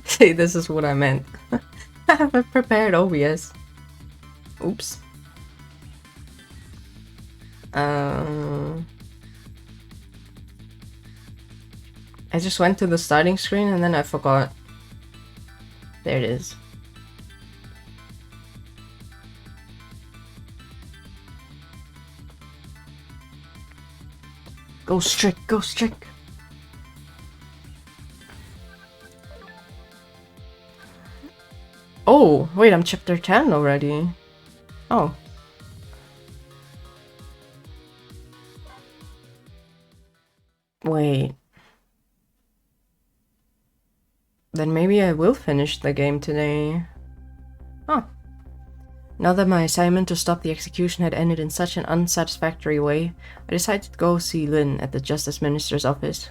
See, this is what I meant. I haven't prepared OBS. Oops. I just went to the starting screen and then I forgot. There it is. Go strict, go strict. Oh, wait, I'm chapter 10 already. Oh. Wait. Then maybe I will finish the game today. Oh. Now that my assignment to stop the execution had ended in such an unsatisfactory way, I decided to go see Lynn at the Justice Minister's office.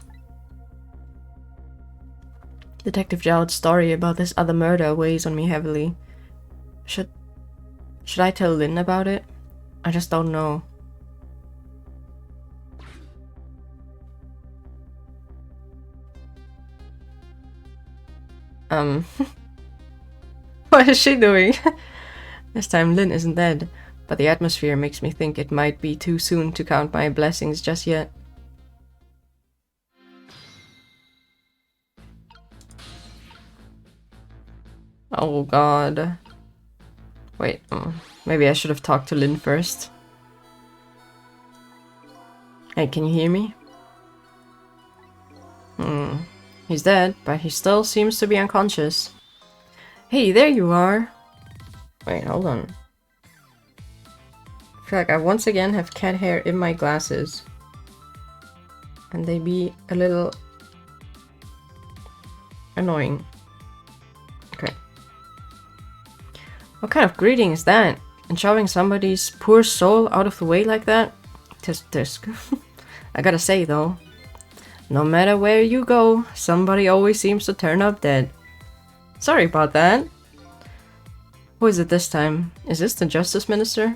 Detective Jowd's story about this other murder weighs on me heavily. Should I tell Lynn about it? I just don't know. What is she doing? This time Lynn isn't dead, but the atmosphere makes me think it might be too soon to count my blessings just yet. Oh god. Wait, maybe I should have talked to Lynn first. Hey, can you hear me? He's dead, but he still seems to be unconscious. Hey, there you are! Wait, hold on. I feel like I once again have cat hair in my glasses. And they be a little annoying. Okay. What kind of greeting is that? And shoving somebody's poor soul out of the way like that? Tisk tisk. I gotta say though, no matter where you go, somebody always seems to turn up dead. Sorry about that. Who is it this time? Is this the Justice Minister?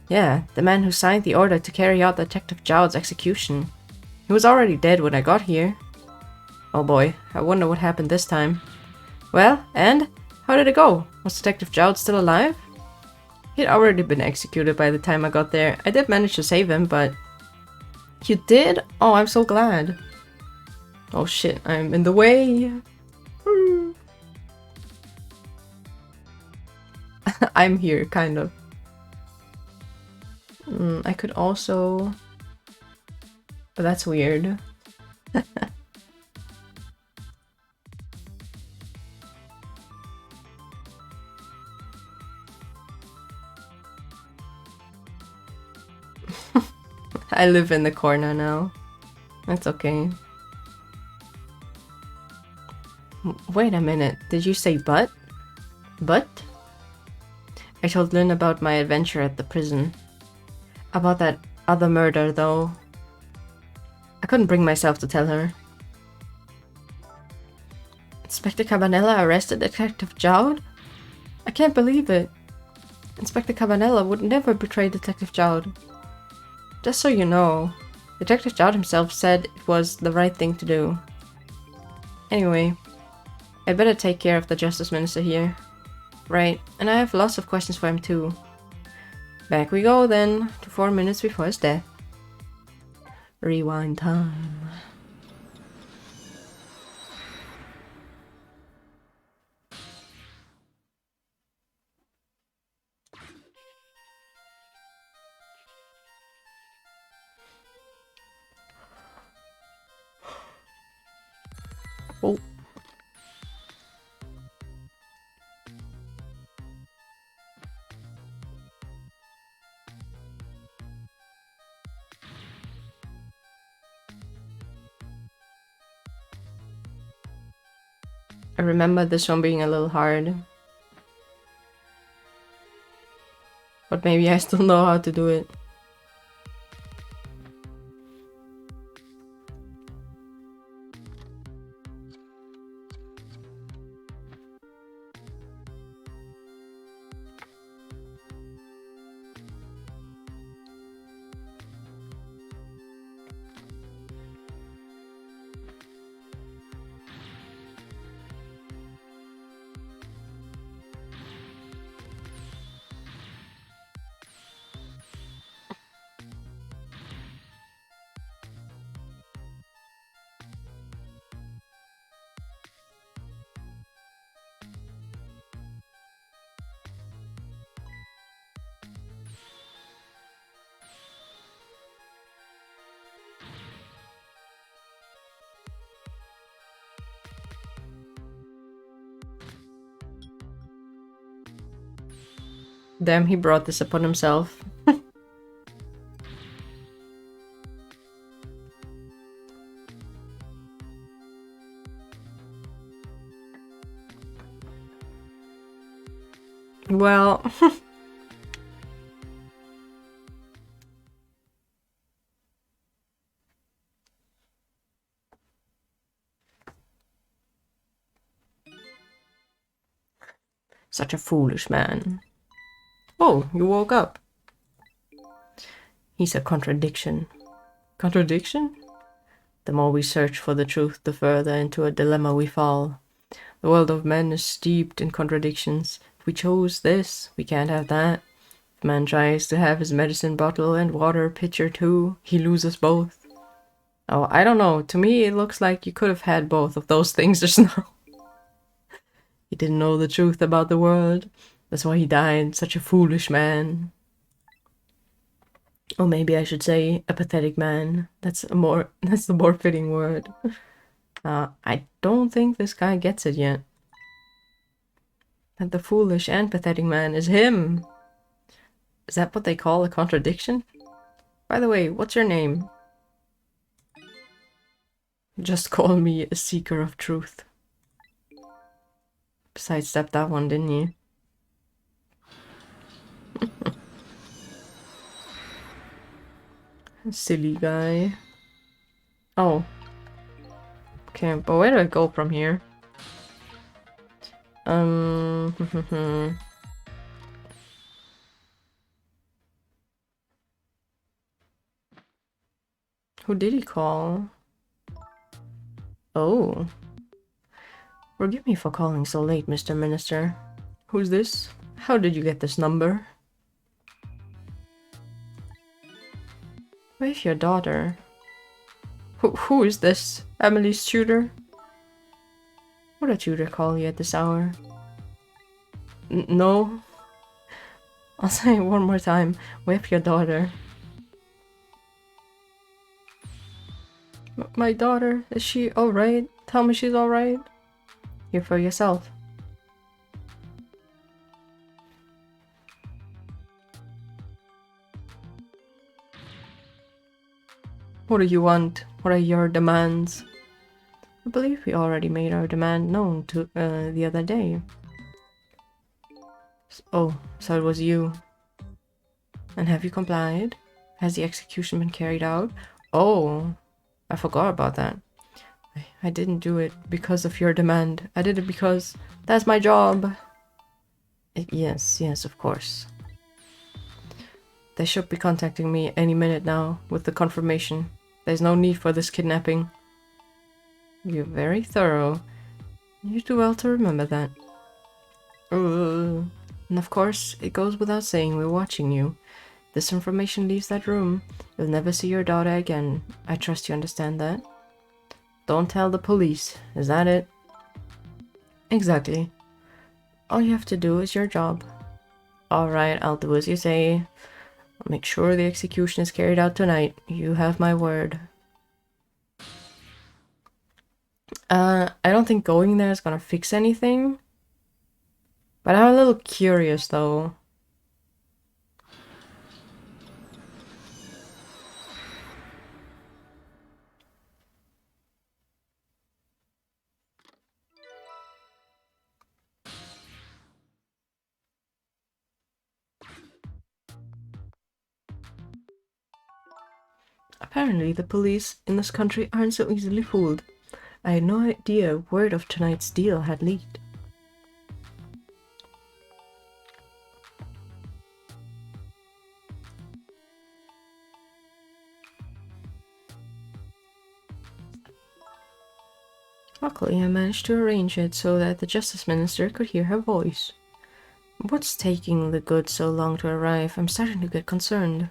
Yeah, the man who signed the order to carry out Detective Jowd's execution. He was already dead when I got here. Oh boy, I wonder what happened this time. Well, and? How did it go? Was Detective Jowd still alive? He'd already been executed by the time I got there. I did manage to save him, but... You did? Oh, I'm so glad. Oh shit, I'm in the way. I'm here, kind of. I could also... But that's weird. I live in the corner now. That's okay. Wait a minute, did you say but? But? I told Lynn about my adventure at the prison. About that other murder, though. I couldn't bring myself to tell her. Inspector Cabanella arrested Detective Jowd? I can't believe it. Inspector Cabanella would never betray Detective Jowd. Just so you know, Detective Jowd himself said it was the right thing to do. Anyway, I'd better take care of the Justice Minister here. Right, and I have lots of questions for him too. Back we go then, to 4 minutes before his death. Rewind time. Oh. I remember this one being a little hard. But maybe I still know how to do it. Damn, he brought this upon himself. Well... Such a foolish man. Oh, you woke up. He's a contradiction. Contradiction? The more we search for the truth, the further into a dilemma we fall. The world of men is steeped in contradictions. If we chose this, we can't have that. If man tries to have his medicine bottle and water pitcher too, he loses both. Oh, I don't know. To me, it looks like you could have had both of those things just now. He didn't know the truth about the world. That's why he died, such a foolish man. Or maybe I should say a pathetic man. That's the more fitting word. I don't think this guy gets it yet. That the foolish and pathetic man is him. Is that what they call a contradiction? By the way, what's your name? Just call me a seeker of truth. Sidestepped that one, didn't you? Silly guy. Oh. Okay, but where do I go from here? Who did he call? Oh. Forgive me for calling so late, Mr. Minister. Who's this? How did you get this number? Where's your daughter? Who is this? Emily's tutor? Would a tutor call you at this hour? No. I'll say it one more time. With your daughter. My daughter? Is she alright? Tell me she's alright. Hear for yourself. What do you want? What are your demands? I believe we already made our demand known to the other day. Oh, so it was you. And have you complied? Has the execution been carried out? Oh, I forgot about that. I didn't do it because of your demand. I did it because that's my job. Yes, of course. They should be contacting me any minute now with the confirmation. There's no need for this kidnapping. You're very thorough. You do well to remember that. And of course, it goes without saying we're watching you. If this information leaves that room, you'll never see your daughter again. I trust you understand that. Don't tell the police, is that it? Exactly. All you have to do is your job. Alright, I'll do as you say. I'll make sure the execution is carried out tonight. You have my word. I don't think going there is gonna fix anything. But I'm a little curious though. Apparently the police in this country aren't so easily fooled. I had no idea word of tonight's deal had leaked. Luckily, I managed to arrange it so that the Justice Minister could hear her voice. What's taking the goods so long to arrive? I'm starting to get concerned.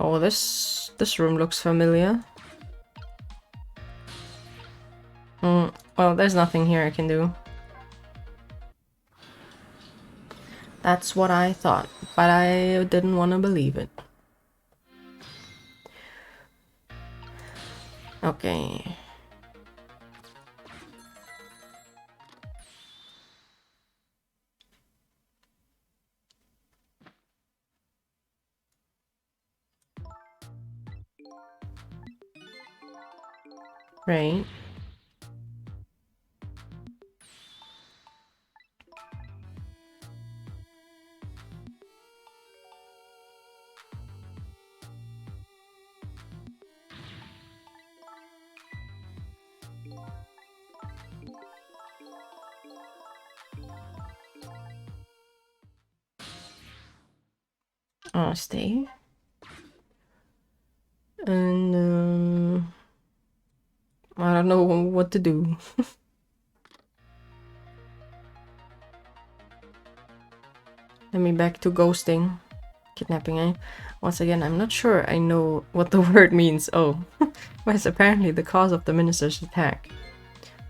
Oh, this room looks familiar. Well, there's nothing here I can do. That's what I thought, but I didn't want to believe it. Okay. Right. I'll stay. And I don't know what to do. Let me back to ghosting. Kidnapping, eh? Once again, I'm not sure I know what the word means. Oh, but it's apparently the cause of the minister's attack.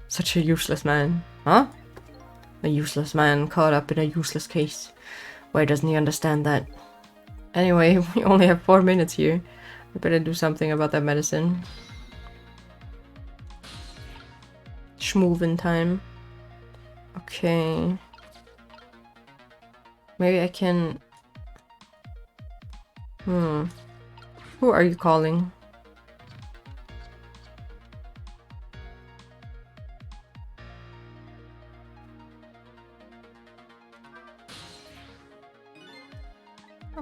Such a useless man. Huh? A useless man caught up in a useless case. Why doesn't he understand that? Anyway, we only have 4 minutes here. We better do something about that medicine. Schmoovin time. Okay. Maybe I can... Who are you calling?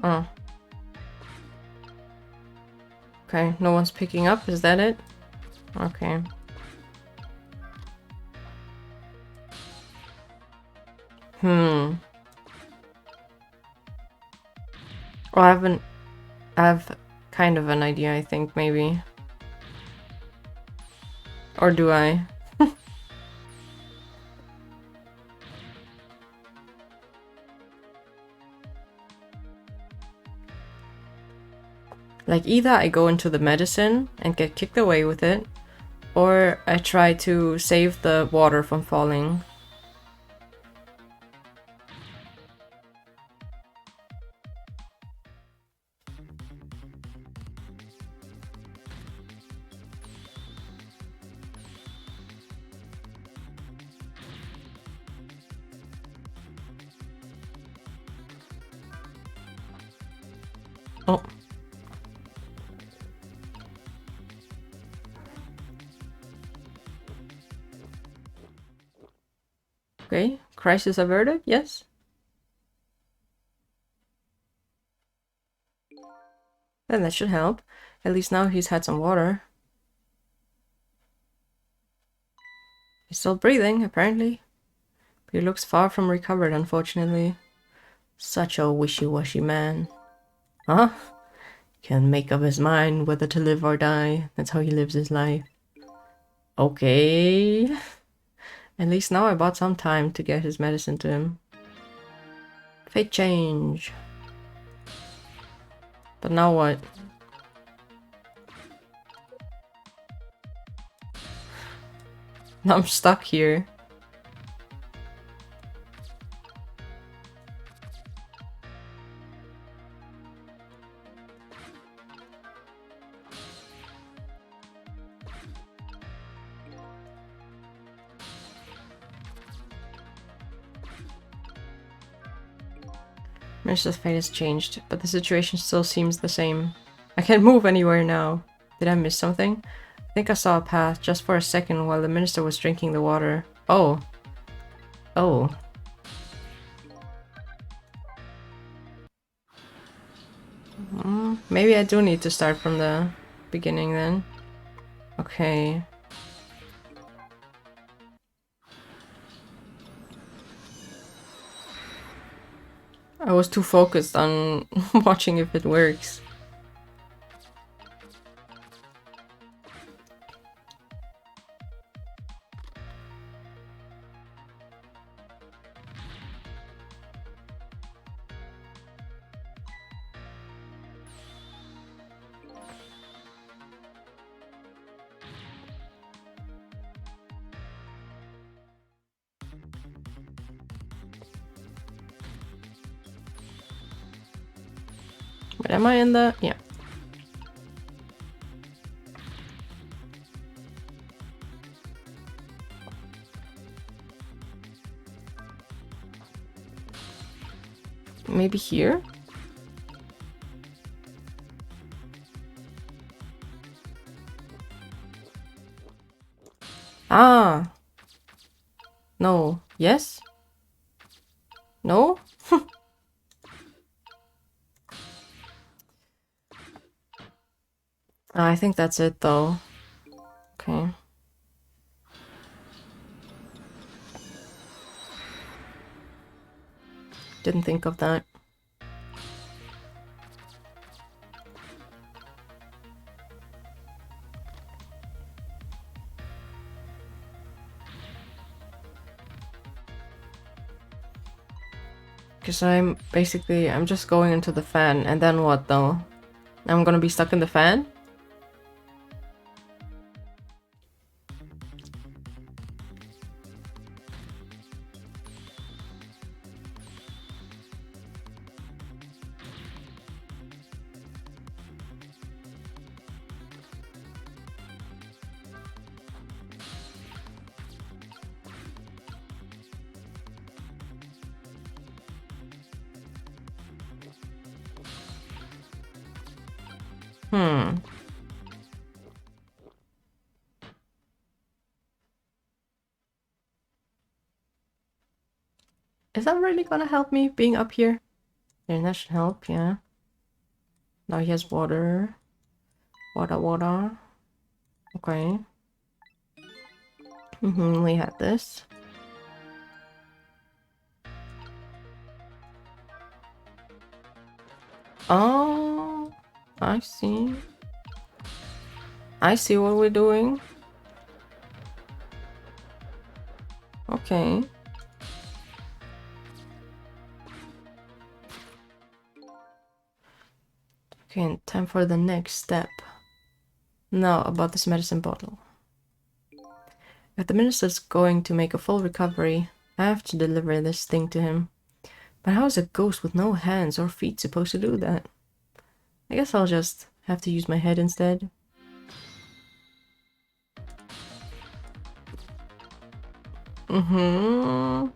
Oh. Okay, no one's picking up, is that it? Okay. Well, I have kind of an idea, I think, maybe. Or do I? Like, either I go into the medicine and get kicked away with it, or I try to save the water from falling. Oh. Okay, crisis averted, yes. Then that should help. At least now he's had some water. He's still breathing, apparently. But he looks far from recovered, unfortunately. Such a wishy-washy man. Huh? Can't make up his mind whether to live or die. That's how he lives his life. Okay. At least now I bought some time to get his medicine to him. Fate change. But now what? Now I'm stuck here. Minister's fate has changed, but the situation still seems the same. I can't move anywhere now. Did I miss something? I think I saw a path just for a second while the minister was drinking the water. Oh. Oh. Maybe I do need to start from the beginning then. Okay. I was too focused on watching if it works. But am I in the... Yeah. Maybe here? Ah! No. Yes? No? I think that's it though. Okay. Didn't think of that. Because I'm just going into the fan, and then what though? I'm gonna be stuck in the fan? Hmm. Is that really gonna help me being up here? Yeah, that should help, yeah. Now he has water. Water. Okay. We had this. Oh, I see. I see what we're doing. Okay. Okay, time for the next step. Now, about this medicine bottle. If the minister's going to make a full recovery, I have to deliver this thing to him. But how is a ghost with no hands or feet supposed to do that? I guess I'll just have to use my head instead. Mm-hmm.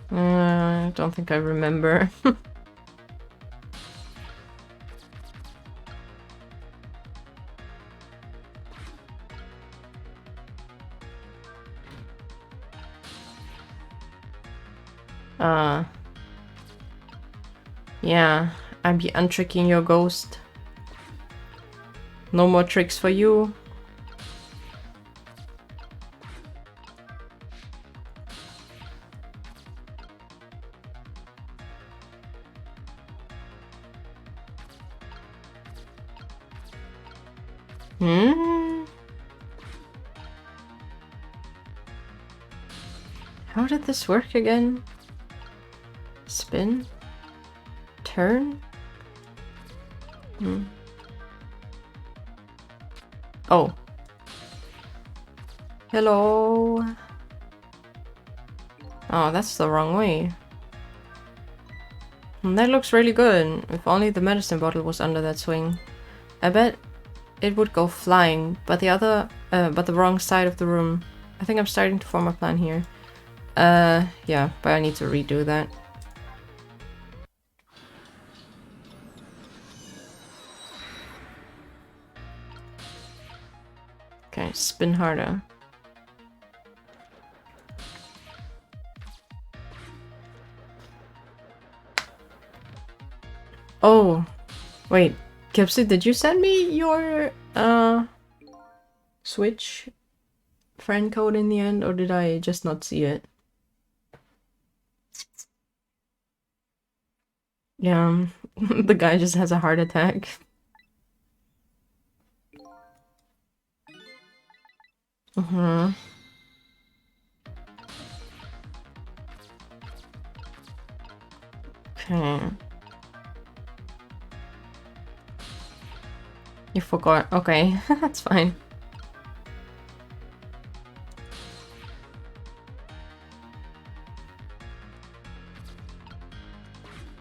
I don't think I remember. Yeah, I'd be untricking your ghost. No more tricks for you. How did this work again? Spin? Turn? Oh. Hello. Oh, that's the wrong way. That looks really good. If only the medicine bottle was under that swing. I bet it would go flying, but the wrong side of the room. I think I'm starting to form a plan here. Yeah, but I need to redo that. Okay, spin harder. Oh, wait. Kipsy, did you send me your, Switch friend code in the end, or did I just not see it? Yeah, the guy just has a heart attack. Okay. You forgot. Okay, that's fine.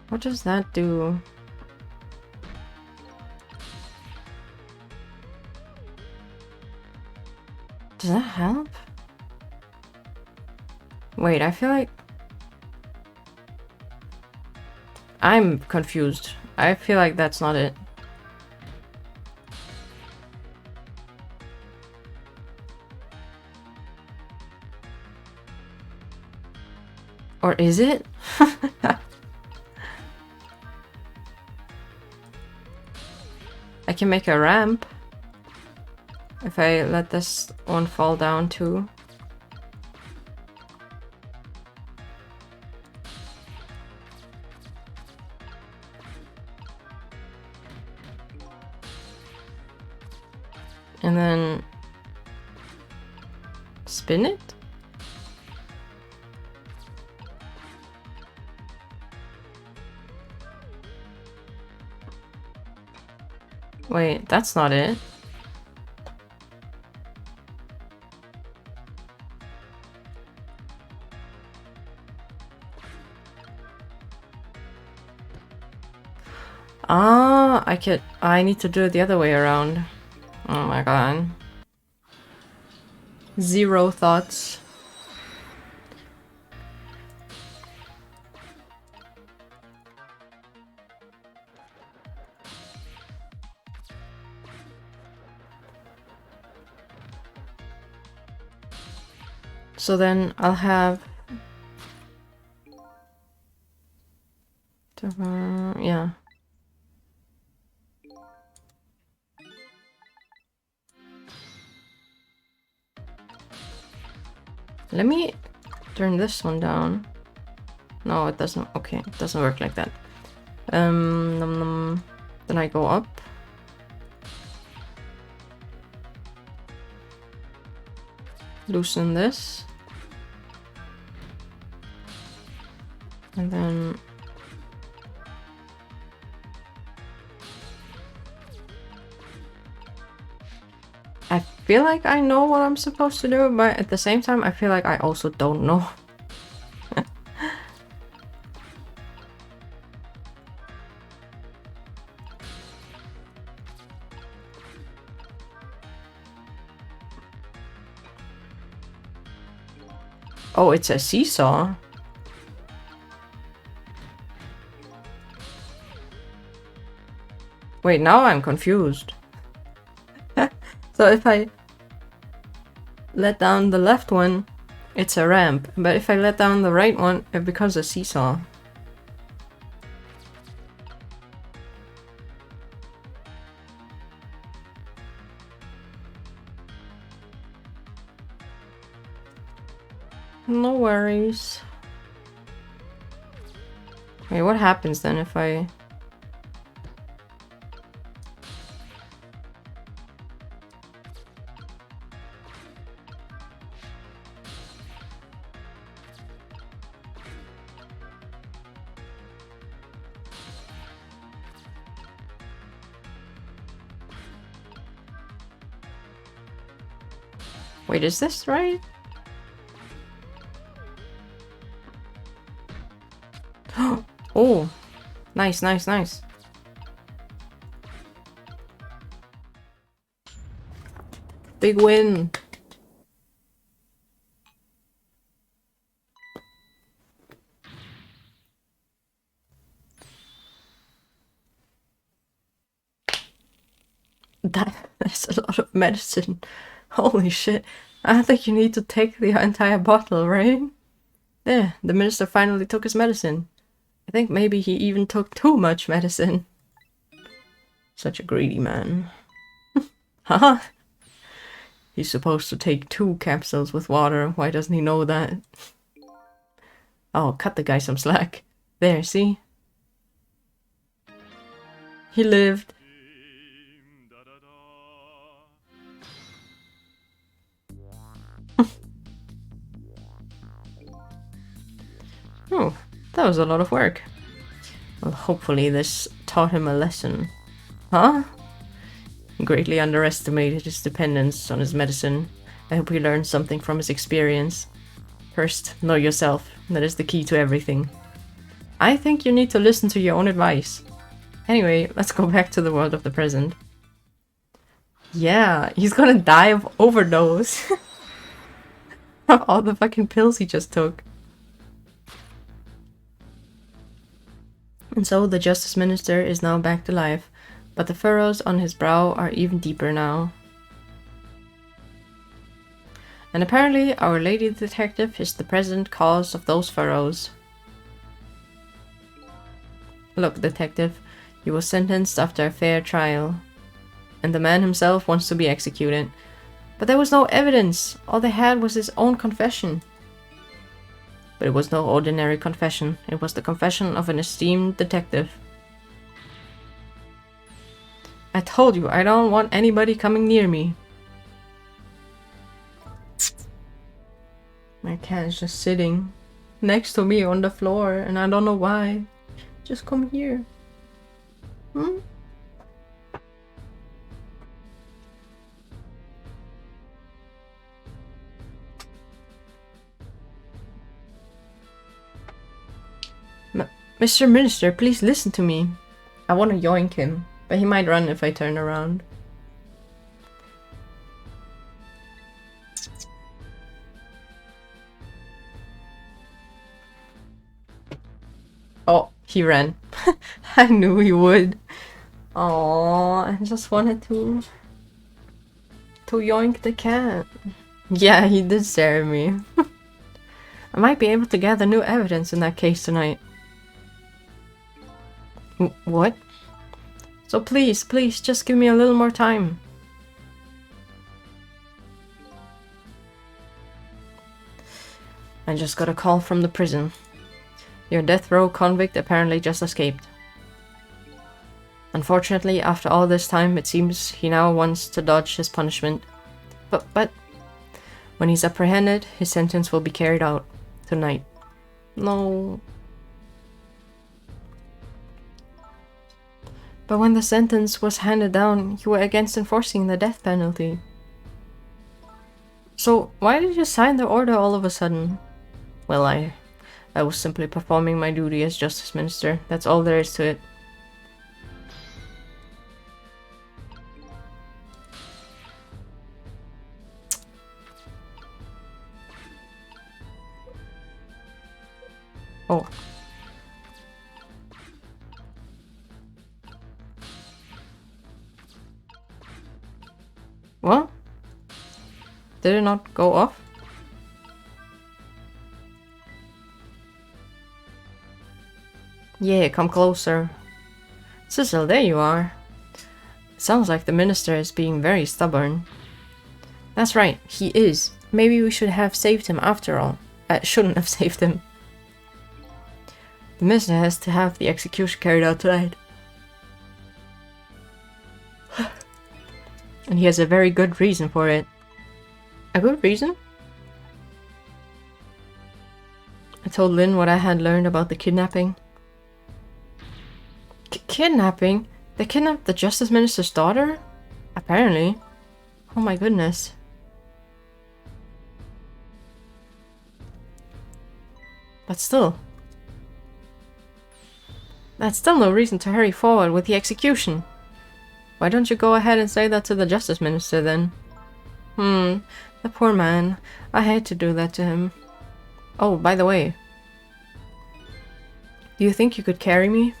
What does that do? Does that help? Wait, I feel like... I'm confused. I feel like that's not it. Or is it? I can make a ramp if I let this one fall down too. And then spin it? Wait, that's not it. Ah, I need to do it the other way around. Oh my god. Zero thoughts. So then I'll have... yeah. Let me turn this one down. No, it doesn't. Okay, it doesn't work like that. Then I go up. Loosen this. And then... I feel like I know what I'm supposed to do, but at the same time, I feel like I also don't know. Oh, it's a seesaw. Wait, now I'm confused. So if I let down the left one, it's a ramp. But if I let down the right one, it becomes a seesaw. No worries. Wait, what happens then if I... Wait, is this right? Oh, nice, nice, nice. Big win. That's a lot of medicine. Holy shit. I don't think you need to take the entire bottle, right? There, the minister finally took his medicine. I think maybe he even took too much medicine. Such a greedy man. Haha. He's supposed to take 2 capsules with water. Why doesn't he know that? Oh, cut the guy some slack. There, see? He lived. Oh, that was a lot of work. Well, hopefully this taught him a lesson. Huh? He greatly underestimated his dependence on his medicine. I hope he learned something from his experience. First, know yourself. That is the key to everything. I think you need to listen to your own advice. Anyway, let's go back to the world of the present. Yeah, he's gonna die of overdose. From all the fucking pills he just took. And so the Justice Minister is now back to life, but the furrows on his brow are even deeper now. And apparently our lady detective is the present cause of those furrows. Look, detective, he was sentenced after a fair trial. And the man himself wants to be executed. But there was no evidence. All they had was his own confession. But it was no ordinary confession. It was the confession of an esteemed detective. I told you, I don't want anybody coming near me. My cat is just sitting next to me on the floor, and I don't know why. Just come here. Hmm? Mr. Minister, please listen to me. I want to yoink him, but he might run if I turn around. Oh, he ran. I knew he would. Oh, I just wanted to yoink the cat. Yeah, he did stare at me. I might be able to gather new evidence in that case tonight. What? So please, please, just give me a little more time. I just got a call from the prison. Your death row convict apparently just escaped. Unfortunately, after all this time, it seems he now wants to dodge his punishment. But when he's apprehended, his sentence will be carried out tonight. No. But when the sentence was handed down, you were against enforcing the death penalty. So why did you sign the order all of a sudden? Well, I was simply performing my duty as Justice Minister. That's all there is to it. Oh. What? Did it not go off? Yeah, come closer. Cecil, there you are. Sounds like the minister is being very stubborn. That's right, he is. Maybe we should have saved him after all. I shouldn't have saved him. The minister has to have the execution carried out tonight. And he has a very good reason for it. A good reason? I told Lynn what I had learned about the kidnapping. Kidnapping? They kidnapped the Justice Minister's daughter? Apparently. Oh my goodness. But still. That's still no reason to hurry forward with the execution. Why don't you go ahead and say that to the Justice Minister then? The poor man. I hate to do that to him. Oh, by the way. Do you think you could carry me?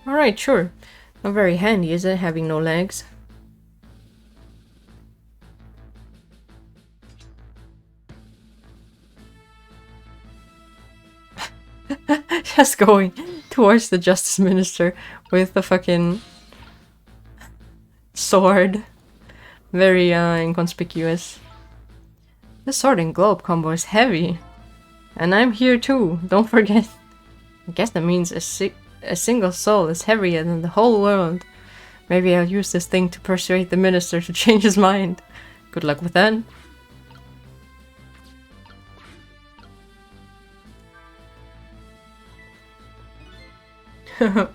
Alright, sure. Not very handy, is it, having no legs? Just going towards the Justice Minister with the fucking sword. Very inconspicuous. This sword and globe combo is heavy. And I'm here too, don't forget. I guess that means a single soul is heavier than the whole world. Maybe I'll use this thing to persuade the minister to change his mind. Good luck with that.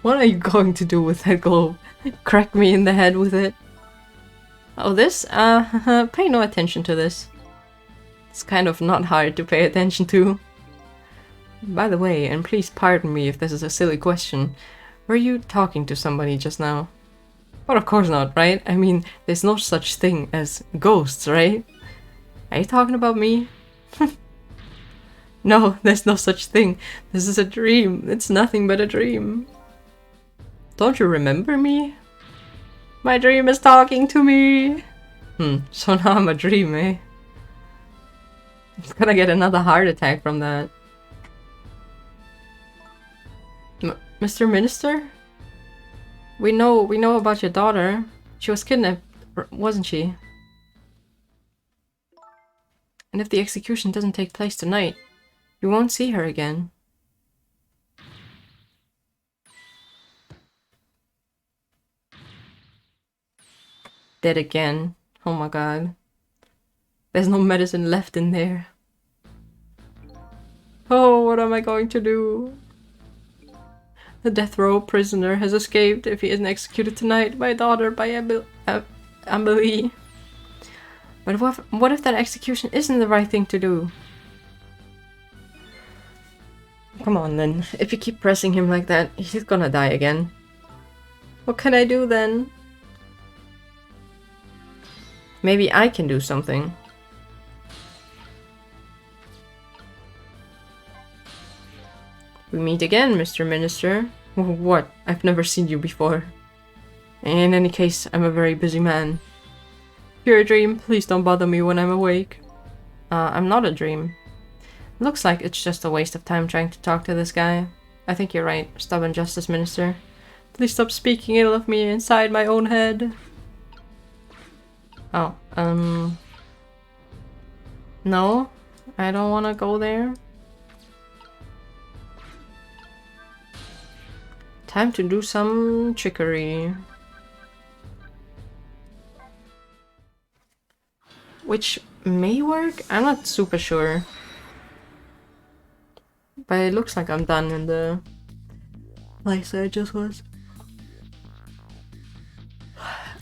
What are you going to do with that globe? Crack me in the head with it? Oh, this? Pay no attention to this. It's kind of not hard to pay attention to. By the way, and please pardon me if this is a silly question, were you talking to somebody just now? Well, of course not, right? I mean, there's no such thing as ghosts, right? Are you talking about me? No, there's no such thing. This is a dream. It's nothing but a dream. Don't you remember me? My dream is talking to me! So now I'm a dream, eh? I'm gonna get another heart attack from that. Mr. Minister? We know about your daughter. She was kidnapped, wasn't she? And if the execution doesn't take place tonight, you won't see her again. Dead again. Oh my god. There's no medicine left in there. Oh, what am I going to do? The death row prisoner has escaped. If he isn't executed tonight, my daughter by Amelie. But what if that execution isn't the right thing to do? Come on then. If you keep pressing him like that, he's gonna die again. What can I do then? Maybe I can do something. We meet again, Mr. Minister. What? I've never seen you before. In any case, I'm a very busy man. If you're a dream, please don't bother me when I'm awake. I'm not a dream. Looks like it's just a waste of time trying to talk to this guy. I think you're right, stubborn Justice Minister. Please stop speaking ill of me inside my own head. Oh, no, I don't want to go there. Time to do some trickery. Which may work? I'm not super sure. But it looks like I'm done in the place I just was.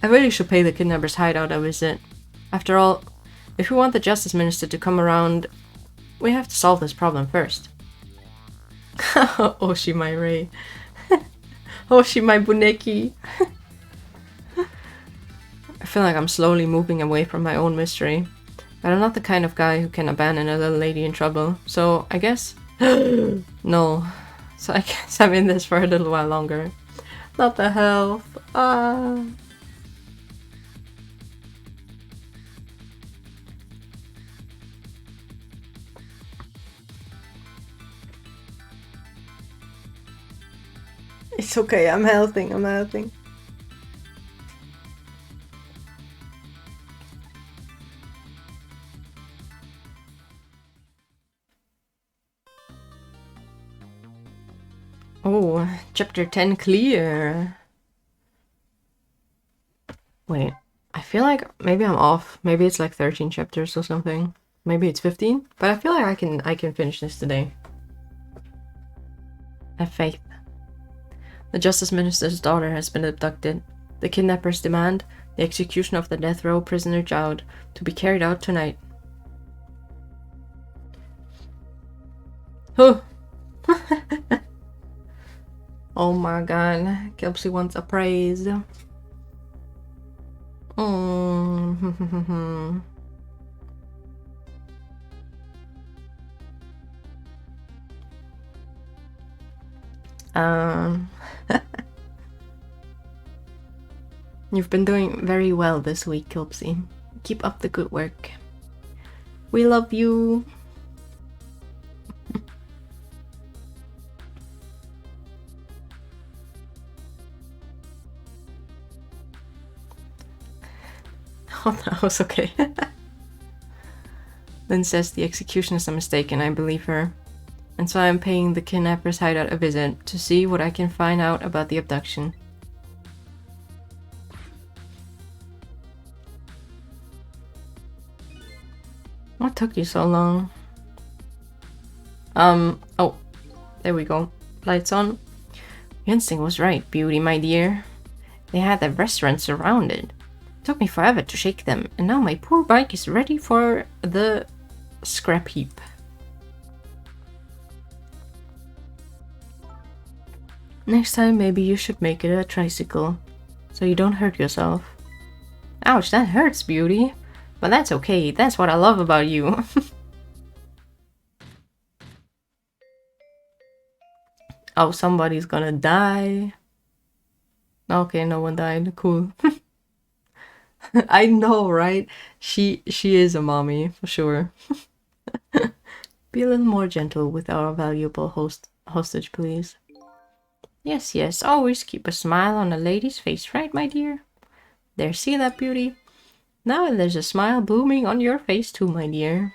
I really should pay the kidnapper's hideout a visit. After all, if we want the Justice Minister to come around, we have to solve this problem first. Oshi my Ray. Oshi my Buneki. I feel like I'm slowly moving away from my own mystery. But I'm not the kind of guy who can abandon a little lady in trouble, so I guess... No. So I guess I'm in this for a little while longer. Not the health. It's okay, I'm helping. Oh, chapter 10 clear. Wait, I feel like maybe I'm off. Maybe it's like 13 chapters or something. Maybe it's 15, but I feel like I can finish this today. I have faith. The Justice Minister's daughter has been abducted. The kidnappers demand the execution of the death row prisoner Jowd to be carried out tonight. Oh! Oh my god, Kelpsy wants a praise. You've been doing very well this week, Kelpsy. Keep up the good work. We love you. Oh, that was okay. Lynn says the execution is a mistake and I believe her. And so I'm paying the kidnapper's hideout a visit to see what I can find out about the abduction. What took you so long? Oh, there we go. Lights on. Your instinct was right, Beauty, my dear. They had the restaurant surrounded. Took me forever to shake them, and now my poor bike is ready for the scrap heap. Next time, maybe you should make it a tricycle, so you don't hurt yourself. Ouch, that hurts, Beauty. But that's okay, that's what I love about you. Oh, somebody's gonna die. Okay, no one died. Cool. I know, right? She is a mommy, for sure. Be a little more gentle with our valuable hostage, please. Yes, yes, always keep a smile on a lady's face, right, my dear? There, see that, Beauty? Now there's a smile blooming on your face too, my dear.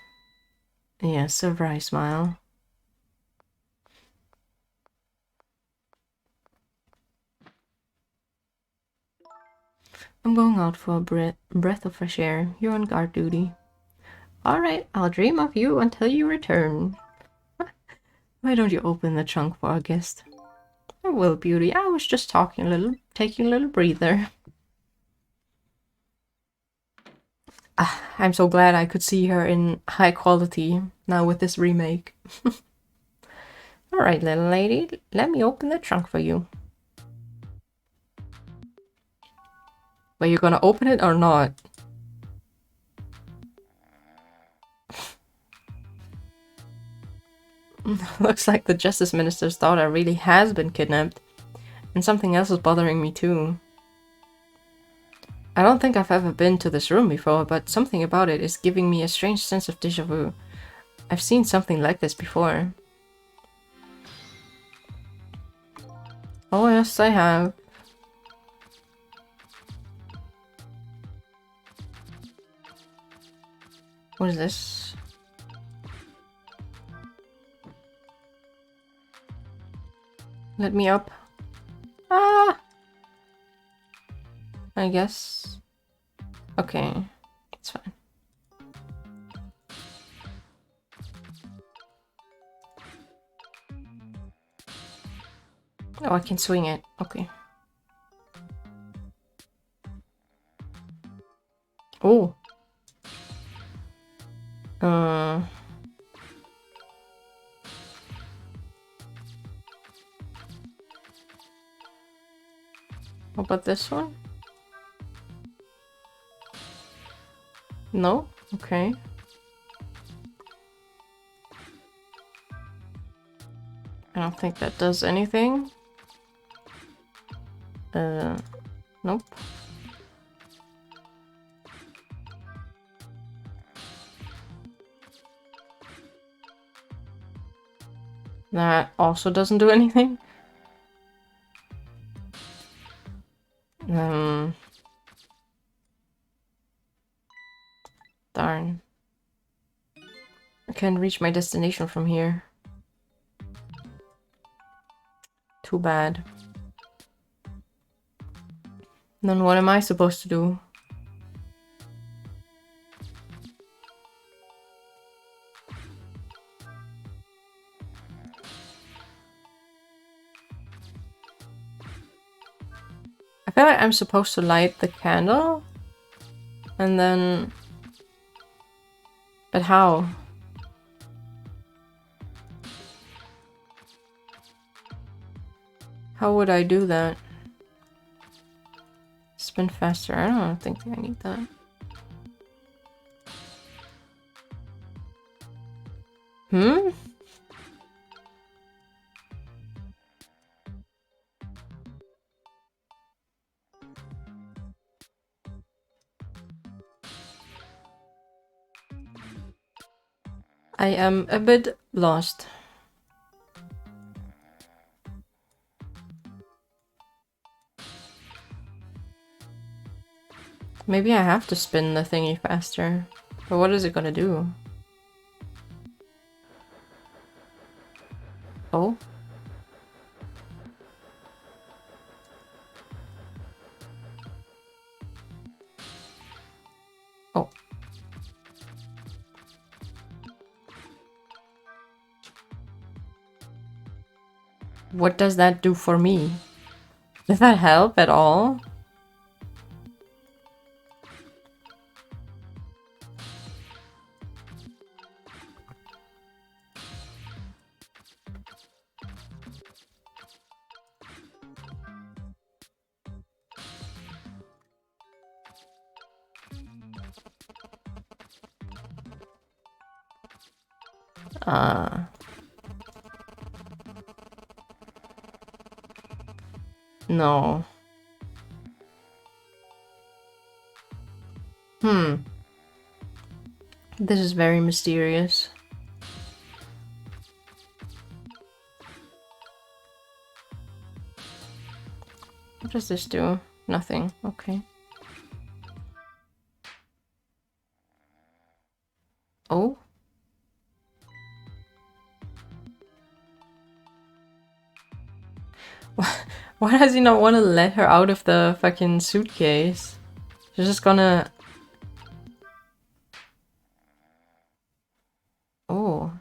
Yes, a wry smile. I'm going out for a breath of fresh air. You're on guard duty. Alright, I'll dream of you until you return. Why don't you open the trunk for our guest? I will, Beauty. I was just taking a little breather. I'm so glad I could see her in high quality now with this remake. Alright, little lady, let me open the trunk for you. Are you gonna open it or not? Looks like the Justice Minister's daughter really has been kidnapped. And something else is bothering me too. I don't think I've ever been to this room before, but something about it is giving me a strange sense of déjà vu. I've seen something like this before. Oh yes, I have. What is this? Let me up. Ah! I guess. Okay, it's fine. Oh, I can swing it. Okay. Oh. How about this one? No? Okay. I don't think that does anything. Nope. That also doesn't do anything. Darn. I can't reach my destination from here. Too bad. Then what am I supposed to do? I feel like I'm supposed to light the candle and then... But how? How would I do that? Spin faster. I don't think I need that. Hmm? I am a bit lost. Maybe I have to spin the thingy faster. But what is it gonna do? Oh? Oh. What does that do for me? Does that help at all? No. This is very mysterious. What does this do? Nothing. Okay. Oh? Why does he not want to let her out of the fucking suitcase? She's just gonna... Oh.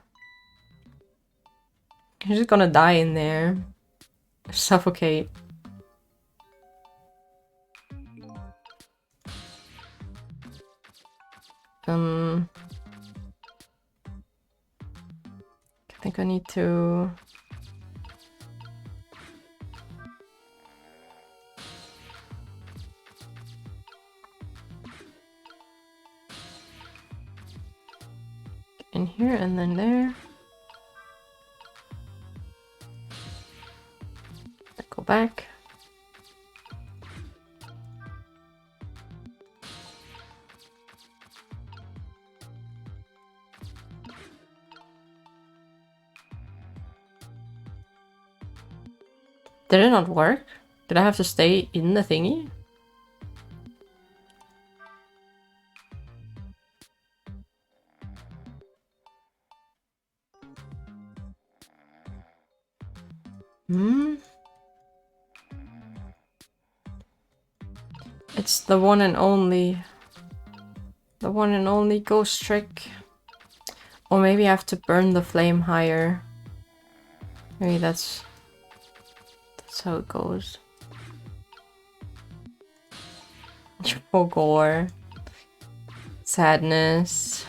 She's just gonna die in there. Suffocate. I think I need to... in here and then there. Go back. Did it not work? Did I have to stay in the thingy? It's the one and only. The one and only ghost trick. Or maybe I have to burn the flame higher. Maybe that's how it goes. Oh, gore. Sadness.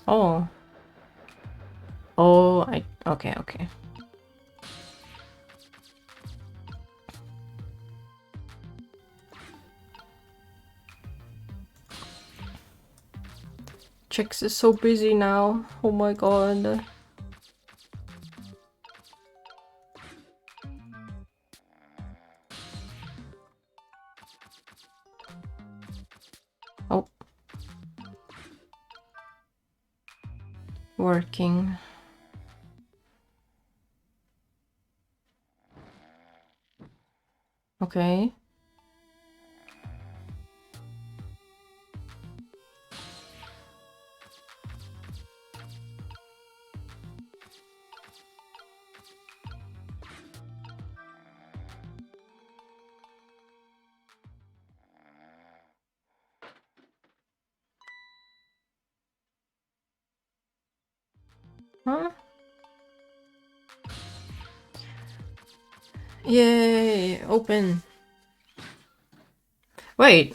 Oh. Oh, okay. Chicks is so busy now. Oh my god. Oh. Working. Okay. Huh? Yay! Open. Wait.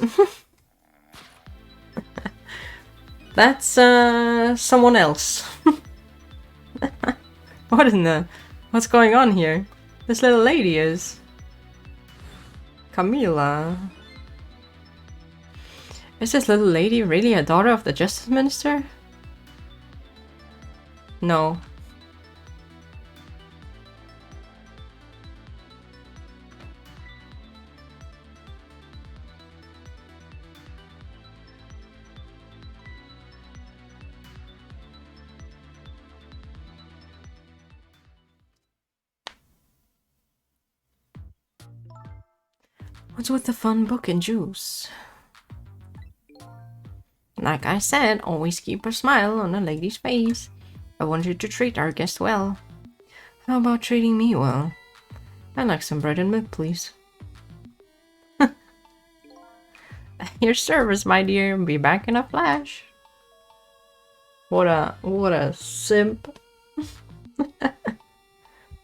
That's someone else. What in the... What's going on here? This little lady is... Camila. Is this little lady really a daughter of the Justice Minister? No. What's with the fun book and juice? Like I said, always keep a smile on a lady's face. I want you to treat our guest well. How about treating me well? I'd like some bread and milk, please. Your service, my dear. Be back in a flash. What a simp.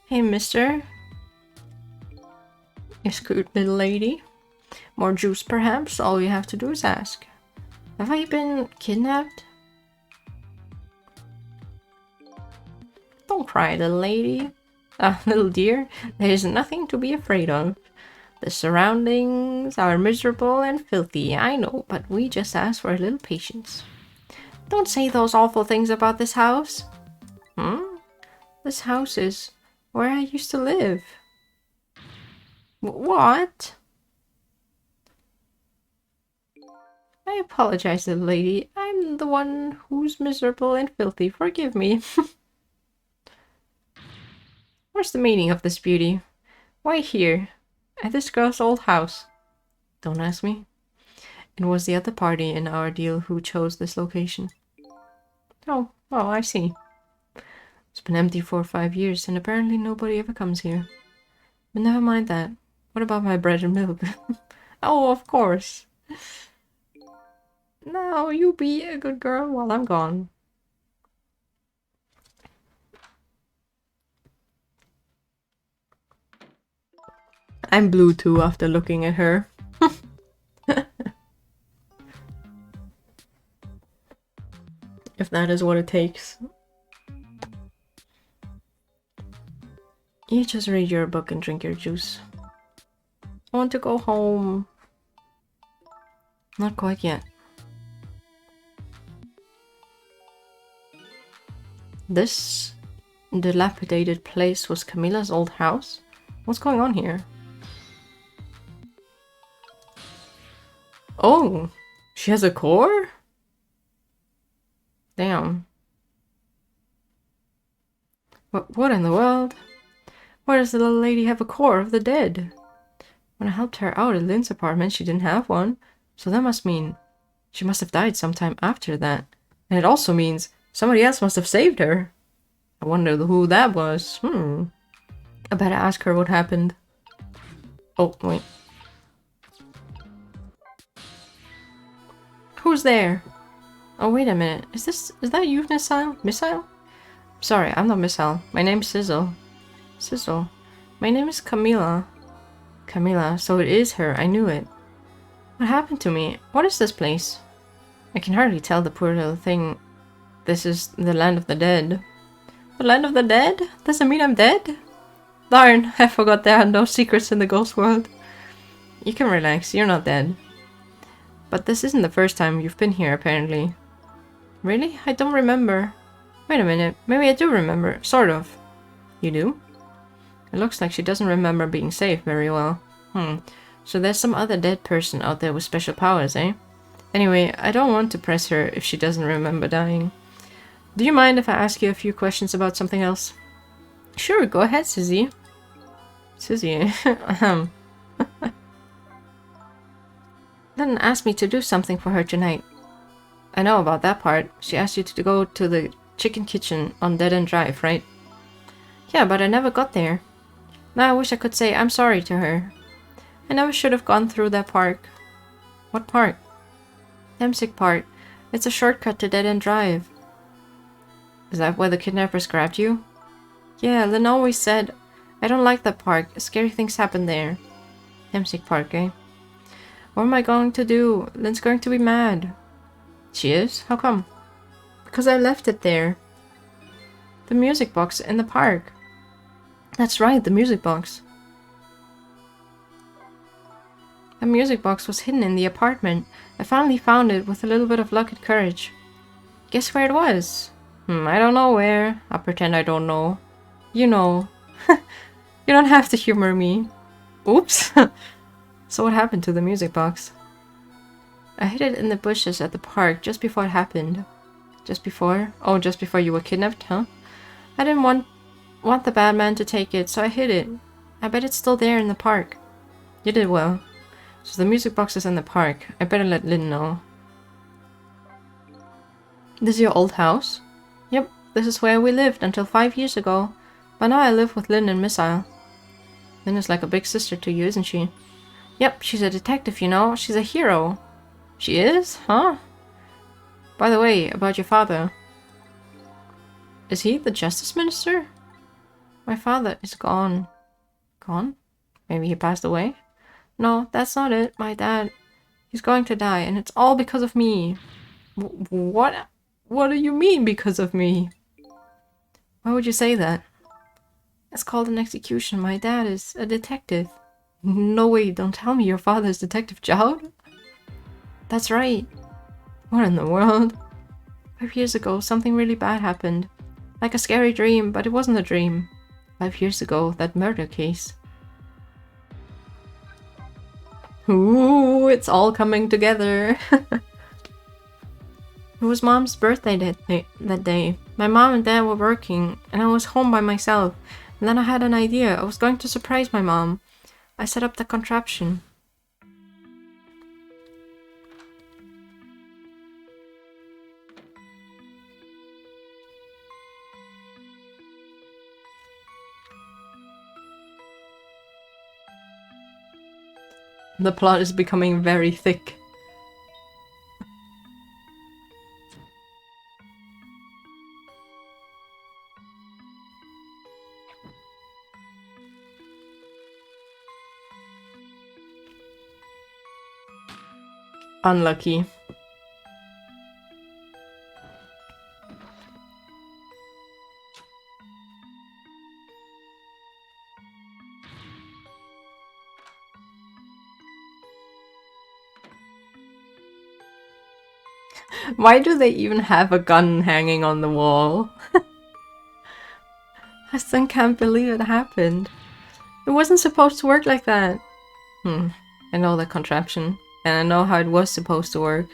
Hey, mister. Yes, good little lady. More juice, perhaps? All you have to do is ask. Have I been kidnapped? Don't cry, little lady. Little dear, there is nothing to be afraid of. The surroundings are miserable and filthy, I know, but we just ask for a little patience. Don't say those awful things about this house. This house is where I used to live. What? I apologize, little lady. I'm the one who's miserable and filthy. Forgive me. What's the meaning of this beauty? Why here? At this girl's old house? Don't ask me. It was the other party in our deal who chose this location. Oh, I see. It's been empty for 5 years, and apparently nobody ever comes here. But never mind that. What about my bread and milk? Oh, of course. Now you be a good girl while I'm gone. I'm blue too after looking at her. If that is what it takes. You just read your book and drink your juice. I want to go home. Not quite yet. This dilapidated place was Camilla's old house? What's going on here? Oh, she has a core? Damn. What in the world? Why does the little lady have a core of the dead? When I helped her out at Lynn's apartment, she didn't have one. So that must mean she must have died sometime after that. And it also means somebody else must have saved her. I wonder who that was. I better ask her what happened. Oh, wait. Who's there? Oh, wait a minute. Is that you, Missile? Missile? Sorry, I'm not Missile. My name's Sizzle. Sizzle. My name is Camilla. Camilla, so it is her. I knew it. What happened to me? What is this place? I can hardly tell the poor little thing. This is the land of the dead. The land of the dead? Does it mean I'm dead? Darn, I forgot there are no secrets in the ghost world. You can relax, you're not dead. But this isn't the first time you've been here, apparently. Really? I don't remember. Wait a minute, maybe I do remember. Sort of. You do? It looks like she doesn't remember being safe very well. So there's some other dead person out there with special powers, eh? Anyway, I don't want to press her if she doesn't remember dying. Do you mind if I ask you a few questions about something else? Sure, go ahead, Susie. Susie, Lynn asked me to do something for her tonight. I know about that part. She asked you to go to the chicken kitchen on Dead End Drive, right? Yeah, but I never got there. Now I wish I could say I'm sorry to her. I never should have gone through that park. What park? Dempsey Park. It's a shortcut to Dead End Drive. Is that where the kidnappers grabbed you? Yeah, Lynn always said, I don't like that park. Scary things happen there. Dempsey Park, eh? What am I going to do? Lynn's going to be mad. She is? How come? Because I left it there. The music box in the park. That's right, the music box. The music box was hidden in the apartment. I finally found it with a little bit of luck and courage. Guess where it was? I don't know where. I'll pretend I don't know. You know. You don't have to humor me. Oops. So what happened to the music box? I hid it in the bushes at the park just before it happened. Just before? Oh, just before you were kidnapped, huh? I didn't want the bad man to take it, so I hid it. I bet it's still there in the park. You did well. So the music box is in the park. I better let Lynn know. This is your old house? Yep, this is where we lived until 5 years ago. But now I live with Lynn and Missile. Lynn is like a big sister to you, isn't she? Yep, she's a detective, you know. She's a hero. She is? Huh? By the way, about your father. Is he the justice minister? My father is gone. Gone? Maybe he passed away? No, that's not it. My dad. He's going to die, and it's all because of me. What? What do you mean because of me? Why would you say that? It's called an execution. My dad is a detective. No way, don't tell me your father's Detective Jowd? That's right. What in the world? 5 years ago, something really bad happened. Like a scary dream, but it wasn't a dream. 5 years ago, that murder case. Ooh, it's all coming together. It was Mom's birthday that day. My mom and dad were working, and I was home by myself. And then I had an idea. I was going to surprise my mom. I set up the contraption. The plot is becoming very thick. Unlucky. Why do they even have a gun hanging on the wall? I still can't believe it happened. It wasn't supposed to work like that. I know the contraption, and I know how it was supposed to work.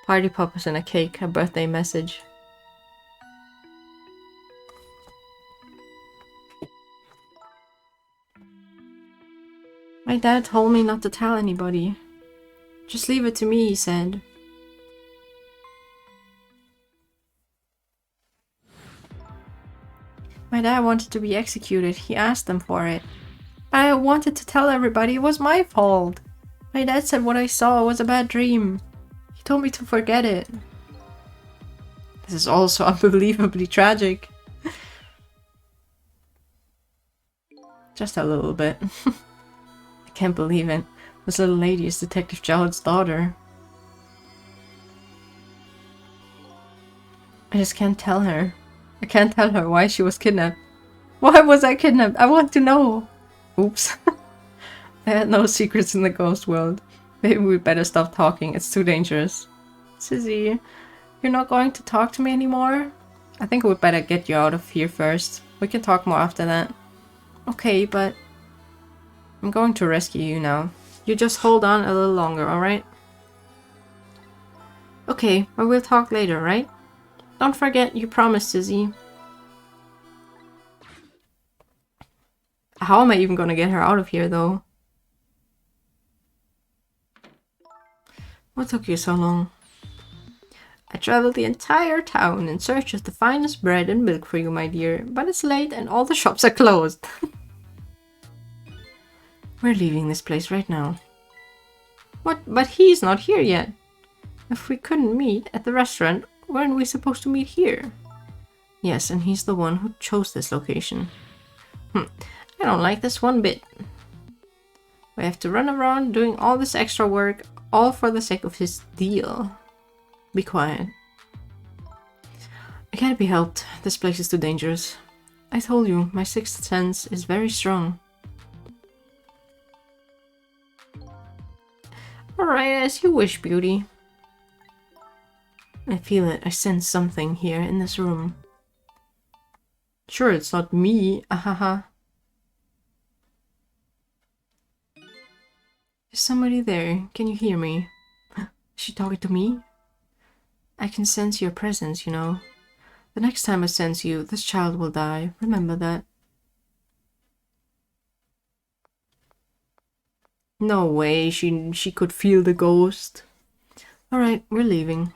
Party poppers and a cake, a birthday message. My dad told me not to tell anybody. Just leave it to me, he said. My dad wanted to be executed. He asked them for it. I wanted to tell everybody it was my fault. My dad said what I saw was a bad dream. He told me to forget it. This is also unbelievably tragic. Just a little bit. I can't believe it. This little lady is Detective Jowd's daughter. I just can't tell her. I can't tell her why she was kidnapped. Why was I kidnapped? I want to know. Oops. I had no secrets in the ghost world. Maybe we better stop talking. It's too dangerous. Sissy, you're not going to talk to me anymore? I think we'd better get you out of here first. We can talk more after that. Okay, but I'm going to rescue you now. You just hold on a little longer, alright? Okay, but we'll talk later, right? Don't forget, you promised, Sissy. How am I even gonna get her out of here, though? What took you so long? I traveled the entire town in search of the finest bread and milk for you, my dear, but it's late and all the shops are closed. We're leaving this place right now. What? But he's not here yet. If we couldn't meet at the restaurant, weren't we supposed to meet here? Yes, and he's the one who chose this location. I don't like this one bit. We have to run around doing all this extra work, all for the sake of his deal. Be quiet. It can't be helped. This place is too dangerous. I told you, my sixth sense is very strong. Alright, as you wish, beauty. I feel it. I sense something here in this room. Sure, it's not me. Ahaha. Is somebody there? Can you hear me? Is she talking to me? I can sense your presence, you know. The next time I sense you, this child will die. Remember that. No way, she could feel the ghost. Alright, we're leaving.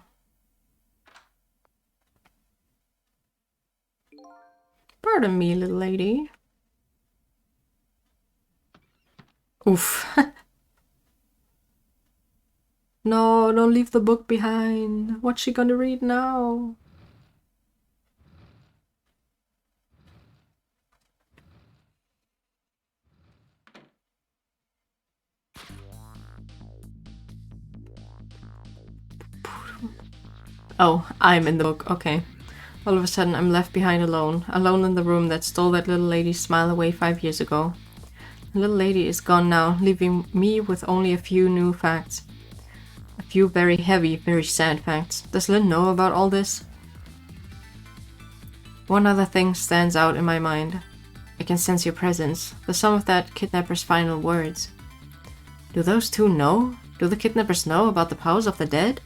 Pardon me, little lady. Oof. No, don't leave the book behind. What's she gonna read now? Oh, I'm in the book. Okay. All of a sudden, I'm left behind alone. Alone in the room that stole that little lady's smile away 5 years ago. The little lady is gone now, leaving me with only a few new facts. A few very heavy, very sad facts. Does Lynn know about all this? One other thing stands out in my mind. I can sense your presence. The sum of that kidnapper's final words. Do those two know? Do the kidnappers know about the powers of the dead?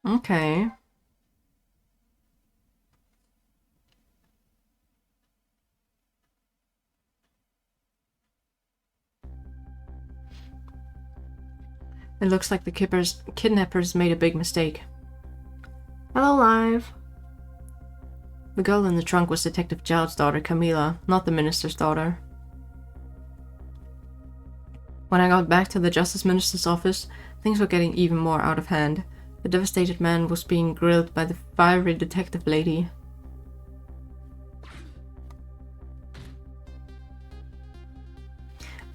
Okay. It looks like the kidnappers made a big mistake. Hello, Live. The girl in the trunk was Detective Jowd's daughter, Camila, not the minister's daughter. When I got back to the Justice Minister's office, things were getting even more out of hand. The devastated man was being grilled by the fiery detective lady.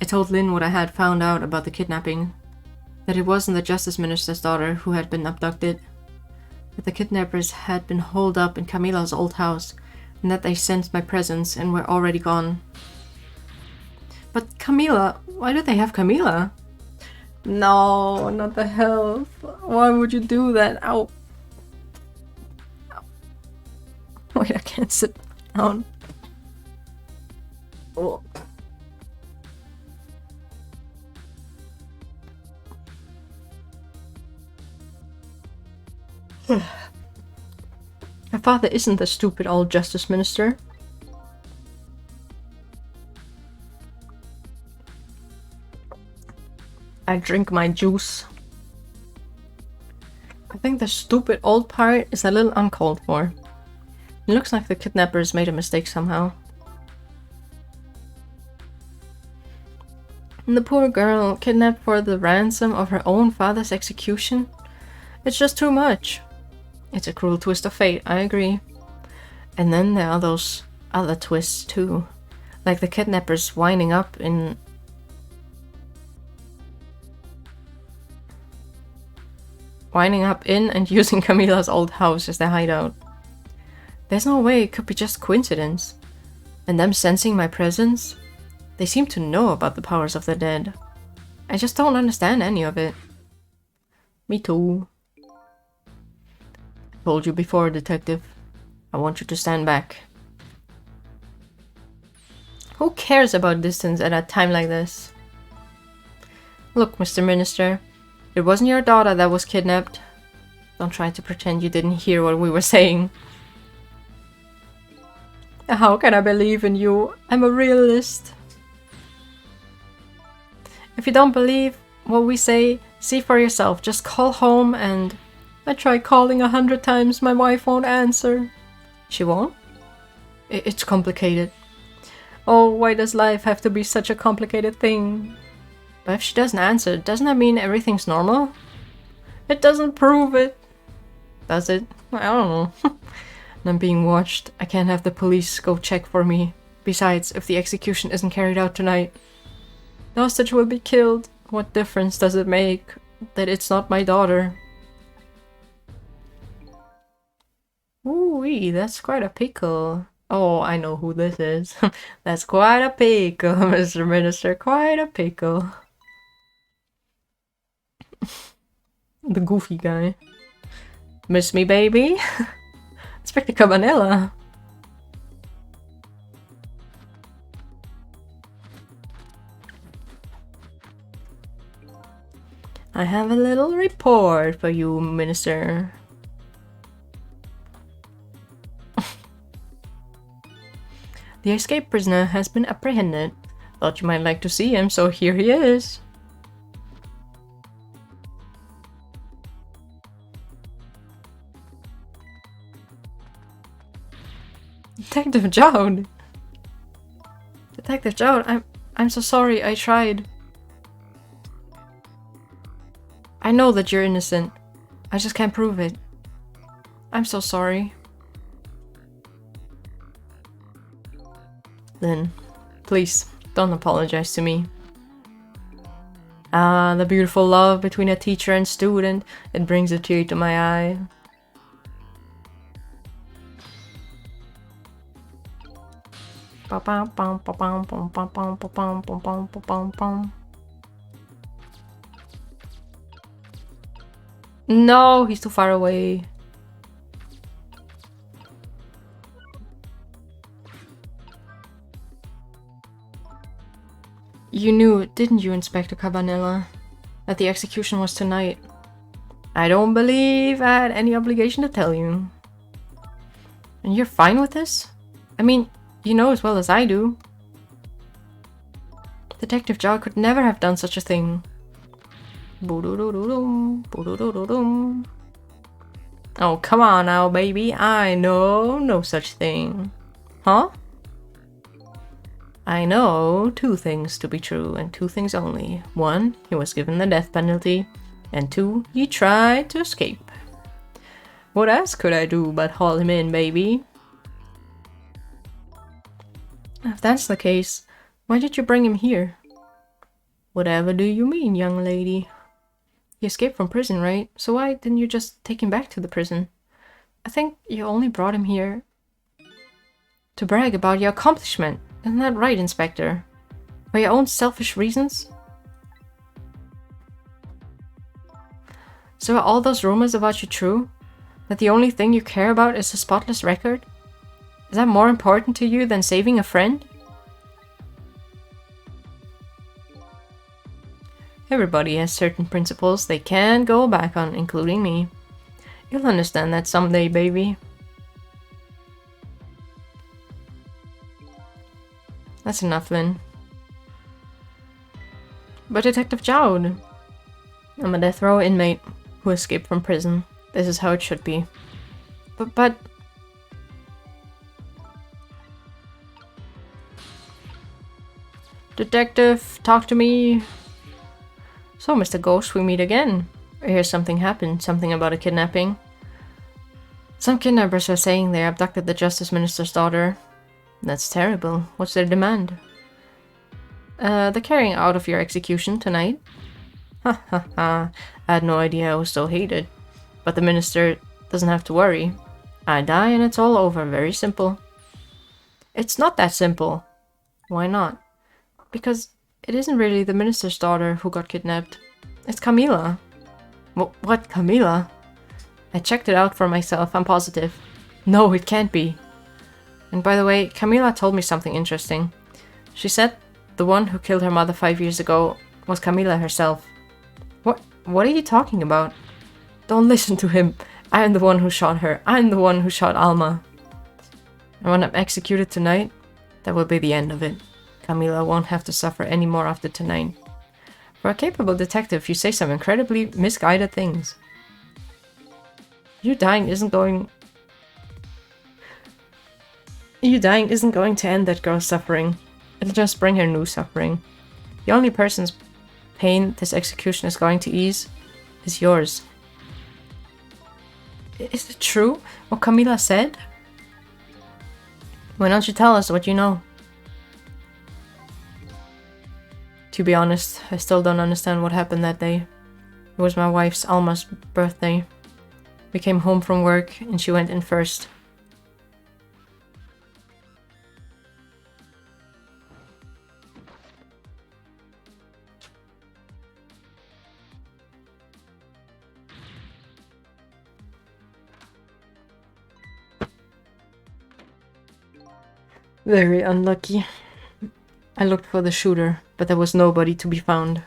I told Lynn what I had found out about the kidnapping. That it wasn't the Justice Minister's daughter who had been abducted. That the kidnappers had been holed up in Camila's old house, and that they sensed my presence and were already gone. But Camila, why do they have Camila? No, not the health. Why would you do that? Ow. Ow. Wait, I can't sit down. Oh. My father isn't a stupid old justice minister. I drink my juice. I think the stupid old part is a little uncalled for. It looks like the kidnappers made a mistake somehow. And the poor girl kidnapped for the ransom of her own father's execution? It's just too much. It's a cruel twist of fate, I agree. And then there are those other twists too. Like the kidnappers winding up in... and using Camila's old house as their hideout. There's no way it could be just coincidence. And them sensing my presence? They seem to know about the powers of the dead. I just don't understand any of it. Me too. I told you before, detective. I want you to stand back. Who cares about distance at a time like this? Look, Mr. Minister. It wasn't your daughter that was kidnapped. Don't try to pretend you didn't hear what we were saying. How can I believe in you? I'm a realist. If you don't believe what we say, see for yourself. Just call home and... I tried calling 100 times, my wife won't answer. She won't? It's complicated. Oh, why does life have to be such a complicated thing? But if she doesn't answer, doesn't that mean everything's normal? It doesn't prove it. Does it? I don't know. And I'm being watched. I can't have the police go check for me. Besides, if the execution isn't carried out tonight, the hostage will be killed. What difference does it make that it's not my daughter? Ooh-wee, that's quite a pickle. Oh, I know who this is. That's quite a pickle, Mr. Minister. Quite a pickle. The goofy guy. Miss me, baby? Inspector Cabanela. I have a little report for you, Minister. The escaped prisoner has been apprehended. Thought you might like to see him, so here he is. Detective Jowd! Detective Jowd, I'm so sorry, I tried. I know that you're innocent. I just can't prove it. I'm so sorry. Then, please, don't apologize to me. Ah, the beautiful love between a teacher and student. It brings a tear to my eye. No, he's too far away. You knew, didn't you, Inspector Cabanilla, that the execution was tonight? I don't believe I had any obligation to tell you. And you're fine with this? I mean, you know as well as I do. Detective Zhao could never have done such a thing. Oh, come on now, baby. I know no such thing. Huh? I know 2 things to be true, and 2 things only. 1, he was given the death penalty, and 2, he tried to escape. What else could I do but haul him in, baby? If that's the case, why did you bring him here? Whatever do you mean, young lady? He escaped from prison, right? So why didn't you just take him back to the prison? I think you only brought him here to brag about your accomplishment. Isn't that right, Inspector? For your own selfish reasons? So are all those rumors about you true? That the only thing you care about is a spotless record? Is that more important to you than saving a friend? Everybody has certain principles they can't go back on, including me. You'll understand that someday, baby. That's enough, Lin. But Detective Zhao, I'm a death row inmate who escaped from prison. This is how it should be. But... Detective, talk to me. So, Mr. Ghost, we meet again. I hear something happened, something about a kidnapping. Some kidnappers are saying they abducted the Justice Minister's daughter. That's terrible. What's their demand? The carrying out of your execution tonight. Ha ha ha. I had no idea I was so hated. But the minister doesn't have to worry. I die and it's all over. Very simple. It's not that simple. Why not? Because it isn't really the minister's daughter who got kidnapped. It's Camila. What, Camila? I checked it out for myself, I'm positive. No, it can't be. And by the way, Camila told me something interesting. She said the one who killed her mother 5 years ago was Camila herself. What are you talking about? Don't listen to him. I am the one who shot her. I'm the one who shot Alma. And when I'm executed tonight, that will be the end of it. Camila won't have to suffer any more after tonight. For a capable detective, you say some incredibly misguided things. You dying isn't going to end that girl's suffering. It'll just bring her new suffering. The only person's pain this execution is going to ease is yours. Is it true what Camila said? Why don't you tell us what you know? To be honest, I still don't understand what happened that day. It was my wife's Alma's birthday. We came home from work and she went in first. Very unlucky. I looked for the shooter, but there was nobody to be found.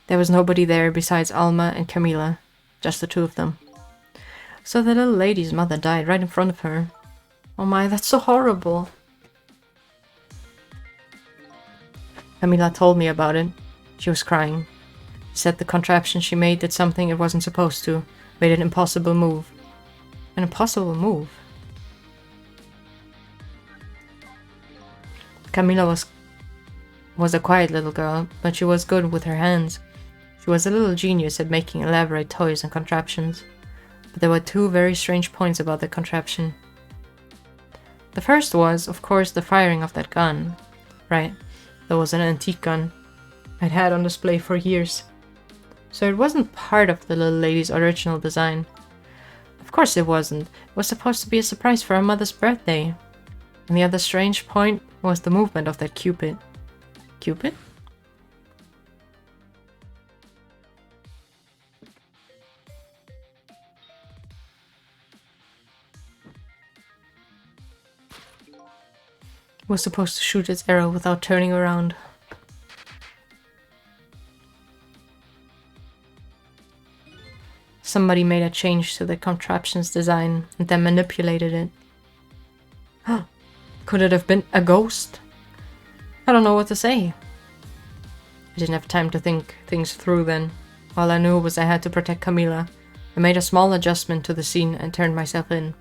There was nobody there besides Alma and Camila, just the 2 of them. So the little lady's mother died right in front of her. Oh my, that's so horrible. Camila told me about it. She was crying. She said the contraption she made did something it wasn't supposed to, made an impossible move. An impossible move? Camila was a quiet little girl, but she was good with her hands. She was a little genius at making elaborate toys and contraptions. But there were 2 very strange points about the contraption. The first was, of course, the firing of that gun. Right, that was an antique gun. I'd had on display for years. So it wasn't part of the little lady's original design. Of course it wasn't. It was supposed to be a surprise for her mother's birthday. And the other strange point was the movement of that Cupid. Cupid? It was supposed to shoot its arrow without turning around. Somebody made a change to the contraption's design and then manipulated it. Could it have been a ghost? I don't know what to say. I didn't have time to think things through then. All I knew was I had to protect Camila. I made a small adjustment to the scene and turned myself in.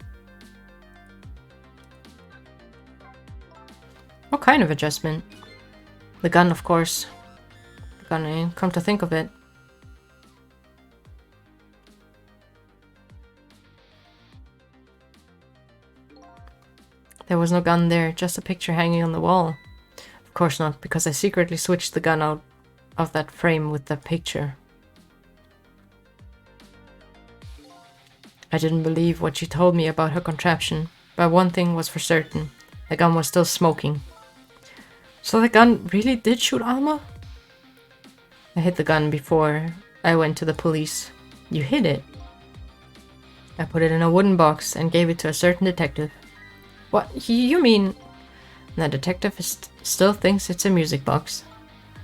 What kind of adjustment? The gun, of course. The gun, eh? Come to think of it. There was no gun there, just a picture hanging on the wall. Of course not, because I secretly switched the gun out of that frame with the picture. I didn't believe what she told me about her contraption, but one thing was for certain. The gun was still smoking. So the gun really did shoot Alma? I hid the gun before I went to the police. You hid it? I put it in a wooden box and gave it to a certain detective. What? You mean... The detective still thinks it's a music box.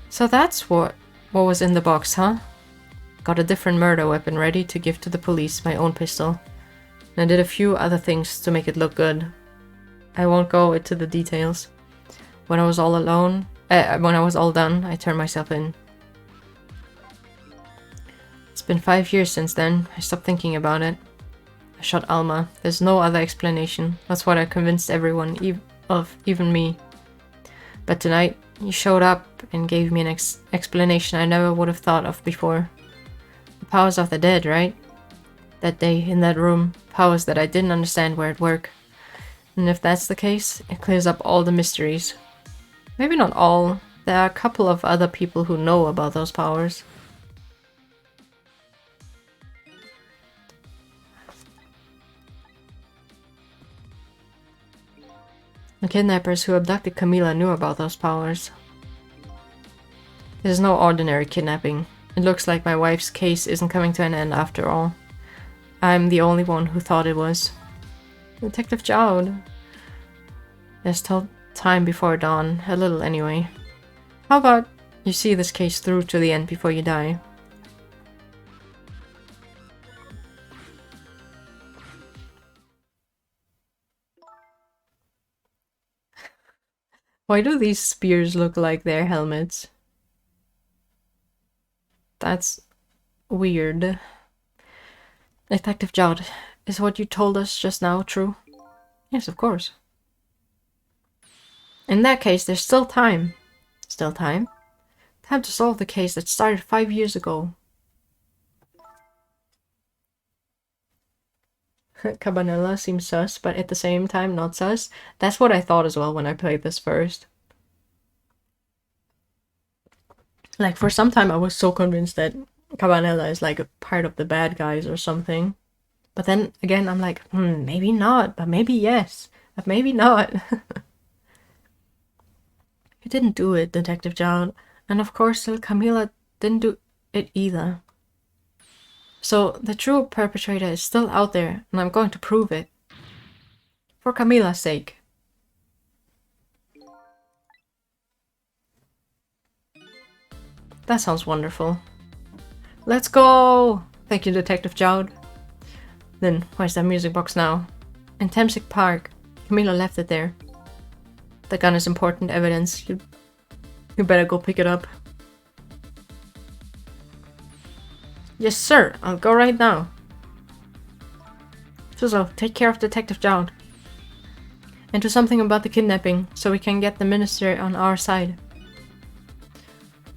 So that's what was in the box, huh? Got a different murder weapon ready to give to the police, my own pistol. And I did a few other things to make it look good. I won't go into the details. When I was all alone, when I was all done, I turned myself in. It's been 5 years since then. I stopped thinking about it. I shot Alma. There's no other explanation. That's what I convinced everyone even me. But tonight, he showed up and gave me an explanation I never would have thought of before. The powers of the dead, right? That day, in that room, powers that I didn't understand were at work. And if that's the case, it clears up all the mysteries. Maybe not all. There are a couple of other people who know about those powers. The kidnappers who abducted Camila knew about those powers. This is no ordinary kidnapping. It looks like my wife's case isn't coming to an end after all. I'm the only one who thought it was. Detective Jowd. There's still time before dawn, a little anyway. How about you see this case through to the end before you die? Why do these spears look like their helmets? That's weird. Detective Jowd, is what you told us just now true? Yes, of course. In that case, there's still time. Still time? Time to solve the case that started 5 years ago. Cabanela seems sus, but at the same time not sus. That's what I thought as well when I played this first. Like, for some time I was so convinced that Cabanela is like a part of the bad guys or something. But then again, I'm like, maybe not, but maybe yes, but maybe not. You didn't do it, Detective Jowd. And of course, Camila didn't do it either. So the true perpetrator is still out there, and I'm going to prove it. For Camila's sake. That sounds wonderful. Let's go! Thank you, Detective Jowd. Then, where's that music box now? In Temsic Park. Camila left it there. The gun is important evidence. You better go pick it up. Yes, sir. I'll go right now. Suzo, take care of Detective Jowd. And do something about the kidnapping, so we can get the minister on our side.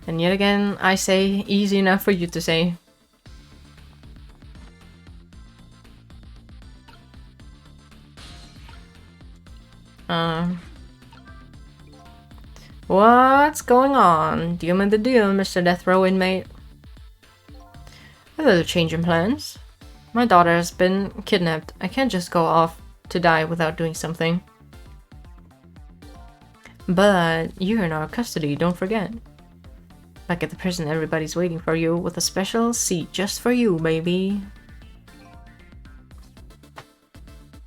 And yet again, I say, easy enough for you to say. What's going on? Deal in the deal, Mr. Death Row inmate. A little change in plans. My daughter has been kidnapped. I can't just go off to die without doing something. But you're in our custody, don't forget. Back at the prison, everybody's waiting for you with a special seat just for you, baby.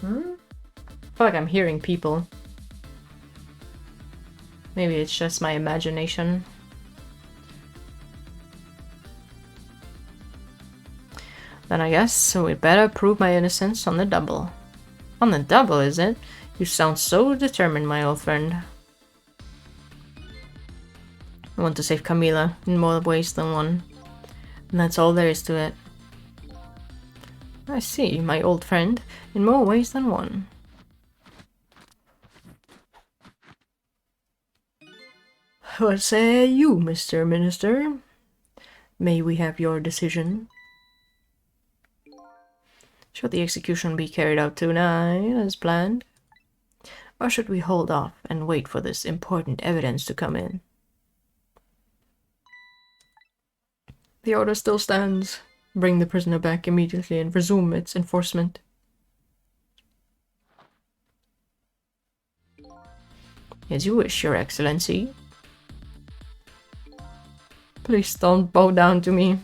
I feel like I'm hearing people. Maybe it's just my imagination. Then I guess we'd better prove my innocence on the double. On the double, is it? You sound so determined, my old friend. I want to save Camila in more ways than one. And that's all there is to it. I see, my old friend, in more ways than one. What say you, Mr. Minister? May we have your decision? Should the execution be carried out tonight, as planned? Or should we hold off and wait for this important evidence to come in? The order still stands. Bring the prisoner back immediately and resume its enforcement. As you wish, Your Excellency. Please don't bow down to me.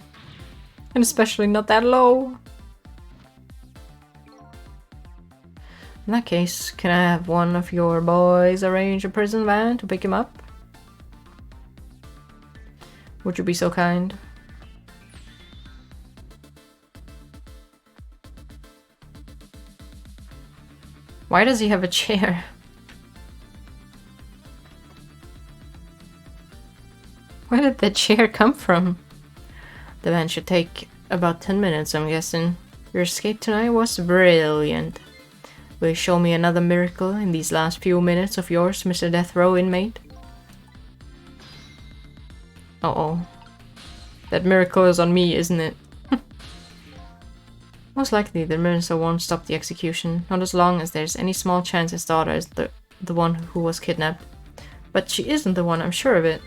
And especially not that low. In that case, can I have one of your boys arrange a prison van to pick him up? Would you be so kind? Why does he have a chair? Where did the chair come from? The van should take about 10 minutes, I'm guessing. Your escape tonight was brilliant. Will you show me another miracle in these last few minutes of yours, Mr. Death Row inmate? Uh-oh. That miracle is on me, isn't it? Most likely the minister won't stop the execution, not as long as there's any small chance his daughter is the one who was kidnapped. But she isn't the one, I'm sure of it.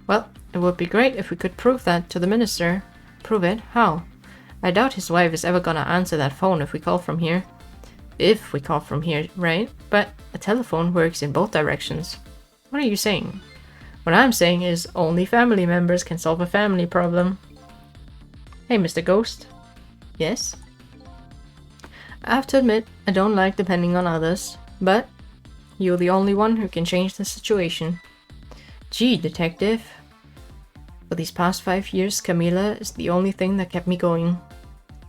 Well, it would be great if we could prove that to the minister. Prove it? How? I doubt his wife is ever gonna answer that phone if we call from here. If we call from here, right? But a telephone works in both directions. What are you saying? What I'm saying is only family members can solve a family problem. Hey, Mr. Ghost. Yes? I have to admit, I don't like depending on others, but you're the only one who can change the situation. Gee, detective. For these past 5 years, Camila is the only thing that kept me going.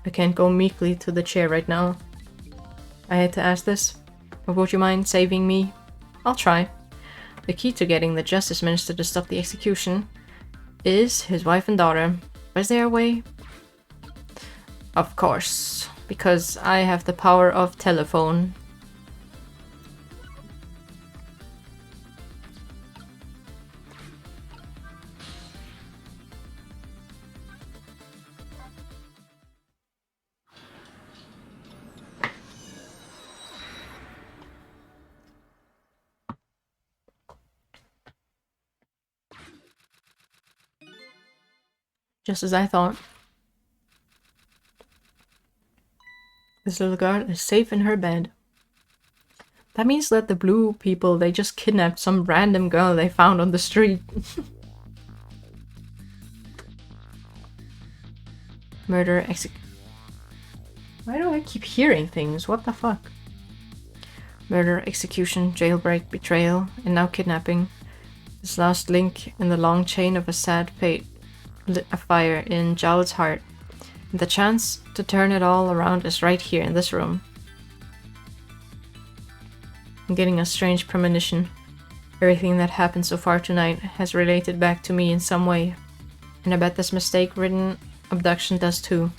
I can't go meekly to the chair right now. I had to ask this, but would you mind saving me? I'll try. The key to getting the Justice Minister to stop the execution is his wife and daughter. Is there a way? Of course, because I have the power of telephone. Just as I thought. This little girl is safe in her bed. That means that the blue people, they just kidnapped some random girl they found on the street. Murder, Why do I keep hearing things? What the fuck? Murder, execution, jailbreak, betrayal, and now kidnapping. This last link in the long chain of a sad fate lit a fire in Jowl's heart. And the chance to turn it all around is right here in this room. I'm getting a strange premonition. Everything that happened so far tonight has related back to me in some way. And I bet this mistake-ridden abduction does too.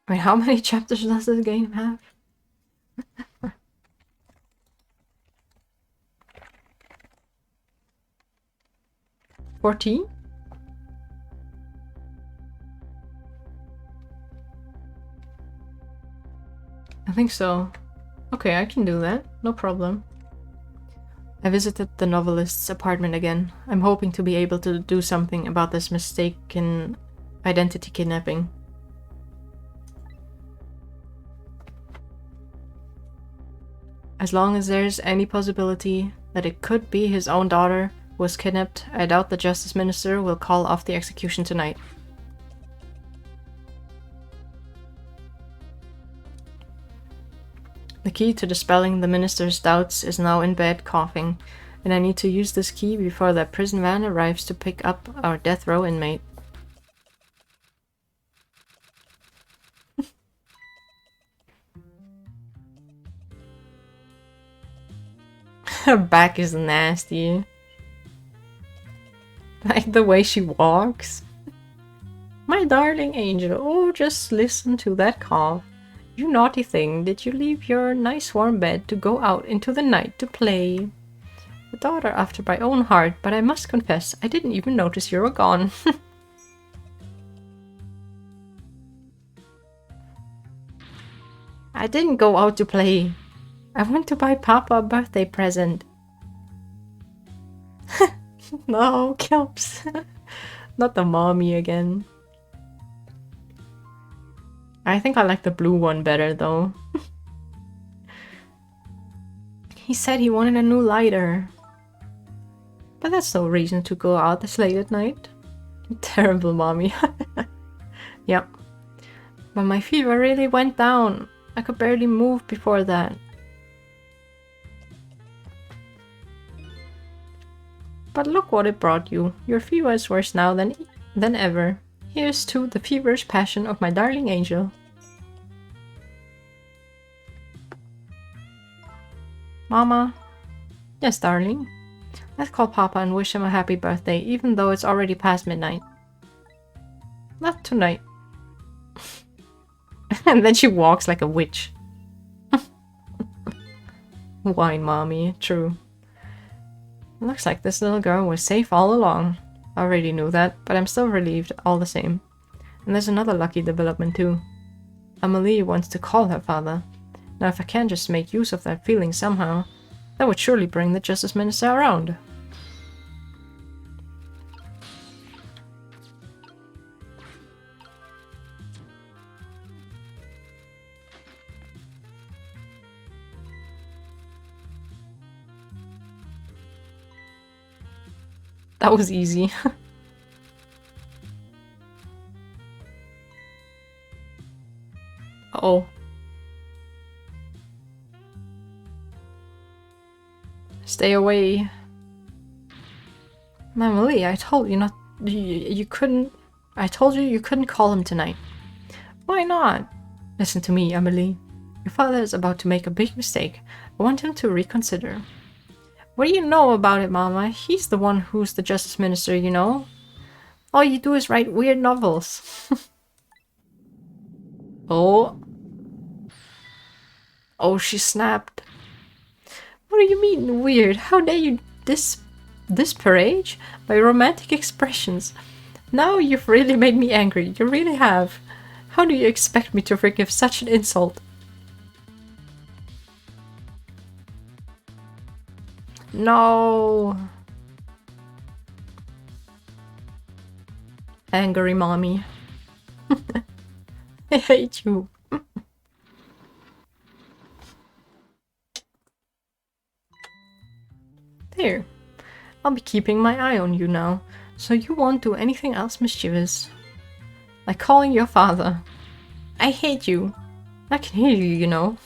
Wait, how many chapters does this game have? 14? I think so. Okay, I can do that. No problem. I visited the novelist's apartment again. I'm hoping to be able to do something about this mistaken identity kidnapping. As long as there's any possibility that it could be his own daughter who was kidnapped, I doubt the Justice Minister will call off the execution tonight. The key to dispelling the minister's doubts is now in bed coughing, and I need to use this key before the prison van arrives to pick up our death row inmate. Her back is nasty. Like the way she walks. My darling angel, oh, just listen to that cough. You naughty thing, did you leave your nice warm bed to go out into the night to play? The daughter after my own heart, but I must confess, I didn't even notice you were gone. I didn't go out to play. I went to buy Papa a birthday present. No, Kelps. Not the mommy again. I think I like the blue one better though. He said he wanted a new lighter. But that's no reason to go out this late at night. Terrible mommy. Yep. But my fever really went down. I could barely move before that. But look what it brought you. Your fever is worse now than ever. Here's to the feverish passion of my darling angel. Mama? Yes, darling? Let's call Papa and wish him a happy birthday, even though it's already past midnight. Not tonight. And then she walks like a witch. Wine mommy, true. Looks like this little girl was safe all along. I already knew that, but I'm still relieved all the same. And there's another lucky development too. Amelie wants to call her father. Now if I can just make use of that feeling somehow, that would surely bring the Justice Minister around. That was easy. Uh-oh. Stay away. Amelie, I told you not... You couldn't... I told you you couldn't call him tonight. Why not? Listen to me, Amelie. Your father is about to make a big mistake. I want him to reconsider. What do you know about it, Mama? He's the one who's the Justice Minister, you know? All you do is write weird novels. Oh. Oh, she snapped. What do you mean, weird? How dare you disparage my romantic expressions? Now you've really made me angry. You really have. How do you expect me to forgive such an insult? No. Angry mommy. I hate you. There. I'll be keeping my eye on you now, so you won't do anything else mischievous. Like calling your father. I hate you. I can hear you, you know.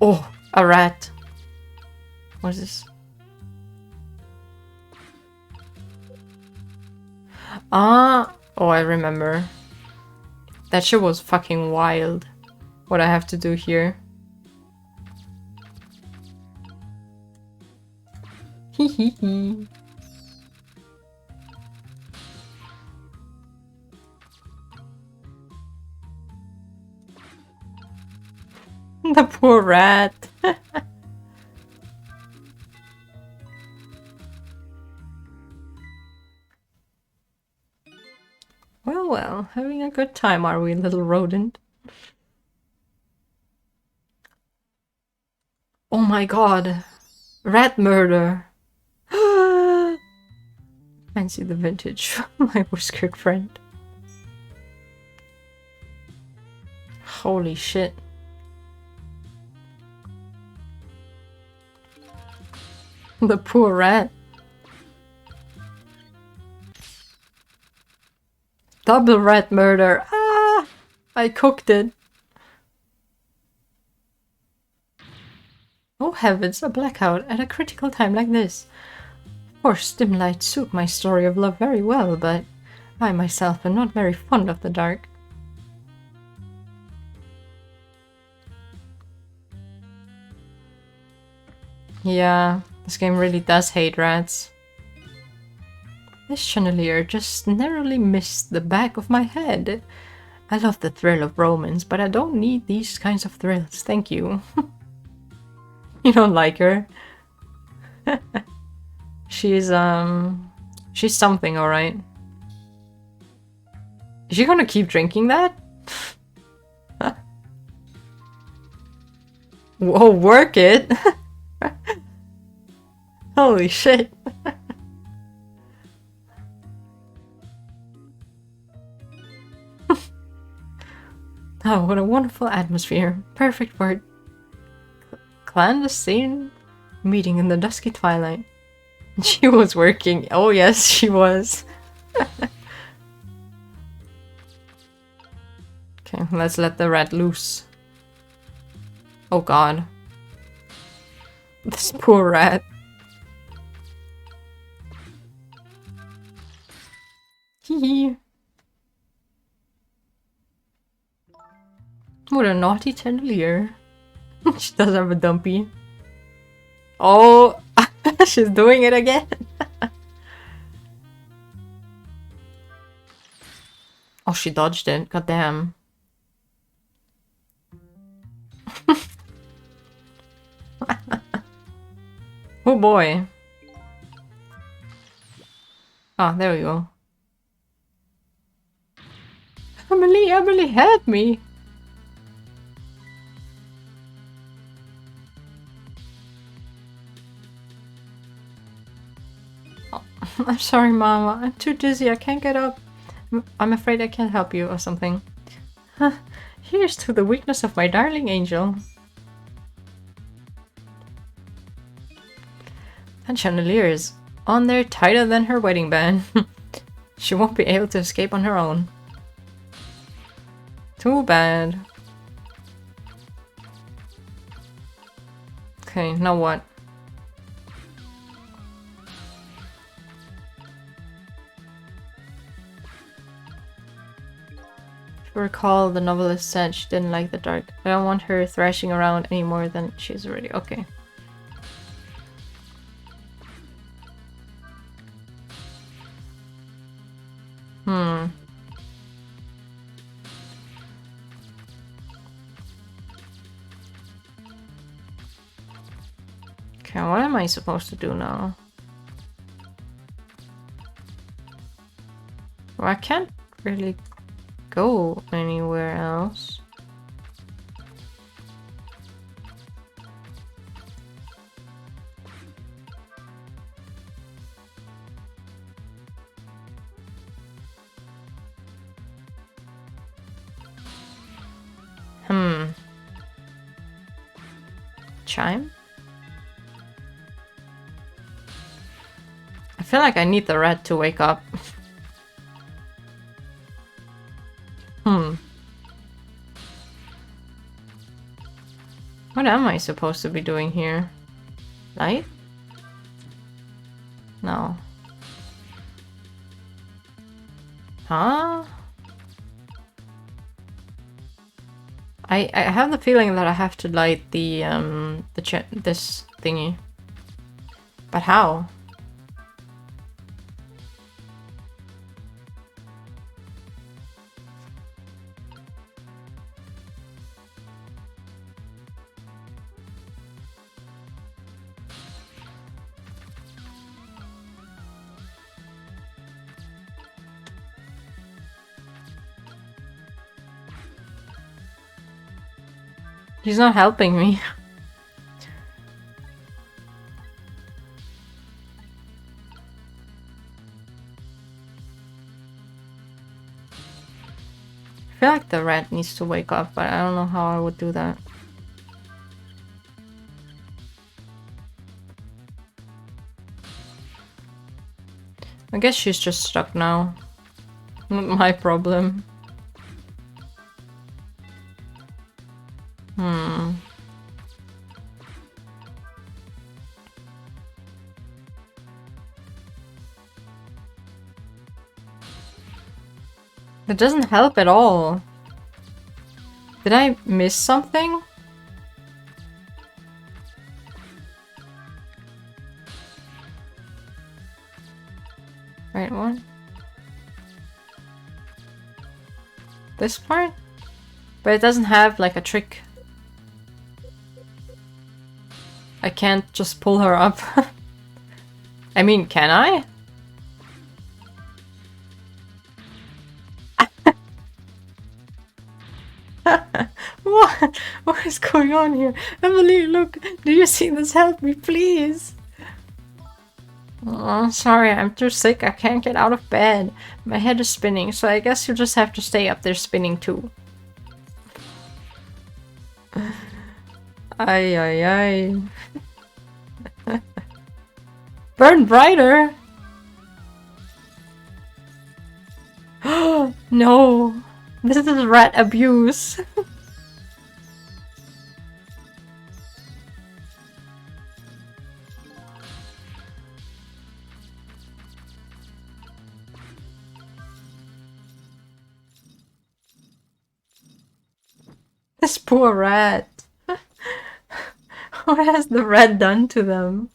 Oh, a rat. What is this? Ah! Oh, I remember. That shit was fucking wild. What I have to do here. Hee hee hee. The poor rat. Well, well, having a good time, are we, little rodent? Oh my god! Rat murder! Fancy the vintage, my whiskered friend. Holy shit. The poor rat. Double rat murder. Ah! I cooked it. Oh heavens, a blackout at a critical time like this. Of course, dim lights suit my story of love very well, but I myself am not very fond of the dark. Yeah, this game really does hate rats. This chandelier just narrowly missed the back of my head. I love the thrill of romance, but I don't need these kinds of thrills, thank you. You don't like her? She's something, alright. Is she gonna keep drinking that? Whoa, work it! Holy shit. Oh, what a wonderful atmosphere. Perfect for a clandestine meeting in the dusky twilight. She was working. Oh yes, she was. Okay, let's let the rat loose. Oh god. This poor rat. Hee. What a naughty chandelier. She does have a dumpy. Oh, she's doing it again. Oh, she dodged it. God damn. Oh boy. Ah, there we go. Emily, help me! Oh, I'm sorry, Mama. I'm too dizzy. I can't get up. I'm afraid I can't help you or something. Here's to the weakness of my darling angel. And chandelier is on there tighter than her wedding band. She won't be able to escape on her own. Too bad. Okay, now what? If you recall, the novelist said she didn't like the dark. I don't want her thrashing around any more than she's already. Okay. Okay, what am I supposed to do now? Well, I can't really go anywhere else. Chime? I feel like I need the rat to wake up. What am I supposed to be doing here? Light? No. Huh? I have the feeling that I have to light the this thingy. But how? He's not helping me. I feel like the rat needs to wake up, but I don't know how I would do that. I guess she's just stuck now. Not my problem. It doesn't help at all. Did I miss something? Right one? This part? But it doesn't have like a trick. I can't just pull her up. I mean, can I? What? What is going on here? Emily, look! Do you see this? Help me, please! Oh, sorry, I'm too sick. I can't get out of bed. My head is spinning, so I guess you just have to stay up there spinning too. Ay, ay, ay. Burn brighter! No! This is rat abuse. This poor rat. What has the rat done to them?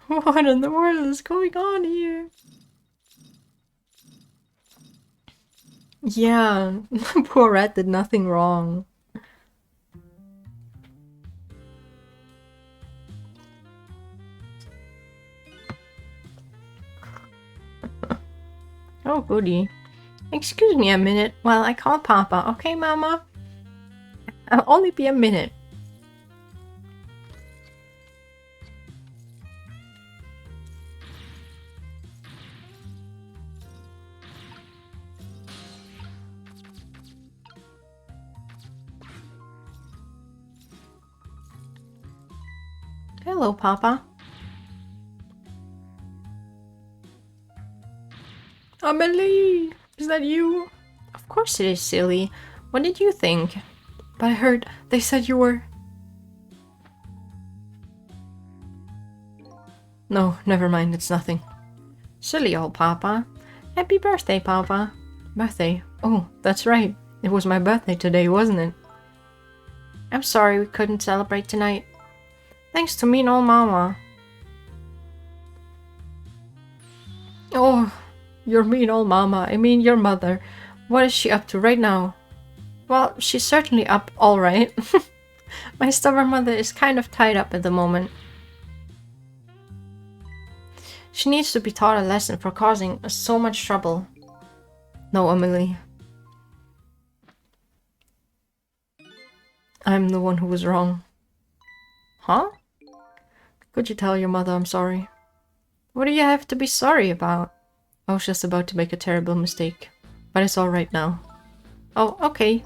What in the world is going on here? Yeah, poor rat did nothing wrong. Oh, goody. Excuse me a minute while I call Papa, okay, Mama? I'll only be a minute. Hello, Papa. Amelie! Is that you? Of course it is, silly. What did you think? But I heard they said you were... No, never mind, it's nothing. Silly old Papa. Happy birthday, Papa. Birthday? Oh, that's right. It was my birthday today, wasn't it? I'm sorry we couldn't celebrate tonight. Thanks to mean old Mama. Oh, your mean old Mama. I mean your mother. What is she up to right now? Well, she's certainly up all right. My stubborn mother is kind of tied up at the moment. She needs to be taught a lesson for causing us so much trouble. No, Emily. I'm the one who was wrong. Huh? Could you tell your mother I'm sorry? What do you have to be sorry about? I was just about to make a terrible mistake. But it's alright now. Oh, okay.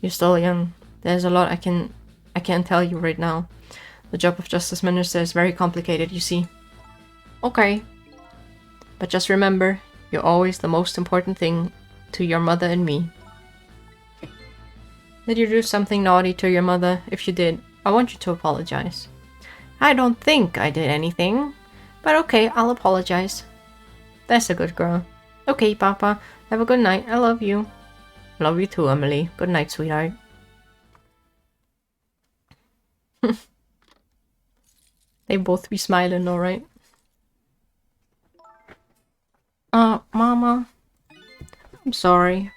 You're still young. There's a lot I can't tell you right now. The job of Justice Minister is very complicated, you see. Okay. But just remember, you're always the most important thing to your mother and me. Did you do something naughty to your mother? If you did, I want you to apologize. I don't think I did anything. But okay, I'll apologize. That's a good girl. Okay, Papa. Have a good night. I love you. Love you too, Emily. Good night, sweetheart. They both be smiling, alright? Mama. I'm sorry.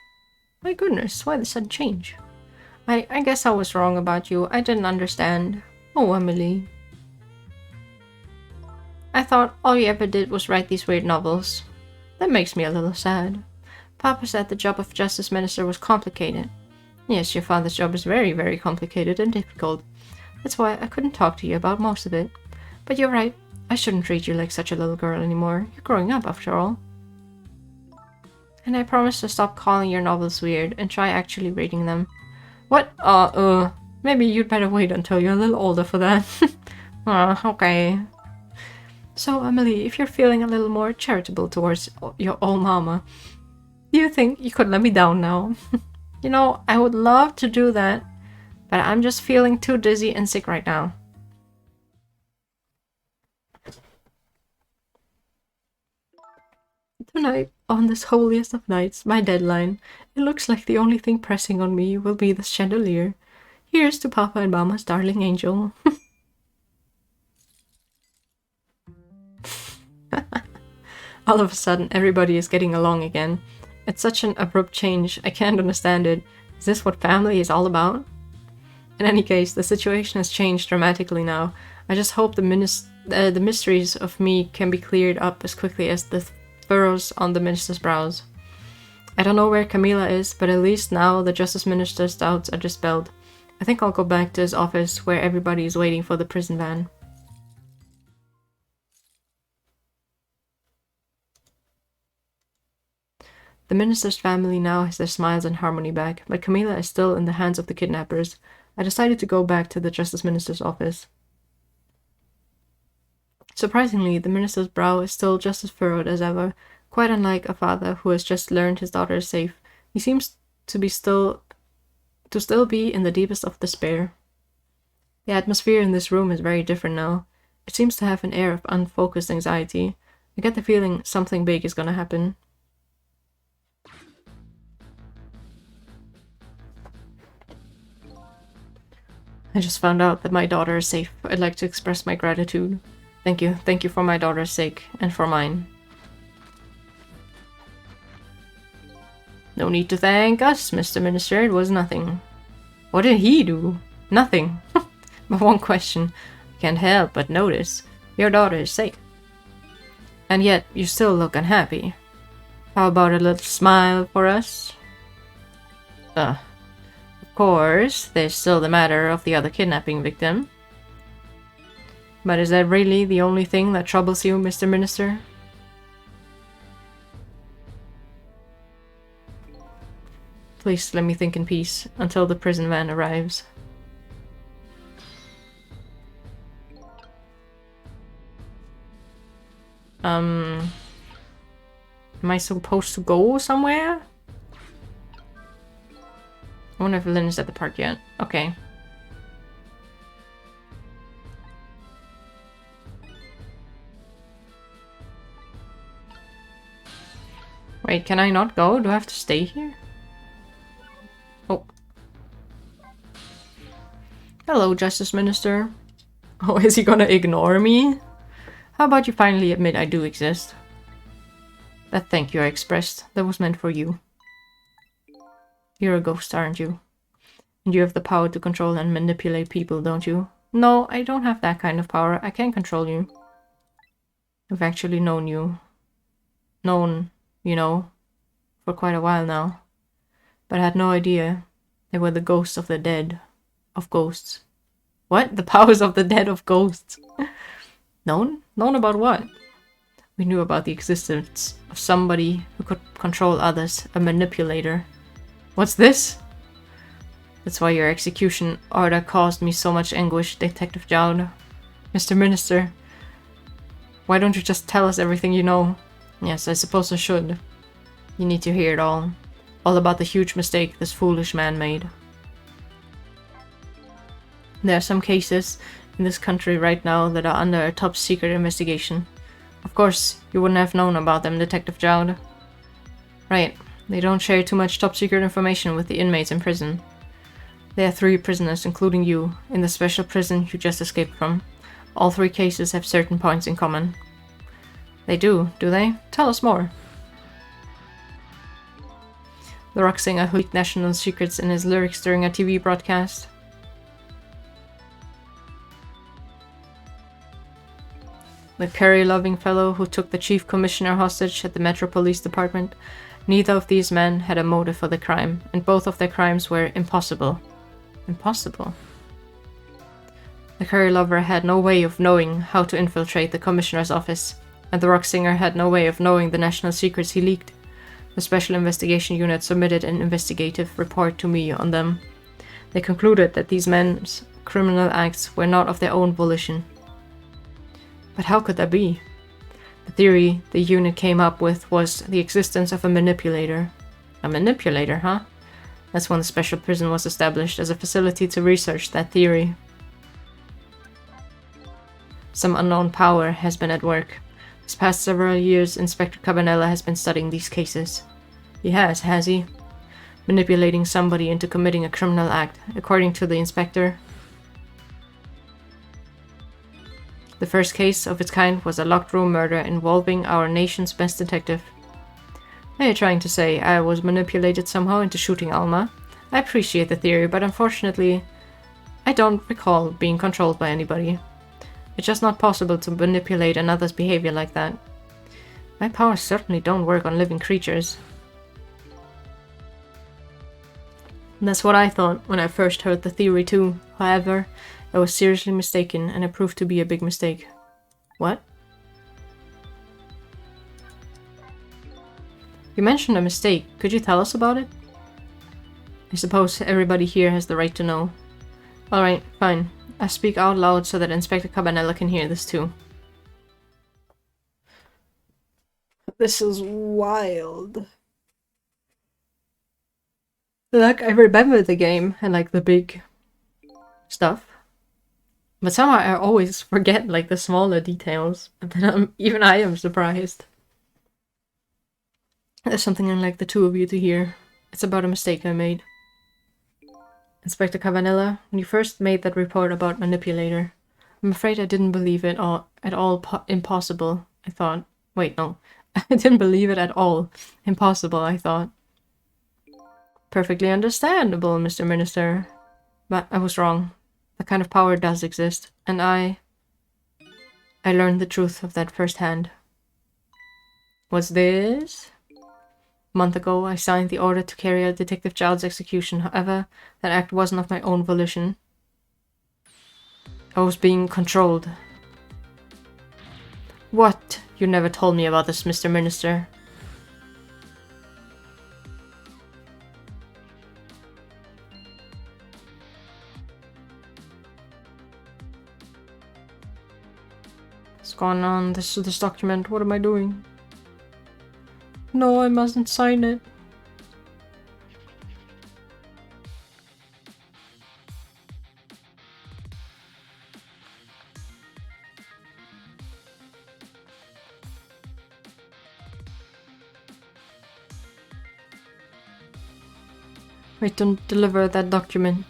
My goodness, why the sudden change? I guess I was wrong about you. I didn't understand. Oh, Emily. I thought all you ever did was write these weird novels. That makes me a little sad. Papa said the job of Justice Minister was complicated. Yes, your father's job is very, very complicated and difficult. That's why I couldn't talk to you about most of it. But you're right, I shouldn't treat you like such a little girl anymore. You're growing up, after all. And I promise to stop calling your novels weird and try actually reading them. What? Maybe you'd better wait until you're a little older for that. Okay. So, Emily, if you're feeling a little more charitable towards your old mama, do you think you could let me down now? You know, I would love to do that, but I'm just feeling too dizzy and sick right now. Tonight, on this holiest of nights, my deadline, it looks like the only thing pressing on me will be the chandelier. Here's to Papa and Mama's darling angel. All of a sudden, everybody is getting along again. It's such an abrupt change, I can't understand it. Is this what family is all about? In any case, the situation has changed dramatically now. I just hope the mysteries of me can be cleared up as quickly as the furrows on the minister's brows. I don't know where Camila is, but at least now the Justice Minister's doubts are dispelled. I think I'll go back to his office where everybody is waiting for the prison van. The minister's family now has their smiles and harmony back, but Camila is still in the hands of the kidnappers. I decided to go back to the Justice Minister's office. Surprisingly, the minister's brow is still just as furrowed as ever, quite unlike a father who has just learned his daughter is safe. He seems to still be in the deepest of despair. The atmosphere in this room is very different now. It seems to have an air of unfocused anxiety. I get the feeling something big is gonna happen. I just found out that my daughter is safe. I'd like to express my gratitude. Thank you. Thank you for my daughter's sake, and for mine. No need to thank us, Mr. Minister. It was nothing. What did he do? Nothing. But one question I can't help but notice. Your daughter is safe. And yet, you still look unhappy. How about a little smile for us? Of course, there's still the matter of the other kidnapping victim. But is that really the only thing that troubles you, Mr. Minister? Please let me think in peace until the prison van arrives. Am I supposed to go somewhere? I wonder if Lynn is at the park yet. Okay. Wait, can I not go? Do I have to stay here? Oh. Hello, Justice Minister. Oh, is he gonna ignore me? How about you finally admit I do exist? That thank you I expressed, that was meant for you. You're a ghost, aren't you? And you have the power to control and manipulate people, don't you? No, I don't have that kind of power. I can't control you. I've actually known you. You know, for quite a while now. But I had no idea they were the ghosts of the dead. Of ghosts. What? The powers of the dead of ghosts? Known? Known about what? We knew about the existence of somebody who could control others, a manipulator. What's this? That's why your execution order caused me so much anguish, Detective Jowd. Mr. Minister, why don't you just tell us everything you know? Yes, I suppose I should. You need to hear it all. All about the huge mistake this foolish man made. There are some cases in this country right now that are under a top secret investigation. Of course, you wouldn't have known about them, Detective Jowd. Right, they don't share too much top secret information with the inmates in prison. There are 3 prisoners, including you, in the special prison you just escaped from. All 3 cases have certain points in common. They do they? Tell us more. The rock singer who leaked national secrets in his lyrics during a TV broadcast. the curry-loving fellow who took the chief commissioner hostage at the Metro Police Department. Neither of these men had a motive for the crime, and both of their crimes were impossible. Impossible? The curry lover had no way of knowing how to infiltrate the commissioner's office, and the rock singer had no way of knowing the national secrets he leaked. The Special Investigation Unit submitted an investigative report to me on them. They concluded that these men's criminal acts were not of their own volition. But how could that be? The theory the unit came up with was the existence of a manipulator. A manipulator, huh? That's when the special prison was established as a facility to research that theory. Some unknown power has been at work. These past several years, Inspector Cabanella has been studying these cases. He has he? Manipulating somebody into committing a criminal act, according to the inspector. The first case of its kind was a locked room murder involving our nation's best detective. Are you trying to say I was manipulated somehow into shooting Alma? I appreciate the theory, but unfortunately, I don't recall being controlled by anybody. It's just not possible to manipulate another's behavior like that. My powers certainly don't work on living creatures. And that's what I thought when I first heard the theory too. However, I was seriously mistaken, and it proved to be a big mistake. What? You mentioned a mistake. Could you tell us about it? I suppose everybody here has the right to know. Alright, fine. I speak out loud so that Inspector Cabanella can hear this too. This is wild. Like, I remember the game and like the big stuff. But somehow I always forget like the smaller details. And then even I am surprised. There's something I'd like the two of you to hear. It's about a mistake I made. Inspector Cabanella, when you first made that report about Manipulator, I'm afraid I didn't believe it at all impossible, I thought. Wait, no. I didn't believe it at all impossible, I thought. Perfectly understandable, Mr. Minister. But I was wrong. That kind of power does exist, and I learned the truth of that firsthand. What's this? A month ago, I signed the order to carry out Detective Child's execution. However, that act wasn't of my own volition. I was being controlled. What? You never told me about this, Mr. Minister. What's going on? This document. What am I doing? No, I mustn't sign it. Wait, don't deliver that document.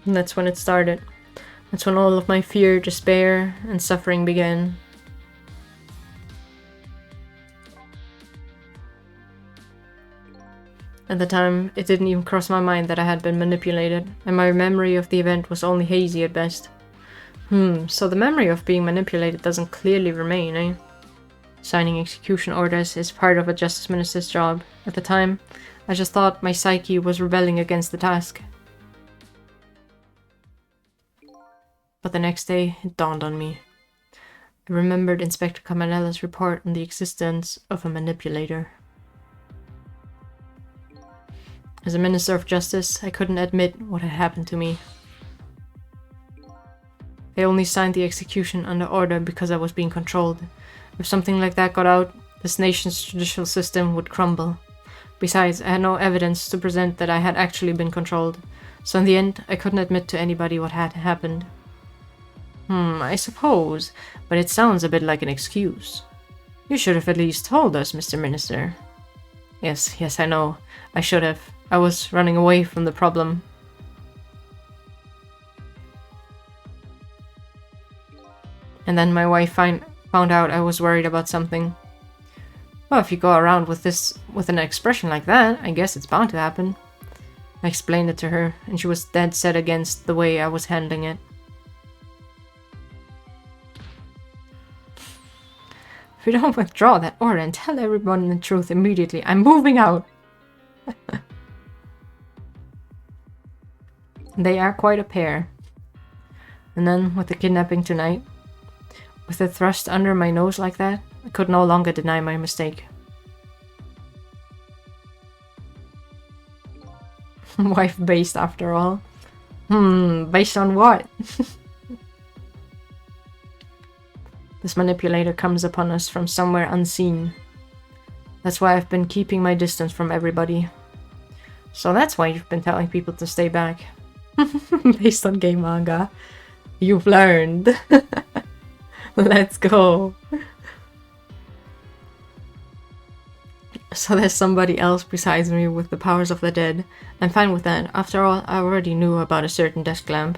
And that's when it started. That's when all of my fear, despair, and suffering began. At the time, it didn't even cross my mind that I had been manipulated, and my memory of the event was only hazy at best. So the memory of being manipulated doesn't clearly remain, eh? Signing execution orders is part of a justice minister's job. At the time, I just thought my psyche was rebelling against the task. But the next day, it dawned on me. I remembered Inspector Camanella's report on the existence of a manipulator. As a Minister of Justice, I couldn't admit what had happened to me. I only signed the execution under order because I was being controlled. If something like that got out, this nation's judicial system would crumble. Besides, I had no evidence to present that I had actually been controlled, so in the end, I couldn't admit to anybody what had happened. I suppose, but it sounds a bit like an excuse. You should have at least told us, Mr. Minister. Yes, I know. I should have. I was running away from the problem. And then my wife found out I was worried about something. Well, if you go around with an expression like that, I guess it's bound to happen. I explained it to her, and she was dead set against the way I was handling it. If you don't withdraw that order and tell everyone the truth immediately, I'm moving out! They are quite a pair. And then, with the kidnapping tonight, with it thrust under my nose like that, I could no longer deny my mistake. Wife-based after all. Based on what? This manipulator comes upon us from somewhere unseen. That's why I've been keeping my distance from everybody. So that's why you've been telling people to stay back. Based on gay manga. You've learned. Let's go. So there's somebody else besides me with the powers of the dead. I'm fine with that. After all, I already knew about a certain desk lamp.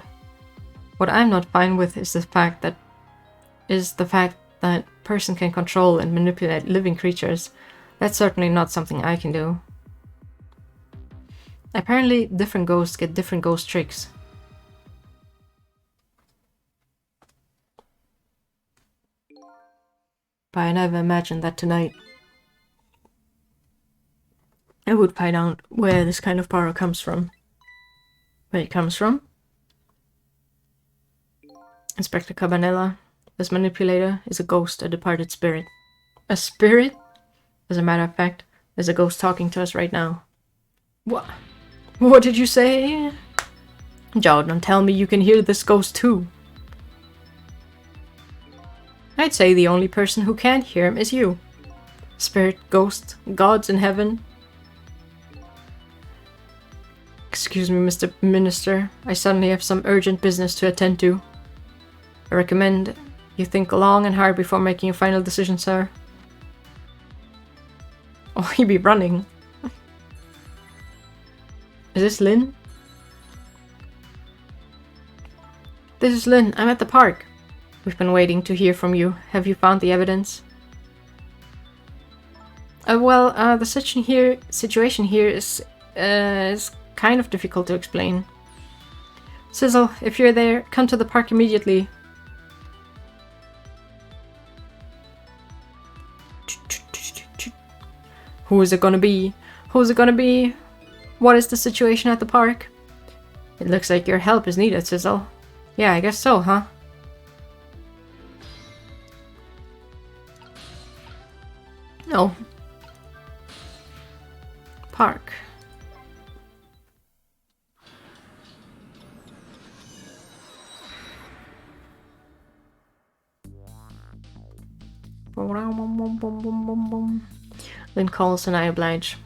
What I'm not fine with is the fact that person can control and manipulate living creatures. That's certainly not something I can do. Apparently, different ghosts get different ghost tricks. But I never imagined that tonight I would find out where this kind of power comes from. Where it comes from? Inspector Cabanella, this manipulator, is a ghost, a departed spirit. A spirit? As a matter of fact, there's a ghost talking to us right now. What? What did you say? Jordan, tell me you can hear this ghost too. I'd say the only person who can't hear him is you. Spirit, ghost, gods in heaven. Excuse me, Mr. Minister. I suddenly have some urgent business to attend to. I recommend you think long and hard before making a final decision, sir. Oh, he be running. Is this Lynn? This is Lynn. I'm at the park. We've been waiting to hear from you. Have you found the evidence? The situation here is kind of difficult to explain. Sizzle, if you're there, come to the park immediately. Who is it gonna be? Who's it gonna be? What is the situation at the park? It looks like your help is needed, Sizzle. Yeah, I guess so, huh? No. Park. Lynn calls and I oblige.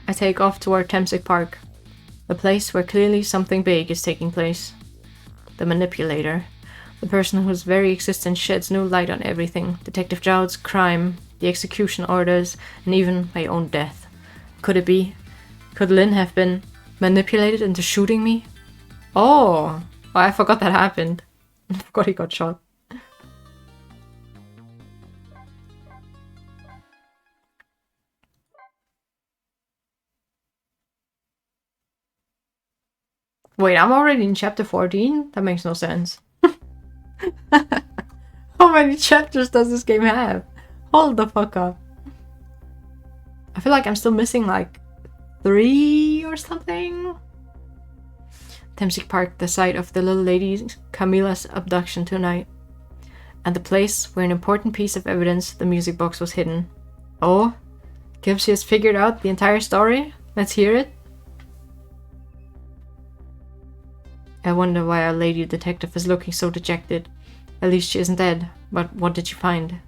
I take off toward Temsic Park, a place where clearly something big is taking place. The manipulator, the person whose very existence sheds new light on everything, Detective Jowd's crime, the execution orders, and even my own death. Could it be? Could Lynn have been manipulated into shooting me? Oh, I forgot that happened. I forgot he got shot. Wait, I'm already in chapter 14? That makes no sense. How many chapters does this game have? Hold the fuck up. I feel like I'm still missing like 3 or something. Temsic Park, the site of the little lady Camilla's abduction tonight. And the place where an important piece of evidence, the music box, was hidden. Oh? Gibbs has figured out the entire story? Let's hear it. I wonder why our lady detective is looking so dejected. At least she isn't dead. But what did you find?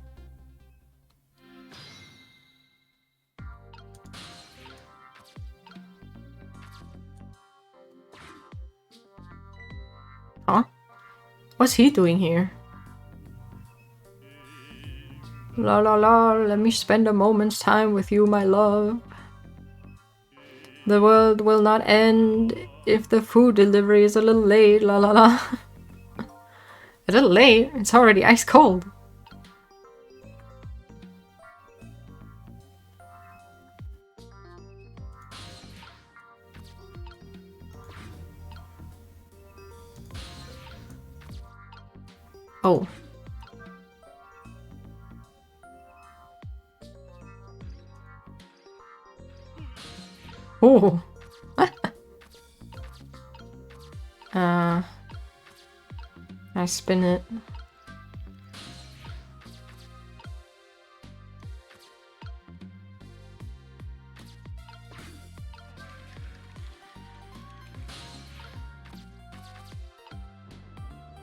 Huh? What's he doing here? La la la, let me spend a moment's time with you, my love. The world will not end if the food delivery is a little late, la la la. A little late? It's already ice cold. Oh. Oh. I spin it.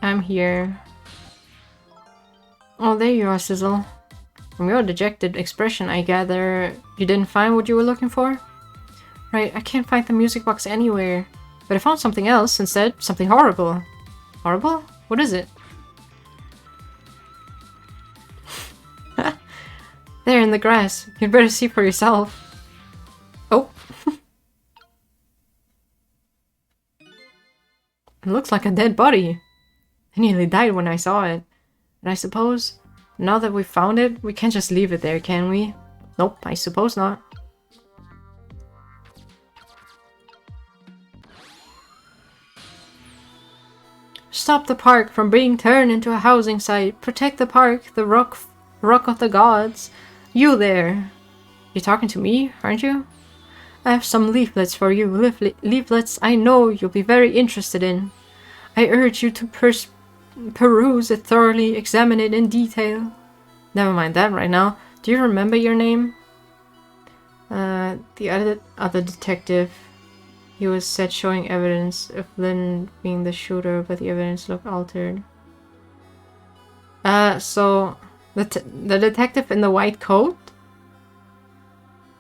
I'm here. Oh, there you are, Sizzle. From your dejected expression, I gather you didn't find what you were looking for? Right, I can't find the music box anywhere. But I found something else instead. Something horrible. Horrible? What is it? There in the grass. You'd better see for yourself. Oh. It looks like a dead body. I nearly died when I saw it. And I suppose, now that we've found it, we can't just leave it there, can we? Nope, I suppose not. Stop the park from being turned into a housing site. Protect the park, the rock of the gods. You there. You're talking to me, aren't you? I have some leaflets for you. Leaflets I know you'll be very interested in. I urge you to peruse it thoroughly, examine it in detail. Never mind that right now. Do you remember your name? The other detective. He was said showing evidence of Lynn being the shooter, but the evidence looked altered. So the detective in the white coat?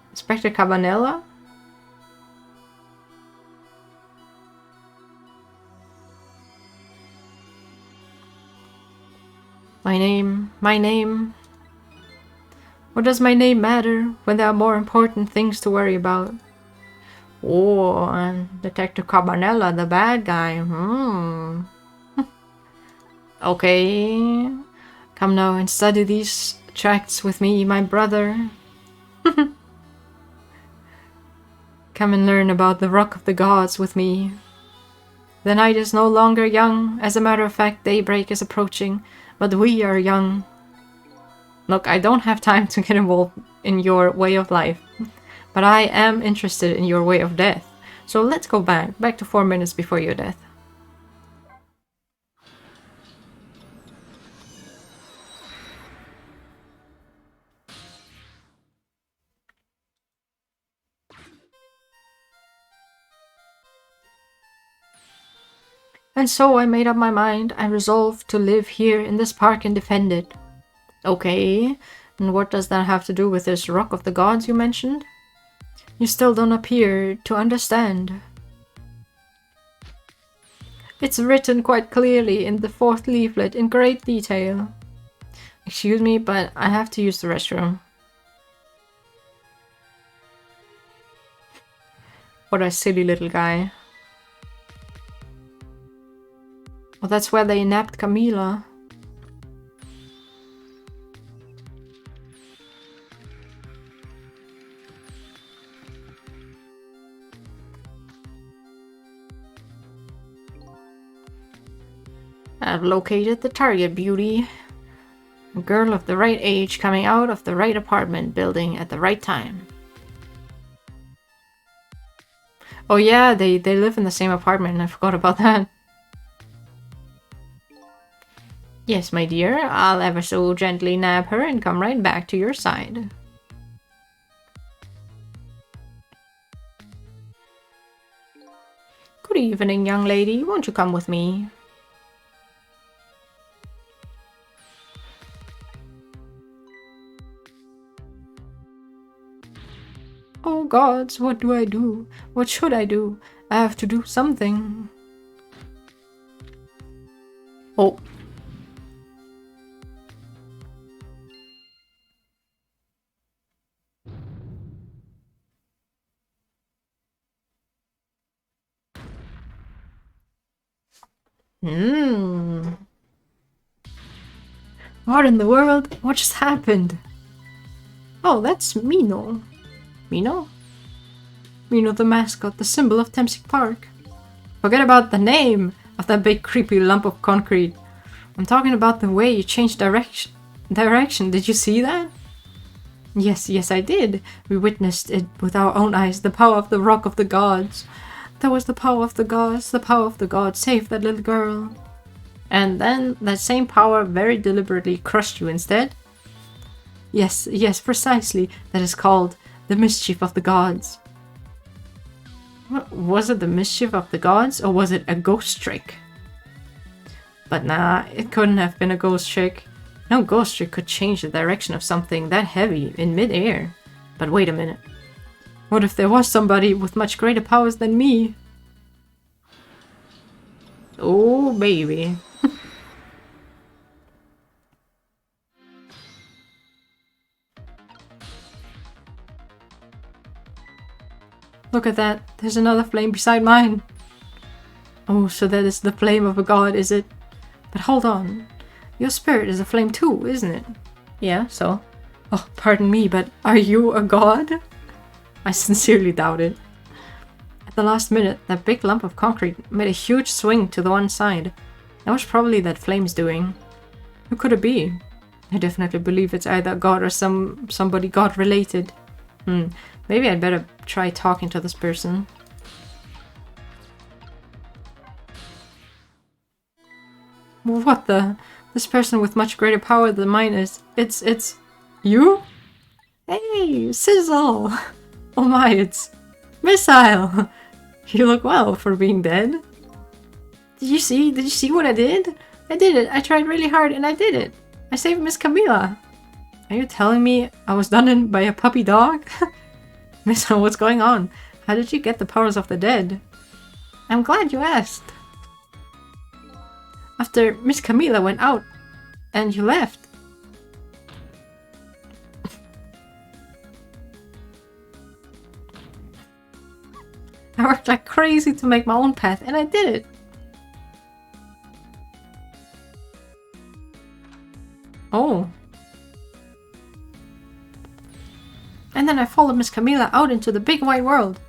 Inspector Cabanella? My name. What does my name matter when there are more important things to worry about? Oh, and Detective Cabanella, the bad guy. Okay. Come now and study these tracts with me, my brother. Come and learn about the Rock of the Gods with me. The night is no longer young. As a matter of fact, daybreak is approaching, but we are young. Look, I don't have time to get involved in your way of life, but I am interested in your way of death. So let's go back to 4 minutes before your death. And so I made up my mind. I resolved to live here in this park and defend it. Okay, and what does that have to do with this Rock of the Gods you mentioned? You still don't appear to understand. It's written quite clearly in the 4th leaflet in great detail. Excuse me, but I have to use the restroom. What a silly little guy. Well, that's where they nabbed Camila. I've located the target, beauty. A girl of the right age coming out of the right apartment building at the right time. Oh yeah, they live in the same apartment. I forgot about that. Yes, my dear, I'll ever so gently nab her and come right back to your side. Good evening, young lady. Won't you come with me? Oh gods, what do I do? What should I do? I have to do something. Oh. What in the world? What just happened? Oh, that's Mino. Mino? Mino the mascot, the symbol of Temsik Park. Forget about the name of that big creepy lump of concrete. I'm talking about the way you changed direction. Did you see that? Yes, I did. We witnessed it with our own eyes. The power of the rock of the gods. That was the power of the gods. The power of the gods saved that little girl. And then that same power very deliberately crushed you instead? Yes, precisely. That is called the mischief of the gods. Was it the mischief of the gods, or was it a ghost trick? But nah, it couldn't have been a ghost trick. No ghost trick could change the direction of something that heavy in mid-air. But wait a minute. What if there was somebody with much greater powers than me? Oh, baby. Look at that. There's another flame beside mine. Oh, so that is the flame of a god, is it? But hold on. Your spirit is a flame too, isn't it? Yeah, so? Oh, pardon me, but are you a god? I sincerely doubt it. At the last minute, that big lump of concrete made a huge swing to the one side. That was probably that flame's doing. Who could it be? I definitely believe it's either a god or somebody god-related. Maybe I'd better try talking to this person. What the? This person with much greater power than mine is... It's... You? Hey, Sizzle! Oh my, it's... Missile! You look well for being dead. Did you see what I did? I did it. I tried really hard and I did it. I saved Miss Camila. Are you telling me I was done in by a puppy dog? Missile, what's going on? How did you get the powers of the dead? I'm glad you asked. After Miss Camila went out and you left. I worked like crazy to make my own path and I did it. Oh. And then I followed Miss Camila out into the big wide world.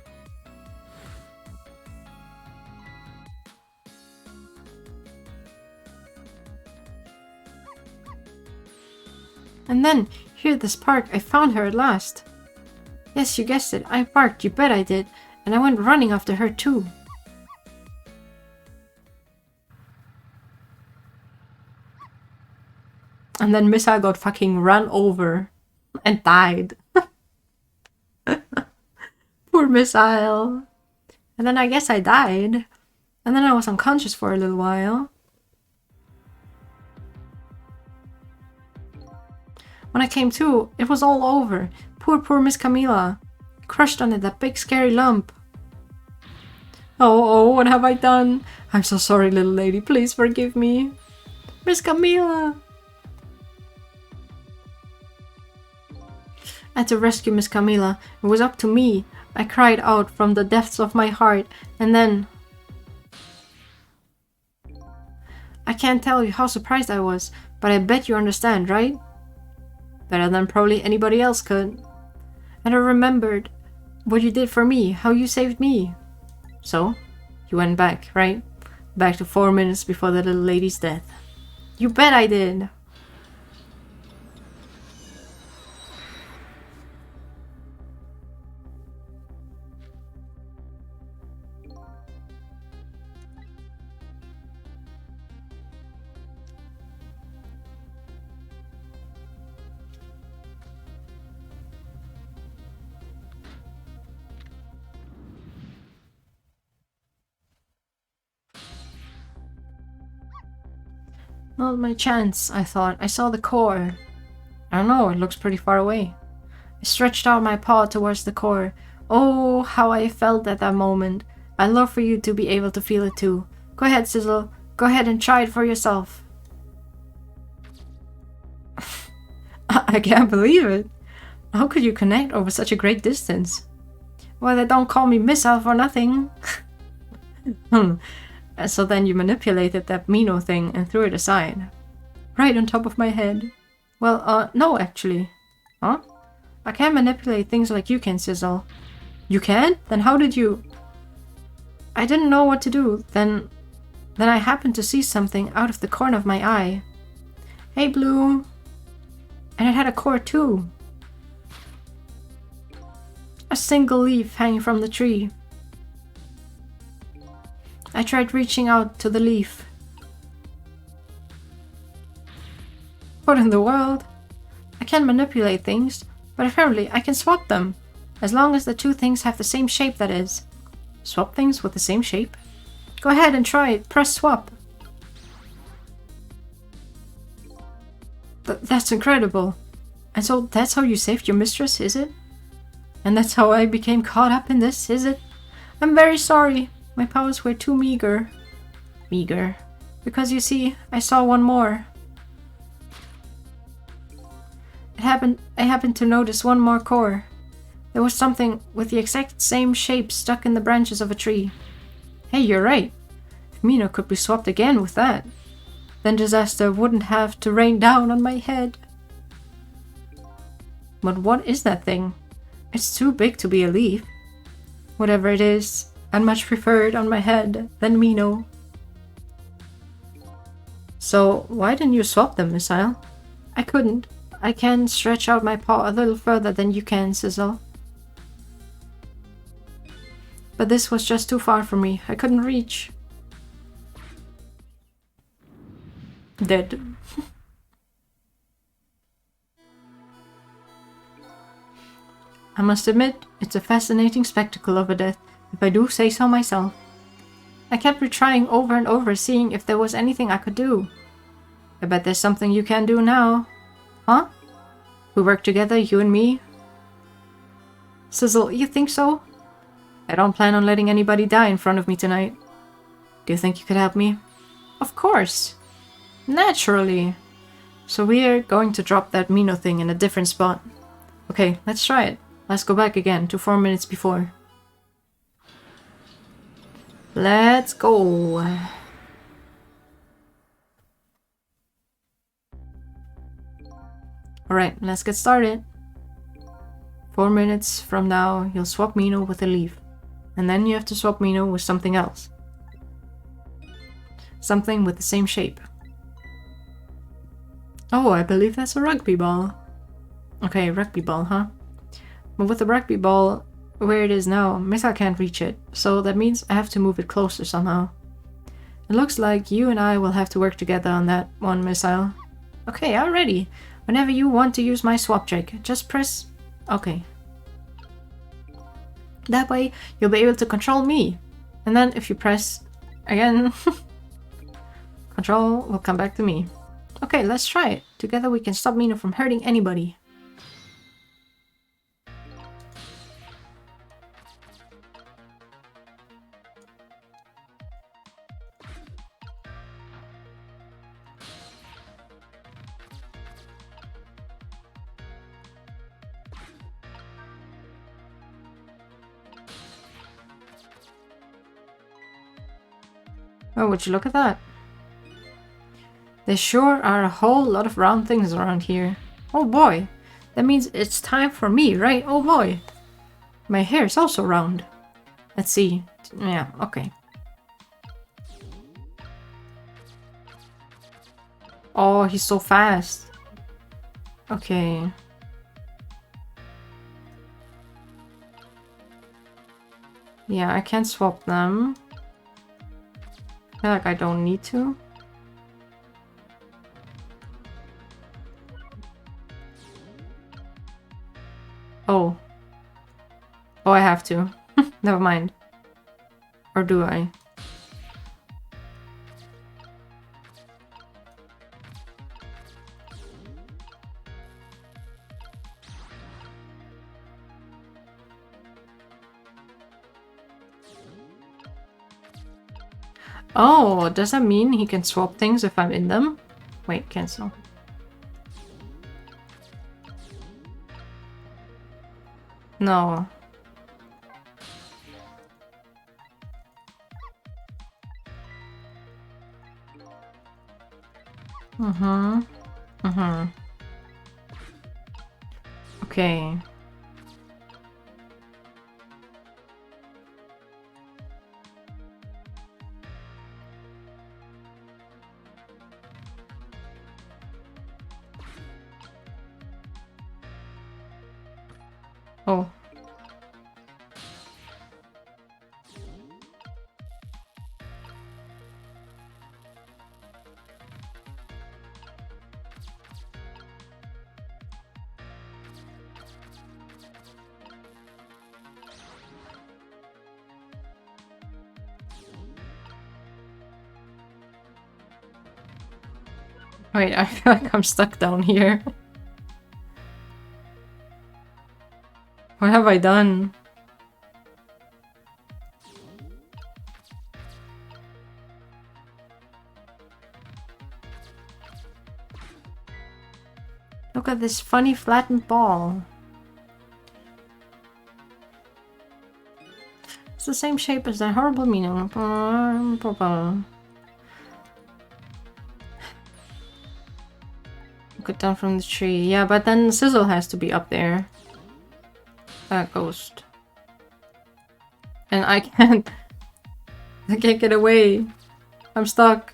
And then, here at this park, I found her at last. Yes, you guessed it, I barked, you bet I did. And I went running after her too. And then Missile got fucking run over and died. Poor Missile. And then I guess I died. And then I was unconscious for a little while. When I came to, it was all over. Poor Miss Camila. Crushed under that big scary lump. Oh, what have I done? I'm so sorry, little lady. Please forgive me. Miss Camila. I had to rescue Miss Camila. It was up to me. I cried out from the depths of my heart. And then... I can't tell you how surprised I was, but I bet you understand, right? Better than probably anybody else could. And I remembered what you did for me, how you saved me. So, you went back, right? Back to 4 minutes before the little lady's death. You bet I did! Not my chance, I thought. I saw the core. I don't know, it looks pretty far away. I stretched out my paw towards the core. Oh, how I felt at that moment. I'd love for you to be able to feel it too. Go ahead, Sizzle. Go ahead and try it for yourself. I can't believe it. How could you connect over such a great distance? Well, they don't call me Missile for nothing. So then you manipulated that Mino thing and threw it aside. Right on top of my head. Well, no, actually. Huh? I can't manipulate things like you can, Sizzle. You can? Then how did you... I didn't know what to do. Then Then I happened to see something out of the corner of my eye. Hey, Bloom! And it had a core too. A single leaf hanging from the tree. I tried reaching out to the leaf. What in the world? I can manipulate things, but apparently I can swap them. As long as the two things have the same shape, that is. Swap things with the same shape? Go ahead and try it. Press swap. That's incredible. And so that's how you saved your mistress, is it? And that's how I became caught up in this, is it? I'm very sorry. My powers were too meager. Meager? Because you see, I saw one more. I happened to notice one more core. There was something with the exact same shape stuck in the branches of a tree. Hey, you're right. If Mino could be swapped again with that, then disaster wouldn't have to rain down on my head. But what is that thing? It's too big to be a leaf. Whatever it is, I'd much prefer it on my head than Mino. So, why didn't you swap them, Missile? I couldn't. I can stretch out my paw a little further than you can, Sizzle. But this was just too far for me. I couldn't reach. Dead. I must admit, it's a fascinating spectacle of a death, if I do say so myself. I kept retrying over and over, seeing if there was anything I could do. I bet there's something you can do now. Huh? We work together, you and me? Sizzle, you think so? I don't plan on letting anybody die in front of me tonight. Do you think you could help me? Of course. Naturally. So we're going to drop that Mino thing in a different spot. Okay, let's try it. Let's go back again to 4 minutes before. Let's go. Alright, let's get started. 4 minutes from now, you'll swap Mino with a leaf. And then you have to swap Mino with something else. Something with the same shape. Oh, I believe that's a rugby ball. Okay, rugby ball, huh? But with the rugby ball, where it is now, Missile can't reach it. So that means I have to move it closer somehow. It looks like you and I will have to work together on that one, Missile. Okay, I'm ready. Whenever you want to use my swap trick, just press... Okay. That way, you'll be able to control me. And then if you press again, control will come back to me. Okay, let's try it. Together we can stop Mino from hurting anybody. Oh, would you look at that? There sure are a whole lot of round things around here. Oh boy, that means it's time for me, right? Oh boy. My hair is also round. Let's see. Yeah, okay. Oh, he's so fast. Okay. Yeah, I can't swap them. I feel like I don't need to. Oh. Oh, I have to. Never mind. Or do I? Oh, does that mean he can swap things if I'm in them? Wait, cancel. No. Okay. Oh. Wait, I feel like I'm stuck down here. What have I done? Look at this funny flattened ball. It's the same shape as that horrible meaning. Look it down from the tree. Yeah, but then Sizzle has to be up there. That ghost. And I can't... I can't get away. I'm stuck.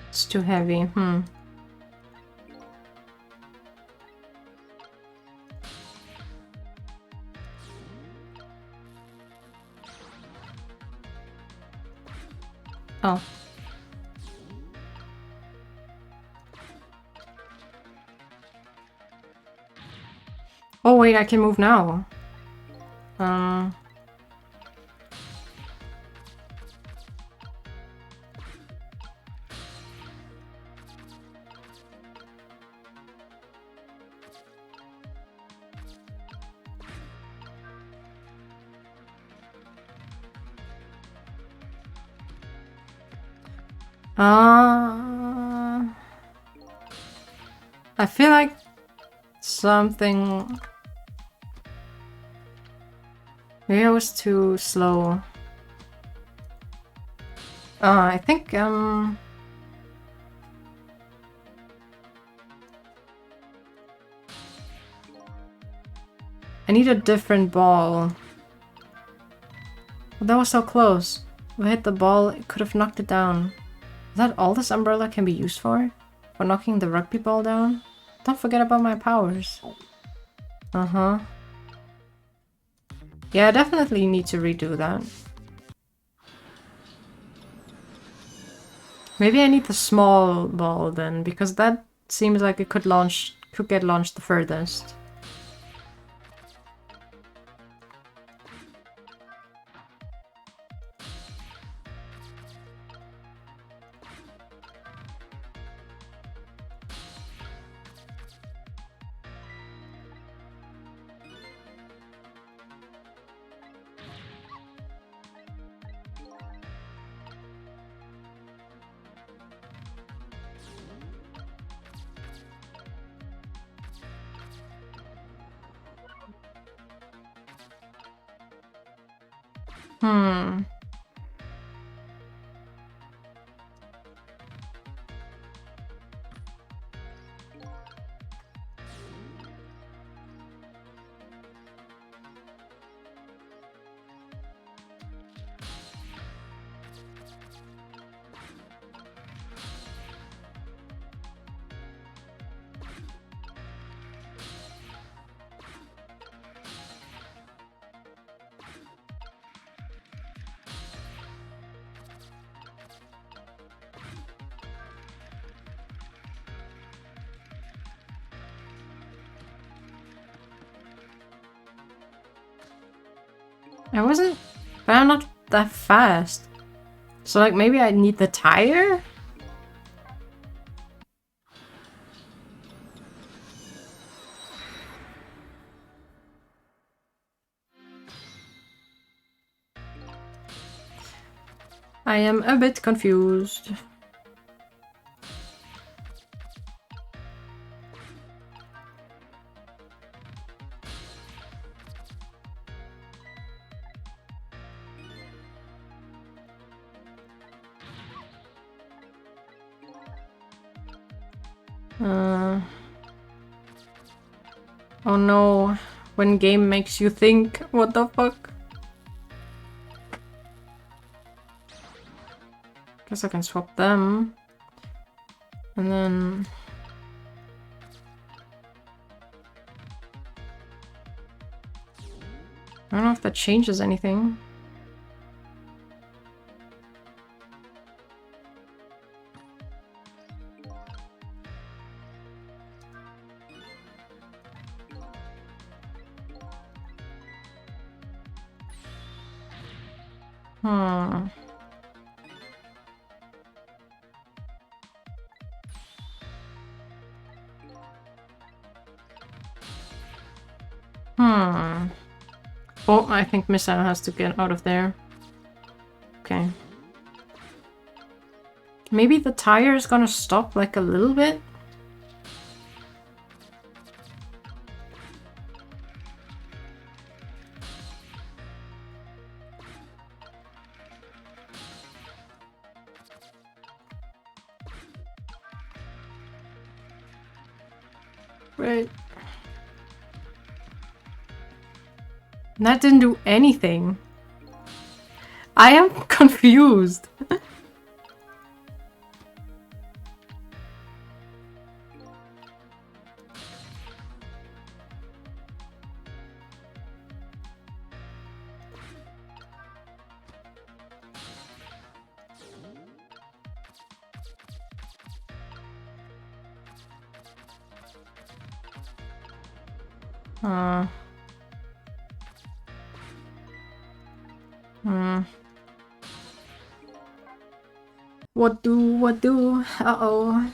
It's too heavy. Oh. Oh wait, I can move now. I feel like something... Maybe I was too slow. I think, I need a different ball. That was so close. If I hit the ball, it could have knocked it down. Is that all this umbrella can be used for? For knocking the rugby ball down? Don't forget about my powers. Uh-huh. Yeah, I definitely need to redo that. Maybe I need the small ball then, because that seems like it could get launched the furthest. But I'm not that fast. So like maybe I need the tire? I am a bit confused. Oh no. When game makes you think. What the fuck? Guess I can swap them. And then... I don't know if that changes anything. Hmm. Oh, I think Missile has to get out of there. Okay. Maybe the tire is gonna stop like a little bit? Right. That didn't do anything. I am confused. What do? Uh-oh.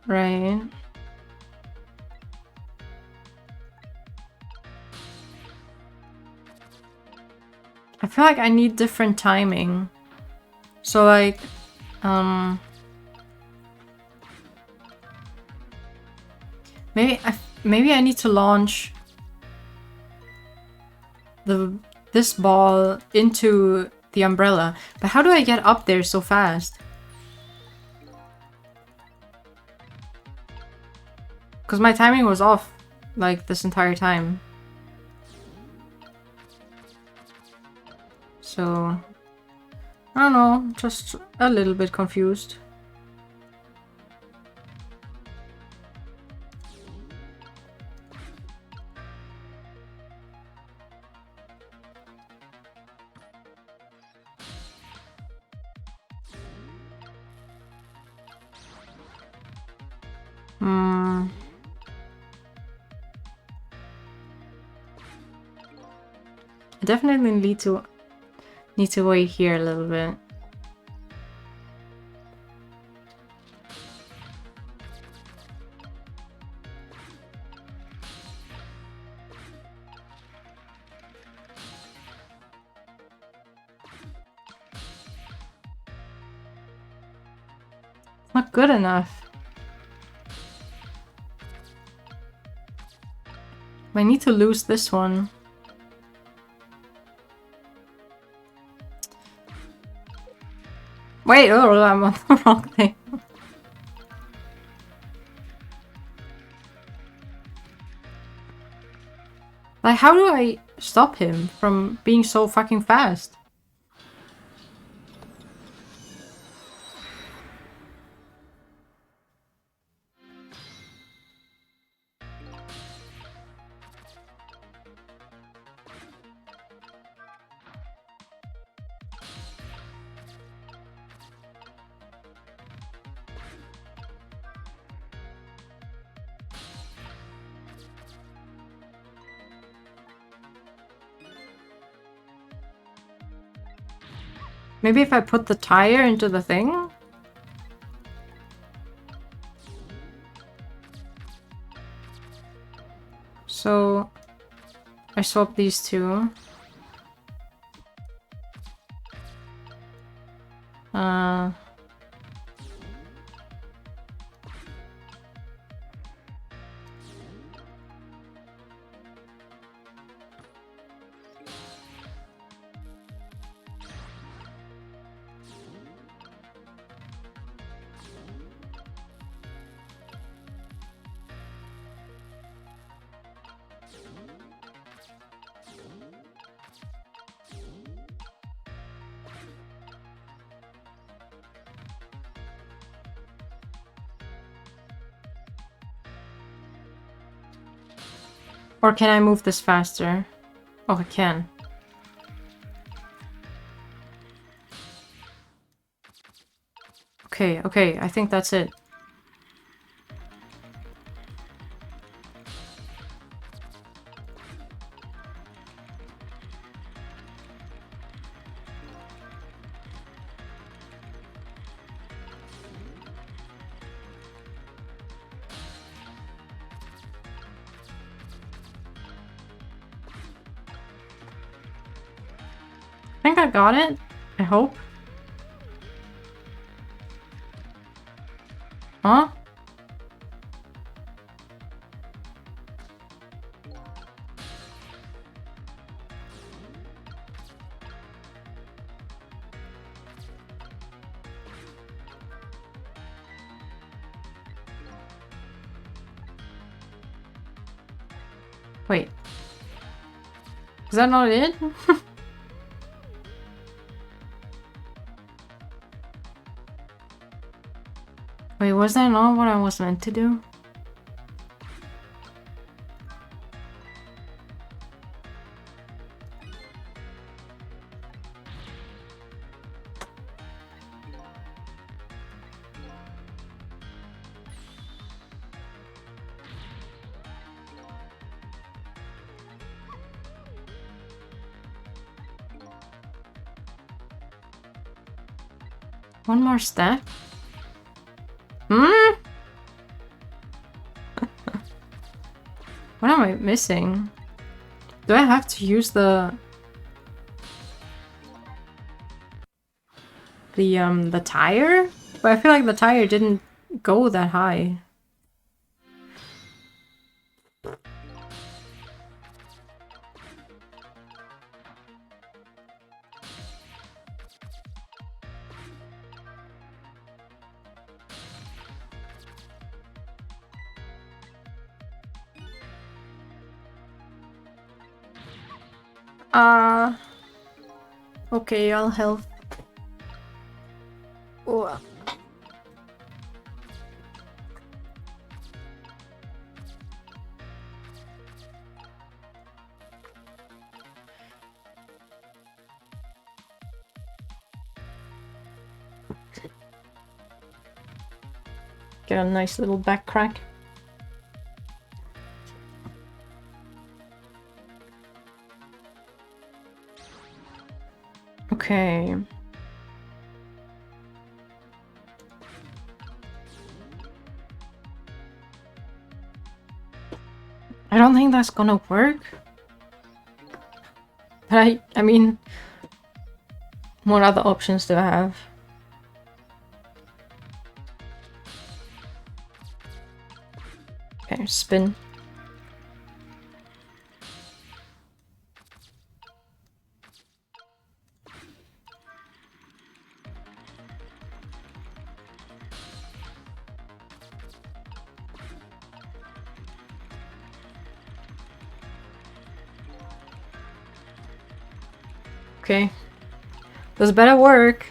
Right. I feel like I need different timing. So like, maybe I need to launch this ball into the umbrella. But how do I get up there so fast? Because my timing was off, like, this entire time. So, I don't know, just a little bit confused. I definitely need to wait here a little bit. Not good enough. I need to lose this one. Wait, oh, I'm on the wrong thing. Like, how do I stop him from being so fucking fast? Maybe if I put the tire into the thing? So I swap these two. Or can I move this faster? Oh, I can. Okay, okay, I think that's it. I think I got it. I hope. Huh? Wait. Is that not it? Wait, was that not what I was meant to do? One more step? Hmm? What am I missing? Do I have to use the tire? But I feel like the tire didn't go that high. Okay, I'll help. Oh. Get a nice little back crack. Okay. I don't think that's gonna work. But I mean, what other options do I have? Okay, spin. Okay. This better work.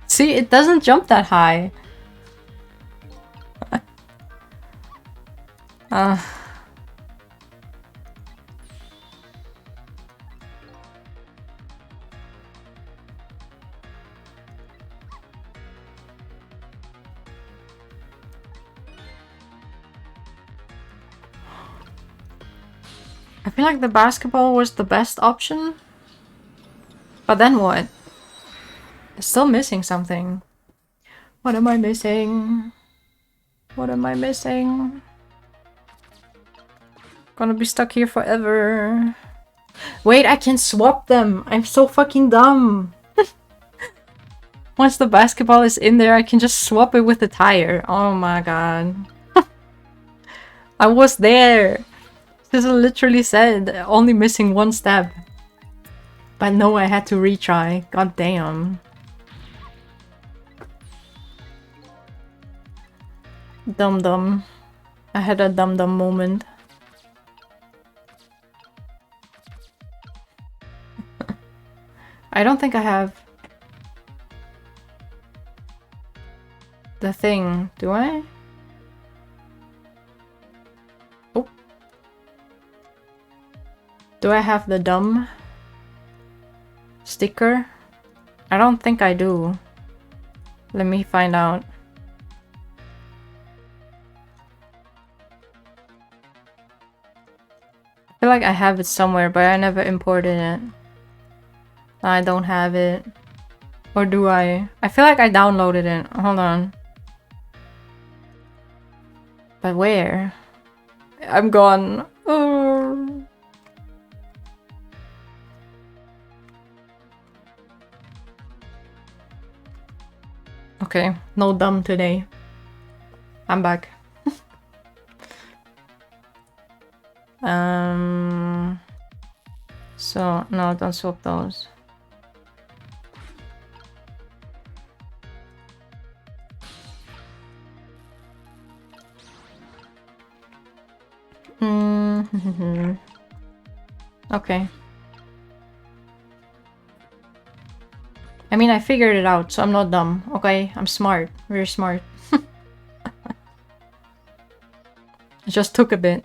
See, it doesn't jump that high. I feel like the basketball was the best option. But then what? It's still missing something. What am I missing? What am I missing? Gonna be stuck here forever. Wait, I can swap them! I'm so fucking dumb! Once the basketball is in there, I can just swap it with the tire. Oh my god. I was there! This literally said only missing one step. But no, I had to retry. God damn. Dum dum. I had a dum dum moment. I don't think I have... the thing. Do I? Oh. Do I have the dumb sticker? I don't think I do. Let me find out. I feel like I have it somewhere, but I never imported it. I don't have it. Or do I? I feel like I downloaded it. Hold on. But where? I'm gone. Oh. Okay, no dumb today. I'm back. So, no, don't swap those. Okay. I mean, I figured it out, so I'm not dumb. Okay, I'm smart. Very smart. It just took a bit.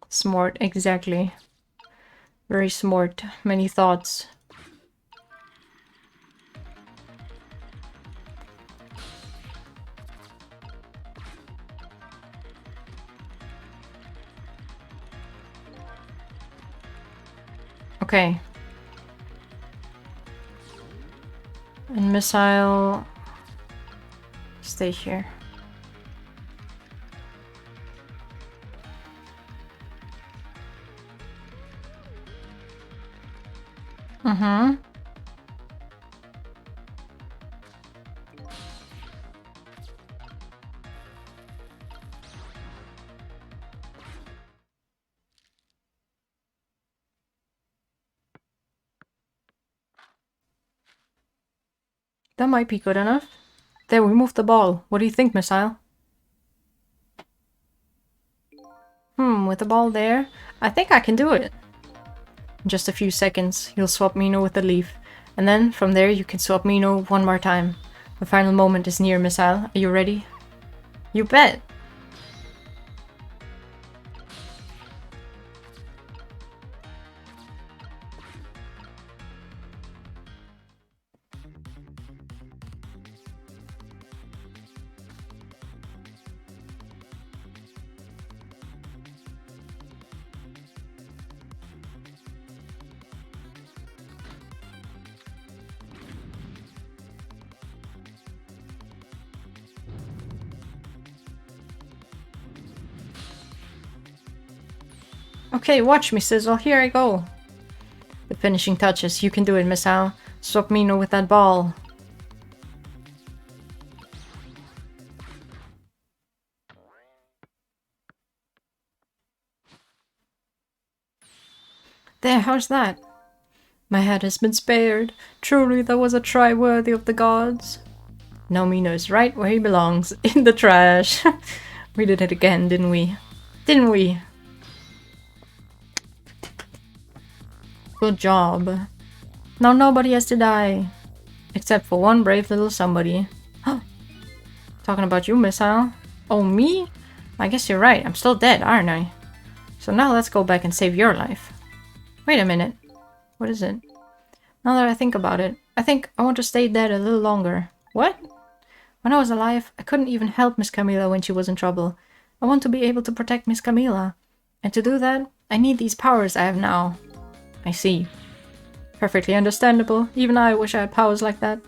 Smart, exactly. Very smart. Many thoughts. Okay. And missile... Stay here. Mm-hmm. That might be good enough. There, we moved the ball. What do you think, missile? With the ball there, I think I can do it. In just a few seconds, you'll swap Mino with the leaf. And then, from there, you can swap Mino one more time. The final moment is near, missile. Are you ready? You bet! Okay, watch me, Sizzle. Here I go. The finishing touches. You can do it, missile. Swap Mino with that ball. There, how's that? My head has been spared. Truly, that was a try worthy of the gods. Now Mino is right where he belongs, in the trash. We did it again, didn't we? Didn't we? Good job. Now nobody has to die. Except for one brave little somebody. Talking about you, missile. Oh, me? I guess you're right. I'm still dead, aren't I? So now let's go back and save your life. Wait a minute. What is it? Now that I think about it, I think I want to stay dead a little longer. What? When I was alive, I couldn't even help Miss Camila when she was in trouble. I want to be able to protect Miss Camila. And to do that, I need these powers I have now. I see. Perfectly understandable. Even I wish I had powers like that.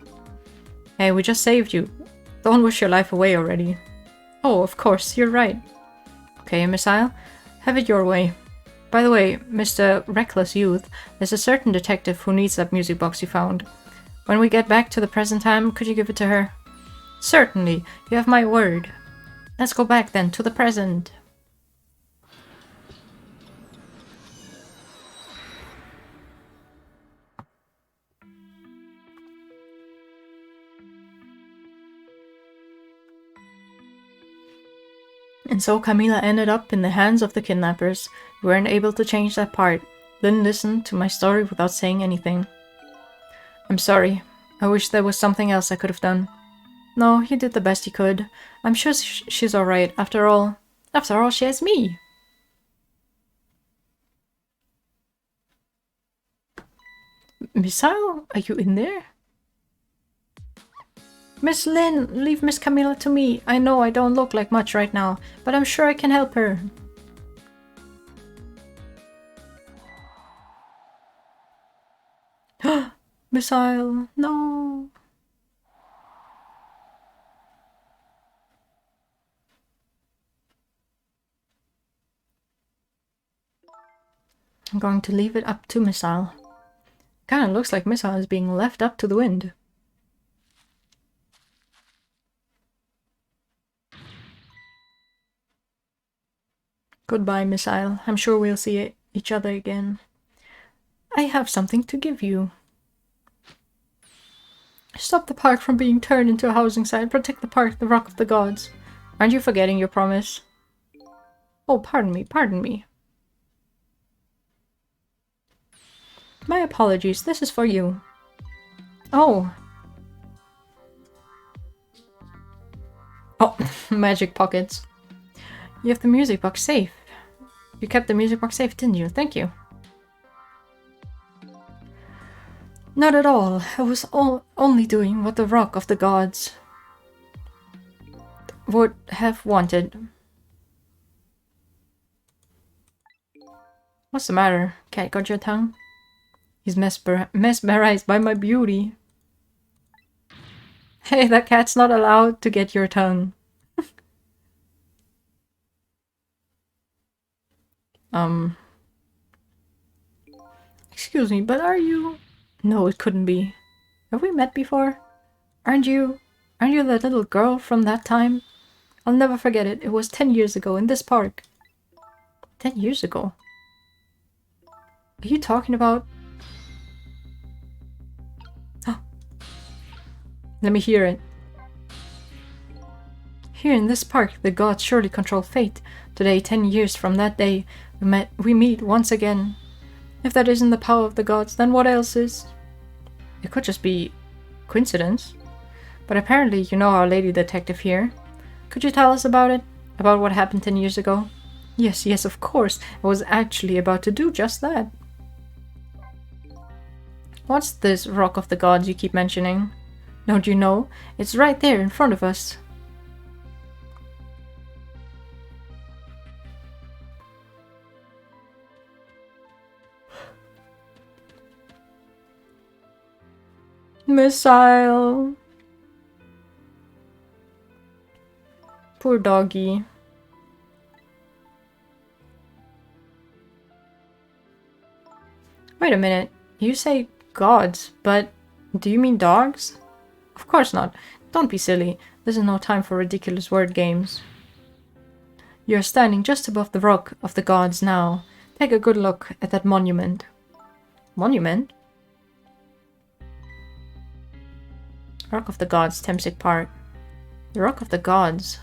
Hey, we just saved you. Don't wish your life away already. Oh, of course, you're right. Okay, missile. Have it your way. By the way, Mr. Reckless Youth, there's a certain detective who needs that music box you found. When we get back to the present time, could you give it to her? Certainly, you have my word. Let's go back then, to the present. And so Camila ended up in the hands of the kidnappers. We weren't able to change that part. Lynn listened to my story without saying anything. I'm sorry. I wish there was something else I could have done. No, you did the best you could. I'm sure she's alright. After all, she has me. Missile, are you in there? Miss Lynn, leave Miss Camila to me. I know I don't look like much right now, but I'm sure I can help her. Missile, no. I'm going to leave it up to Missile. Kinda looks like Missile is being left up to the wind. Goodbye, Missile. I'm sure we'll see each other again. I have something to give you. Stop the park from being turned into a housing site. Protect the park, the Rock of the Gods. Aren't you forgetting your promise? Oh, pardon me. My apologies, this is for you. Oh. Oh, magic pockets. You have the music box safe. You kept the music box safe, didn't you? Thank you. Not at all. I was only doing what the Rock of the Gods would have wanted. What's the matter? Cat got your tongue? He's mesmerized by my beauty. Hey, that cat's not allowed to get your tongue. Excuse me, but are you... No, it couldn't be. Have we met before? Aren't you the little girl from that time? I'll never forget it. It was 10 years ago in this park. 10 years ago? Are you talking about... Let me hear it. Here in this park, the gods surely control fate. Today, 10 years from that day, we meet once again. If that isn't the power of the gods, then what else is? It could just be coincidence. But apparently you know our lady detective here. Could you tell us about it? About what happened 10 years ago? Yes, of course. I was actually about to do just that. What's this Rock of the Gods you keep mentioning? Don't you know? It's right there in front of us. Missile. Poor doggy. Wait a minute. You say gods, but do you mean dogs? Of course not. Don't be silly. This is no time for ridiculous word games. You're standing just above the Rock of the Gods now. Take a good look at that monument. Monument? Rock of the Gods, Temsic Park. The Rock of the Gods.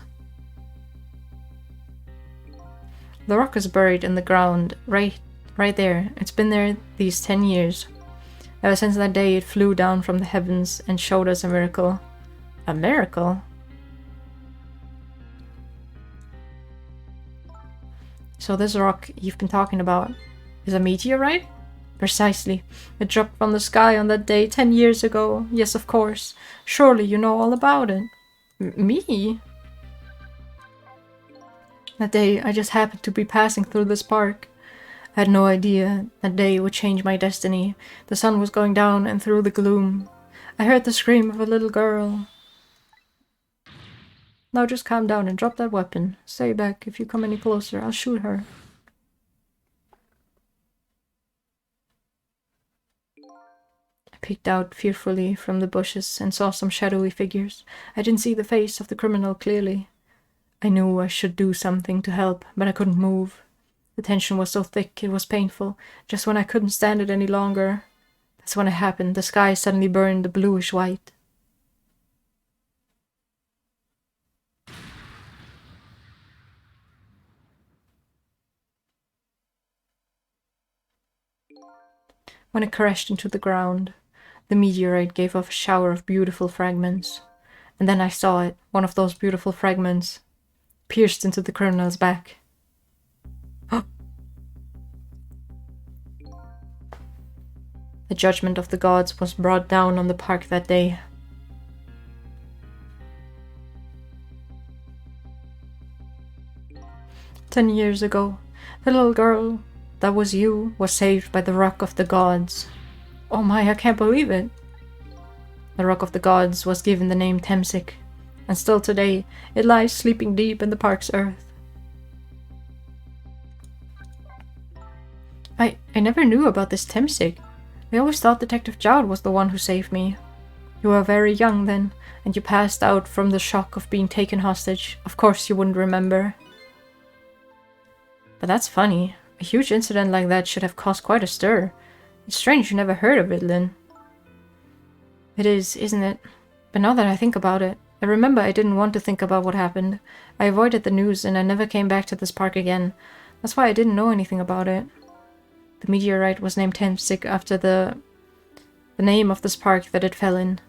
The rock is buried in the ground, right there. It's been there these 10 years. Ever since that day it flew down from the heavens and showed us a miracle. A miracle? So this rock you've been talking about is a meteorite? Precisely. It dropped from the sky on that day 10 years ago. Yes, of course. Surely you know all about it. Me? That day I just happened to be passing through this park. I had no idea that day would change my destiny. The sun was going down and through the gloom I heard the scream of a little girl. Now just calm down and drop that weapon. Stay back. If you come any closer, I'll shoot her. I peeked out fearfully from the bushes and saw some shadowy figures. I didn't see the face of the criminal clearly. I knew I should do something to help, but I couldn't move. The tension was so thick, it was painful. Just when I couldn't stand it any longer, that's when it happened. The sky suddenly burned a bluish white. When it crashed into the ground, the meteorite gave off a shower of beautiful fragments. And then I saw it, one of those beautiful fragments, pierced into the criminal's back. The judgment of the gods was brought down on the park that day. "10 years ago, the little girl that was you was saved by the Rock of the Gods." Oh my, I can't believe it. The Rock of the Gods was given the name Temsik, and still today it lies sleeping deep in the park's earth. I never knew about this Temsik. I always thought Detective Jowd was the one who saved me. You were very young then, and you passed out from the shock of being taken hostage. Of course you wouldn't remember. But that's funny. A huge incident like that should have caused quite a stir. It's strange you never heard of it, Lynn. It is, isn't it? But now that I think about it, I remember I didn't want to think about what happened. I avoided the news and I never came back to this park again. That's why I didn't know anything about it. The meteorite was named Temsik after the name of this park that it fell in.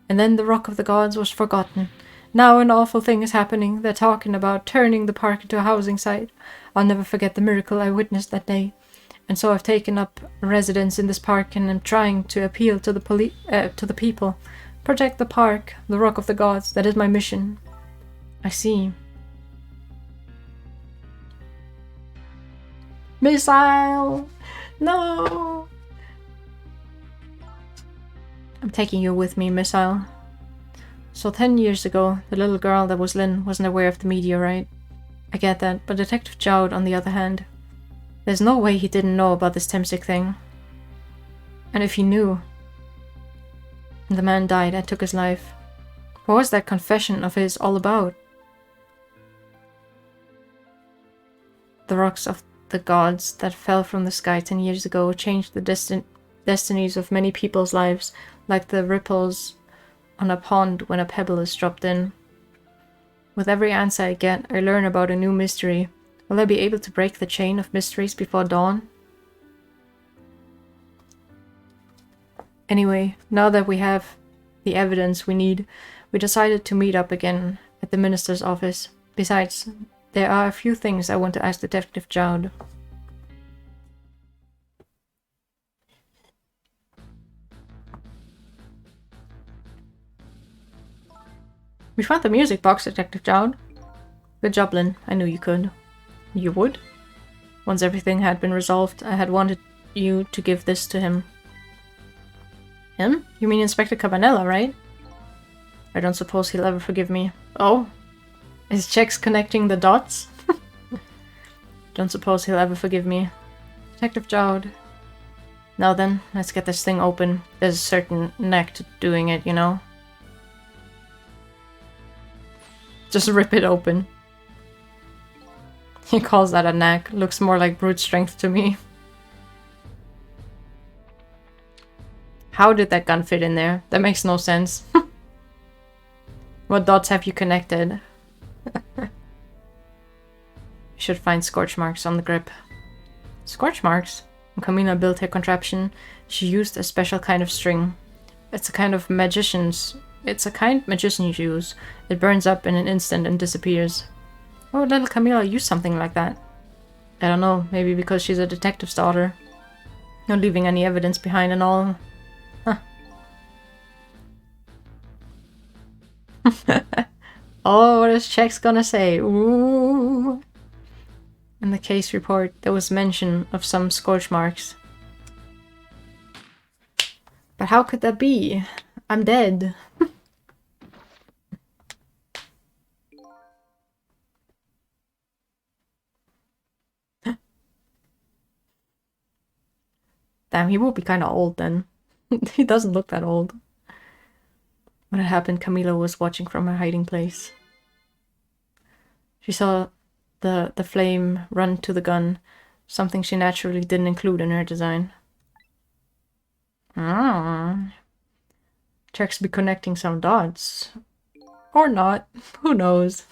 And then the Rock of the Gods was forgotten. Now an awful thing is happening. They're talking about turning the park into a housing site. I'll never forget the miracle I witnessed that day. And so I've taken up residence in this park and am trying to appeal to the people. Protect the park, the Rock of the Gods. That is my mission. I see. Missile! No! I'm taking you with me, Missile. So 10 years ago, the little girl that was Lynn wasn't aware of the meteorite. I get that, but Detective Jowd, on the other hand, there's no way he didn't know about this Temsik thing. And if he knew, and the man died and took his life, what was that confession of his all about? The rocks of the gods that fell from the sky 10 years ago changed the destinies of many people's lives, like the ripples on a pond when a pebble is dropped in. With every answer I get, I learn about a new mystery. Will I be able to break the chain of mysteries before dawn? Anyway, now that we have the evidence we need, we decided to meet up again at the minister's office. Besides, there are a few things I want to ask Detective Jowd. We found the music box, Detective Jowd. Good job, Lynn. I knew you could. You would? Once everything had been resolved, I had wanted you to give this to him. Him? You mean Inspector Cabanela, right? I don't suppose he'll ever forgive me. Oh? Is Chex connecting the dots? Don't suppose he'll ever forgive me. Detective Jowd. Now then, let's get this thing open. There's a certain knack to doing it, you know? Just rip it open. He calls that a knack. Looks more like brute strength to me. How did that gun fit in there? That makes no sense. What dots have you connected? Should find scorch marks on the grip. Scorch marks? When Camila built her contraption, she used a special kind of string. It's a kind magicians use. It burns up in an instant and disappears. Why would little Camila use something like that? I don't know, maybe because she's a detective's daughter. Not leaving any evidence behind and all. Huh. Oh, what is Chex gonna say? Ooh. In the case report, there was mention of some scorch marks. But how could that be? I'm dead. Damn, he will be kind of old then. He doesn't look that old. When it happened, Camila was watching from her hiding place. She saw the flame run to the gun, something she naturally didn't include in her design. Chex be connecting some dots. Or not. Who knows?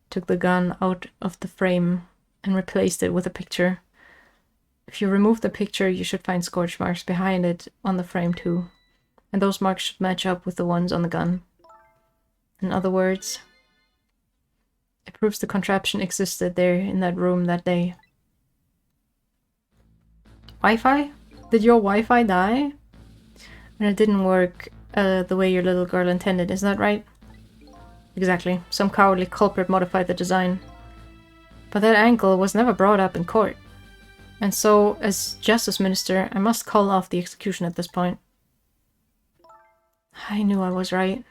Took the gun out of the frame and replaced it with a picture. If you remove the picture, you should find scorch marks behind it on the frame too. And those marks should match up with the ones on the gun. In other words, it proves the contraption existed there in that room that day. Wi-Fi? Did your Wi-Fi die? And it didn't work the way your little girl intended, isn't that right? Exactly. Some cowardly culprit modified the design. But that angle was never brought up in court. And so, as Justice Minister, I must call off the execution at this point. I knew I was right.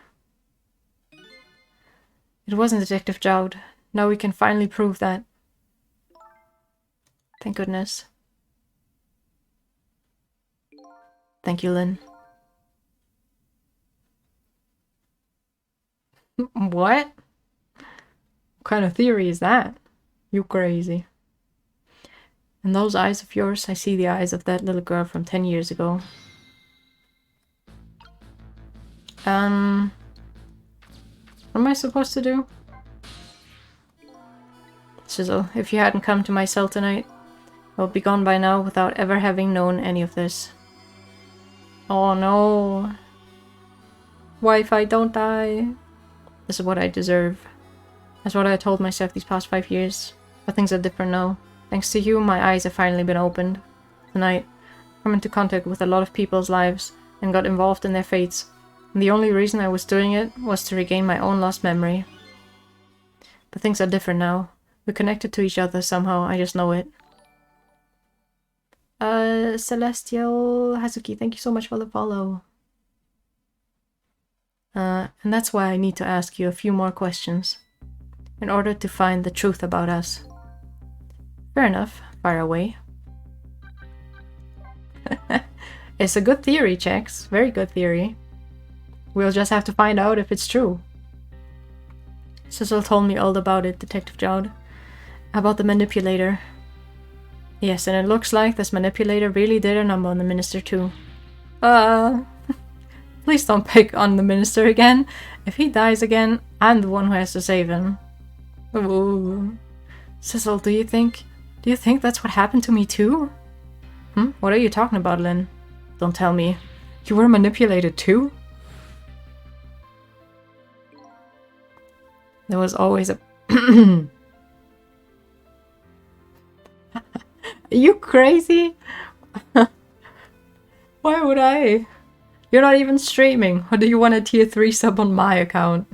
It wasn't Detective Jowd. Now we can finally prove that. Thank goodness. Thank you, Lynn. What? What kind of theory is that? You crazy. In those eyes of yours, I see the eyes of that little girl from 10 years ago. What am I supposed to do? Sizzle, if you hadn't come to my cell tonight, I would be gone by now without ever having known any of this. Oh no. Wi-Fi, don't die. This is what I deserve. That's what I told myself these past 5 years. But things are different now. Thanks to you, my eyes have finally been opened. Tonight, I come into contact with a lot of people's lives and got involved in their fates. And the only reason I was doing it was to regain my own lost memory. But things are different now. We're connected to each other somehow, I just know it. Celestial Hazuki, thank you so much for the follow. And that's why I need to ask you a few more questions. In order to find the truth about us. Fair enough, fire away. It's a good theory, Chex. Very good theory. We'll just have to find out if it's true. Cecil told me all about it, Detective Jowd. About the manipulator. Yes, and it looks like this manipulator really did a number on the minister too. Please don't pick on the minister again. If he dies again, I'm the one who has to save him. Ooh. Cecil, do you think that's what happened to me too? What are you talking about, Lynn? Don't tell me. You were manipulated too? There was always a... Are you crazy? Why would I? You're not even streaming. Or do you want a tier 3 sub on my account?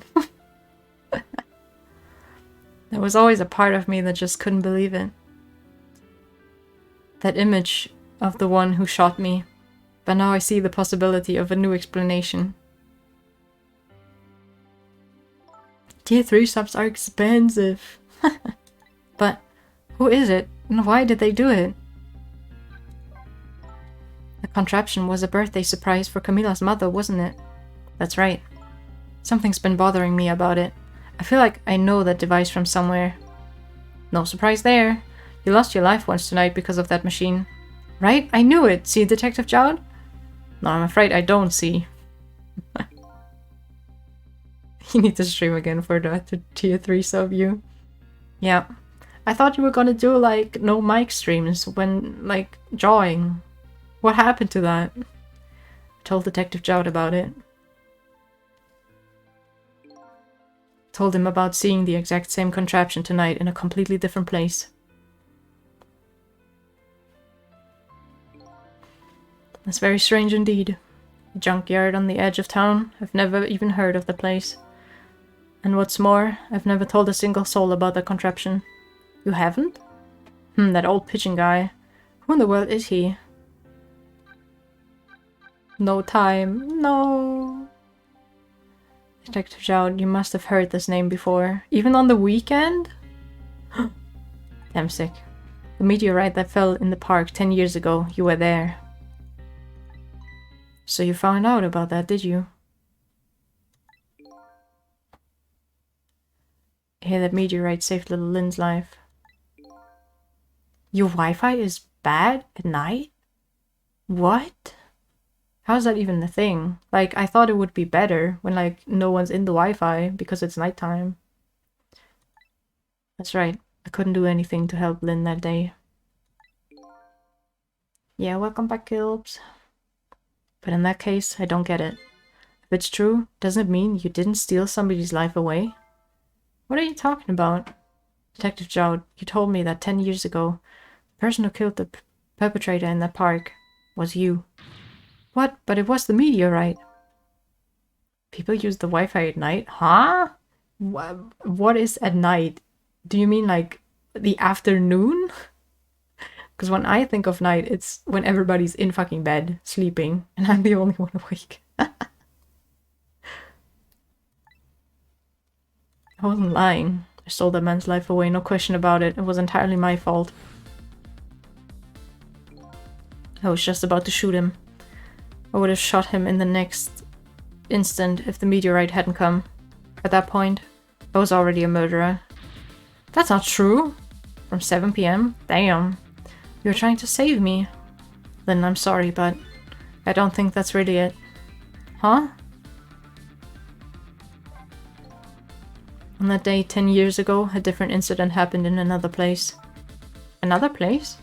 There was always a part of me that just couldn't believe it. That image of the one who shot me. But now I see the possibility of a new explanation. Tier 3 subs are expensive. But who is it? And why did they do it? The contraption was a birthday surprise for Camilla's mother, wasn't it? That's right. Something's been bothering me about it. I feel like I know that device from somewhere. No surprise there. You lost your life once tonight because of that machine. Right? I knew it. See, Detective Jowd? No, I'm afraid I don't see. You need to stream again for the tier 3 sub you. Yeah. I thought you were gonna do like no mic streams when like drawing. What happened to that? I told Detective Jowd about it. Told him about seeing the exact same contraption tonight in a completely different place. That's very strange indeed. A junkyard on the edge of town. I've never even heard of the place. And what's more, I've never told a single soul about the contraption. You haven't? That old pigeon guy. Who in the world is he? No time. No. Detective Jowd, you must have heard this name before. Even on the weekend? Damn sick. The meteorite that fell in the park 10 years ago, you were there. So you found out about that, did you? I hear that meteorite saved little Lynn's life. Your Wi-Fi is bad at night? What? How's that even a thing? Like, I thought it would be better when, like, no one's in the Wi-Fi because it's nighttime. That's right. I couldn't do anything to help Lynn that day. Yeah, welcome back, Gilbs. But in that case, I don't get it. If it's true, doesn't it mean you didn't steal somebody's life away? What are you talking about? Detective Jowd, you told me that 10 years ago, the person who killed the perpetrator in that park was you. What? But it was the meteorite. People use the Wi-Fi at night? Huh? What is at night? Do you mean like the afternoon? Because when I think of night, it's when everybody's in fucking bed, sleeping, and I'm the only one awake. I wasn't lying. I stole that man's life away, no question about it. It was entirely my fault. I was just about to shoot him. I would have shot him in the next instant if the meteorite hadn't come. At that point, I was already a murderer. That's not true! From 7 PM? Damn. You were trying to save me. Then I'm sorry, but I don't think that's really it. Huh? On that day 10 years ago, a different incident happened in another place. Another place?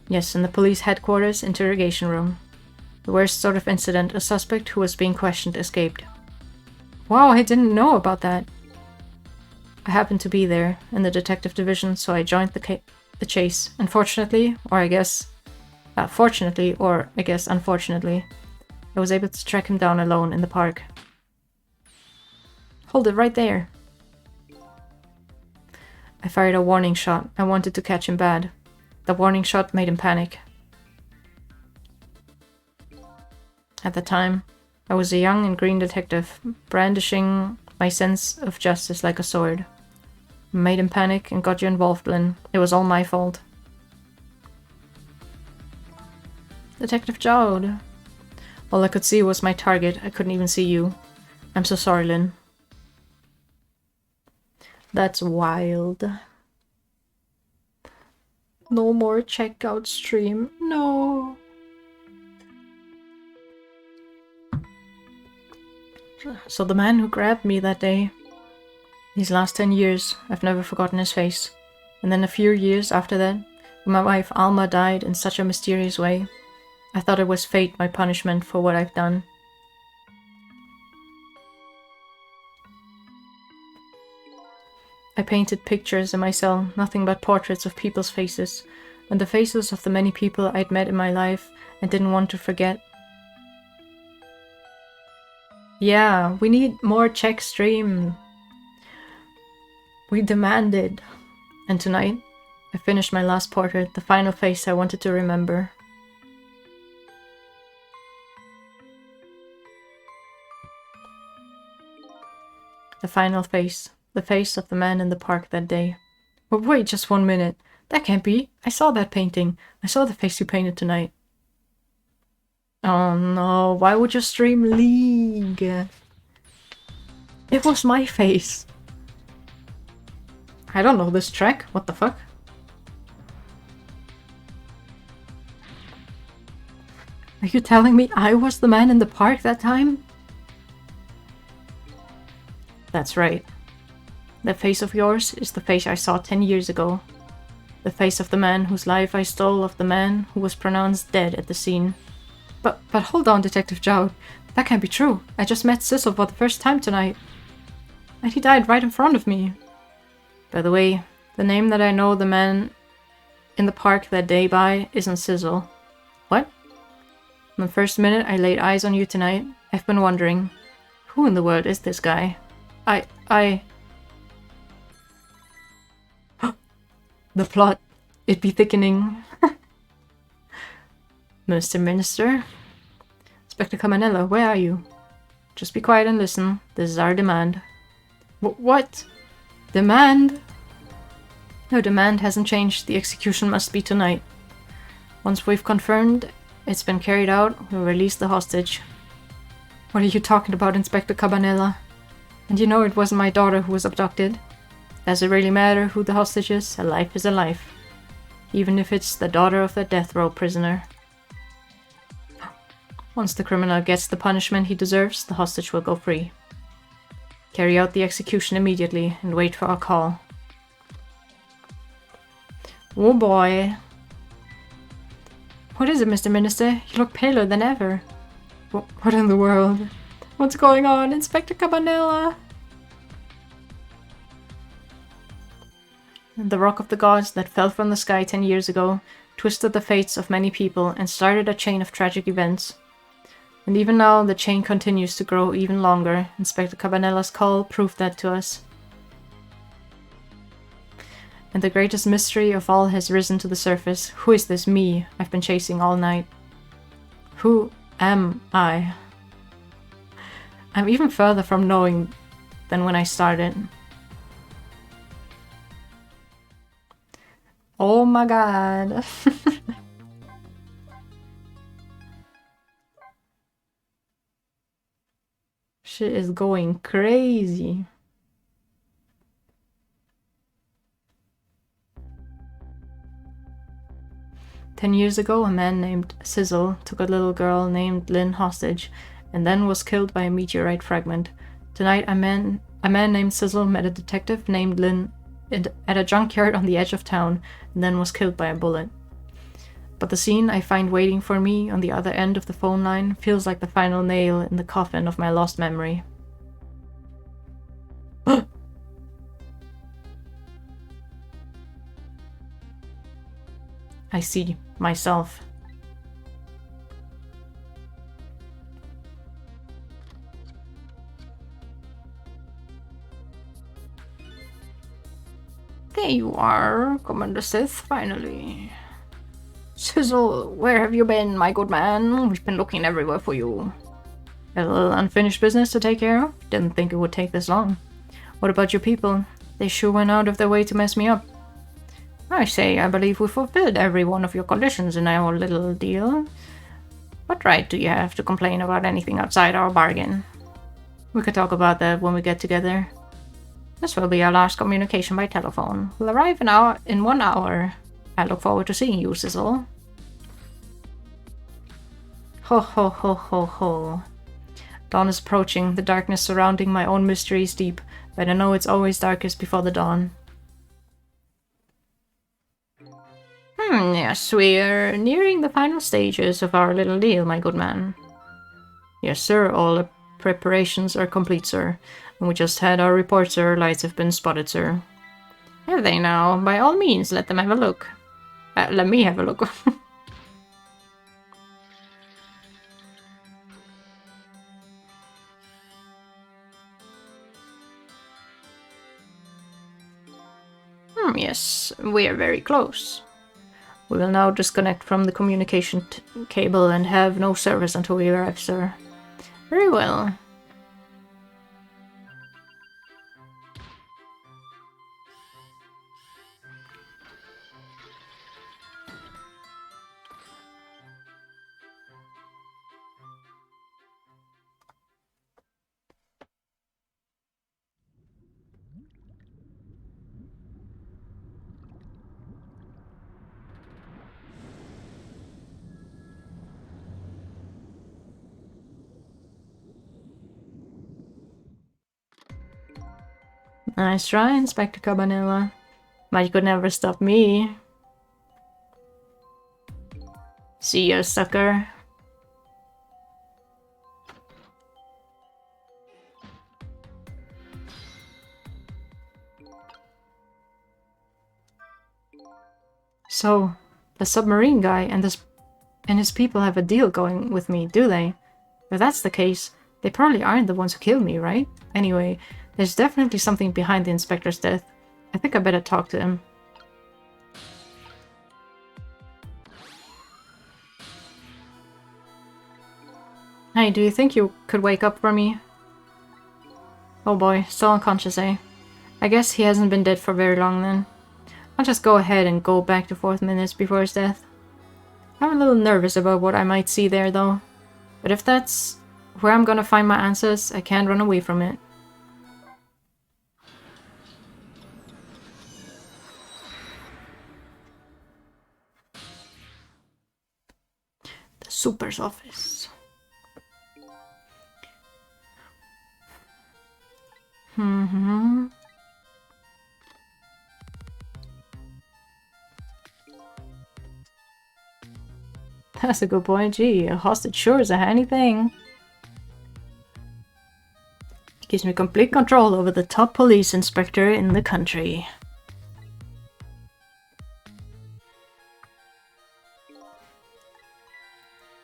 Yes, in the police headquarters interrogation room. The worst sort of incident, a suspect who was being questioned escaped. Wow, I didn't know about that. I happened to be there, in the detective division, so I joined the chase. Unfortunately, or I guess... fortunately, or I guess unfortunately, I was able to track him down alone in the park. Hold it right there. I fired a warning shot. I wanted to catch him bad. The warning shot made him panic. At the time, I was a young and green detective, brandishing my sense of justice like a sword. I made him panic and got you involved, Lynn. It was all my fault. Detective Jowd. All I could see was my target. I couldn't even see you. I'm so sorry, Lynn. That's wild. No more checkout stream. No. So the man who grabbed me that day, these last 10 years, I've never forgotten his face. And then a few years after that, when my wife Alma died in such a mysterious way, I thought it was fate, my punishment for what I've done. I painted pictures in my cell, nothing but portraits of people's faces, and the faces of the many people I'd met in my life and didn't want to forget. Yeah, we need more check stream. We demand it. And tonight, I finished my last portrait, the final face I wanted to remember. The final face. The face of the man in the park that day. But wait, just 1 minute. That can't be. I saw that painting. I saw the face you painted tonight. Oh no, why would you stream League? It was my face. I don't know this track. What the fuck? Are you telling me I was the man in the park that time? That's right. That face of yours is the face I saw 10 years ago. The face of the man whose life I stole, of the man who was pronounced dead at the scene. But hold on, Detective Jowd. That can't be true. I just met Sissel for the first time tonight. And he died right in front of me. By the way, the name that I know the man in the park that day by isn't Sizzle. What? From the first minute I laid eyes on you tonight, I've been wondering, who in the world is this guy? The plot. It be thickening. Mr. Minister? Inspector Camanella, where are you? Just be quiet and listen. This is our demand. What? Demand? No, demand hasn't changed. The execution must be tonight. Once we've confirmed it's been carried out, we'll release the hostage. What are you talking about, Inspector Cabanella? And you know it wasn't my daughter who was abducted. Does it really matter who the hostage is? A life is a life. Even if it's the daughter of a death row prisoner. Once the criminal gets the punishment he deserves, the hostage will go free. Carry out the execution immediately and wait for our call. Oh boy. What is it, Mr. Minister? You look paler than ever. What in the world? What's going on, Inspector Cabanela? The rock of the gods that fell from the sky 10 years ago twisted the fates of many people and started a chain of tragic events. And even now, the chain continues to grow even longer. Inspector Cabanela's call proved that to us. And the greatest mystery of all has risen to the surface. Who is this me I've been chasing all night? Who am I? I'm even further from knowing than when I started. Oh my god. Shit is going crazy. "10 years ago, a man named Sizzle took a little girl named Lynn hostage, and then was killed by a meteorite fragment. Tonight, a man named Sizzle met a detective named Lynn at a junkyard on the edge of town, and then was killed by a bullet. But the scene I find waiting for me on the other end of the phone line feels like the final nail in the coffin of my lost memory." I see myself. There you are, Commander Sith, finally. Sizzle, where have you been, my good man? We've been looking everywhere for you. A little unfinished business to take care of? Didn't think it would take this long. What about your people? They sure went out of their way to mess me up. I say, I believe we fulfilled every one of your conditions in our little deal. What right do you have to complain about anything outside our bargain? We could talk about that when we get together. This will be our last communication by telephone. We'll arrive in 1 hour. I look forward to seeing you, Sizzle. Ho ho ho ho ho. Dawn is approaching, the darkness surrounding my own mystery is deep, but I know it's always darkest before the dawn. Yes, we're nearing the final stages of our little deal, my good man. Yes, sir, all the preparations are complete, sir. And we just had our report, sir. Lights have been spotted, sir. Have they now? By all means, let them have a look. Let me have a look. Yes, we are very close. We will now disconnect from the communication cable and have no service until we arrive, sir. Very well. Nice try, Inspector Cabanela. But you could never stop me. See ya, sucker. So, the submarine guy and his people have a deal going with me, do they? If that's the case, they probably aren't the ones who killed me, right? Anyway, there's definitely something behind the inspector's death. I think I better talk to him. Hey, do you think you could wake up for me? Oh boy, still unconscious, eh? I guess he hasn't been dead for very long then. I'll just go ahead and go back to 4th minutes before his death. I'm a little nervous about what I might see there, though. But if that's where I'm gonna find my answers, I can't run away from it. The Super's office. That's a good point. Gee, a hostage sure is a handy thing. It gives me complete control over the top police inspector in the country.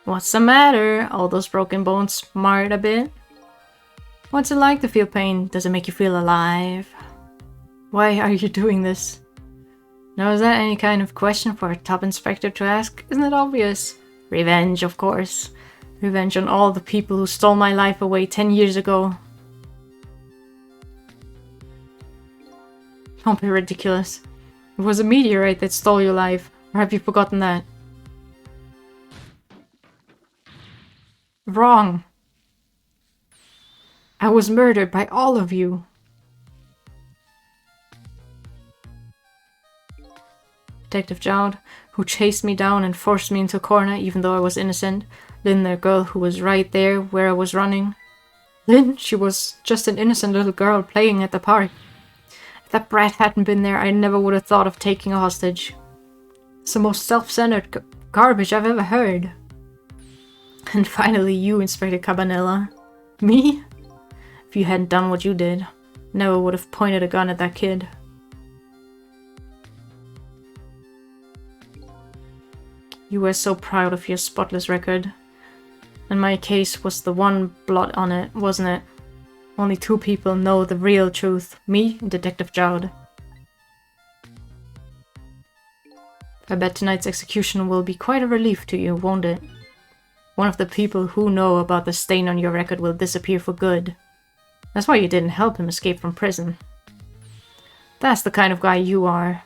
What's the matter? All those broken bones smarred a bit? What's it like to feel pain? Does it make you feel alive? Why are you doing this? Now is that any kind of question for a top inspector to ask? Isn't it obvious? Revenge, of course. Revenge on all the people who stole my life away 10 years ago. Don't be ridiculous. It was a meteorite that stole your life. Or have you forgotten that? Wrong. I was murdered by all of you. Detective Jowd, who chased me down and forced me into a corner even though I was innocent. Lynn, the girl who was right there where I was running. Lynn, she was just an innocent little girl playing at the park. If that brat hadn't been there, I never would have thought of taking a hostage. It's the most self-centered garbage I've ever heard. And finally you, Inspector Cabanela. Me? If you hadn't done what you did, never would have pointed a gun at that kid. You were so proud of your spotless record. And my case was the one blot on it, wasn't it? Only 2 people know the real truth. Me and Detective Jowd. I bet tonight's execution will be quite a relief to you, won't it? One of the people who know about the stain on your record will disappear for good. That's why you didn't help him escape from prison. That's the kind of guy you are.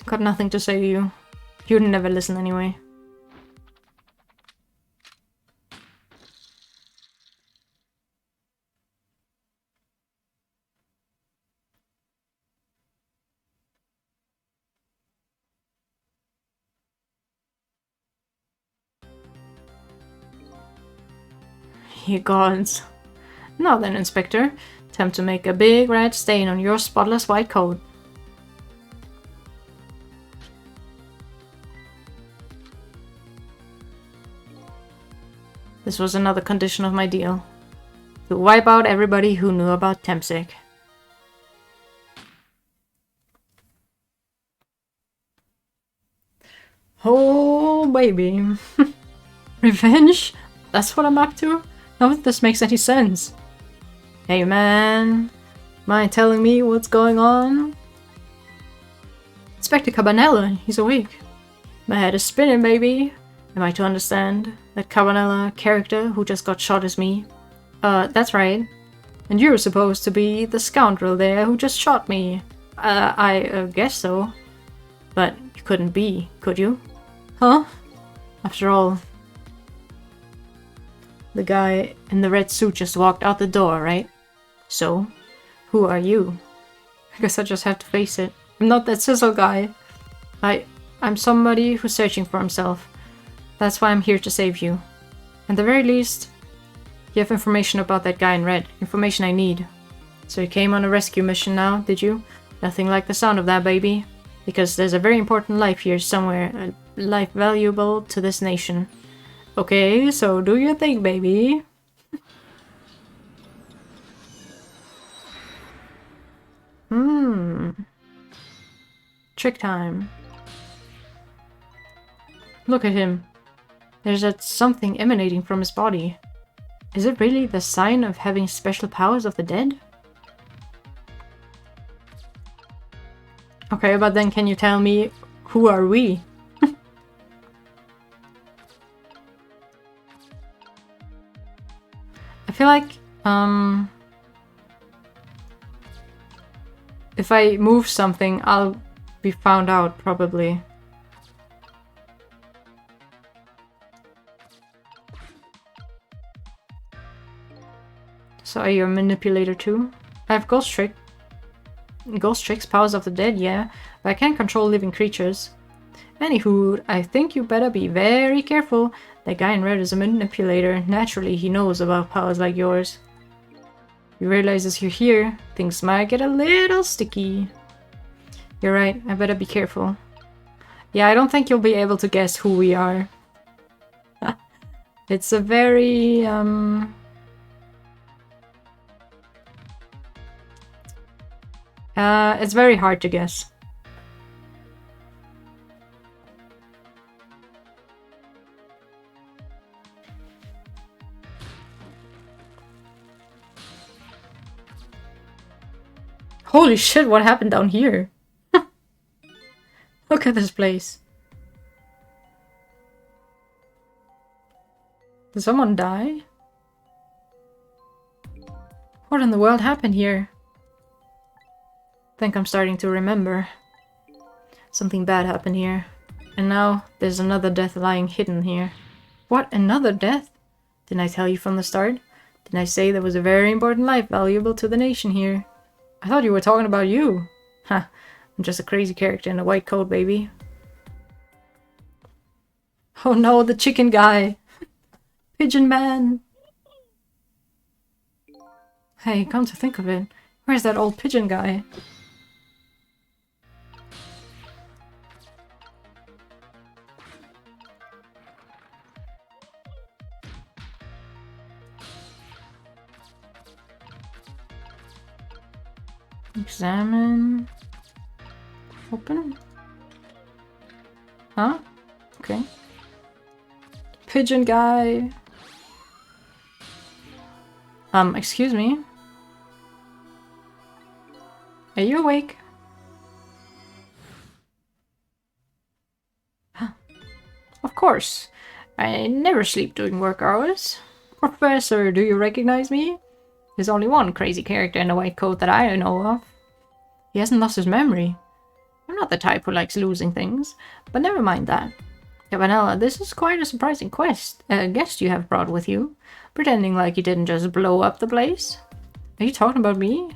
Got nothing to say to you. You'd never listen anyway. Ye gods. Now then, Inspector. Time to make a big red stain on your spotless white coat. This was another condition of my deal. To wipe out everybody who knew about Temsic. Oh, baby. Revenge? That's what I'm up to? None of this makes any sense. Hey man, mind telling me what's going on? Inspector Cabanela, he's awake. My head is spinning, baby. Am I to understand that Cabanela character who just got shot is me? That's right. And you're supposed to be the scoundrel there who just shot me. I guess so. But you couldn't be, could you? Huh? After all, the guy in the red suit just walked out the door, right? So, who are you? I guess I just have to face it. I'm not that sizzle guy. I'm somebody who's searching for himself. That's why I'm here to save you. At the very least, you have information about that guy in red. Information I need. So you came on a rescue mission now, did you? Nothing like the sound of that, baby. Because there's a very important life here somewhere. A life valuable to this nation. Okay, so do your thing, baby. Trick time. Look at him. There's something emanating from his body. Is it really the sign of having special powers of the dead? Okay, but then can you tell me, who are we? I feel like, if I move something, I'll be found out, probably. So are you a manipulator too? I have Ghost Trick. Ghost Trick's powers of the dead, yeah, but I can't control living creatures. Anywho, I think you better be very careful. That guy in red is a manipulator. Naturally, he knows about powers like yours. He realizes you're here. Things might get a little sticky. You're right, I better be careful. Yeah, I don't think you'll be able to guess who we are. It's a very, it's very hard to guess. Holy shit, what happened down here? Look at this place. Did someone die? What in the world happened here? I think I'm starting to remember. Something bad happened here. And now there's another death lying hidden here. What? Another death? Didn't I tell you from the start? Didn't I say there was a very important life valuable to the nation here? I thought you were talking about you. Ha, I'm just a crazy character in a white coat, baby. Oh no, the chicken guy. Pigeon man. Hey, come to think of it, where's that old pigeon guy? Examine. Open. Huh? Okay. Pigeon guy. Excuse me. Are you awake? Of course. I never sleep during work hours. Professor, do you recognize me? There's only one crazy character in a white coat that I know of. He hasn't lost his memory. I'm not the type who likes losing things, but never mind that. Cabanella, this is quite a surprising guest you have brought with you, pretending like you didn't just blow up the place. Are you talking about me?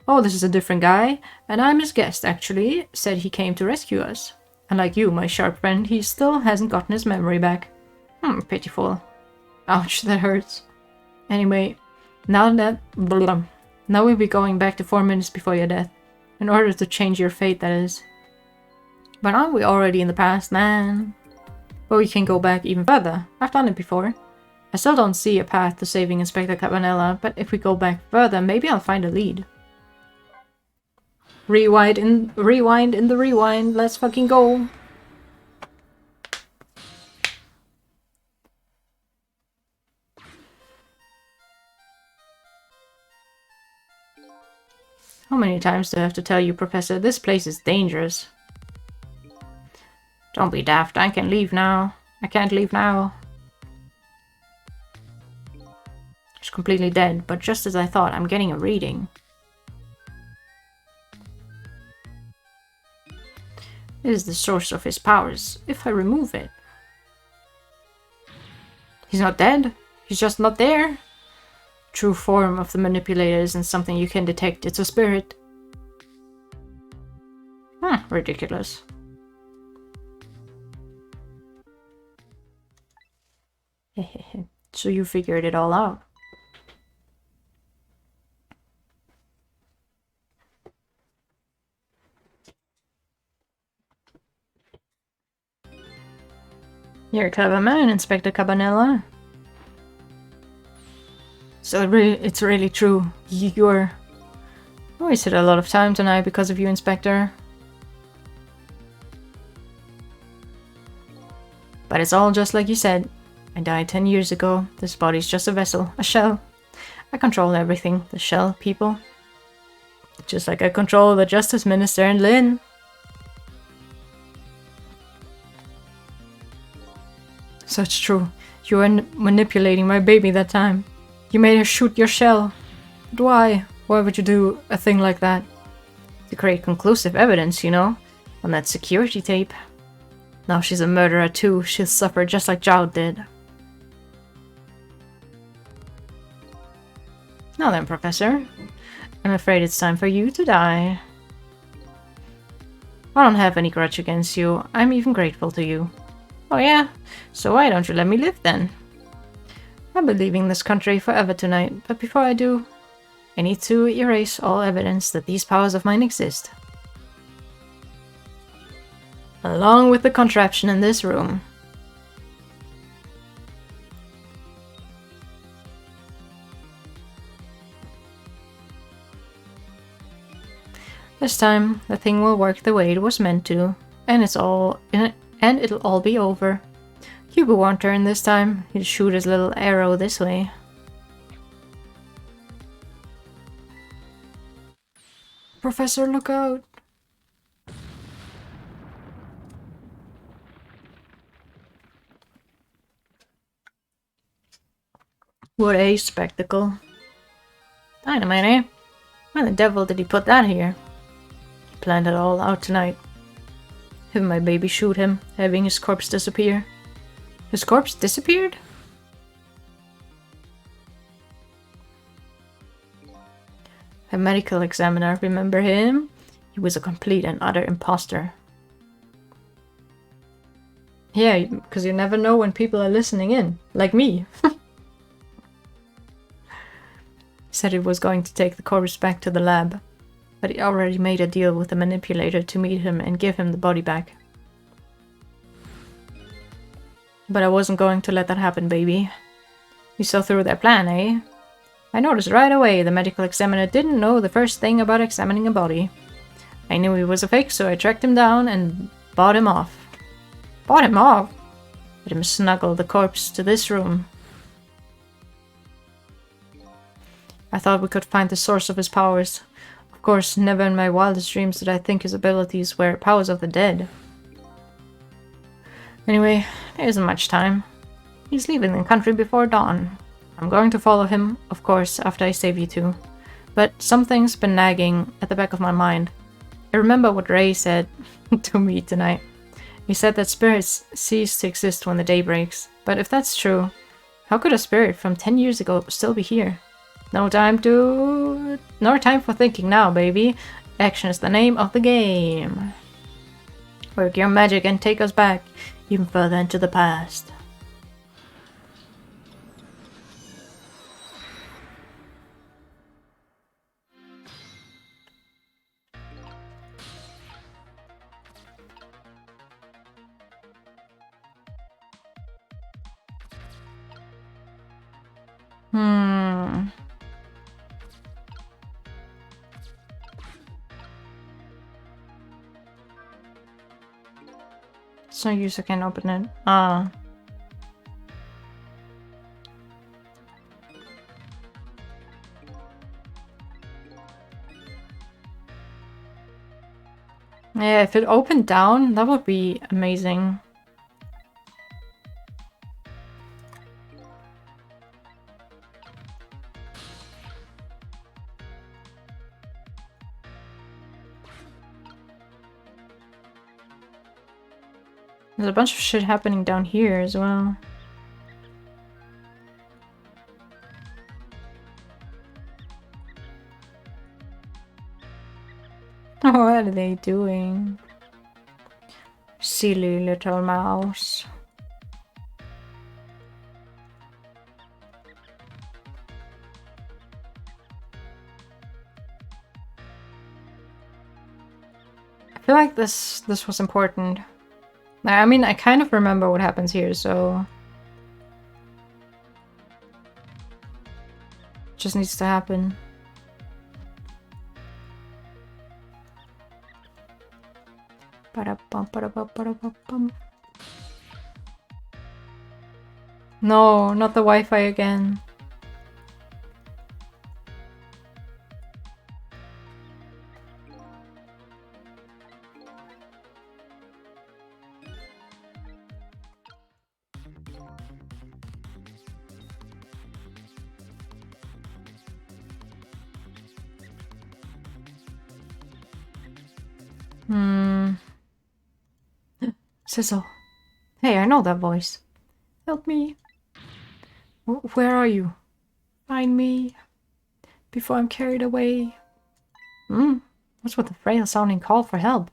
Oh, this is a different guy, and I'm his guest, actually. Said he came to rescue us. Unlike you, my sharp friend, he still hasn't gotten his memory back. Pitiful. Ouch, that hurts. Anyway, now we'll be going back to 4 minutes before your death. In order to change your fate, that is. But aren't we already in the past, man? But we can go back even further. I've done it before. I still don't see a path to saving Inspector Cabanella, but if we go back further, maybe I'll find a lead. Rewind in the rewind. Let's fucking go. How many times do I have to tell you, Professor? This place is dangerous. Don't be daft. I can leave now. I can't leave now. It's completely dead, but just as I thought, I'm getting a reading. It is the source of his powers. If I remove it... He's not dead. He's just not there. True form of the manipulator isn't something you can detect. It's a spirit. Ridiculous. So you figured it all out. You're a clever man, Inspector Cabanella. So it's really true. You're... I wasted a lot of time tonight because of you, Inspector. But it's all just like you said. I died 10 years ago. This body's just a vessel, a shell. I control everything, the shell, people. Just like I control the Justice Minister and Lynn. Such true. You were manipulating my baby that time. You made her shoot your shell. But why? Why would you do a thing like that? To create conclusive evidence, you know? On that security tape. Now she's a murderer too. She'll suffer just like Zhao did. Now then, Professor. I'm afraid it's time for you to die. I don't have any grudge against you. I'm even grateful to you. Oh yeah? So why don't you let me live then? I'll be leaving this country forever tonight, but before I do, I need to erase all evidence that these powers of mine exist. along with the contraption in this room. This time, the thing will work the way it was meant to, and it'll all be over. Cuba won't turn this time. He'll shoot his little arrow this way. Professor, look out! What a spectacle. Dynamite, eh? Why the devil did he put that here? He planned it all out tonight. Having my baby shoot him, having his corpse disappear. His corpse disappeared? A medical examiner, remember him? He was a complete and utter imposter. Yeah, because you never know when people are listening in, like me. Said he was going to take the corpse back to the lab, but he already made a deal with the manipulator to meet him and give him the body back. But I wasn't going to let that happen, baby. You saw through their plan, eh? I noticed right away the medical examiner didn't know the first thing about examining a body. I knew he was a fake, so I tracked him down and bought him off. Bought him off? Let him snuggle the corpse to this room. I thought we could find the source of his powers. Of course, never in my wildest dreams did I think his abilities were powers of the dead. Anyway, there isn't much time. He's leaving the country before dawn. I'm going to follow him, of course, after I save you two. But something's been nagging at the back of my mind. I remember what Ray said to me tonight. He said that spirits cease to exist when the day breaks. But if that's true, how could a spirit from 10 years ago still be here? No time for thinking now, baby. Action is the name of the game. Work your magic and take us back, even further into the past. It's no use, I can't open it. Yeah, if it opened down, that would be amazing. There's a bunch of shit happening down here as well. What are they doing? Silly little mouse. I feel like this was important. I mean, I kind of remember what happens here, so... just needs to happen. No, not the Wi-Fi again. Sizzle. Hey, I know that voice. Help me. Where are you? Find me. Before I'm carried away. What's with the frail sounding call for help?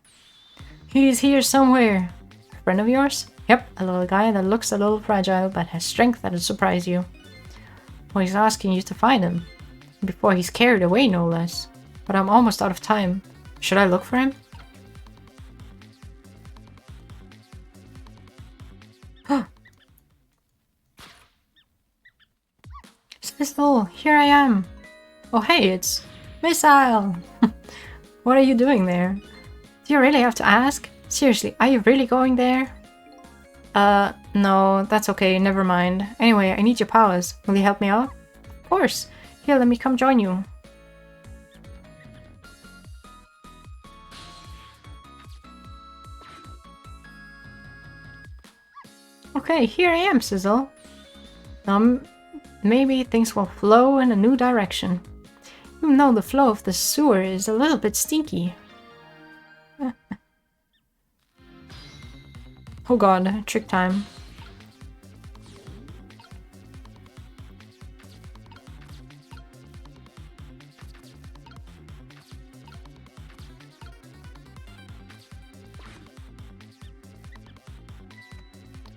He's here somewhere. A friend of yours? Yep, a little guy that looks a little fragile but has strength that'll surprise you. Well, he's asking you to find him. Before he's carried away, no less. But I'm almost out of time. Should I look for him? Sizzle, here I am. Oh hey, it's Missile! What are you doing there? Do you really have to ask? Seriously, are you really going there? No, that's okay, never mind. Anyway, I need your powers. Will you help me out? Of course. Here, let me come join you. Okay, here I am, Sizzle. Maybe things will flow in a new direction. Even though the flow of the sewer is a little bit stinky. Oh god, trick time.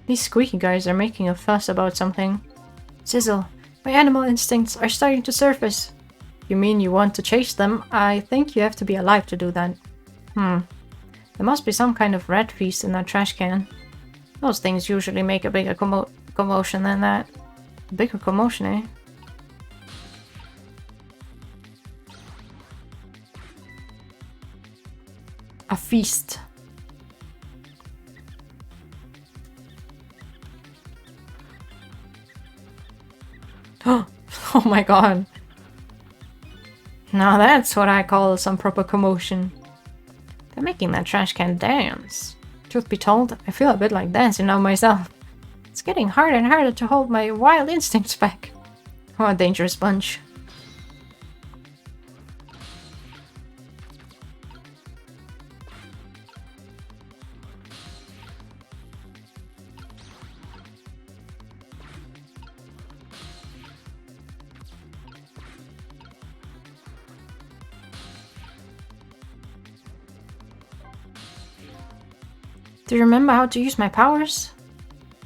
These squeaky guys are making a fuss about something. Sizzle, my animal instincts are starting to surface. You mean you want to chase them? I think you have to be alive to do that. There must be some kind of rat feast in that trash can. Those things usually make a bigger commotion than that. A bigger commotion, eh? A feast. Oh my god. Now that's what I call some proper commotion. They're making that trash can dance. Truth be told, I feel a bit like dancing now myself. It's getting harder and harder to hold my wild instincts back. What a dangerous bunch. Do you remember how to use my powers?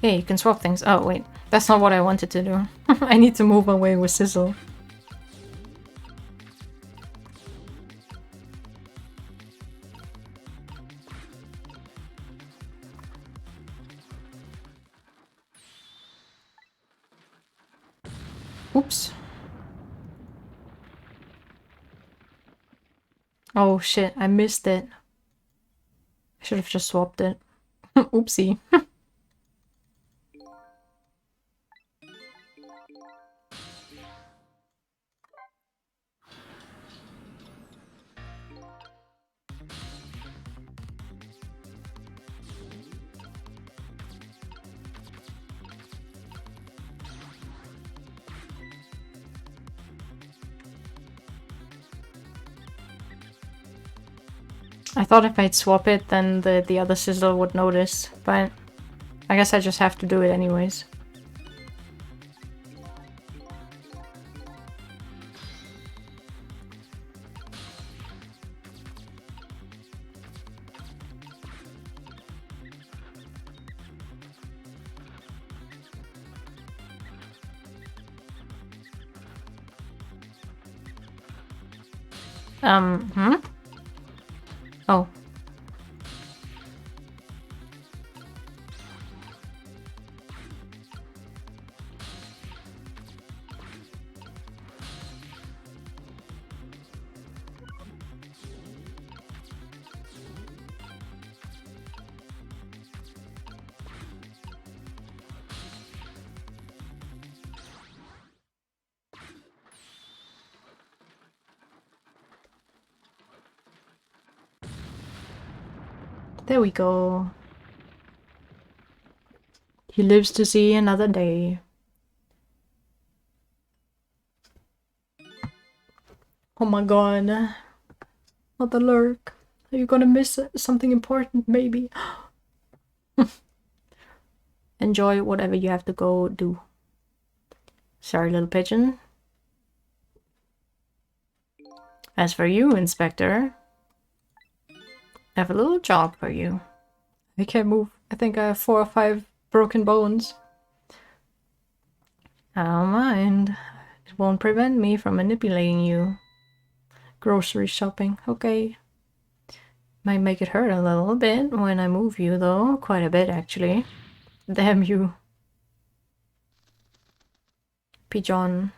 Yeah, you can swap things. Oh, wait. That's not what I wanted to do. I need to move away with Sizzle. Oops. Oh shit, I missed it. I should have just swapped it. Oopsie. I thought if I'd swap it, then the other Sizzle would notice, but I guess I just have to do it anyways. Oh. There we go. He lives to see another day. Oh my god. Mother Lurk. Are you gonna miss something important, maybe? Enjoy whatever you have to go do. Sorry, little pigeon. As for you, Inspector, I have a little job for you. I can't move. I think I have 4 or 5 broken bones. I don't mind. It won't prevent me from manipulating you. Grocery shopping, okay. Might make it hurt a little bit when I move you though. Quite a bit actually. Damn you. Pigeon.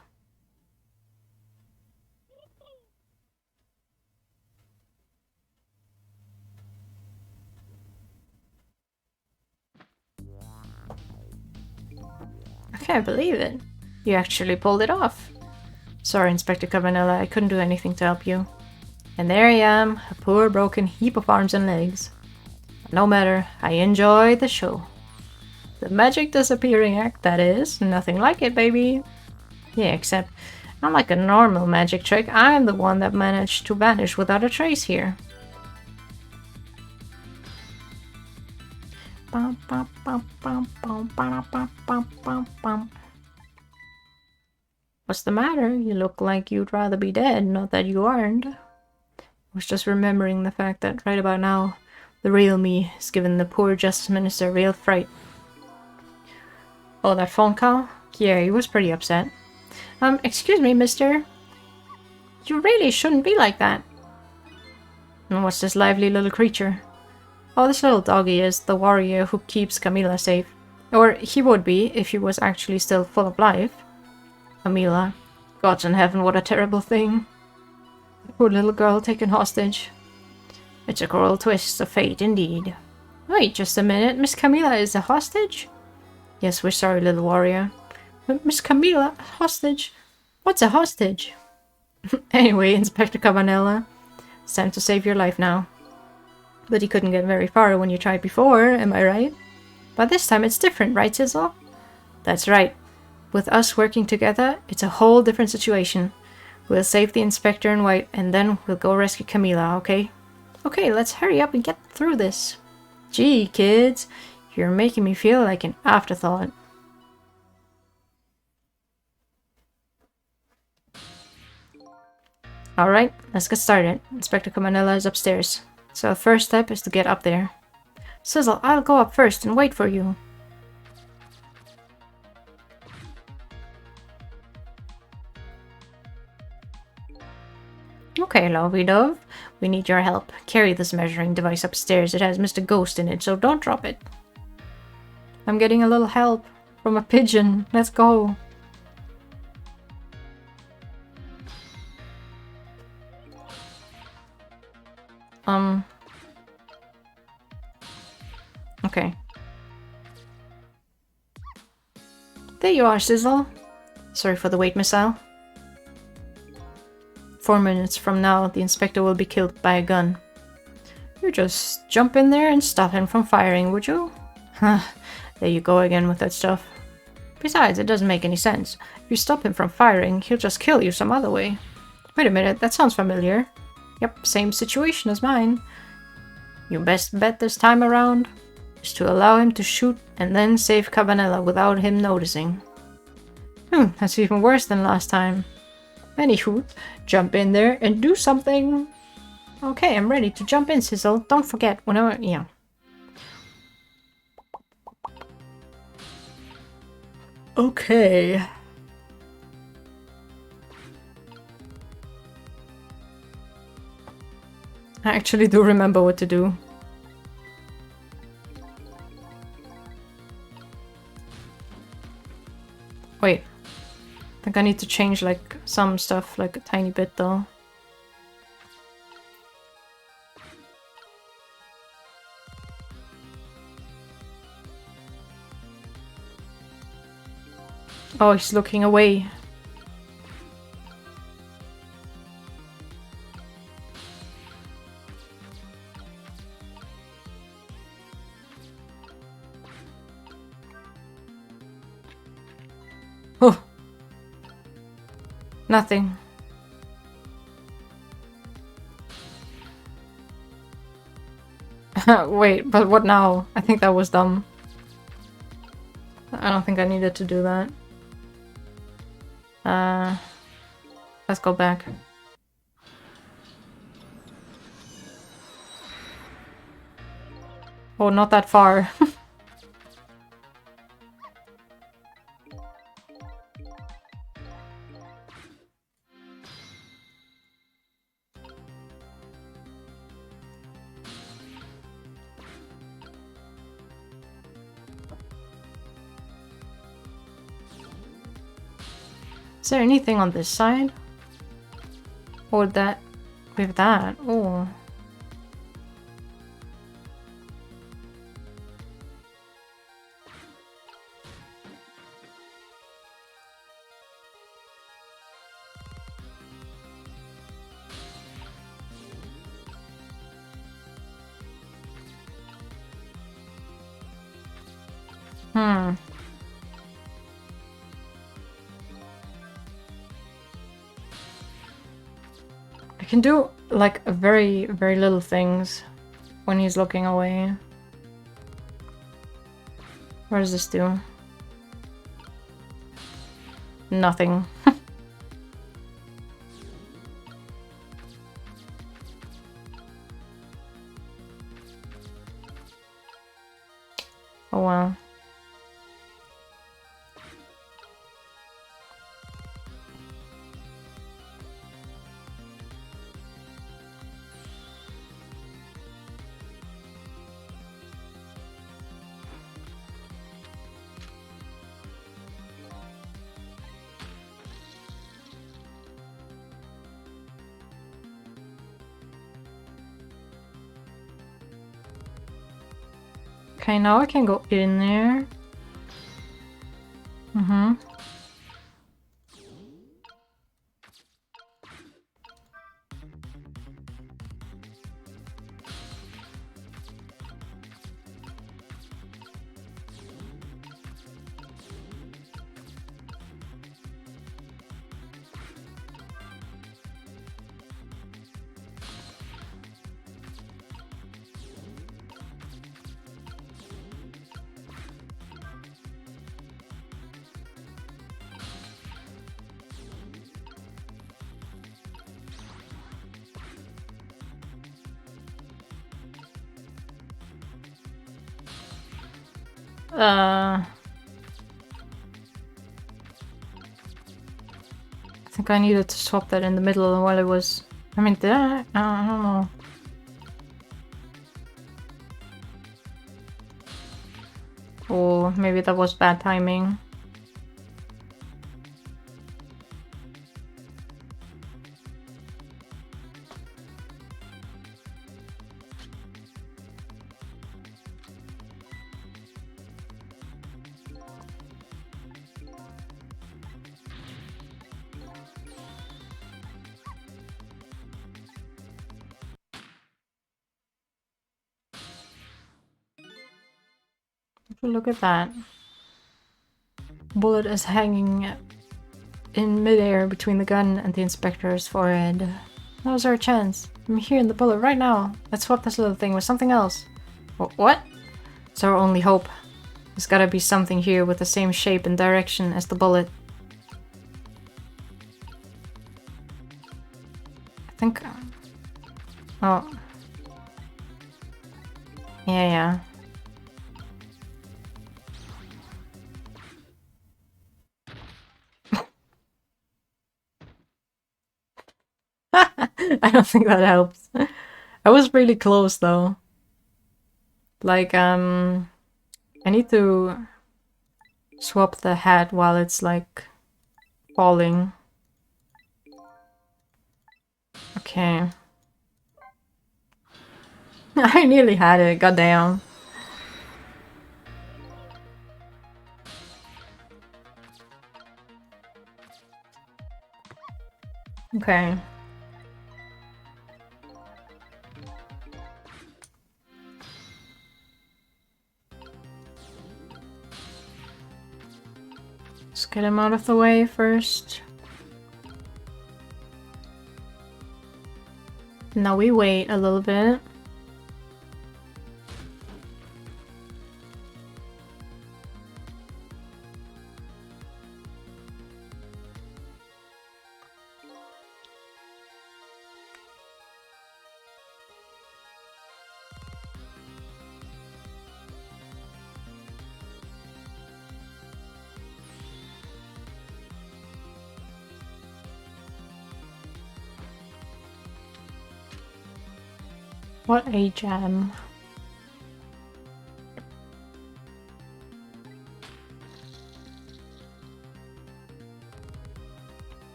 can't believe it. You actually pulled it off. Sorry, Inspector Cabanella, I couldn't do anything to help you. And there I am, a poor broken heap of arms and legs. No matter, I enjoy the show. The magic disappearing act, that is. Nothing like it, baby. Yeah, except, not like a normal magic trick, I'm the one that managed to vanish without a trace here. What's the matter? You look like you'd rather be dead, not that you aren't. I was just remembering the fact that right about now, the real me is giving the poor Justice Minister real fright. Oh, that phone call? Yeah, he was pretty upset. Excuse me, mister. You really shouldn't be like that. And what's this lively little creature? Oh, this little doggy is the warrior who keeps Camila safe. Or he would be if he was actually still full of life. Camila. Gods in heaven, what a terrible thing. Poor little girl taken hostage. It's a cruel twist of fate indeed. Wait just a minute, Miss Camila is a hostage? Yes, we're sorry, little warrior. Miss Camila, hostage? What's a hostage? Anyway, Inspector Cabanella, it's time to save your life now. But you couldn't get very far when you tried before, am I right? But this time it's different, right, Sizzle? That's right. With us working together, it's a whole different situation. We'll save the Inspector in White, and then we'll go rescue Camila, okay? Okay, let's hurry up and get through this. Gee, kids, you're making me feel like an afterthought. Alright, let's get started. Inspector Cabanella is upstairs. So the first step is to get up there. Sizzle, I'll go up first and wait for you. Okay, lovely dove. We need your help. Carry this measuring device upstairs. It has Mr. Ghost in it, so don't drop it. I'm getting a little help from a pigeon. Let's go. Okay. There you are, Sizzle. Sorry for the wait, missile. 4 minutes from now, the Inspector will be killed by a gun. You just jump in there and stop him from firing, would you? Huh, there you go again with that stuff. Besides, it doesn't make any sense. If you stop him from firing, he'll just kill you some other way. Wait a minute, that sounds familiar. Yep, same situation as mine. Your best bet this time around is to allow him to shoot and then save Cabanella without him noticing. That's even worse than last time. Anywho, jump in there and do something. Okay, I'm ready to jump in, Sizzle. Don't forget, whenever... yeah. Okay. I actually do remember what to do. Wait. I think I need to change like some stuff like a tiny bit though. Oh, he's looking away. Oh. Nothing. Wait, but what now? I think that was dumb. I don't think I needed to do that. Let's go back. Oh, not that far. Is there anything on this side? Or that... with that? Oh. Hmm. I can do like very, very little things when he's looking away. What does this do? Nothing. Oh well. Okay, now I can go in there. Mm-hmm. I think I needed to swap that in the middle while it was... I mean, did I? I don't know. Or maybe that was bad timing. Look at that. Bullet is hanging in midair between the gun and the inspector's forehead. Now's our chance. I'm hearing the bullet right now. Let's swap this little thing with something else. What? It's our only hope. There's gotta be something here with the same shape and direction as the bullet. I think... Oh. Yeah. I don't think that helps. I was really close though. Like, I need to swap the hat while it's like falling. Okay. I nearly had it, goddamn. Okay. Let's get him out of the way first. Now we wait a little bit. What a gem.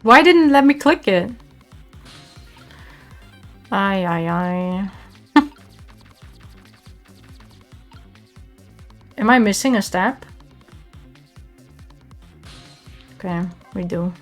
Why didn't it let me click it? Aye. Am I missing a step? Okay, we do.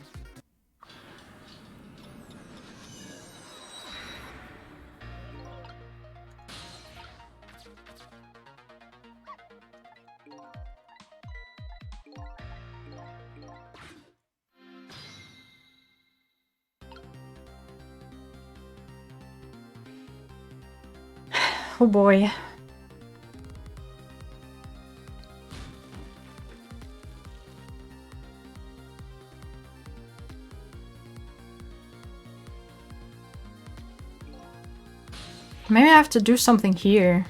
Oh boy. Maybe I have to do something here.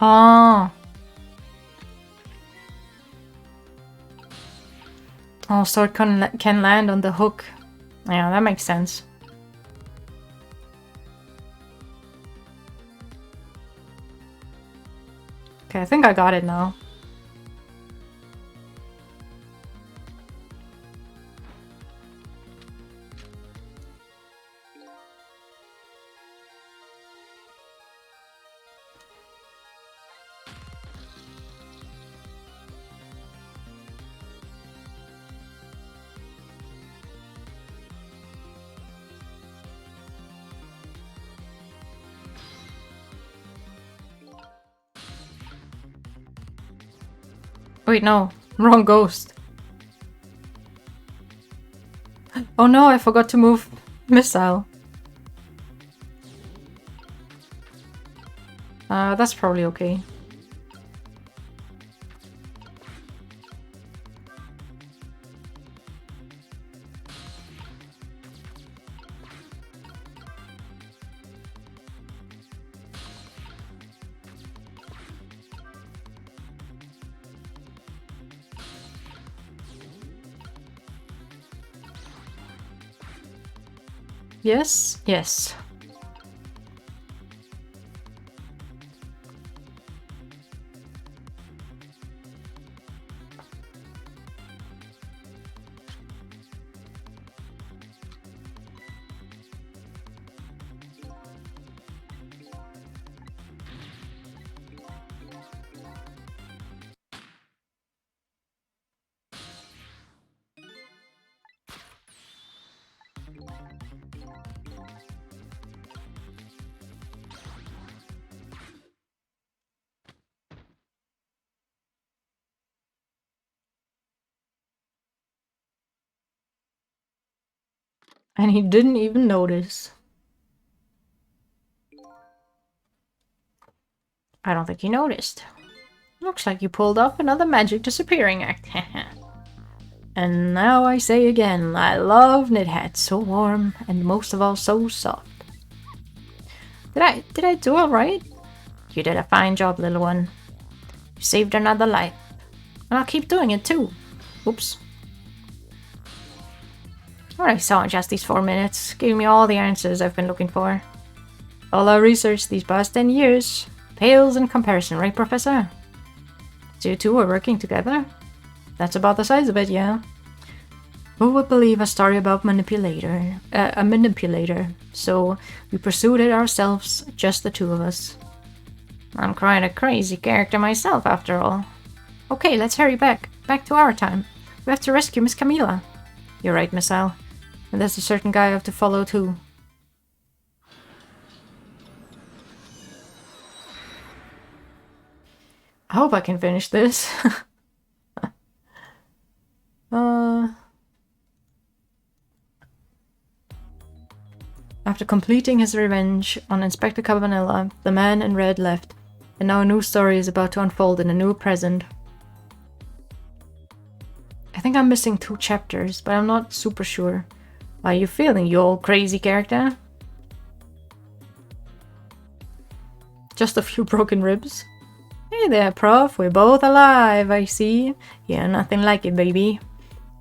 Oh. Oh, so it can land on the hook. Yeah, that makes sense. Okay, I think I got it now. Wait, no. Wrong ghost. Oh no, I forgot to move missile. That's probably okay. Yes, yes. And he didn't even notice. I don't think he noticed. Looks like you pulled off another magic disappearing act. And now I say again, I love knit hats. So warm and most of all so soft. Did I do all right? You did a fine job, little one. You saved another life. And I'll keep doing it too. Oops. What I saw in just these 4 minutes gave me all the answers I've been looking for. All our research these past 10 years pales in comparison, right, Professor? So you two are working together? That's about the size of it, yeah. Who would believe a story about a manipulator? So we pursued it ourselves, just the two of us. I'm quite a crazy character myself, after all. Okay, let's hurry back to our time. We have to rescue Miss Camila. You're right, Miss Al. And there's a certain guy I have to follow too. I hope I can finish this. After completing his revenge on Inspector Cabanilla, the man in red left, and now a new story is about to unfold in a new present. I think I'm missing 2 chapters, but I'm not super sure. How are you feeling, you old crazy character? Just a few broken ribs? Hey there, Prof. We're both alive, I see. Yeah, nothing like it, baby.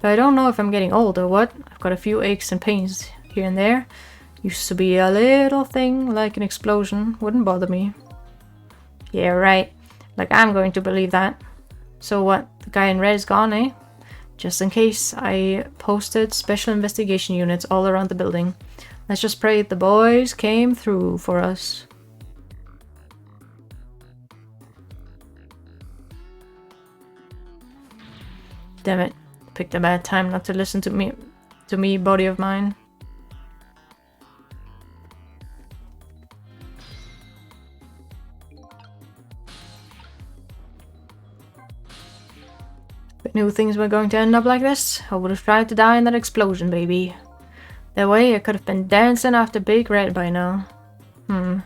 But I don't know if I'm getting old or what. I've got a few aches and pains here and there. Used to be a little thing like an explosion. Wouldn't bother me. Yeah, right. Like I'm going to believe that. So what? The guy in red is gone, eh? Just in case, I posted special investigation units all around the building. Let's just pray the boys came through for us. Damn it. Picked a bad time not to listen to me, body of mine. If I knew things were going to end up like this, I would have tried to die in that explosion, baby. That way I could have been dancing after Big Red by now. I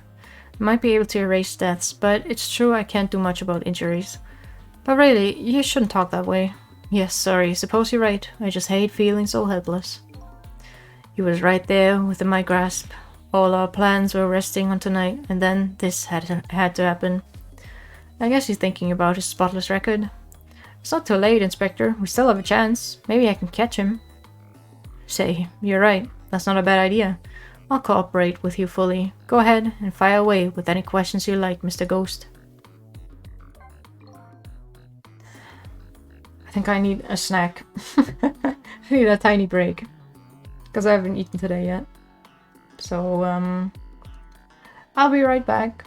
might be able to erase deaths, but it's true I can't do much about injuries. But really, you shouldn't talk that way. Yes, sorry, suppose you're right. I just hate feeling so helpless. He was right there within my grasp. All our plans were resting on tonight, and then this had to happen. I guess he's thinking about his spotless record. It's not too late, Inspector. We still have a chance. Maybe I can catch him. Say, you're right. That's not a bad idea. I'll cooperate with you fully. Go ahead and fire away with any questions you like, Mr. Ghost. I think I need a snack. I need a tiny break. Because I haven't eaten today yet. So, I'll be right back.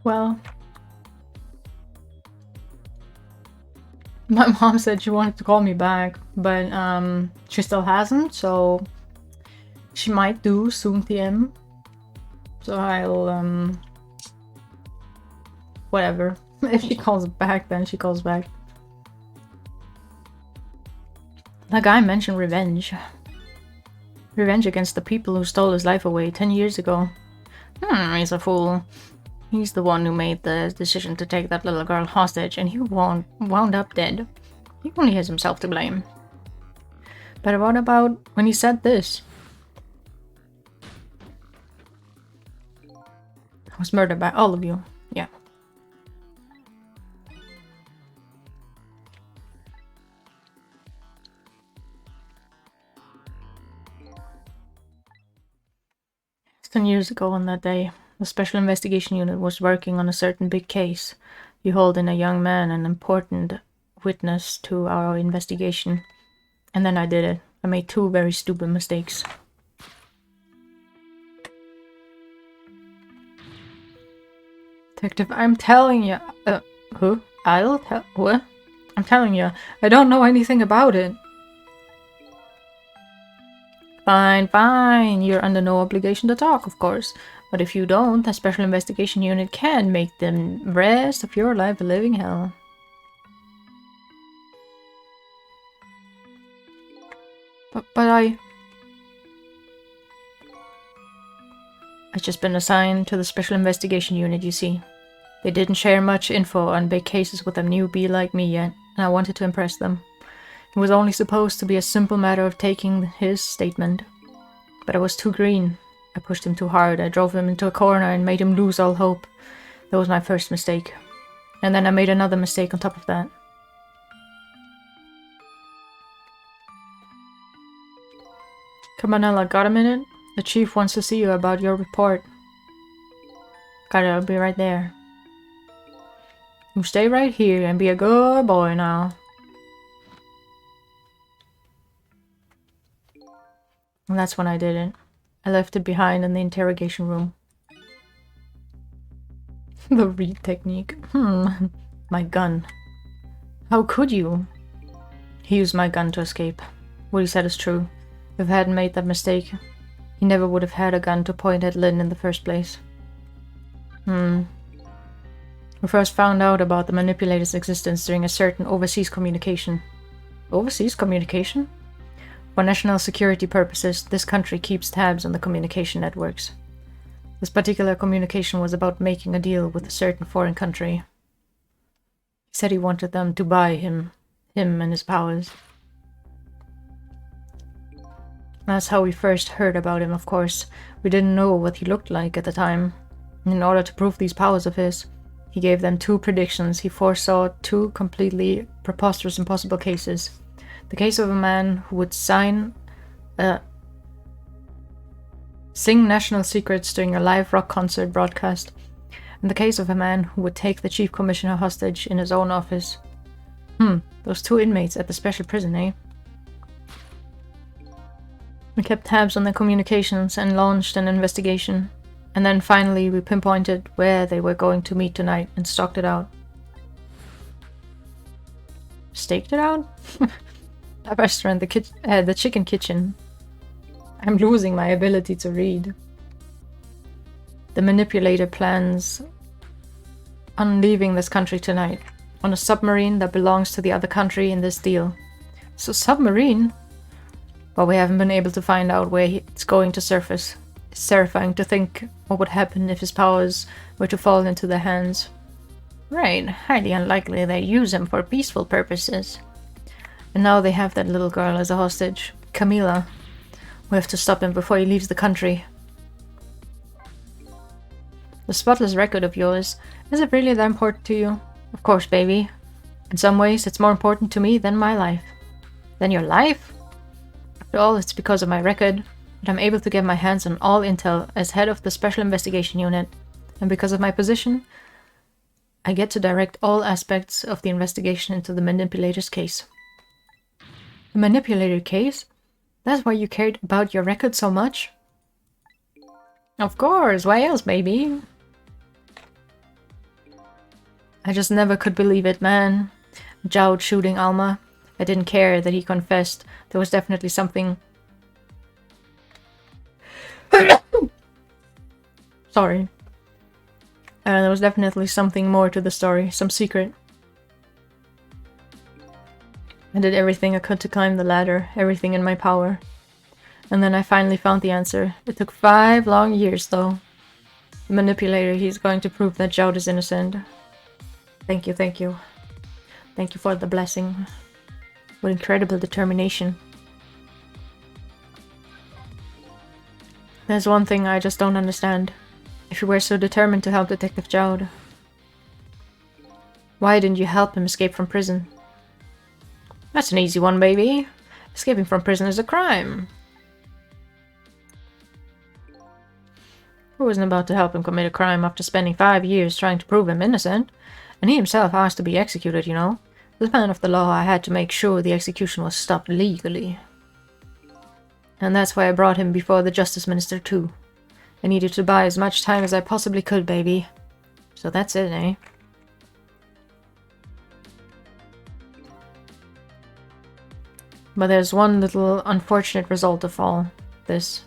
Well, my mom said she wanted to call me back, but she still hasn't, so she might do soon PM. So I'll whatever. If she calls back, then she calls back. That guy mentioned revenge. Revenge against the people who stole his life away 10 years ago. He's a fool. He's the one who made the decision to take that little girl hostage, and he wound up dead. He only has himself to blame. But what about when he said this? I was murdered by all of you. Yeah. It's 10 years ago on that day. The Special Investigation Unit was working on a certain big case. You hold in a young man, an important witness to our investigation. And then I did it. I made 2 very stupid mistakes. Detective, I'm telling you. Who? I'll tell. What? I'm telling you, I don't know anything about it. Fine, fine. You're under no obligation to talk, of course. But if you don't, the Special Investigation Unit can make the rest of your life a living hell. But I've just been assigned to the Special Investigation Unit, you see. They didn't share much info on big cases with a newbie like me yet, and I wanted to impress them. It was only supposed to be a simple matter of taking his statement. But I was too green. I pushed him too hard. I drove him into a corner and made him lose all hope. That was my first mistake. And then I made another mistake on top of that. Cabanella, got a minute? The chief wants to see you about your report. Got it, I'll be right there. You stay right here and be a good boy now. And that's when I did it. I left it behind in the interrogation room. The read technique. My gun. How could you? He used my gun to escape. What he said is true. If I hadn't made that mistake, he never would have had a gun to point at Lynn in the first place. We first found out about the manipulator's existence during a certain overseas communication. Overseas communication? For national security purposes, this country keeps tabs on the communication networks. This particular communication was about making a deal with a certain foreign country. He said he wanted them to buy him and his powers. That's how we first heard about him, of course. We didn't know what he looked like at the time. In order to prove these powers of his, he gave them 2 predictions. He foresaw 2 completely preposterous impossible cases. The case of a man who would sing national secrets during a live rock concert broadcast, and the case of a man who would take the chief commissioner hostage in his own office. Those 2 inmates at the special prison, eh? We kept tabs on their communications and launched an investigation. And then finally we pinpointed where they were going to meet tonight and stalked it out. Staked it out? A restaurant, the chicken kitchen. I'm losing my ability to read. The manipulator plans on leaving this country tonight, on a submarine that belongs to the other country in this deal. So submarine? But we haven't been able to find out where it's going to surface. It's terrifying to think what would happen if his powers were to fall into their hands. Right, highly unlikely they use him for peaceful purposes. And now they have that little girl as a hostage, Camila. We have to stop him before he leaves the country. The spotless record of yours, is it really that important to you? Of course, baby. In some ways, it's more important to me than my life. Than your life? After all, it's because of my record that I'm able to get my hands on all intel as head of the Special Investigation Unit, and because of my position, I get to direct all aspects of the investigation into the manipulator's case. The manipulator case? That's why you cared about your record so much? Of course, why else, baby? I just never could believe it, man. Jowd shooting Alma. I didn't care that he confessed. There was definitely something... Sorry. There was definitely something more to the story. Some secret. I did everything I could to climb the ladder. Everything in my power. And then I finally found the answer. It took 5 long years, though. The manipulator, he's going to prove that Jowd is innocent. Thank you, thank you. Thank you for the blessing. With incredible determination. There's one thing I just don't understand. If you were so determined to help Detective Jowd, why didn't you help him escape from prison? That's an easy one, baby. Escaping from prison is a crime. Who wasn't about to help him commit a crime after spending 5 years trying to prove him innocent? And he himself asked to be executed, you know? As man of the law, I had to make sure the execution was stopped legally. And that's why I brought him before the Justice Minister, too. I needed to buy as much time as I possibly could, baby. So that's it, eh? But there's one little unfortunate result of all this.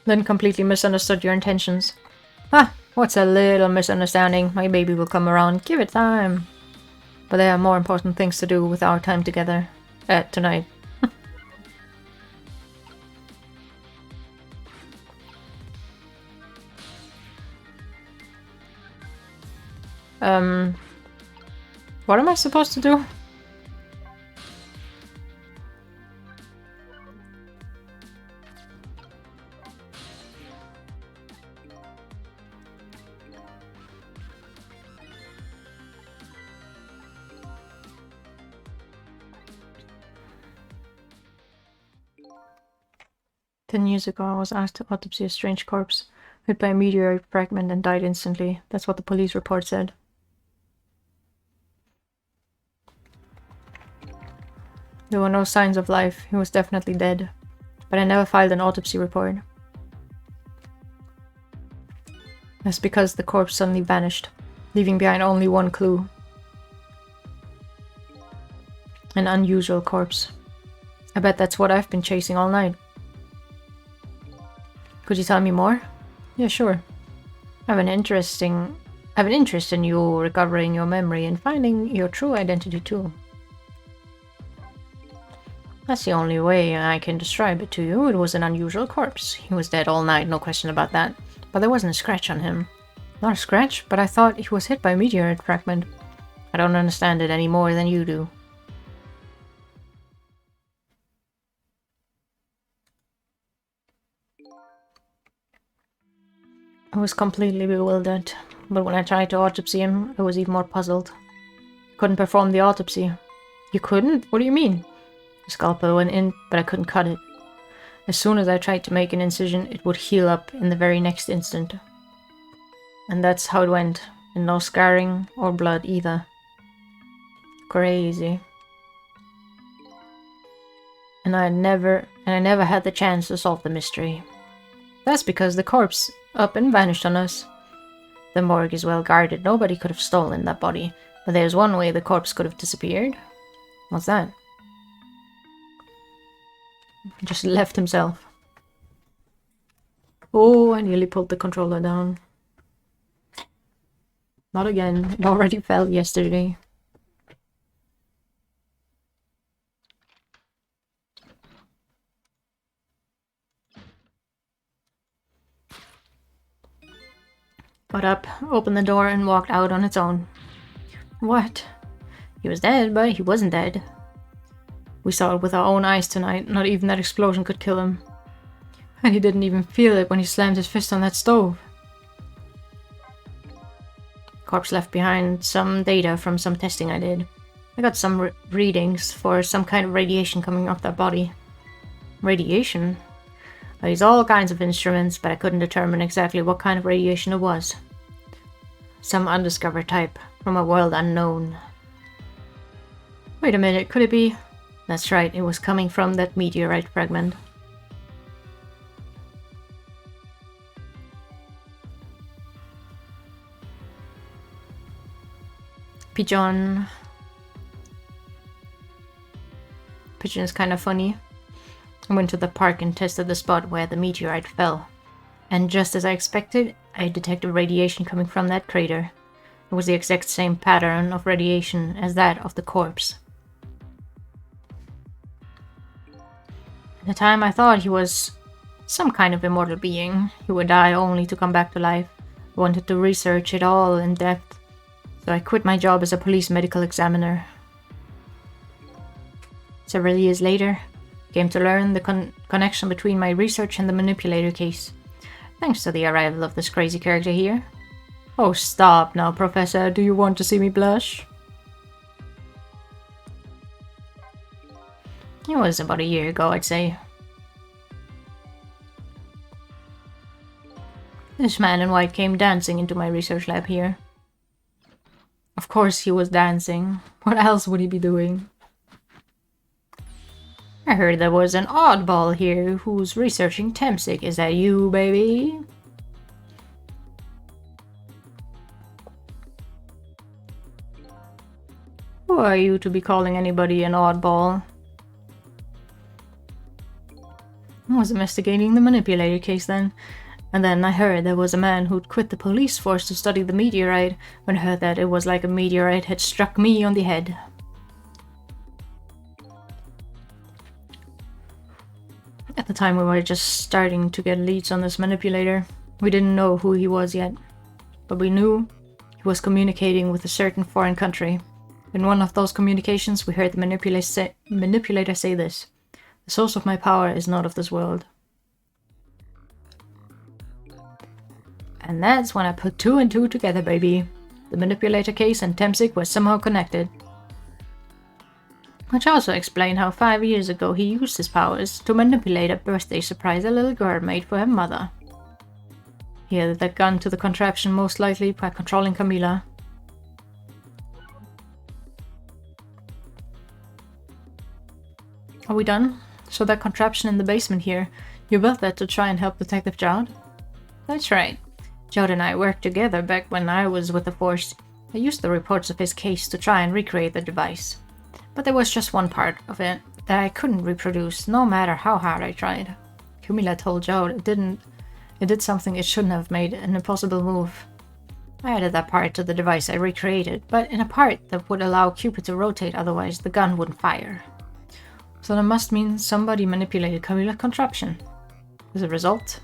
Then completely misunderstood your intentions. Ah, what's a little misunderstanding? My baby will come around. Give it time. But there are more important things to do with our time together. Tonight. What am I supposed to do? Ten years ago, I was asked to autopsy a strange corpse, hit by a meteorite fragment and died instantly. That's what the police report said. There were no signs of life. He was definitely dead. But I never filed an autopsy report. That's because the corpse suddenly vanished, leaving behind only one clue. An unusual corpse. I bet that's what I've been chasing all night. Could you tell me more? Yeah, sure. I have an interest in you recovering your memory and finding your true identity too. That's the only way I can describe it to you. It was an unusual corpse. He was dead all night, no question about that. But there wasn't a scratch on him. Not a scratch, but I thought he was hit by a meteorite fragment. I don't understand it any more than you do. I was completely bewildered, but when I tried to autopsy him, I was even more puzzled. Couldn't perform the autopsy. You couldn't? What do you mean? The scalpel went in, but I couldn't cut it. As soon as I tried to make an incision, it would heal up in the very next instant. And that's how it went, and no scarring or blood either. Crazy. And I never had the chance to solve the mystery. That's because the corpse up and vanished on us. The morgue is well guarded. Nobody could have stolen that body. But there's one way the corpse could have disappeared. What's that? He just left himself. Oh, I nearly pulled the controller down. Not again. It already fell yesterday. Got up, opened the door, and walked out on its own. What? He was dead, but he wasn't dead. We saw it with our own eyes tonight. Not even that explosion could kill him. And he didn't even feel it when he slammed his fist on that stove. Corpse left behind some data from some testing I did. I got some readings for some kind of radiation coming off that body. Radiation? I used all kinds of instruments, but I couldn't determine exactly what kind of radiation it was. Some undiscovered type, from a world unknown. Wait a minute, could it be? That's right, it was coming from that meteorite fragment. Pigeon. Pigeon is kind of funny. I went to the park and tested the spot where the meteorite fell. And just as I expected, I detected radiation coming from that crater. It was the exact same pattern of radiation as that of the corpse. At the time I thought he was some kind of immortal being who would die only to come back to life. I wanted to research it all in depth, so I quit my job as a police medical examiner. Several years later, I came to learn the connection between my research and the manipulator case, thanks to the arrival of this crazy character here. Oh, stop now, Professor. Do you want to see me blush? It was about a year ago, I'd say. This man in white came dancing into my research lab here. Of course he was dancing. What else would he be doing? I heard there was an oddball here who's researching Temsic. Is that you, baby? Who are you to be calling anybody an oddball? I was investigating the manipulator case then. And then I heard there was a man who'd quit the police force to study the meteorite when I heard that it was like a meteorite had struck me on the head. At the time we were just starting to get leads on this manipulator. We didn't know who he was yet, but we knew he was communicating with a certain foreign country. In one of those communications we heard the manipulator say this: "The source of my power is not of this world." And that's when I put two and two together, baby. The manipulator case and Temsic were somehow connected. Which also explained how 5 years ago he used his powers to manipulate a birthday surprise a little girl made for her mother. He added that gun to the contraption most likely by controlling Camila. Are we done? So that contraption in the basement here, you built that to try and help Detective Jowd? That's right. Jowd and I worked together back when I was with the Force. I used the reports of his case to try and recreate the device. But there was just one part of it that I couldn't reproduce, no matter how hard I tried. Camila told Jowd it did something it shouldn't have, made an impossible move. I added that part to the device I recreated, but in a part that would allow Cupid to rotate, otherwise the gun wouldn't fire. So that must mean somebody manipulated Camila's contraption. As a result,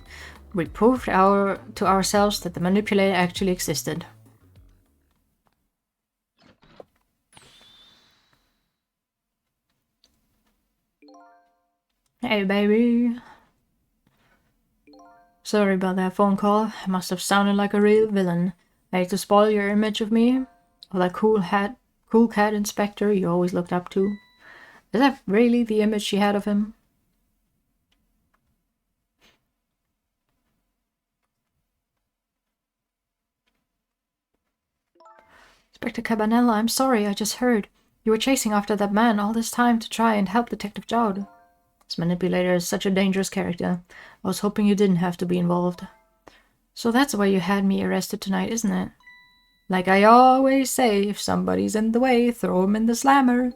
we proved to ourselves that the manipulator actually existed. Hey, baby. Sorry about that phone call. I must have sounded like a real villain. I hate to spoil your image of me, or that cool cat inspector you always looked up to. Is that really the image she had of him? Inspector Cabanella, I'm sorry, I just heard. You were chasing after that man all this time to try and help Detective Jowd. This manipulator is such a dangerous character. I was hoping you didn't have to be involved. So that's why you had me arrested tonight, isn't it? Like I always say, if somebody's in the way, throw him in the slammer.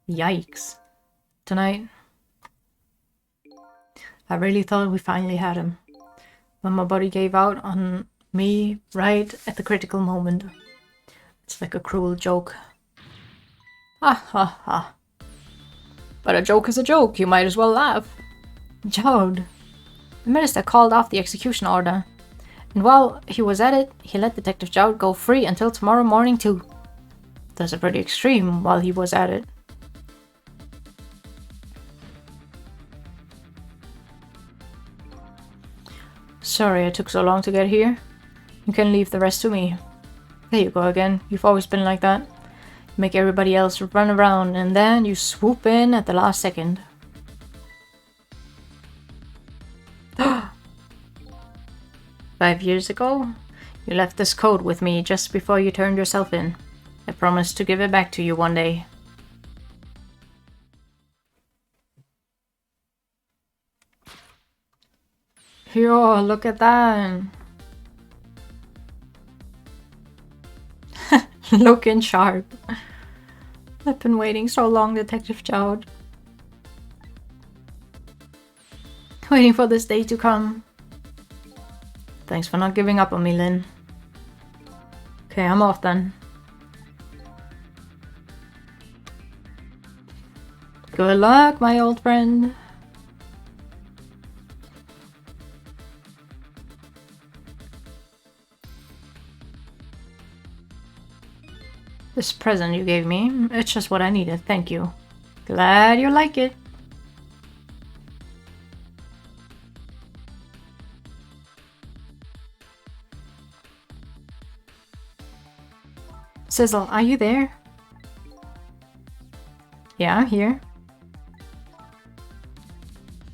Yikes. Tonight, I really thought we finally had him. But my body gave out on me right at the critical moment. It's like a cruel joke. Ha ha ha. But a joke is a joke, you might as well laugh. Jowd. The minister called off the execution order. And while he was at it, he let Detective Jowd go free until tomorrow morning too. That's a pretty extreme while he was at it. Sorry I took so long to get here. You can leave the rest to me. There you go again. You've always been like that. You make everybody else run around and then you swoop in at the last second. 5 years ago, you left this code with me just before you turned yourself in. I promised to give it back to you one day. Yo, look at that. Looking sharp. I've been waiting so long, Detective Jowd. Waiting for this day to come. Thanks for not giving up on me, Lynn. Okay, I'm off then. Good luck, my old friend. This present you gave me, it's just what I needed, thank you. Glad you like it. Sizzle, are you there? Yeah, I'm here.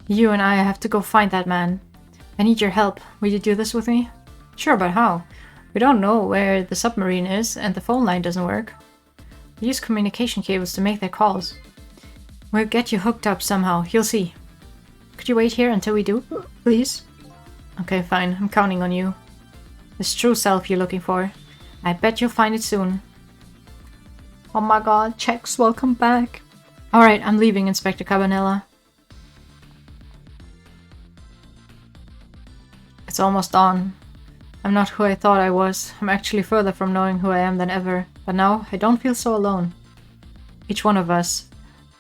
You and I have to go find that man. I need your help. Will you do this with me? Sure, but how? We don't know where the submarine is, and the phone line doesn't work. We use communication cables to make their calls. We'll get you hooked up somehow, you'll see. Could you wait here until we do, please? Okay, fine, I'm counting on you. This true self you're looking for. I bet you'll find it soon. Oh my god, Chex, welcome back. Alright, I'm leaving, Inspector Cabanela. It's almost dawn. I'm not who I thought I was. I'm actually further from knowing who I am than ever. But now, I don't feel so alone. Each one of us,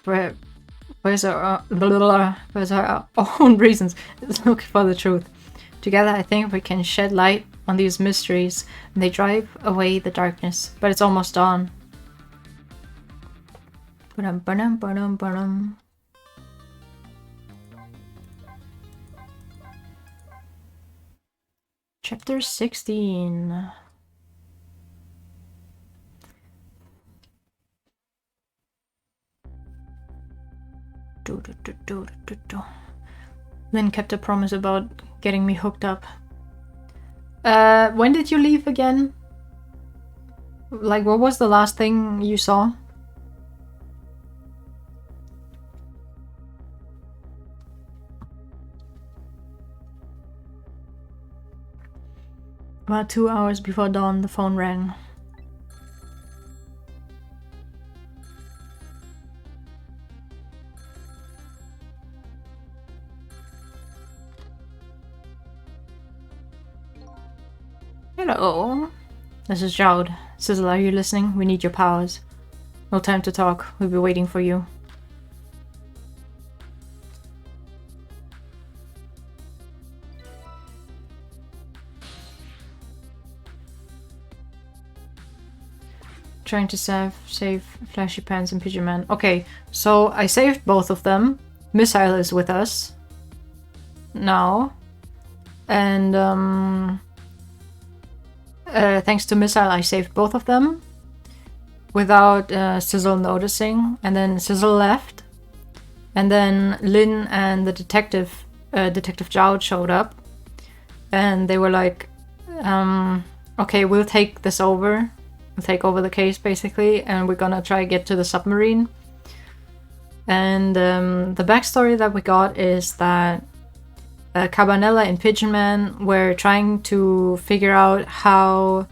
where's our own reasons, is looking for the truth. Together, I think we can shed light on these mysteries, and they drive away the darkness. But it's almost dawn. Ba-dum. Chapter 16. Lynn kept a promise about getting me hooked up. When did you leave again? Like, what was the last thing you saw? About 2 hours before dawn, the phone rang. Hello. This is Jowd. Sizzle, are you listening? We need your powers. No time to talk. We'll be waiting for you. Trying to save Flashy Pants and Pigeon Man. Okay, so I saved both of them. Missile is with us now. And thanks to Missile, I saved both of them without Sizzle noticing. And then Sizzle left. And then Lynn and the detective, Detective Jowd, showed up. And they were like, okay, we'll take this over. We'll take over the case, basically. And we're gonna try to get to the submarine. And the backstory that we got is that Cabanela and Pigeon Man were trying to figure out how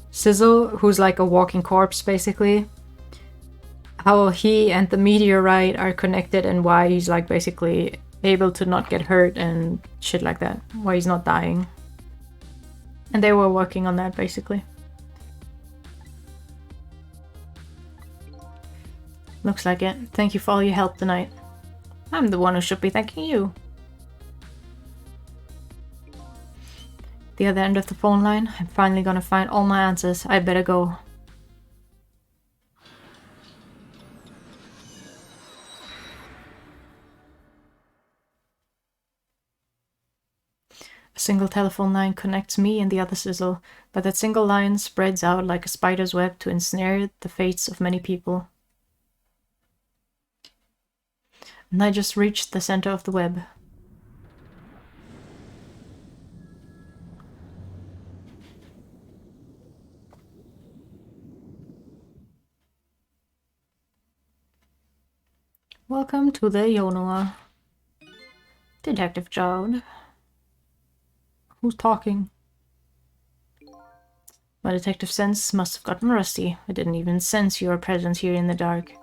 Sizzle, who's like a walking corpse basically, how he and the meteorite are connected and why he's like basically able to not get hurt and shit like that, why he's not dying. And they were working on that basically. Looks like it. Thank you for all your help tonight. I'm the one who should be thanking you. The other end of the phone line. I'm finally gonna find all my answers. I better go. A single telephone line connects me and the other Sizzle, but that single line spreads out like a spider's web to ensnare the fates of many people. And I just reached the center of the web. Welcome to the Yonoa. Detective Jowd. Who's talking? My detective sense must have gotten rusty. I didn't even sense your presence here in the dark.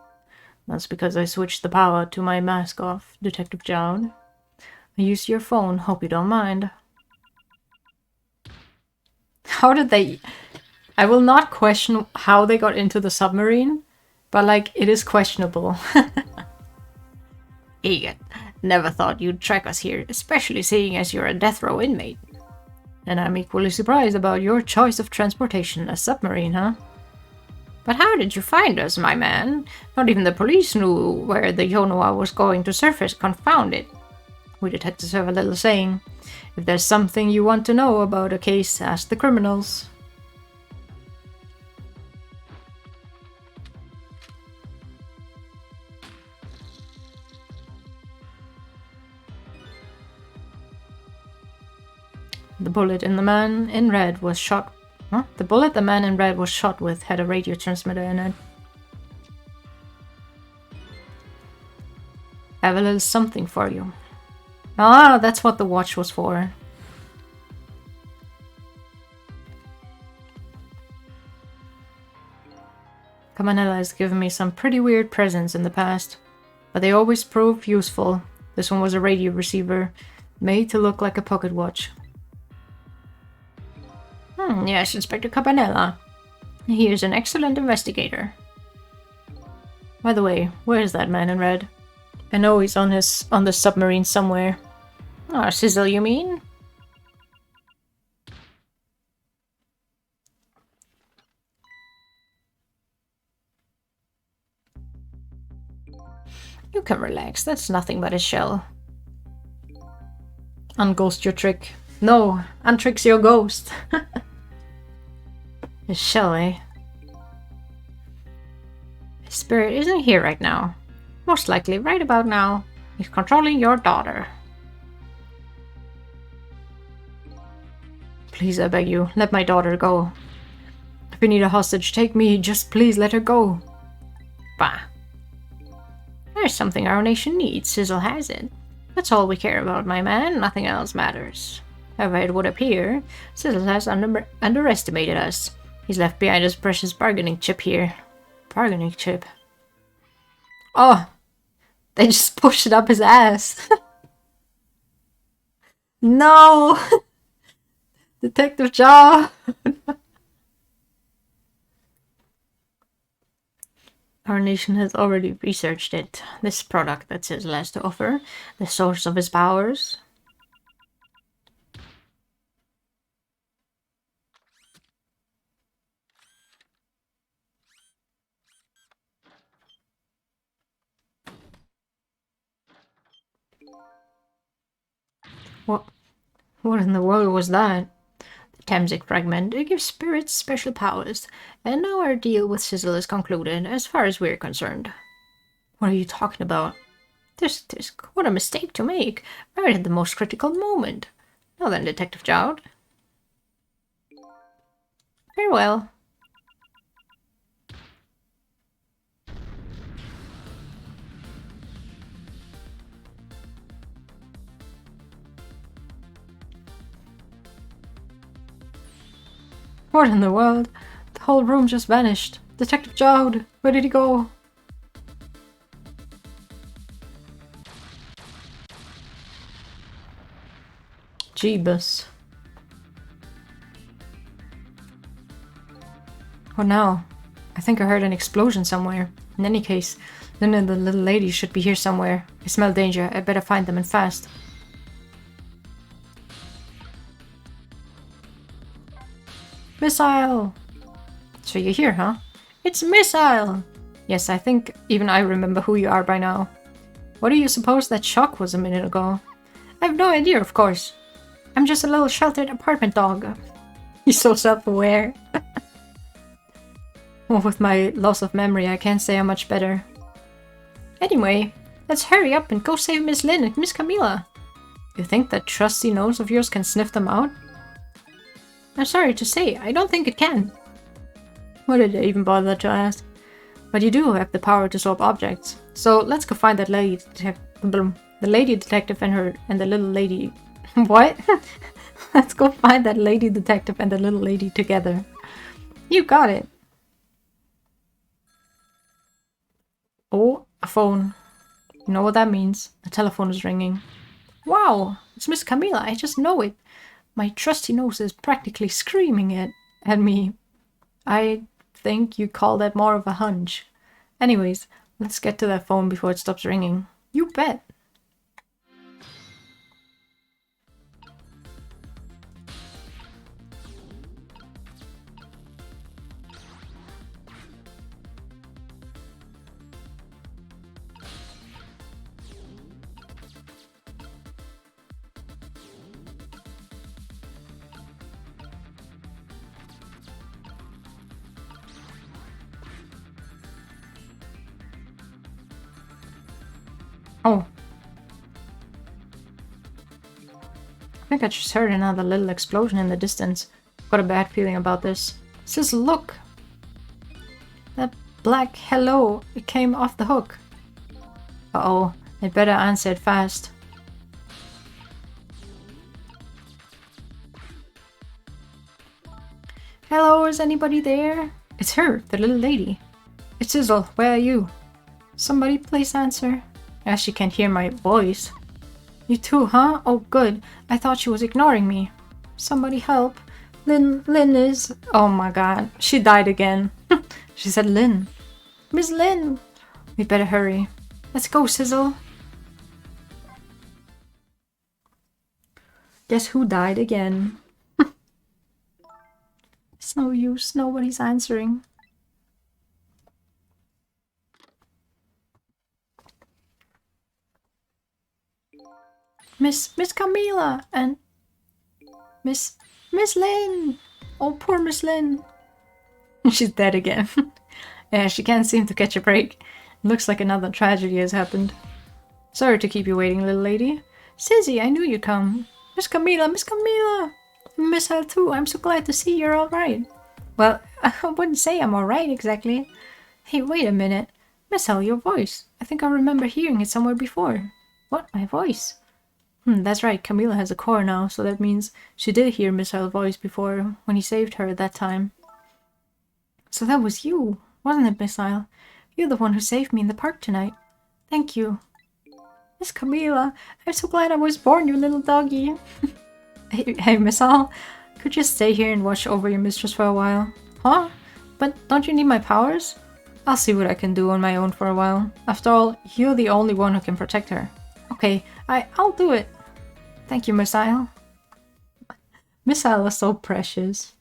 That's because I switched the power to my mask off, Detective Jowd. I used your phone, hope you don't mind. How did they... I will not question how they got into the submarine, but like, it is questionable. Idiot. Never thought you'd track us here, especially seeing as you're a death row inmate. And I'm equally surprised about your choice of transportation, a submarine, huh? But how did you find us, my man? Not even the police knew where the Yonoa was going to surface, confound it. We detectives have a little saying. If there's something you want to know about a case, ask the criminals. The bullet in the man in red was shot... Huh? The bullet the man in red was shot with had a radio transmitter in it. I have a little something for you. Ah, that's what the watch was for. Camanella has given me some pretty weird presents in the past, but they always prove useful. This one was a radio receiver, made to look like a pocket watch. Yes, Inspector Cabanella. He is an excellent investigator. By the way, where is that man in red? I know he's on the submarine somewhere. Ah, Sizzle, you mean? You can relax, that's nothing but a shell. Unghost your trick. No, untricks your ghost. A shell, eh? His spirit isn't here right now. Most likely right about now. He's controlling your daughter. Please, I beg you, let my daughter go. If you need a hostage, take me. Just please let her go. Bah. There's something our nation needs. Sizzle has it. That's all we care about, my man. Nothing else matters. However, it would appear Sizzle has underestimated us. He's left behind his precious bargaining chip here. Bargaining chip. Oh! They just pushed it up his ass. No! Detective Jowd! Our nation has already researched it. This product that Sizzle has to offer, the source of his powers. What in the world was that? The Tamsic fragment. It gives spirits special powers. And now our deal with Sizzle is concluded, as far as we're concerned. What are you talking about? What a mistake to make, right at the most critical moment. Now then, Detective Jowd. Farewell. What in the world? The whole room just vanished. Detective Jowd, where did he go? Jeebus. What now? I think I heard an explosion somewhere. In any case, Lynn and the little lady should be here somewhere. I smell danger. I better find them and fast. Missile! So you're here, huh? It's Missile! Yes, I think even I remember who you are by now. What do you suppose that shock was a minute ago? I have no idea, of course. I'm just a little sheltered apartment dog. He's so self-aware. Well, with my loss of memory, I can't say I'm much better. Anyway, let's hurry up and go save Miss Lynn and Miss Camilla. You think that trusty nose of yours can sniff them out? I'm sorry to say, I don't think it can. What did I even bother to ask? But you do have the power to swap objects. So let's go find that lady detective and the little lady. What? Let's go find that lady detective and the little lady together. You got it. Oh, a phone. You know what that means. A telephone is ringing. Wow, it's Miss Camilla. I just know it. My trusty nose is practically screaming at me. I think you call that more of a hunch. Anyways, let's get to that phone before it stops ringing. You bet. Oh. I think I just heard another little explosion in the distance. Got a bad feeling about this. Sis, look! That black hello, it came off the hook. Uh-oh, I'd better answer it fast. Hello, is anybody there? It's her, the little lady. It's Sizzle, where are you? Somebody please answer. As she can't hear my voice. You too, huh? Oh, good. I thought she was ignoring me. Somebody help. Lynn is... Oh my god. She died again. She said Lynn. Miss Lynn! We better hurry. Let's go, Sizzle. Guess who died again? It's no use. Nobody's answering. Miss Camila and Miss Lynn. Oh, poor Miss Lynn. She's dead again. Yeah, she can't seem to catch a break. Looks like another tragedy has happened. Sorry to keep you waiting, little lady. Sizzy, I knew you'd come. Miss Camila, Miss Camila. Miss Hal too. I'm so glad to see you're all right. Well, I wouldn't say I'm all right exactly. Hey, wait a minute. Miss Hal, your voice. I think I remember hearing it somewhere before. What? My voice? That's right, Camila has a core now, so that means she did hear Miss Hal's voice before, when he saved her that time. So that was you, wasn't it, Miss Hal? You're the one who saved me in the park tonight. Thank you. Miss Camila, I'm so glad I was born, you little doggy. Hey, Miss Hal, could you stay here and watch over your mistress for a while? Huh? But don't you need my powers? I'll see what I can do on my own for a while. After all, you're the only one who can protect her. Okay, I'll do it. Thank you, Miss Hal. Miss Hal is so precious.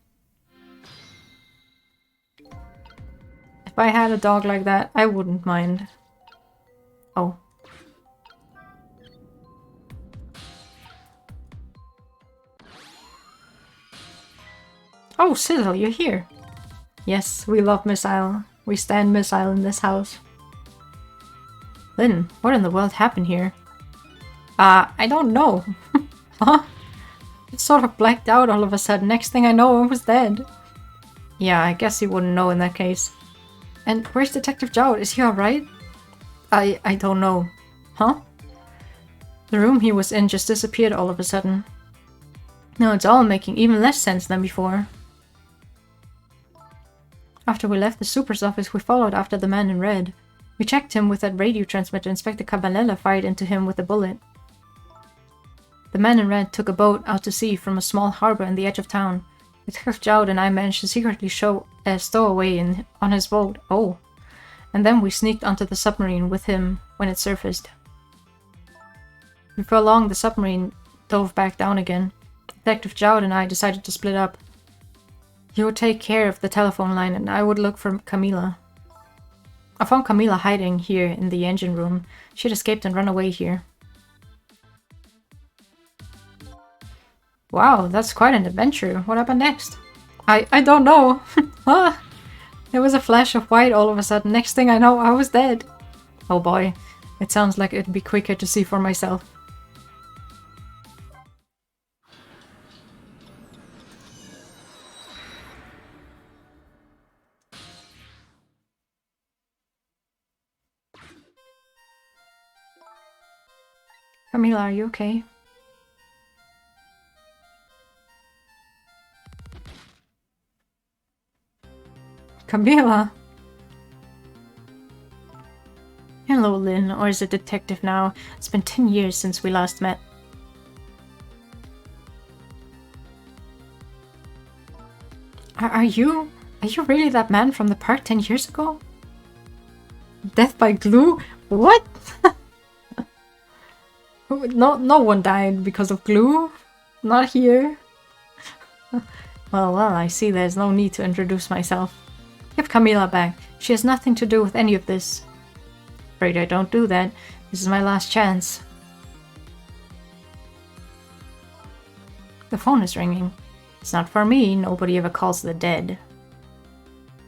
If I had a dog like that, I wouldn't mind. Oh. Oh, Sizzle, you're here. Yes, we love Miss Hal. We stand Miss Hal in this house. Lynn, what in the world happened here? I don't know. Huh? It sort of blacked out all of a sudden. Next thing I know, I was dead. Yeah, I guess you wouldn't know in that case. And where's Detective Jowd? Is he alright? I don't know. Huh? The room he was in just disappeared all of a sudden. Now it's all making even less sense than before. After we left the super's office, we followed after the man in red. We checked him with that radio transmitter Inspector Cabanela fired into him with a bullet. The man in red took a boat out to sea from a small harbor in the edge of town. Detective Jowd and I managed to secretly stow away on his boat. Oh. And then we sneaked onto the submarine with him when it surfaced. Before long, the submarine dove back down again. Detective Jowd and I decided to split up. He would take care of the telephone line and I would look for Camila. I found Camila hiding here in the engine room. She had escaped and run away here. Wow, that's quite an adventure. What happened next? I don't know. Ah, there was a flash of white all of a sudden. Next thing I know, I was dead. Oh boy, it sounds like it'd be quicker to see for myself. Camila, are you okay? Camila. Hello, Lynn, or is it detective now? It's been 10 years since we last met. Are you really that man from the park 10 years ago? Death by glue? What? No one died because of glue. Not here. Well, I see there's no need to introduce myself. Give Camila back. She has nothing to do with any of this. Afraid I don't do that. This is my last chance. The phone is ringing. It's not for me. Nobody ever calls the dead.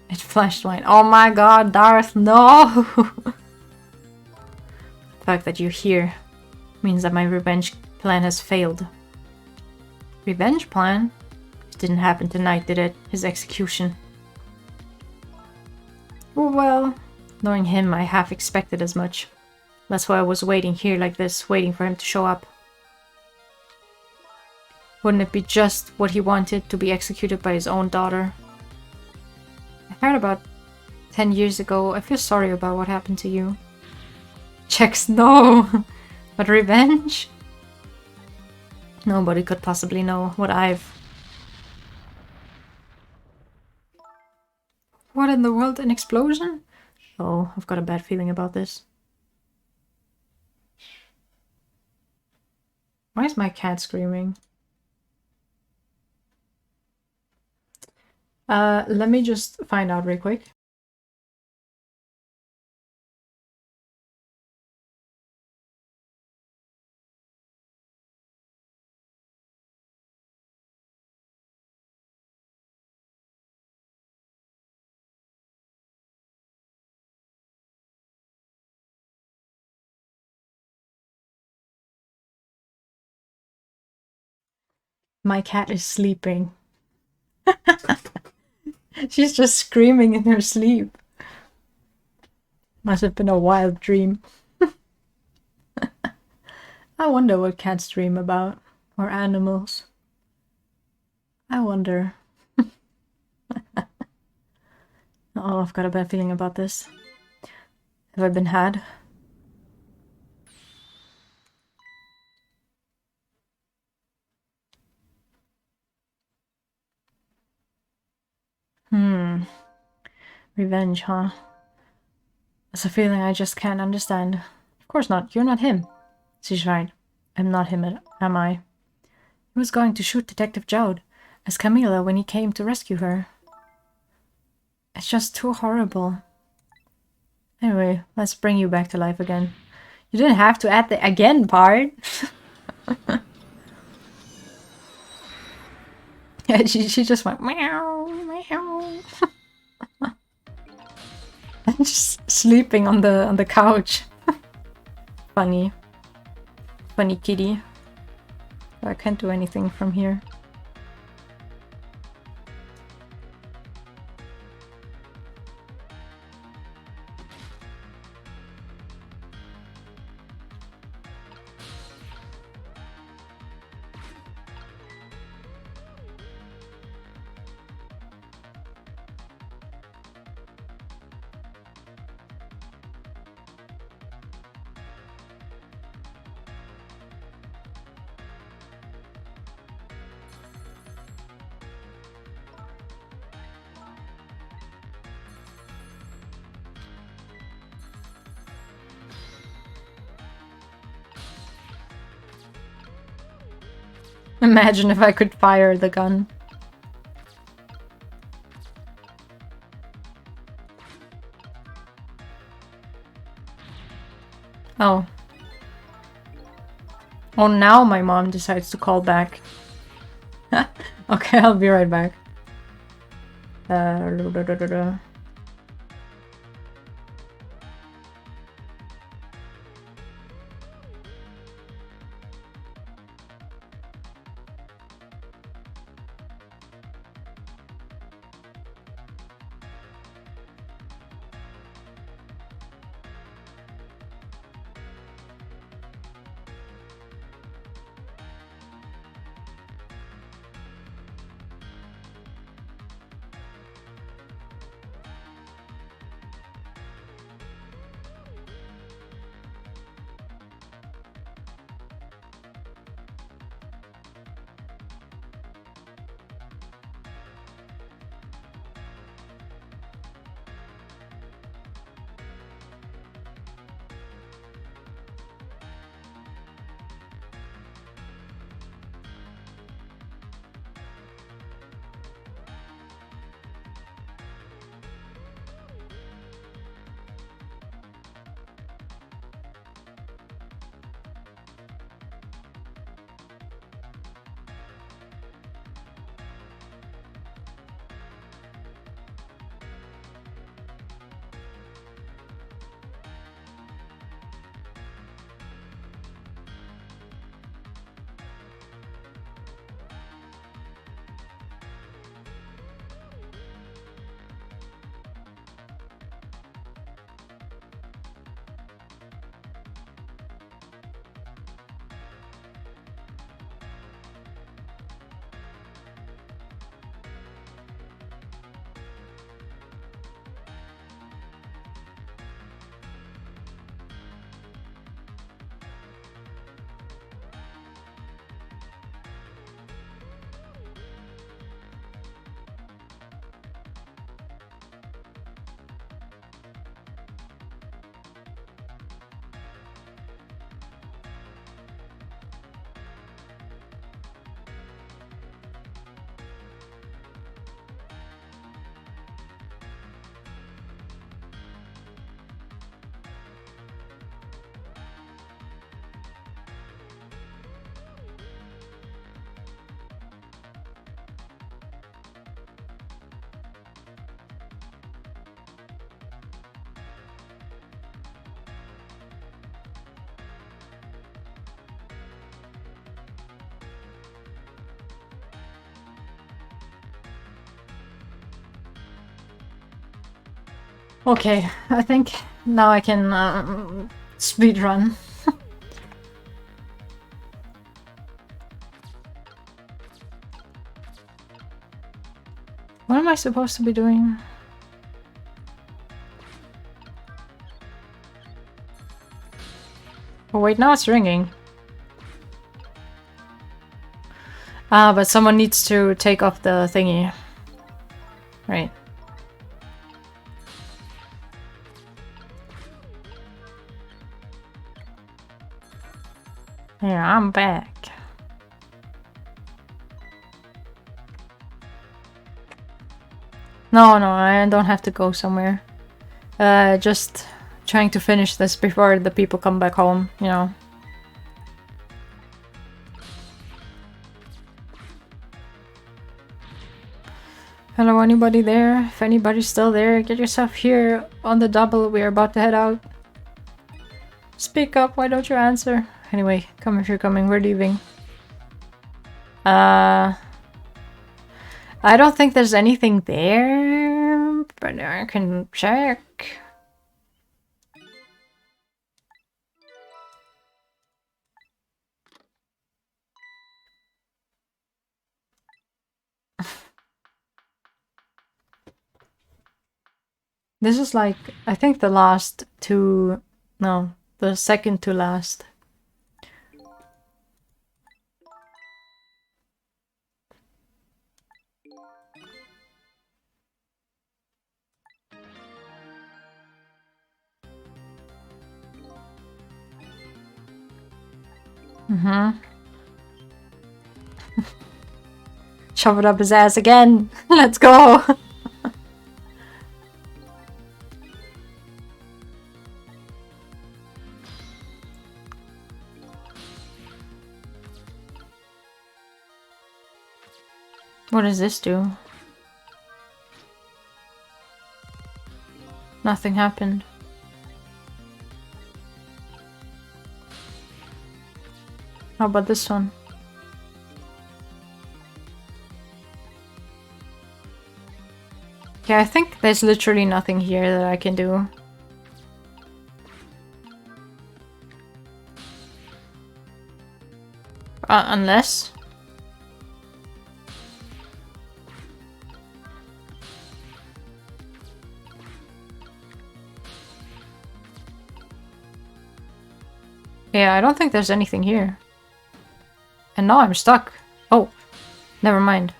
It flashed white. Oh my god, Darth, no! The fact that you're here means that my revenge plan has failed. Revenge plan? It didn't happen tonight, did it? His execution. Well, knowing him, I half expected as much. That's why I was waiting here like this, waiting for him to show up. Wouldn't it be just what he wanted, to be executed by his own daughter? I heard about 10 years ago. I feel sorry about what happened to you. Checks, no! But revenge? Nobody could possibly know what I've... What in the world? An explosion? Oh, I've got a bad feeling about this. Why is my cat screaming? Let me just find out real quick. My cat is sleeping. She's just screaming in her sleep. Must have been a wild dream. I wonder what cats dream about. Or animals. I wonder. Oh, I've got a bad feeling about this. Have I been had? Revenge, huh? It's a feeling I just can't understand. Of course not. You're not him. She's right. I'm not him, am I? He was going to shoot Detective Jode as Camila when he came to rescue her. It's just too horrible. Anyway, let's bring you back to life again. You didn't have to add the again part. Yeah, she just went meow, meow. And just sleeping on the couch. Funny. Funny kitty. I can't do anything from here. Imagine if I could fire the gun. Oh. Oh, now my mom decides to call back. Okay, I'll be right back. Okay, I think now I can speed run. What am I supposed to be doing? Oh wait, now it's ringing. Ah, but someone needs to take off the thingy. Right. Yeah, I'm back. No, I don't have to go somewhere. Just trying to finish this before the people come back home, you know. Hello, anybody there? If anybody's still there, get yourself here on the double. We're about to head out. Speak up, why don't you answer? Anyway, come if you're coming, we're leaving. I don't think there's anything there, but I can check. This is like, I think the last two, no, the second to last. Shove it up his ass again. Let's go. What does this do? Nothing happened. How about this one? Okay, I think there's literally nothing here that I can do. Unless... Yeah, I don't think there's anything here. And now I'm stuck. Oh, never mind.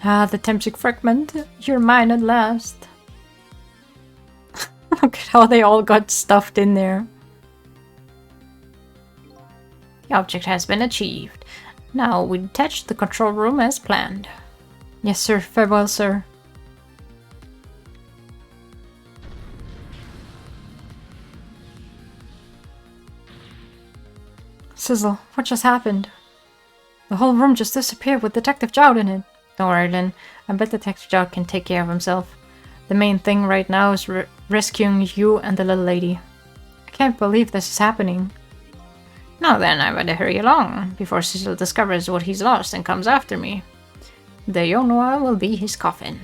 Ah, the tempting fragment. You're mine at last. Look at how they all got stuffed in there. The object has been achieved. Now we detach the control room as planned. Yes, sir. Farewell, sir. Sizzle, what just happened? The whole room just disappeared with Detective Jout in it. Don't worry, Lynn. I bet Detective Jout can take care of himself. The main thing right now is rescuing you and the little lady. I can't believe this is happening. Now then, I better hurry along, before Cecil discovers what he's lost and comes after me. The Yonoa will be his coffin.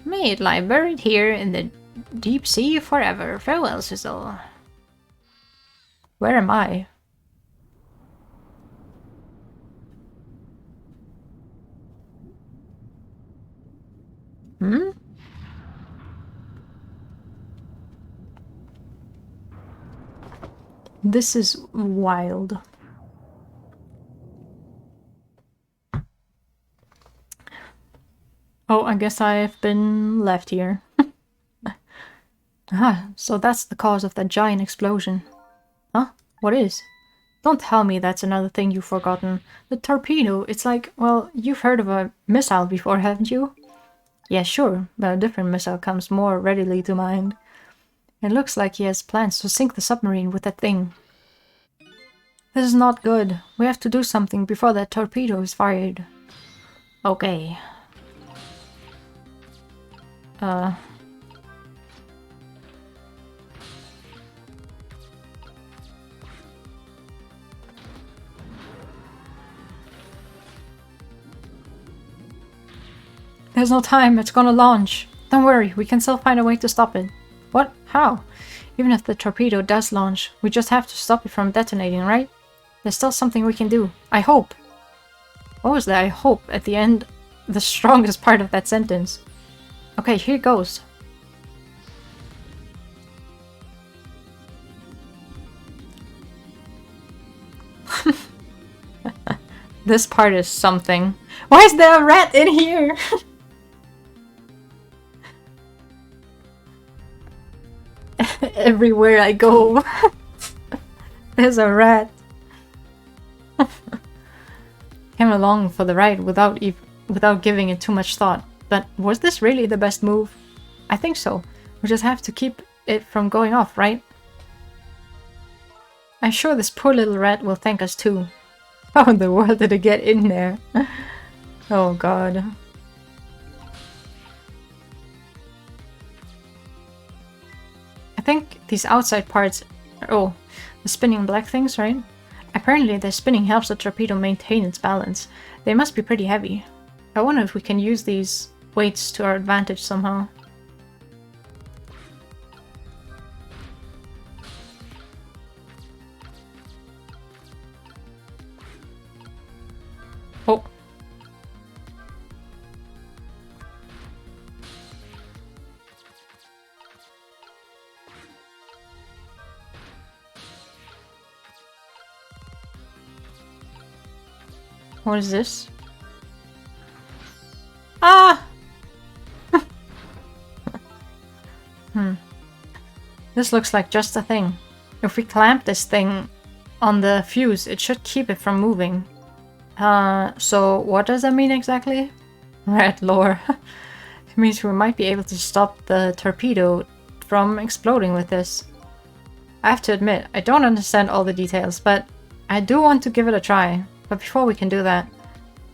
May it lie buried here in the deep sea forever. Farewell, Cecil. Where am I? Hmm? This is wild. Oh, I guess I've been left here. Ah, so that's the cause of that giant explosion. Huh? What is? Don't tell me that's another thing you've forgotten. The torpedo, it's like, well, you've heard of a missile before, haven't you? Yeah, sure, but a different missile comes more readily to mind. It looks like he has plans to sink the submarine with that thing. This is not good. We have to do something before that torpedo is fired. Okay. Uh... There's no time, it's gonna launch. Don't worry, we can still find a way to stop it. What? How? Even if the torpedo does launch, we just have to stop it from detonating, right? There's still something we can do. I hope. What was that I hope at the end? The strongest part of that sentence. Okay, here goes. This part is something. Why is there a rat in here? Everywhere I go, there's a rat. Came along for the ride without giving it too much thought. But was this really the best move? I think so. We just have to keep it from going off, right? I'm sure this poor little rat will thank us too. How in the world did it get in there? Oh god. I think these outside parts... Oh, the spinning black things, right? Apparently the spinning helps the torpedo maintain its balance. They must be pretty heavy. I wonder if we can use these weights to our advantage somehow. Oh. What is this? Ah! This looks like just a thing. If we clamp this thing on the fuse, it should keep it from moving. So what does that mean exactly? Red lore. It means we might be able to stop the torpedo from exploding with this. I have to admit, I don't understand all the details, but I do want to give it a try. But before we can do that,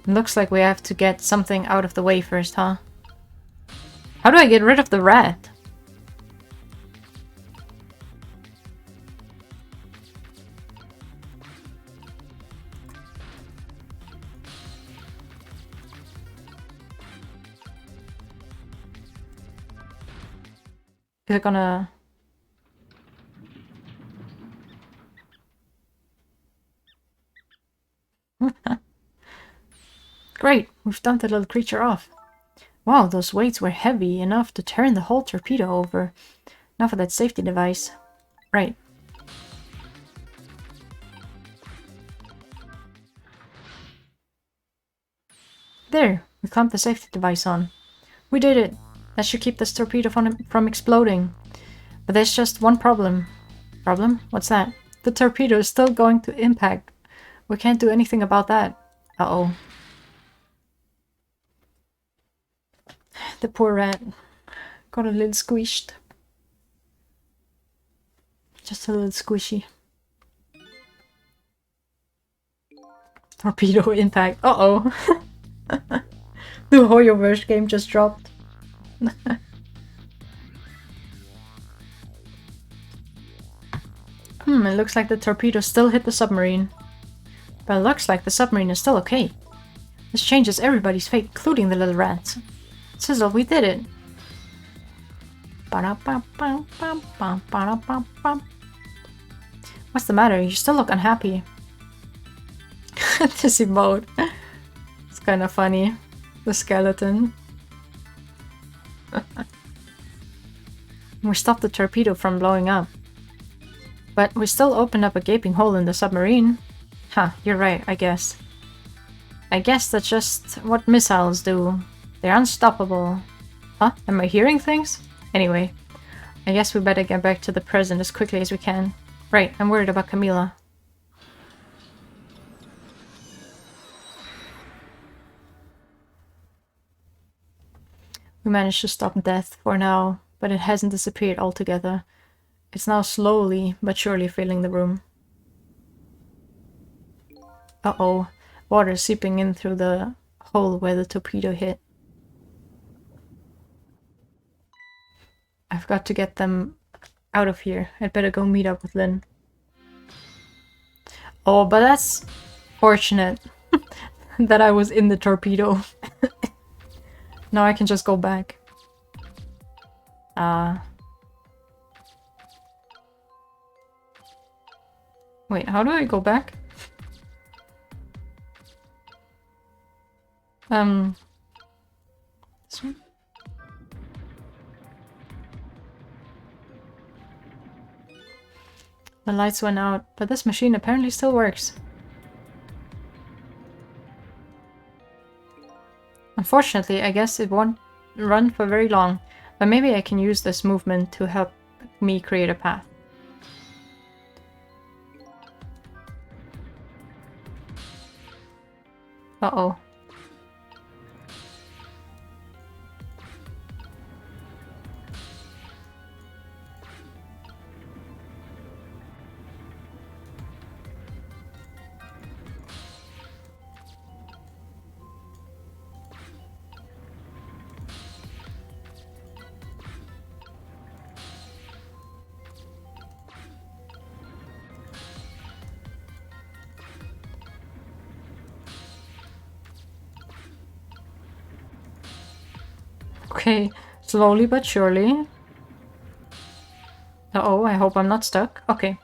it looks like we have to get something out of the way first, huh? How do I get rid of the rat? Is it gonna... Great, we've dumped the little creature off. Wow, those weights were heavy enough to turn the whole torpedo over. Now for that safety device. Right. There, we clamped the safety device on. We did it. That should keep this torpedo from exploding. But there's just one problem. Problem? What's that? The torpedo is still going to impact. We can't do anything about that. Uh-oh. The poor rat got a little squished. Just a little squishy. Torpedo impact. Uh-oh. The Hoyoverse game just dropped. It looks like the torpedo still hit the submarine. But it looks like the submarine is still okay. This changes everybody's fate, including the little rats. Sizzle, we did it! What's the matter? You still look unhappy. This emote. It's kind of funny. The skeleton. We stopped the torpedo from blowing up. But we still opened up a gaping hole in the submarine. Huh, you're right, I guess. I guess that's just what missiles do. They're unstoppable. Huh? Am I hearing things? Anyway, I guess we better get back to the present as quickly as we can. Right, I'm worried about Camila. We managed to stop death for now, but it hasn't disappeared altogether. It's now slowly but surely filling the room. Uh-oh, water seeping in through the hole where the torpedo hit. I've got to get them out of here. I'd better go meet up with Lynn. Oh, but that's fortunate that I was in the torpedo. Now I can just go back. Wait, how do I go back? This one? The lights went out, but this machine apparently still works. Unfortunately, I guess it won't run for very long, but maybe I can use this movement to help me create a path. Uh-oh. Okay, slowly but surely. Uh-oh, I hope I'm not stuck. Okay.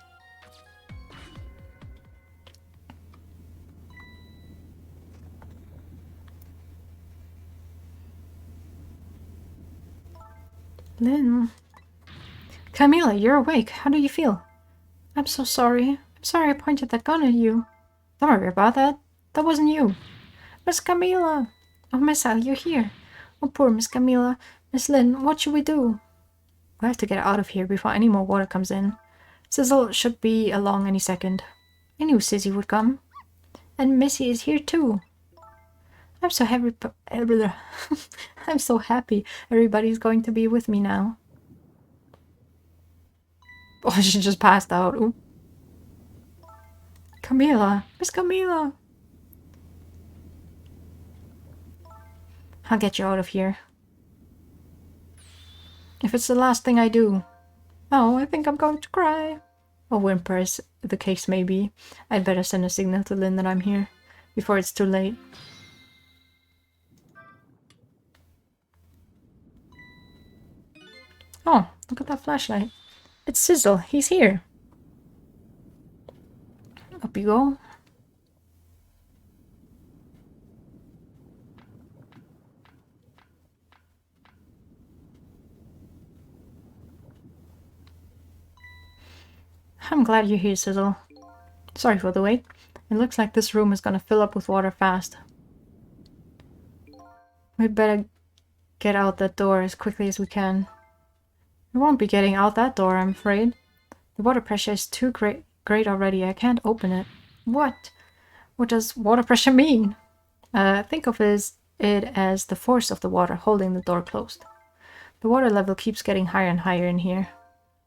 Lynn. Camila, you're awake. How do you feel? I'm so sorry. I'm sorry I pointed that gun at you. Don't worry about that. That wasn't you. Miss Camila! Oh, Miss Al, you're here. Oh, poor Miss Camila. Miss Lynn, what should we do? We have to get out of here before any more water comes in. Sizzle should be along any second. I knew Sissy would come. And Missy is here too. I'm so happy. I'm so happy everybody's going to be with me now. Oh, she just passed out. Ooh. Camila! Miss Camila! I'll get you out of here. If it's the last thing I do. Oh, I think I'm going to cry. Or whimper as the case may be. I'd better send a signal to Lynn that I'm here, before it's too late. Oh, look at that flashlight. It's Sizzle. He's here. Up you go. I'm glad you're here, Sizzle. Sorry for the wait. It looks like this room is gonna fill up with water fast. We'd better get out that door as quickly as we can. We won't be getting out that door, I'm afraid. The water pressure is too great already. I can't open it. What? What does water pressure mean? Think of it as the force of the water holding the door closed. The water level keeps getting higher and higher in here.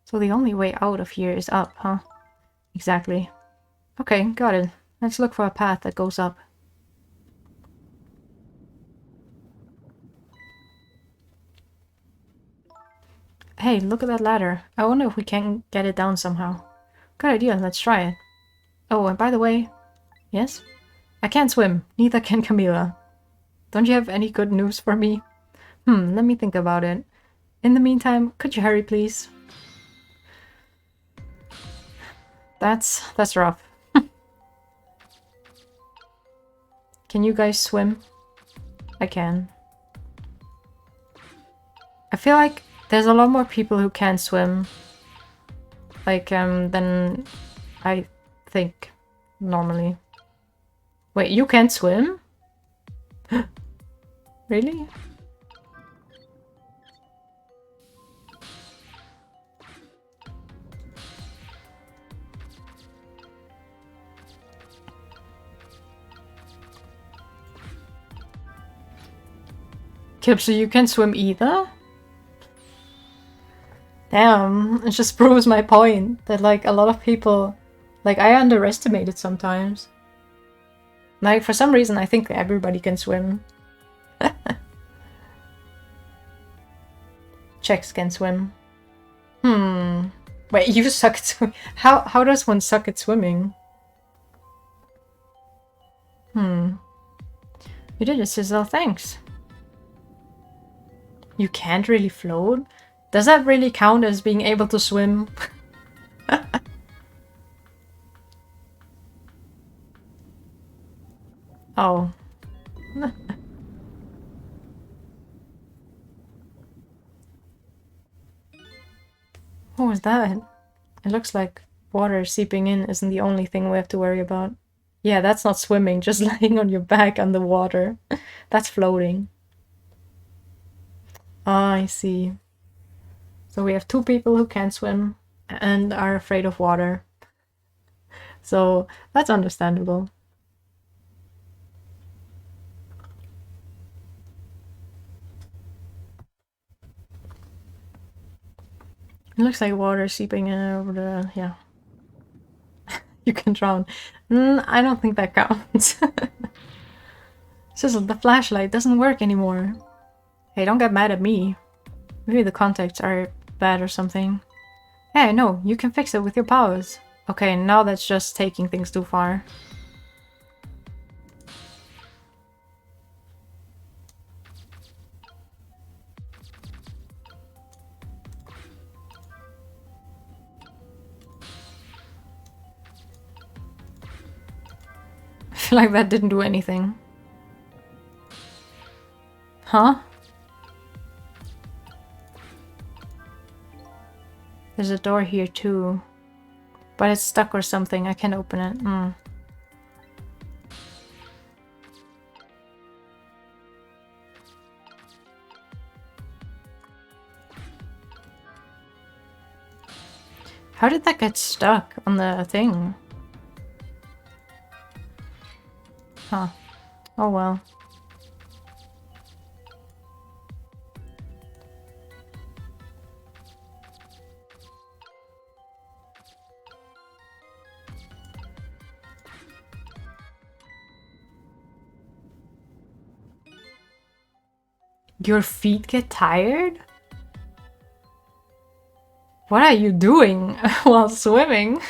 So the only way out of here is up, huh? Exactly. Okay, got it. Let's look for a path that goes up. Hey, look at that ladder. I wonder if we can get it down somehow. Good idea, let's try it. Oh, and by the way... Yes? I can't swim. Neither can Camila. Don't you have any good news for me? Let me think about it. In the meantime, could you hurry, please? That's rough. Can you guys swim? I can. I feel like there's a lot more people who can swim. Like, than I think normally. Wait, you can't swim? Really? Kip, so you can swim either? Damn, it just proves my point that like a lot of people, like I underestimate it sometimes. Like for some reason I think everybody can swim. Czechs can swim. Wait, you suck at swimming? How does one suck at swimming? You did it, Sizzle. Thanks. You can't really float? Does that really count as being able to swim? Oh. What was that? It looks like water seeping in isn't the only thing we have to worry about. Yeah, that's not swimming, just lying on your back underwater. That's floating. Ah, I see. So we have two people who can't swim and are afraid of water. So that's understandable. It looks like water seeping in over the... yeah. You can drown. I don't think that counts. Sizzle, the flashlight doesn't work anymore. Hey, don't get mad at me. Maybe the contacts are bad or something. Hey, no, you can fix it with your powers. Okay, now that's just taking things too far. I feel like that didn't do anything. Huh? There's a door here too. But it's stuck or something. I can't open it. How did that get stuck on the thing? Huh. Oh well. Your feet get tired? What are you doing while swimming?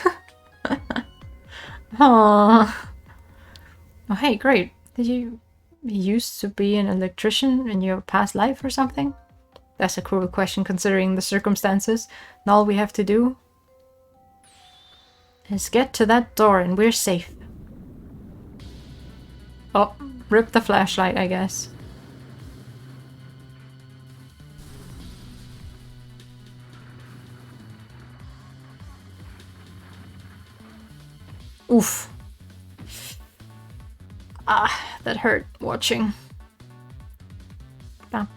Aww. Oh, hey, great. Did you used to be an electrician in your past life or something? That's a cruel question considering the circumstances. And all we have to do is get to that door and we're safe. Oh, rip the flashlight, I guess. Oof. Ah, that hurt watching. What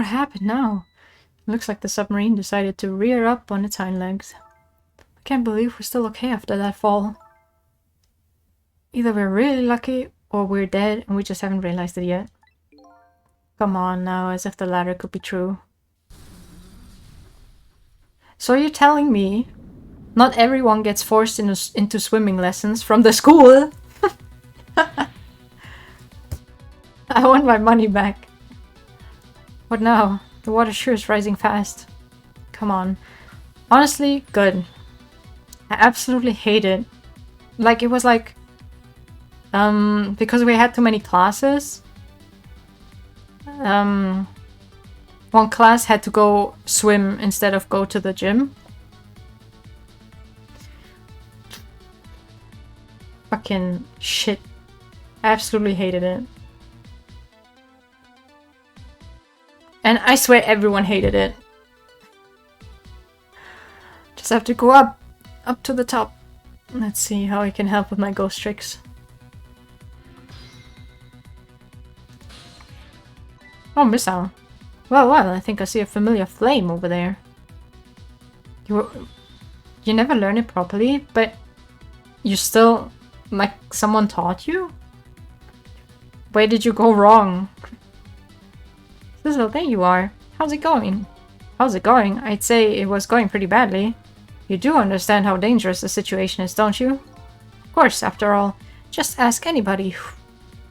happened now? Looks like the submarine decided to rear up on its hind legs. I can't believe we're still okay after that fall. Either we're really lucky or we're dead and we just haven't realized it yet. Come on now, as if the latter could be true. So you're telling me not everyone gets forced into swimming lessons from the school? I want my money back. What now? The water sure is rising fast. Come on. Honestly, good. I absolutely hate it. Like, it was like... because we had too many classes. One class had to go swim instead of go to the gym. Fucking shit. Absolutely hated it. And I swear everyone hated it. Just have to go up to the top. Let's see how I can help with my ghost tricks. Oh, missile. Well, I think I see a familiar flame over there. You never learn it properly, but you still... like, someone taught you? Where did you go wrong? Sizzle, there you are. How's it going? How's it going? I'd say it was going pretty badly. You do understand how dangerous the situation is, don't you? Of course, after all, just ask anybody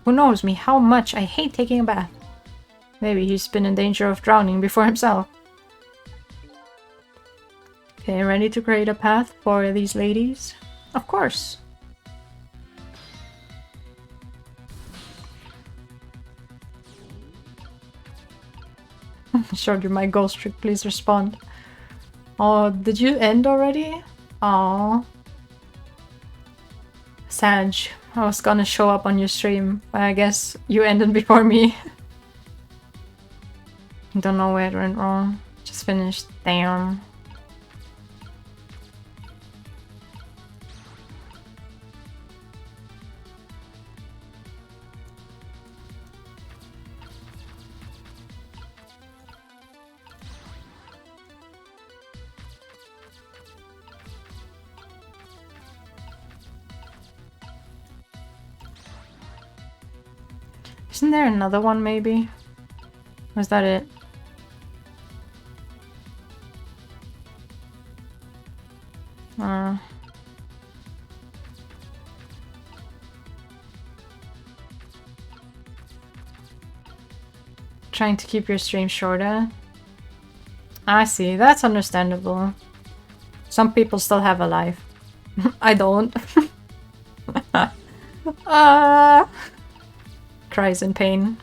who knows me how much I hate taking a bath. Maybe he's been in danger of drowning before himself. Okay, ready to create a path for these ladies? Of course. Showed you my ghost trick, please respond. Oh, did you end already? Oh, Sag, I was gonna show up on your stream, but I guess you ended before me. Don't know where it went wrong. Just finished. Damn. Isn't there another one, maybe? Or is that it? Trying to keep your stream shorter? I see, that's understandable. Some people still have a life. I don't. Cries in pain.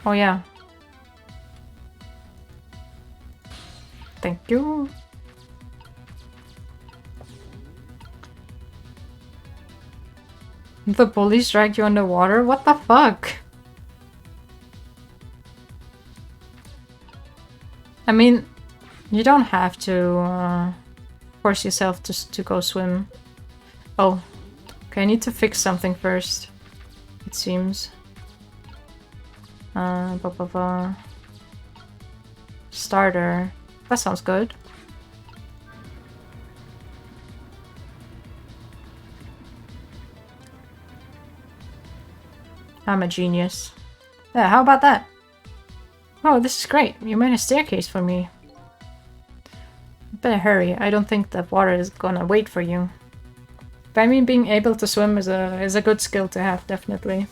Oh yeah. Thank you. The police dragged you underwater? What the fuck? I mean, you don't have to force yourself to go swim. Oh, okay, I need to fix something first, it seems. Starter. That sounds good. I'm a genius. Yeah, how about that? Oh, this is great. You made a staircase for me. Better hurry. I don't think the water is gonna wait for you. But I mean, being able to swim is a good skill to have, definitely.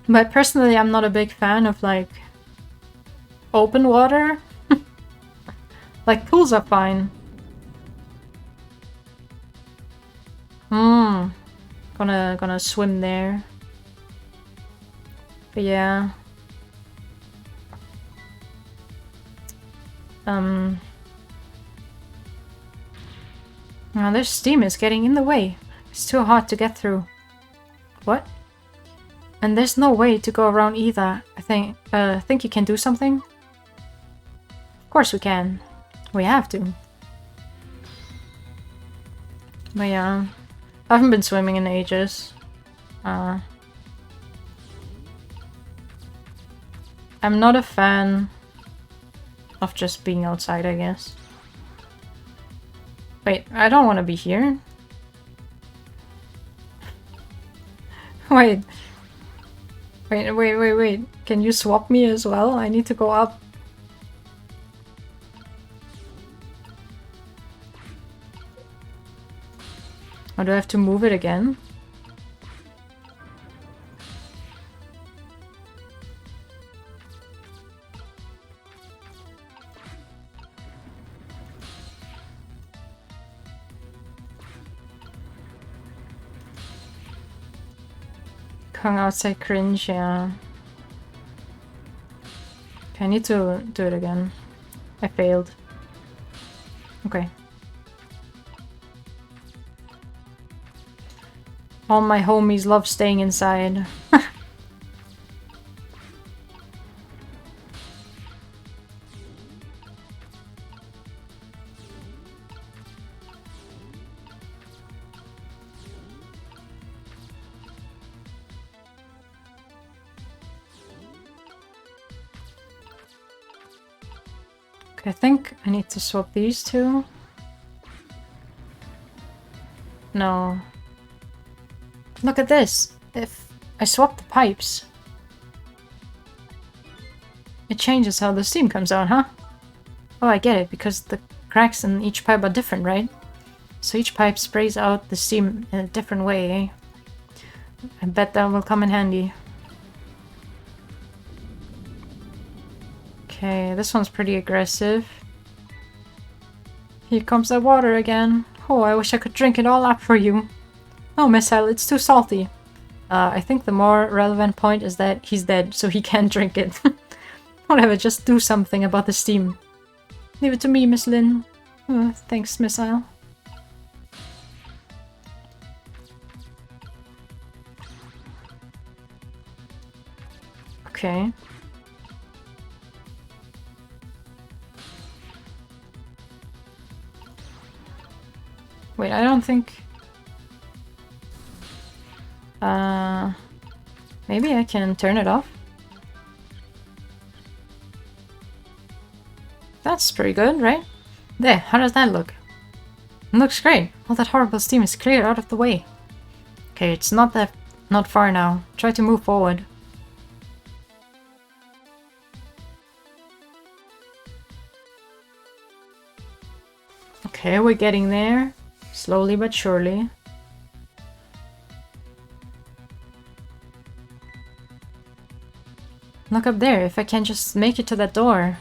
But personally, I'm not a big fan of, like, open water. Like, pools are fine. Gonna swim there. But yeah. Now this steam is getting in the way. It's too hot to get through. What? And there's no way to go around either. I think you can do something? Of course we can. We have to. But yeah. I haven't been swimming in ages. I'm not a fan of just being outside, I guess. Wait, I don't want to be here. Wait. Wait. Can you swap me as well? I need to go up. Or do I have to move it again? Hung outside cringe, yeah. Okay, I need to do it again. I failed. Okay. All my homies love staying inside. Okay, I think I need to swap these two. No. Look at this! if I swap the pipes, it changes how the steam comes out, huh? Oh, I get it, because the cracks in each pipe are different, right? So each pipe sprays out the steam in a different way, eh? I bet that will come in handy. Okay, this one's pretty aggressive. Here comes the water again. Oh, I wish I could drink it all up for you. No, Missile, it's too salty. I think the more relevant point is that he's dead, so he can't drink it. Whatever, just do something about the steam. Leave it to me, Miss Lynn. Thanks, Missile. Okay. Wait, I don't think... maybe I can turn it off? That's pretty good, right? There, how does that look? It looks great. All that horrible steam is cleared out of the way. Okay, it's not far now. Try to move forward. Okay, we're getting there. Slowly but surely. Look up there. If I can just make it to that door,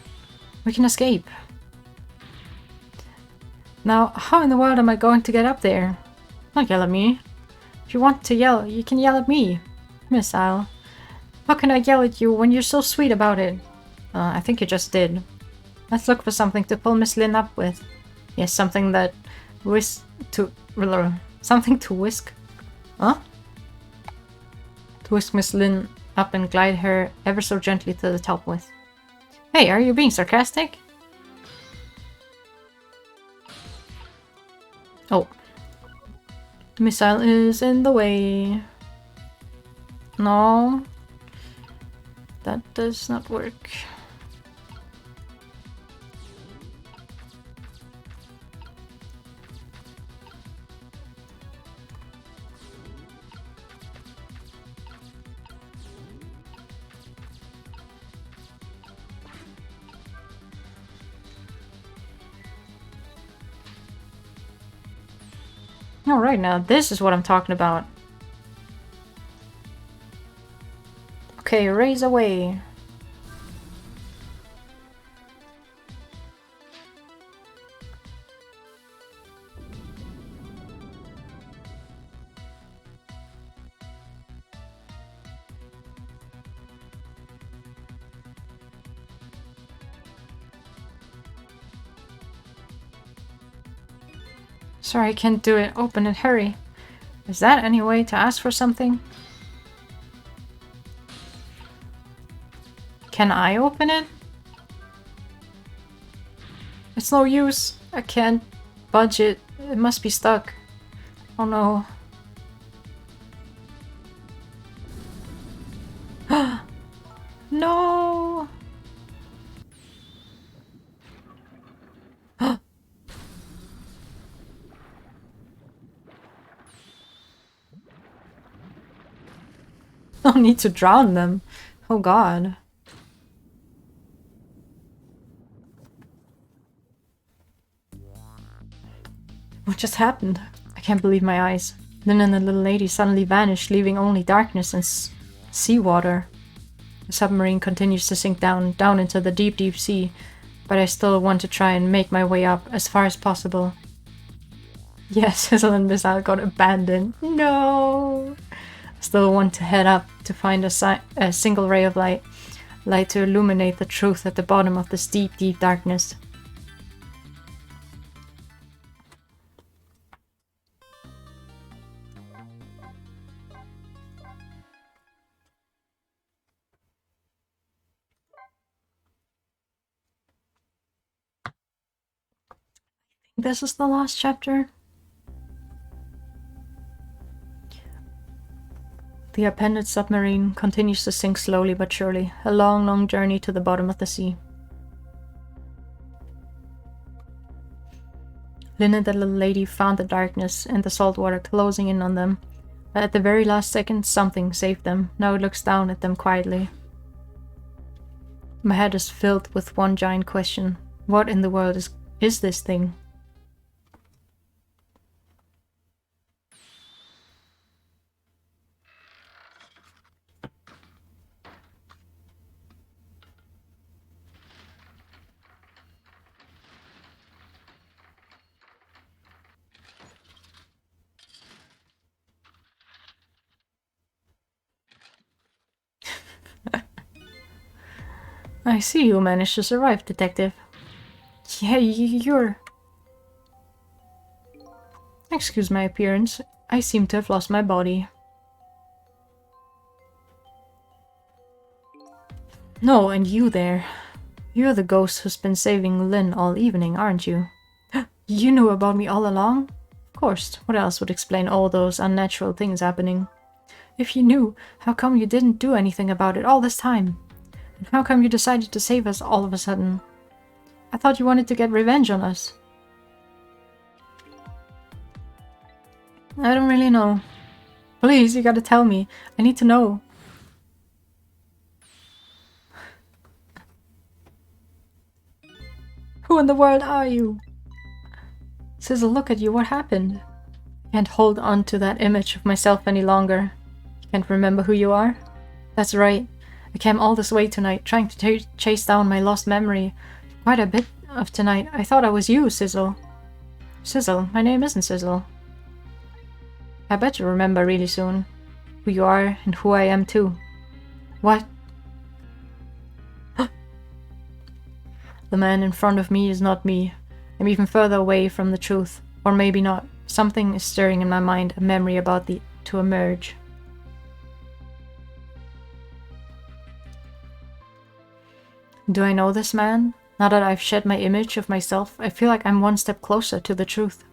we can escape. Now, how in the world am I going to get up there? Don't yell at me. If you want to yell, you can yell at me. Missile. How can I yell at you when you're so sweet about it? I think you just did. Let's look for something to pull Miss Lynn up with. Yes, something that something to whisk. Huh? To whisk Miss Lynn up and glide her ever so gently to the top with. Hey, are you being sarcastic? Oh. The missile is in the way. No. That does not work. Alright, now this is what I'm talking about. Okay, raise away. Sorry, I can't do it. Open it, hurry. Is that any way to ask for something? Can I open it? It's no use. I can't budge it. It must be stuck. Oh no. No! No need to drown them. Oh god. What just happened? I can't believe my eyes. Lynn and the little lady suddenly vanished, leaving only darkness and seawater. The submarine continues to sink down into the deep, deep sea, but I still want to try and make my way up as far as possible. Yes, Sizzle and Missile got abandoned. No! Still want to head up to find a single ray of light to illuminate the truth at the bottom of this deep, deep darkness. This is the last chapter. The appended submarine continues to sink slowly but surely, a long, long journey to the bottom of the sea. Lynn and the little lady found the darkness and the salt water closing in on them At the very last second, something saved them. Now it looks down at them quietly. My head is filled with one giant question. What in the world is this thing? I see you managed to survive, Detective. Yeah, you're... Excuse my appearance. I seem to have lost my body. No, and you there. You're the ghost who's been saving Lynn all evening, aren't you? You knew about me all along? Of course, what else would explain all those unnatural things happening? If you knew, how come you didn't do anything about it all this time? And how come you decided to save us all of a sudden? I thought you wanted to get revenge on us. I don't really know. Please, you gotta tell me. I need to know. Who in the world are you? Sizzle, look at you. What happened? I can't hold on to that image of myself any longer. You can't remember who you are? That's right. I came all this way tonight, trying to chase down my lost memory. Quite a bit of tonight. I thought I was you, Sizzle. Sizzle? My name isn't Sizzle. I bet you remember really soon. Who you are and who I am too. What? The man in front of me is not me. I'm even further away from the truth. Or maybe not. Something is stirring in my mind, a memory about to emerge. Do I know this man? Now that I've shed my image of myself, I feel like I'm one step closer to the truth.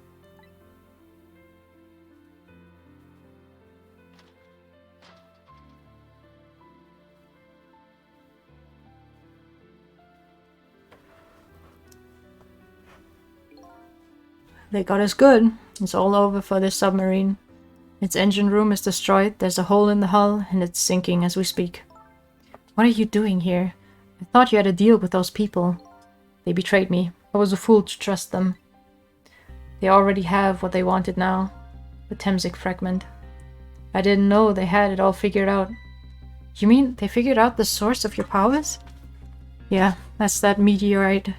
They got us good. It's all over for this submarine. Its engine room is destroyed, there's a hole in the hull, and it's sinking as we speak. What are you doing here? I thought you had a deal with those people. They betrayed me. I was a fool to trust them. They already have what they wanted now. The Temsic fragment. I didn't know they had it all figured out. You mean they figured out the source of your powers? Yeah, that's that meteorite.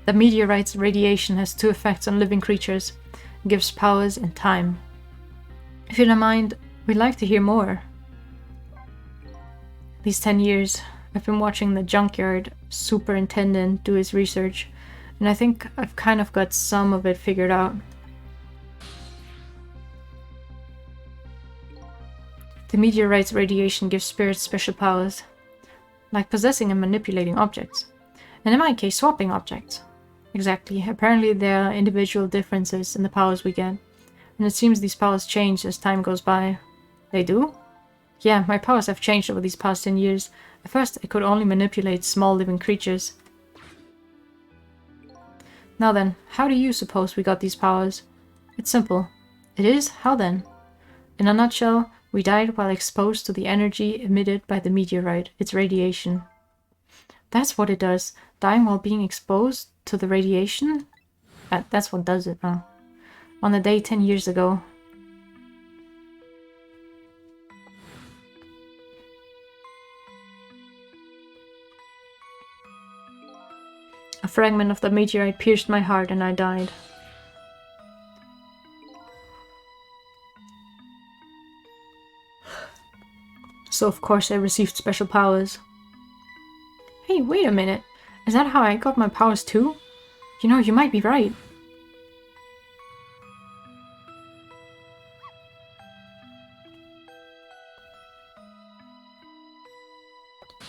The meteorite's radiation has two effects on living creatures. It gives powers and time. If you don't mind, we'd like to hear more. These 10 years, I've been watching the junkyard superintendent do his research, and I think I've kind of got some of it figured out. The meteorite's radiation gives spirits special powers, like possessing and manipulating objects, and in my case, swapping objects. Exactly. Apparently there are individual differences in the powers we get, and it seems these powers change as time goes by. They do? Yeah, my powers have changed over these past 10 years. At first, I could only manipulate small living creatures. Now then, how do you suppose we got these powers? It's simple. It is? How then? In a nutshell, we died while exposed to the energy emitted by the meteorite, its radiation. That's what it does. Dying while being exposed to the radiation? That's what does it now. On a day 10 years ago. A fragment of the meteorite pierced my heart and I died. So of course I received special powers. Hey, wait a minute. Is that how I got my powers too? You know, you might be right.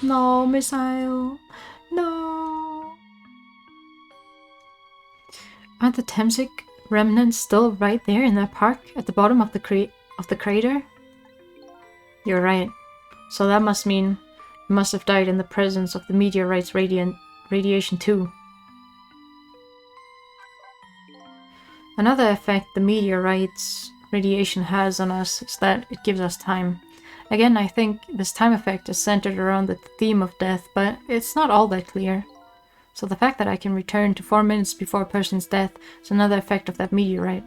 No, missile. No. Aren't the Temsic remnants still right there in that park at the bottom of the crater? You're right. So that must mean you must have died in the presence of the meteorite's radiation too. Another effect the meteorite's radiation has on us is that it gives us time. Again, I think this time effect is centered around the theme of death, but it's not all that clear. So the fact that I can return to 4 minutes before a person's death is another effect of that meteorite.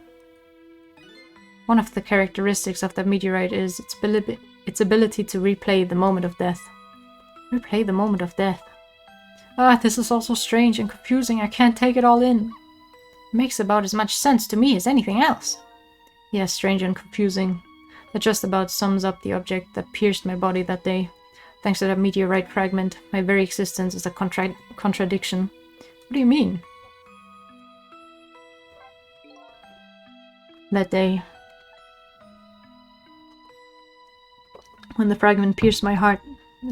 One of the characteristics of that meteorite is its ability to replay the moment of death. Replay the moment of death. Ah, this is also strange and confusing. I can't take it all in. It makes about as much sense to me as anything else. Yes, strange and confusing. That just about sums up the object that pierced my body that day. Thanks to that meteorite fragment, my very existence is a contradiction. What do you mean? That day, when the fragment pierced my heart,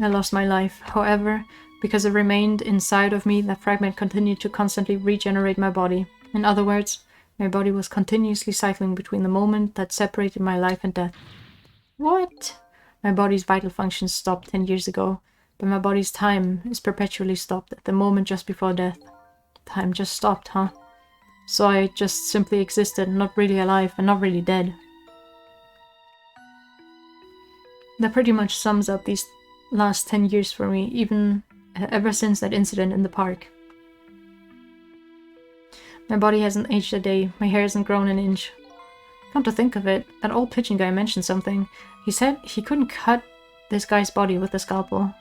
I lost my life. However, because it remained inside of me, that fragment continued to constantly regenerate my body. In other words, my body was continuously cycling between the moment that separated my life and death. What? My body's vital functions stopped 10 years ago, but my body's time is perpetually stopped at the moment just before death. Time just stopped, huh? So I just simply existed, not really alive and not really dead. That pretty much sums up these last 10 years for me, even ever since that incident in the park. My body hasn't aged a day, my hair hasn't grown an inch. Come to think of it, that old pigeon guy mentioned something. He said he couldn't cut this guy's body with a scalpel.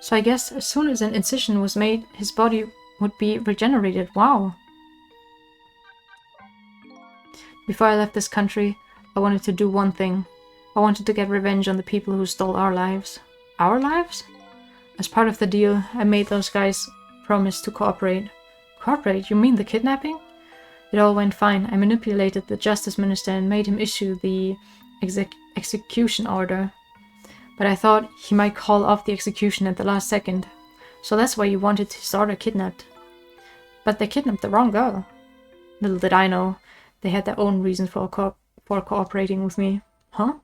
So I guess as soon as an incision was made, his body would be regenerated. Wow. Before I left this country, I wanted to do one thing. I wanted to get revenge on the people who stole our lives. Our lives? As part of the deal, I made those guys promise to cooperate. Cooperate? You mean the kidnapping? It all went fine. I manipulated the justice minister and made him issue the execution order. But I thought he might call off the execution at the last second. So that's why you wanted his daughter kidnapped. But they kidnapped the wrong girl. Little did I know, they had their own reasons for cooperating with me. Huh?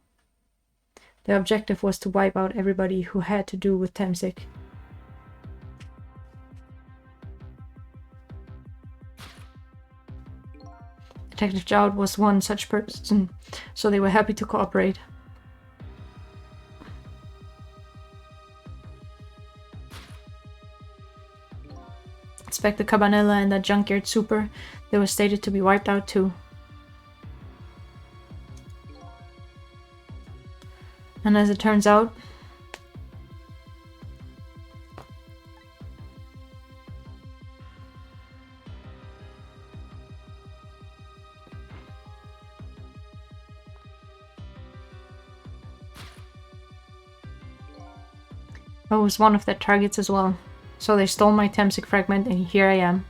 Their objective was to wipe out everybody who had to do with Temsik. Detective Joud was one such person, so they were happy to cooperate. Inspector Cabanella and that junkyard super, they were stated to be wiped out too. And as it turns out, I was one of their targets as well. So they stole my Temsik fragment and here I am.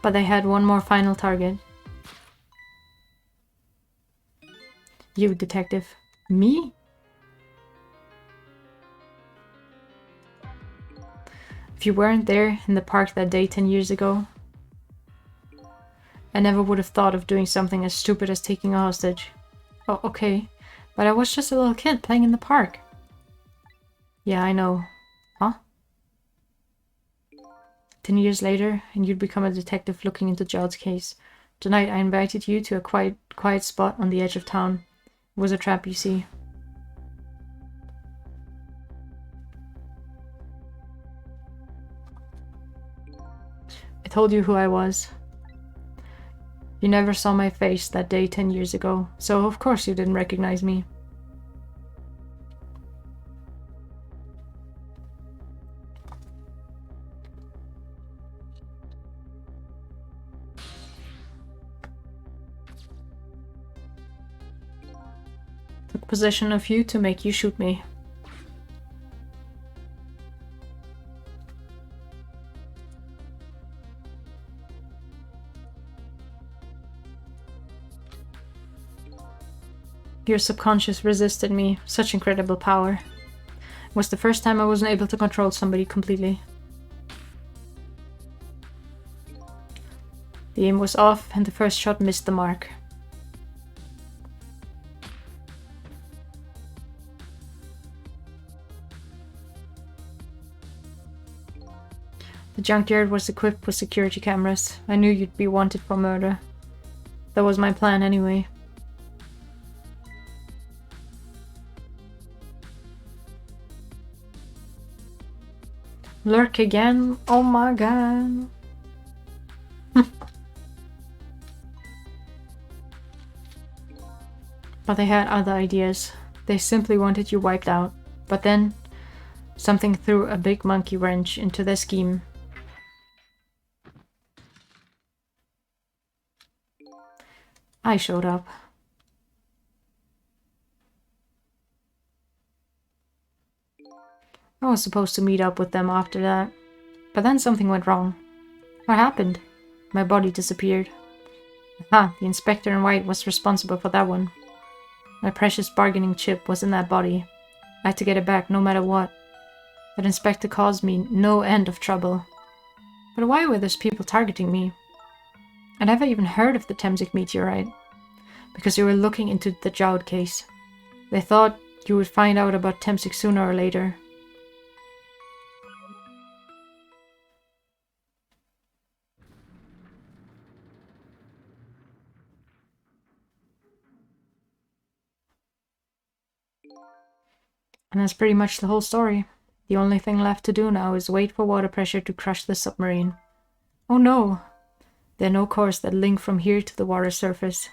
But they had one more final target. You, detective. Me? If you weren't there in the park that day 10 years ago, I never would have thought of doing something as stupid as taking a hostage. Oh, okay. But I was just a little kid playing in the park. Yeah, I know. Huh? 10 years later, and you'd become a detective looking into Joud's case. Tonight I invited you to a quiet spot on the edge of town. It was a trap, you see. I told you who I was. You never saw my face that day 10 years ago, so of course you didn't recognize me. Took possession of you to make you shoot me. Your subconscious resisted me. Such incredible power. It was the first time I wasn't able to control somebody completely. The aim was off and the first shot missed the mark. The junkyard was equipped with security cameras. I knew you'd be wanted for murder. That was my plan anyway. Lurk again? Oh my god. But they had other ideas. They simply wanted you wiped out. But then, something threw a big monkey wrench into their scheme. I showed up. I was supposed to meet up with them after that. But then something went wrong. What happened? My body disappeared. Aha, the inspector in white was responsible for that one. My precious bargaining chip was in that body. I had to get it back no matter what. That inspector caused me no end of trouble. But why were those people targeting me? I never even heard of the Temsik meteorite. Because you were looking into the Jowd case. They thought you would find out about Temsik sooner or later. And that's pretty much the whole story. The only thing left to do now is wait for water pressure to crush the submarine. Oh no! There are no cores that link from here to the water surface.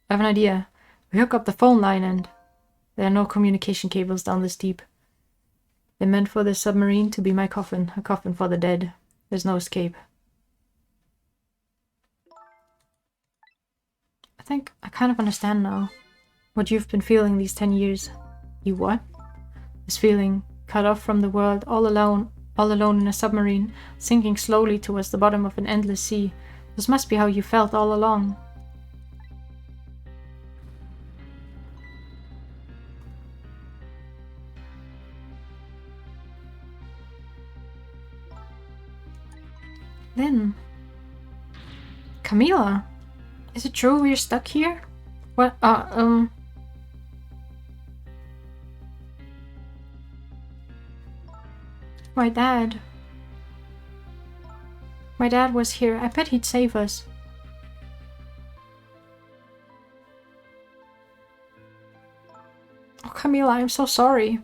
I have an idea. We hook up the phone line and... There are no communication cables down this deep. They're meant for the submarine to be my coffin, a coffin for the dead. There's no escape. I think I kind of understand now. What you've been feeling these 10 years. You what? This feeling, cut off from the world, all alone in a submarine, sinking slowly towards the bottom of an endless sea. This must be how you felt all along. Then... Camila? Is it true we're stuck here? What, My dad. My dad was here. I bet he'd save us. Oh, Camila, I'm so sorry.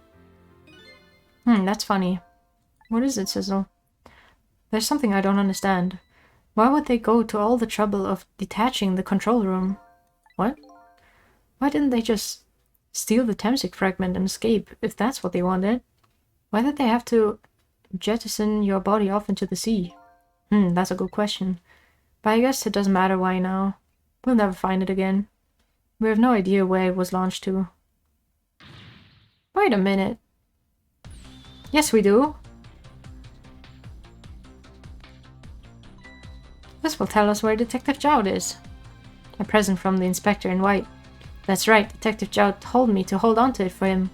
That's funny. What is it, Sizzle? There's something I don't understand. Why would they go to all the trouble of detaching the control room? What? Why didn't they just steal the Temsik fragment and escape, if that's what they wanted? Why did they have to jettison your body off into the sea? That's a good question. But I guess it doesn't matter why now. We'll never find it again. We have no idea where it was launched to. Wait a minute. Yes, we do. This will tell us where Detective Jowd is. A present from the inspector in white. That's right, Detective Jowd told me to hold on to it for him.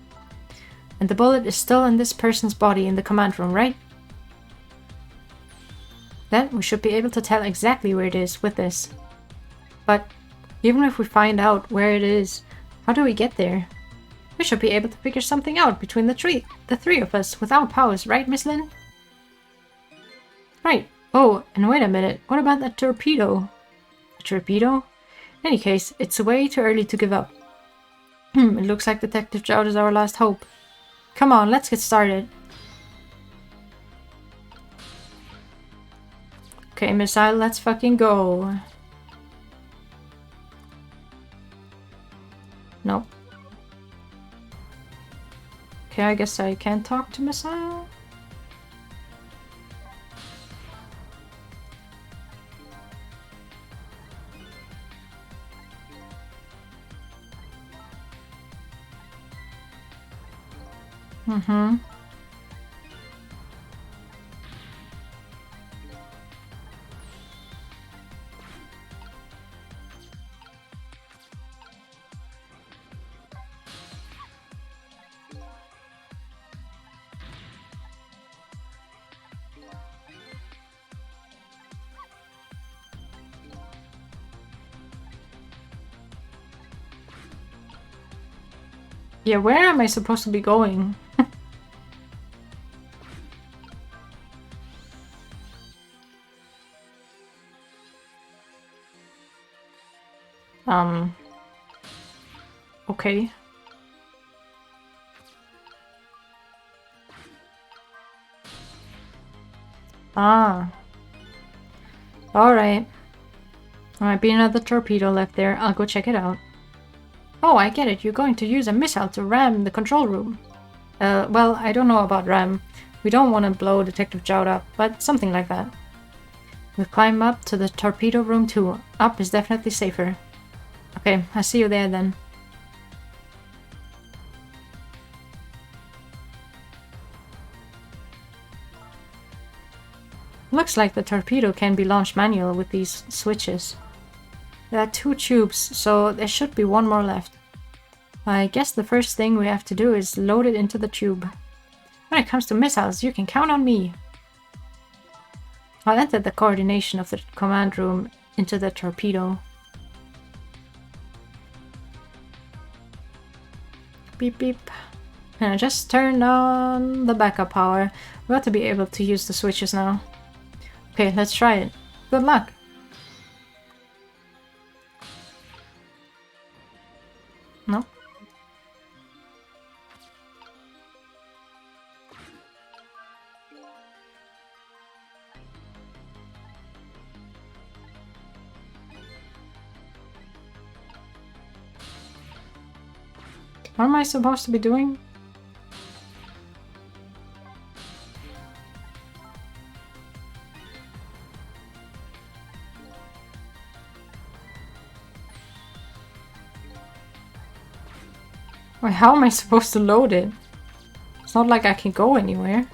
And the bullet is still in this person's body in the command room, right? Then we should be able to tell exactly where it is with this. But even if we find out where it is, how do we get there? We should be able to figure something out between the three of us without powers, right, Miss Lynn? Right. Oh, and wait a minute. What about that torpedo? A torpedo? In any case, it's way too early to give up. It looks like Detective Jowd is our last hope. Come on, let's get started. Okay, missile, let's fucking go. Nope. Okay, I guess I can't talk to missile. Yeah, where am I supposed to be going? Okay. Ah. Alright. There might be another torpedo left there. I'll go check it out. Oh, I get it. You're going to use a missile to ram the control room. Well, I don't know about ram. We don't want to blow Detective Jout up, but something like that. We'll climb up to the torpedo room too. Up is definitely safer. Okay, I'll see you there then. Looks like the torpedo can be launched manual with these switches. There are 2 tubes, so there should be 1 more left. I guess the first thing we have to do is load it into the tube. When it comes to missiles, you can count on me. I'll enter the coordination of the command room into the torpedo. Beep beep. And I just turned on the backup power. We ought to be able to use the switches now. Okay, let's try it. Good luck! No? What am I supposed to be doing? Wait, how am I supposed to load it? It's not like I can go anywhere.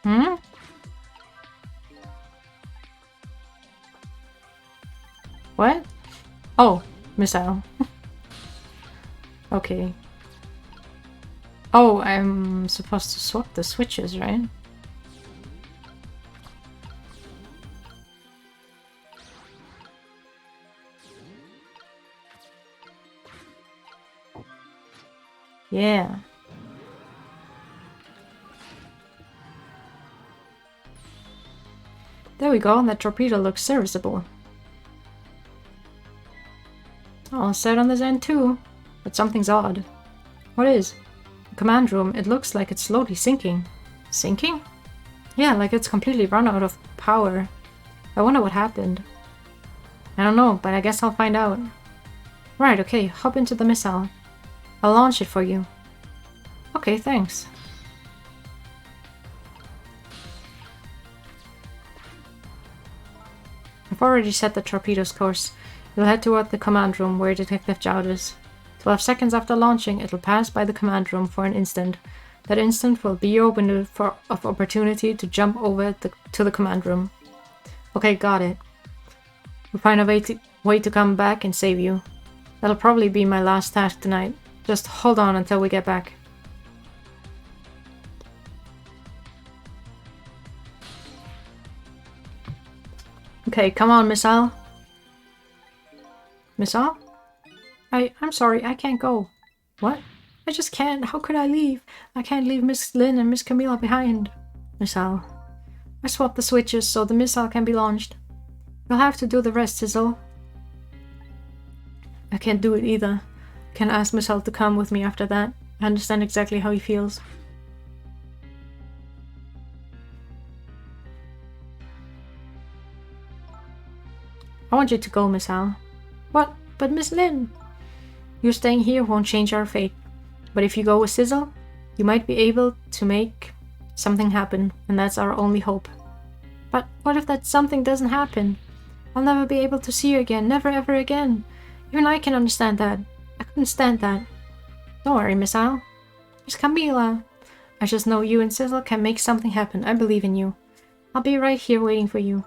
Hmm? What? Oh, missile. Okay. Oh, I'm supposed to swap the switches, right? Yeah. There we go, that torpedo looks serviceable. All set on this end too, but something's odd. What is? The command room, it looks like it's slowly sinking. Sinking? Yeah, like it's completely run out of power. I wonder what happened. I don't know, but I guess I'll find out. Right, okay, hop into the missile. I'll launch it for you. Okay, thanks. I've already set the torpedo's course. You'll head toward the command room where Detective Jout is. 12 seconds after launching, it'll pass by the command room for an instant. That instant will be your window of opportunity to jump over to the command room. Okay, got it. We'll find a way to come back and save you. That'll probably be my last task tonight. Just hold on until we get back. Okay, come on, missile. Missile? I'm sorry, I can't go. What? I just can't. How could I leave? I can't leave Miss Lynn and Miss Camilla behind. Missile. I swapped the switches so the missile can be launched. You'll have to do the rest, Sizzle. I can't do it either. Can ask Missile to come with me after that. I understand exactly how he feels. I want you to go, Missile. What? But Miss Lynn! You staying here won't change our fate. But if you go with Sizzle, you might be able to make something happen, and that's our only hope. But what if that something doesn't happen? I'll never be able to see you again, never ever again. Even I can understand that. I couldn't stand that. Don't worry, Missile. Miss Camila. I just know you and Sizzle can make something happen. I believe in you. I'll be right here waiting for you.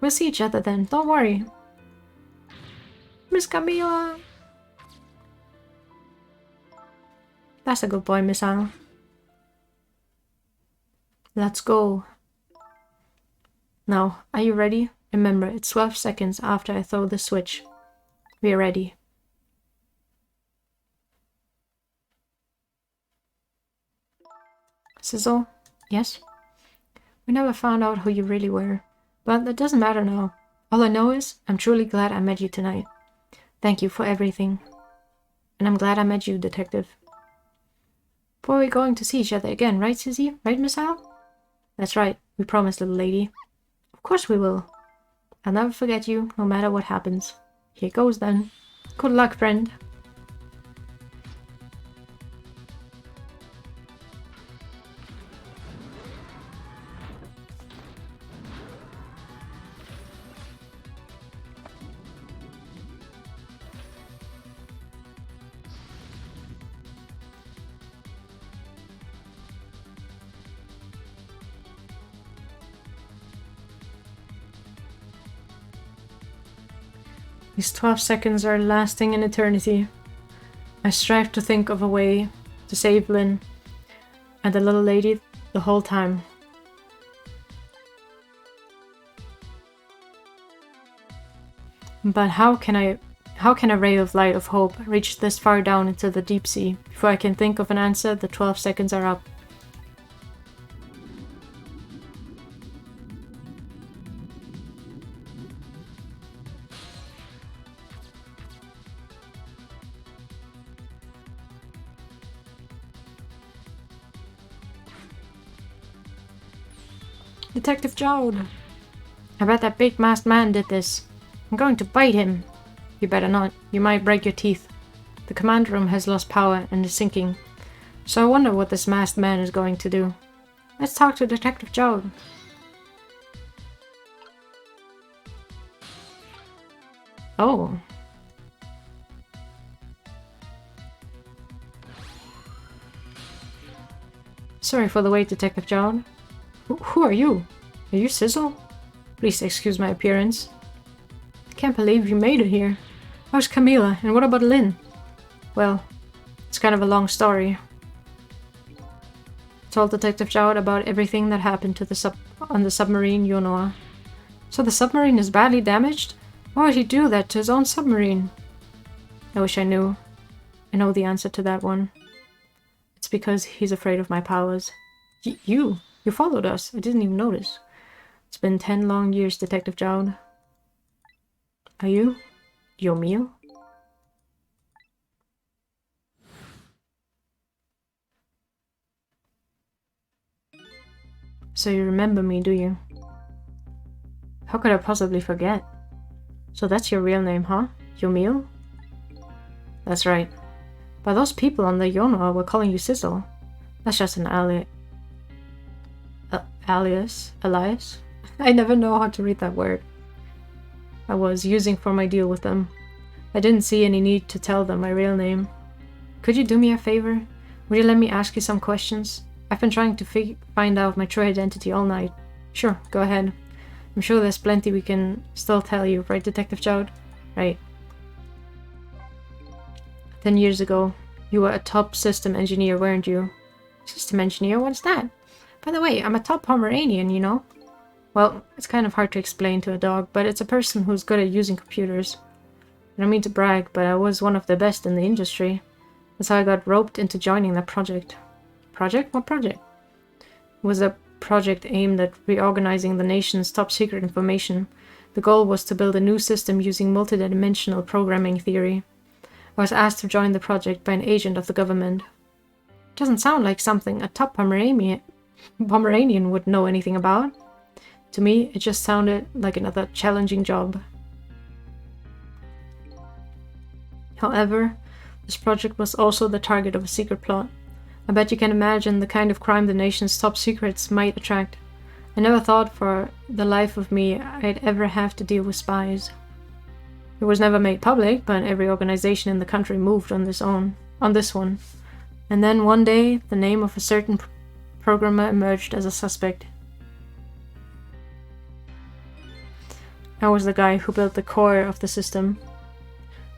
We'll see each other then, don't worry. Miss Camila. That's a good boy, Missile. Let's go. Now, are you ready? Remember, it's 12 seconds after I throw the switch. We are ready. Sizzle? Yes? We never found out who you really were, but that doesn't matter now. All I know is, I'm truly glad I met you tonight. Thank you for everything. And I'm glad I met you, Detective. But we're going to see each other again, right, Sissy? Right, Miss Al? That's right. We promised, little lady. Of course we will. I'll never forget you, no matter what happens. Here goes, then. Good luck, friend. These 12 seconds are lasting an eternity. I strive to think of a way to save Lynn and the little lady the whole time. But how can a ray of light of hope reach this far down into the deep sea? Before I can think of an answer, the 12 seconds are up. Detective Jowd! I bet that big masked man did this. I'm going to bite him. You better not. You might break your teeth. The command room has lost power and is sinking. So I wonder what this masked man is going to do. Let's talk to Detective Jowd. Oh. Sorry for the wait, Detective Jowd. Who are you? Are you Sizzle? Please excuse my appearance. I can't believe you made it here. How's Camila, and what about Lynn? Well, it's kind of a long story. I told Detective Jowd about everything that happened to on the submarine Yonoa. So the submarine is badly damaged? Why would he do that to his own submarine? I wish I knew. I know the answer to that one. It's because he's afraid of my powers. You followed us. I didn't even notice. It's been 10 long years, Detective Jowd. Are you? Yomil? So you remember me, do you? How could I possibly forget? So that's your real name, huh? Yomil? That's right. But those people on the Yonoa were calling you Sizzle. That's just an alias? I never know how to read that word. I was using for my deal with them. I didn't see any need to tell them my real name. Could you do me a favor? Would you let me ask you some questions? I've been trying to find out my true identity all night. Sure, go ahead. I'm sure there's plenty we can still tell you, right, Detective Jowd? Right. 10 years ago, you were a top system engineer, weren't you? System engineer? What's that? By the way, I'm a top Pomeranian, you know? Well, it's kind of hard to explain to a dog, but it's a person who's good at using computers. I don't mean to brag, but I was one of the best in the industry. That's how I got roped into joining that project. Project? What project? It was a project aimed at reorganizing the nation's top secret information. The goal was to build a new system using multidimensional programming theory. I was asked to join the project by an agent of the government. It doesn't sound like something a top Pomeranian would know anything about. To me, it just sounded like another challenging job. However, this project was also the target of a secret plot. I bet you can imagine the kind of crime the nation's top secrets might attract. I never thought for the life of me I'd ever have to deal with spies. It was never made public, but every organization in the country moved on this one. And then one day, the name of a certain programmer emerged as a suspect. I was the guy who built the core of the system.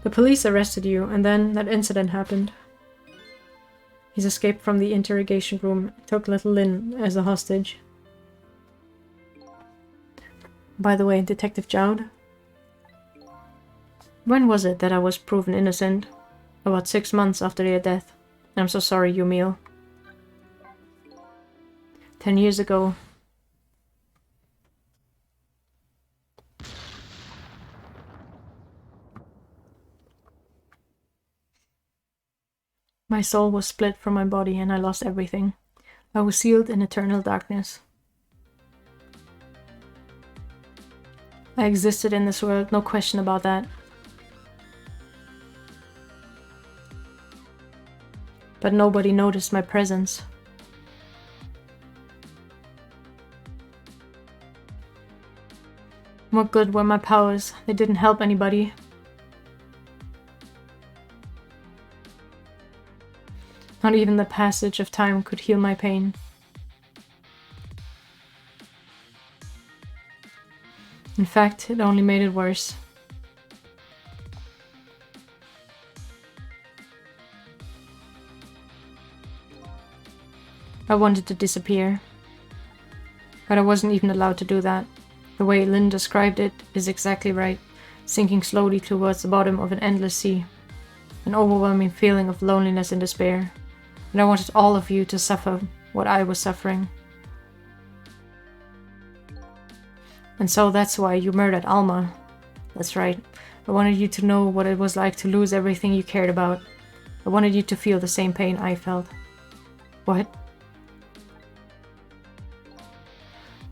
The police arrested you, and then that incident happened. He's escaped from the interrogation room and took little Lynn as a hostage. By the way, Detective Jowd, when was it that I was proven innocent? About 6 months after their death. I'm so sorry, Yumio. 10 years ago. My soul was split from my body and I lost everything. I was sealed in eternal darkness. I existed in this world, no question about that. But nobody noticed my presence. What good were my powers? They didn't help anybody. Not even the passage of time could heal my pain. In fact, it only made it worse. I wanted to disappear. But I wasn't even allowed to do that. The way Lynn described it is exactly right, sinking slowly towards the bottom of an endless sea. An overwhelming feeling of loneliness and despair. And I wanted all of you to suffer what I was suffering. And so that's why you murdered Alma. That's right. I wanted you to know what it was like to lose everything you cared about. I wanted you to feel the same pain I felt. What?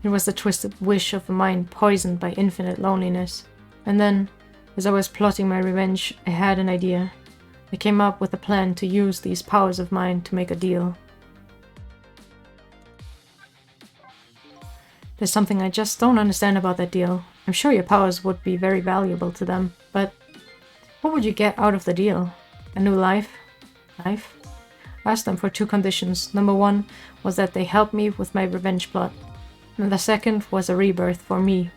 It was the twisted wish of a mind poisoned by infinite loneliness. And then, as I was plotting my revenge, I had an idea. I came up with a plan to use these powers of mine to make a deal. There's something I just don't understand about that deal. I'm sure your powers would be very valuable to them, but what would you get out of the deal? A new life? Life? I asked them for 2 conditions. Number 1 was that they help me with my revenge plot. And the second was a rebirth for me.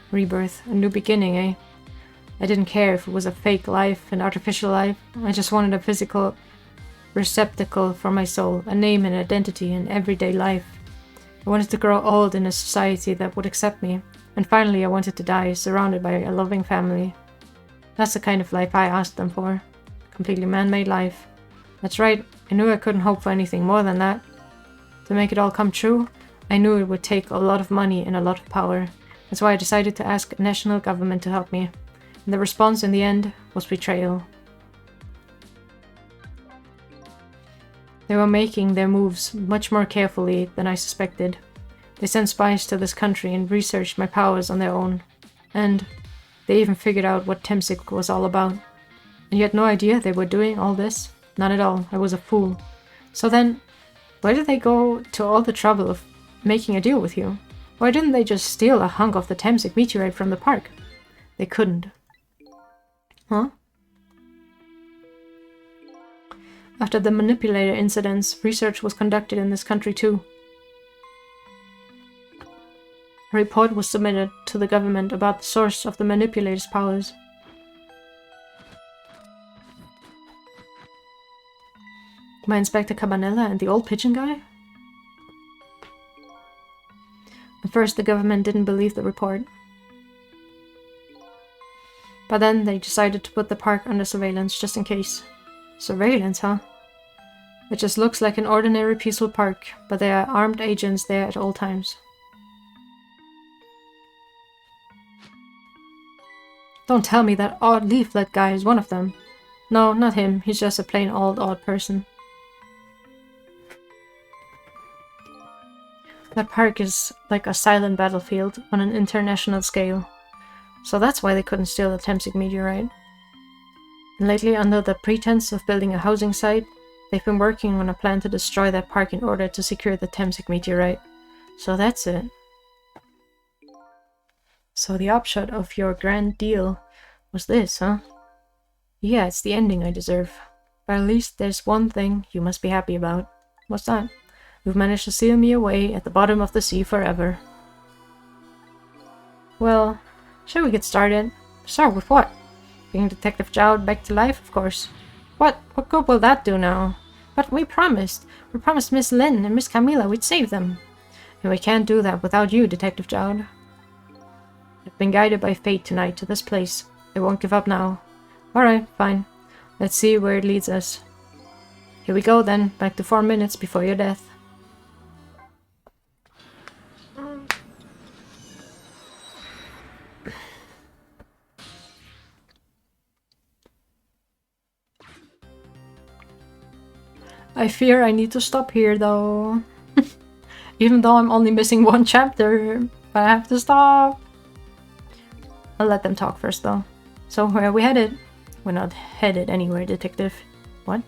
Rebirth, a new beginning, eh? I didn't care if it was a fake life, an artificial life. I just wanted a physical receptacle for my soul, a name and identity in everyday life. I wanted to grow old in a society that would accept me. And finally I wanted to die, surrounded by a loving family. That's the kind of life I asked them for. Completely man-made life. That's right, I knew I couldn't hope for anything more than that. To make it all come true, I knew it would take a lot of money and a lot of power. That's why I decided to ask a national government to help me. And the response in the end was betrayal. They were making their moves much more carefully than I suspected. They sent spies to this country and researched my powers on their own. And they even figured out what Temsik was all about. And you had no idea they were doing all this? Not at all. I was a fool. So then, why did they go to all the trouble of making a deal with you? Why didn't they just steal a hunk of the Temsik meteorite from the park? They couldn't. Huh? After the manipulator incidents, research was conducted in this country too. A report was submitted to the government about the source of the manipulator's powers. My Inspector Cabanella and the old pigeon guy? At first the government didn't believe the report. But then they decided to put the park under surveillance just in case. Surveillance, huh? It just looks like an ordinary peaceful park, but there are armed agents there at all times. Don't tell me that odd leaflet guy is one of them. No, not him. He's just a plain odd person. That park is like a silent battlefield on an international scale. So that's why they couldn't steal the Temsik meteorite. And lately, under the pretense of building a housing site, they've been working on a plan to destroy that park in order to secure the Temsik meteorite. So that's it. So the upshot of your grand deal was this, huh? Yeah, it's the ending I deserve. But at least there's one thing you must be happy about. What's that? You've managed to seal me away at the bottom of the sea forever. Well, shall we get started? Start with what? Bringing Detective Jowd back to life, of course. What good will that do now? But we promised Miss Lynn and Miss Camilla we'd save them. And we can't do that without you, Detective Jowd. I've been guided by fate tonight to this place. I won't give up now. Alright, fine. Let's see where it leads us. Here we go then, back to 4 minutes before your death. I fear I need to stop here though. Even though I'm only missing 1 chapter, but I have to stop. I'll let them talk first though. So where are we headed? We're not headed anywhere, detective. What?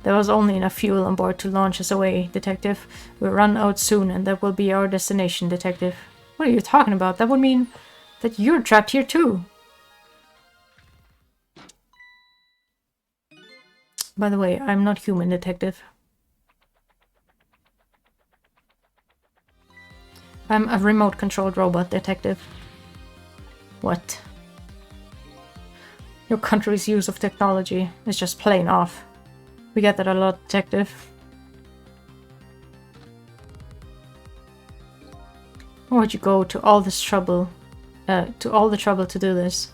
There was only enough fuel on board to launch us away, detective. We'll run out soon and that will be our destination, detective. What are you talking about? That would mean that you're trapped here too. By the way, I'm not human, detective. I'm a remote-controlled robot, detective. What? Your country's use of technology is just plain off. We get that a lot, detective. Why would you go to all this trouble, to do this?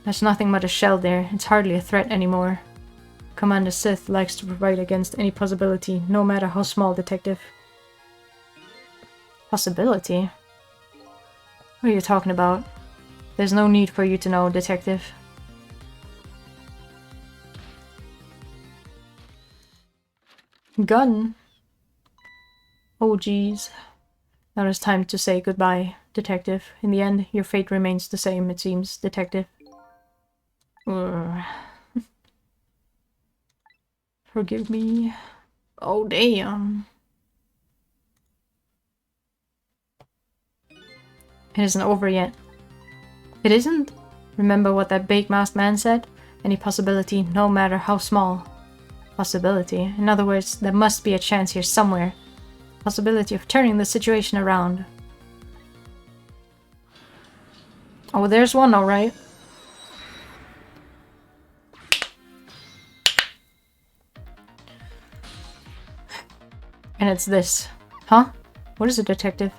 There's nothing but a shell there. It's hardly a threat anymore. Commander Sith likes to provide against any possibility, no matter how small, detective. Possibility? What are you talking about? There's no need for you to know, detective. Gun? Oh geez. Now it's time to say goodbye, detective. In the end, your fate remains the same, it seems, detective. Forgive me. Oh damn. It isn't over yet. It isn't? Remember what that big-masked man said? Any possibility, no matter how small. Possibility. In other words, there must be a chance here somewhere. Possibility of turning the situation around. Oh, there's one, alright. And it's this. Huh? What is it, detective?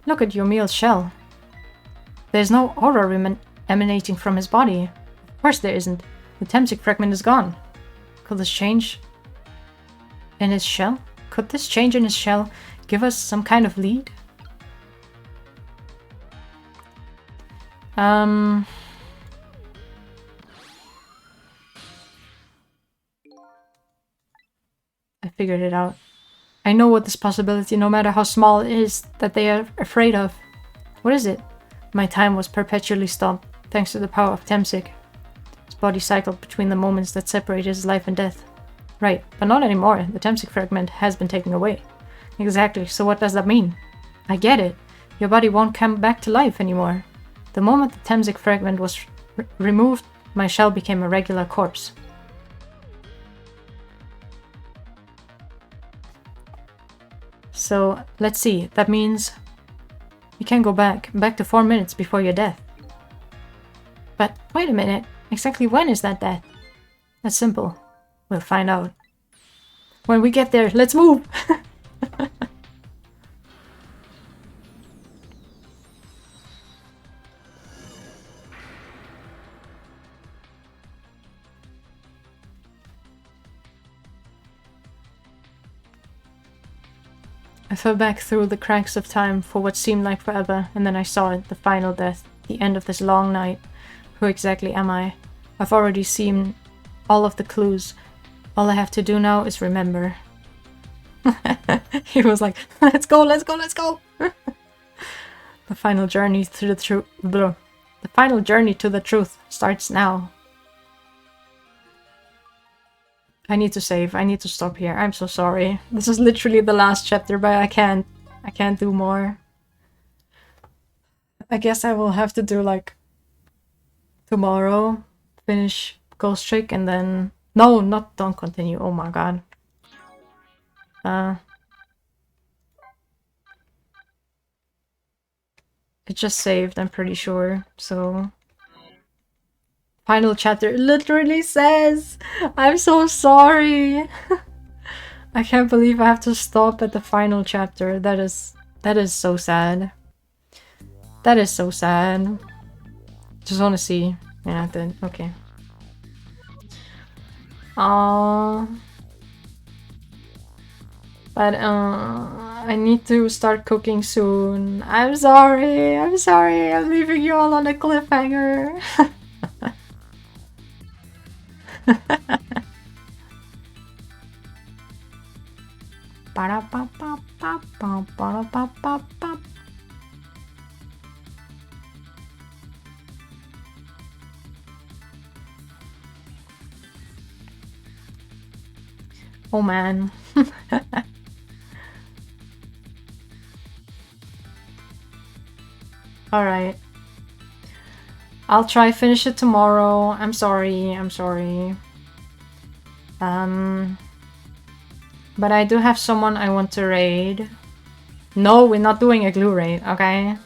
Look at Yomiel's shell. There's no aura emanating from his body. Of course there isn't. The Temsic fragment is gone. Could this change in his shell? Could this change in his shell give us some kind of lead? I figured it out. I know what this possibility, no matter how small it is, that they are afraid of. What is it? My time was perpetually stopped, thanks to the power of Temsic. His body cycled between the moments that separated his life and death. Right, but not anymore. The Temsic fragment has been taken away. Exactly, so what does that mean? I get it. Your body won't come back to life anymore. The moment the Temsic fragment was removed, my shell became a regular corpse. So, let's see. That means you can go back to 4 minutes before your death. But wait a minute. Exactly when is that death? That's simple. We'll find out. When we get there, let's move! I fell back through the cracks of time for what seemed like forever, and then I saw it, the final death, the end of this long night. Who exactly am I? I've already seen all of the clues. All I have to do now is remember. He was like, let's go, let's go, let's go! The final journey to the truth. The final journey to the truth starts now. I need to save. I need to stop here. I'm so sorry. This is literally the last chapter, but I can't do more. I guess I will have to do like tomorrow, finish Ghost Trick, and then don't continue. Oh my god. It just saved, I'm pretty sure. So final chapter literally says, I'm so sorry. I can't believe I have to stop at the final chapter. That is so sad. That is so sad. Just want to see. Yeah, then okay. Oh, but I need to start cooking soon. I'm sorry. I'm sorry. I'm leaving you all on a cliffhanger. Oh man. Alright. I'll try finish it tomorrow. I'm sorry. I'm sorry. But I do have someone I want to raid. No, we're not doing a glue raid, okay?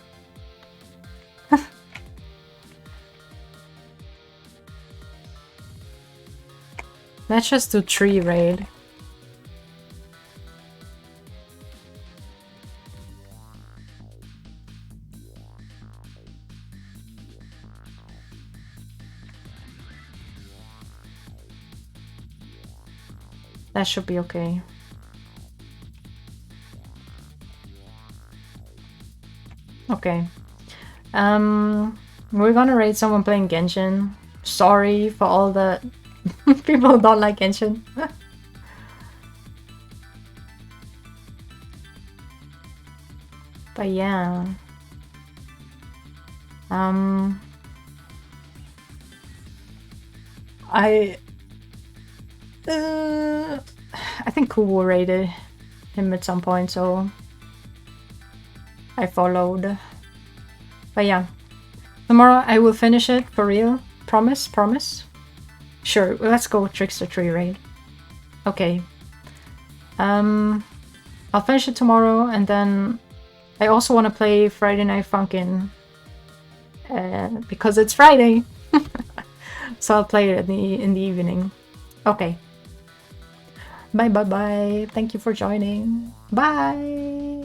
Let's just do tree raid. That should be okay. Okay. We're gonna raid someone playing Genshin. Sorry for all the people who don't like Genshin. But yeah. I think Kubo raided him at some point, so I followed. But yeah, tomorrow I will finish it for real. Promise, promise. Sure, let's go Trickster Tree raid. Okay. I'll finish it tomorrow, and then I also want to play Friday Night Funkin'. Because it's Friday. So I'll play it in the evening. Okay. Bye bye bye. Thank you for joining. Bye.